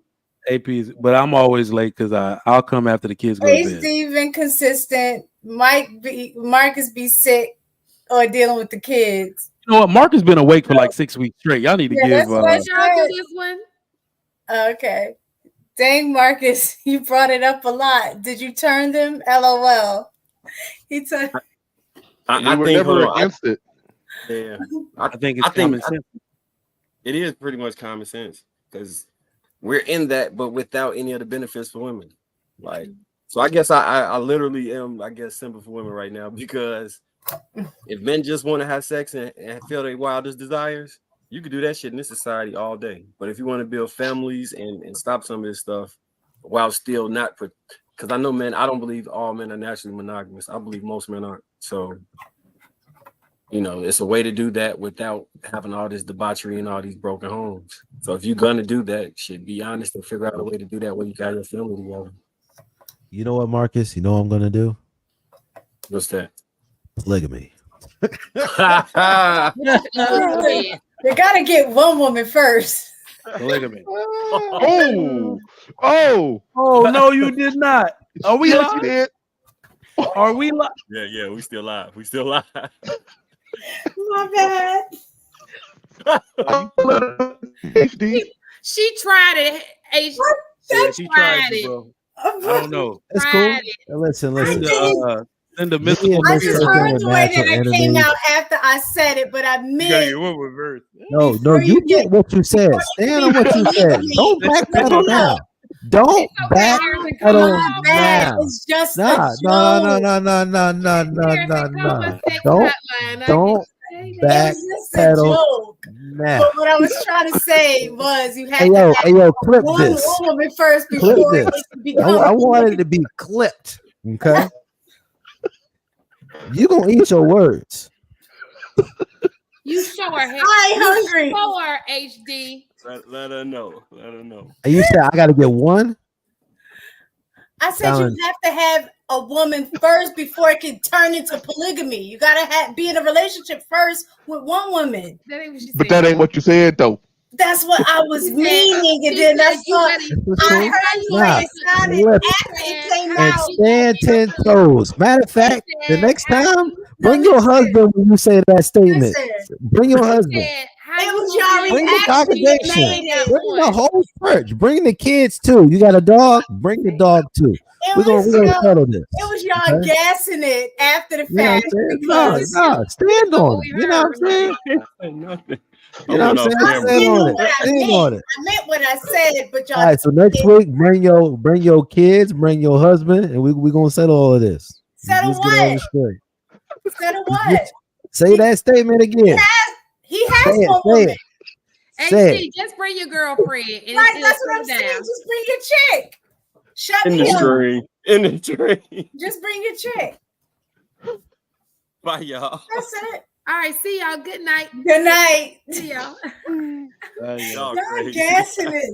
AP's, but I'm always late because I'll come after the kids go to bed. HD been consistent. Marcus be sick or dealing with the kids. You know what? Mark has been awake for like 6 weeks straight. Y'all need to give. That's what Did y'all do this one? Okay. Dang, Marcus, you brought it up a lot. Did you turn them? LOL. He took. I were never against it. Yeah, I think it's common sense. It is pretty much common sense because we're in that, but without any of the benefits for women. Like, so I guess I literally am, I guess, simple for women right now because if men just want to have sex and feel their wildest desires, you could do that shit in this society all day. But if you want to build families and stop some of this stuff while still not, because I know men, I don't believe all men are naturally monogamous. I believe most men aren't. So, you know, it's a way to do that without having all this debauchery and all these broken homes. So if you're gonna do that, shit, be honest and figure out a way to do that when you got your family together. You know what, Marcus? You know what I'm gonna do? What's that? Polygamy. You gotta get one woman first. Polygamy. Oh, no, you did not. Are we yes, live? you did. Are we live? Yeah, we still live. We still live. My bad. HD. She tried it. Yeah, she tried it, bro. I don't know. That's cool. Listen. Send a mystical I just heard the way that it came energy. out after I said it, but I meant. No, you get what you said. Stand on what you said. Don't backpedal now. Don't backpedal now. It's just No. Don't backpedal now. But what I was trying to say was you had Hey yo, clip one this. woman first Clip before this. it become. I wanted it to be clipped. Okay. You gonna eat your words. You show her. I ain't hungry. Show her, HD. Let her know. Let her know. And you said I gotta get one? I said you have to have a woman first before it can turn into polygamy. You gotta be in a relationship first with one woman. That ain't what she said. But that ain't what you said, though. That's what I was meaning, and then that's what I heard you and it sounded after it came And out. stand 10 toes. Matter of fact, the next time, bring your husband when you say that statement. Bring your husband. It was your Bring the reaction that congregation. made it. Bring the whole church. Bring the kids too. You got a dog? Bring the dog too. We're gonna settle this. It was y'all gassing it after the fact. You know what I'm saying? No, stand on it. You know what I'm saying? You know what I'm saying? Stand on it. Stand on it. I meant what I said, but y'all. All right, so next week, bring your kids, bring your husband, and we're gonna settle all of this. Settle Let's get all what? this straight. Settle what? Say that statement again. He has Say it, one say woman. it. Say it. Just bring your girlfriend. And Right, that's what I'm saying. Just bring your chick. Shut In me the up. tree. In the tree. Just bring your chick. Bye, y'all. That's it. All right, see y'all. Good night. Good night. See y'all. Y'all You're crazy. gassing it.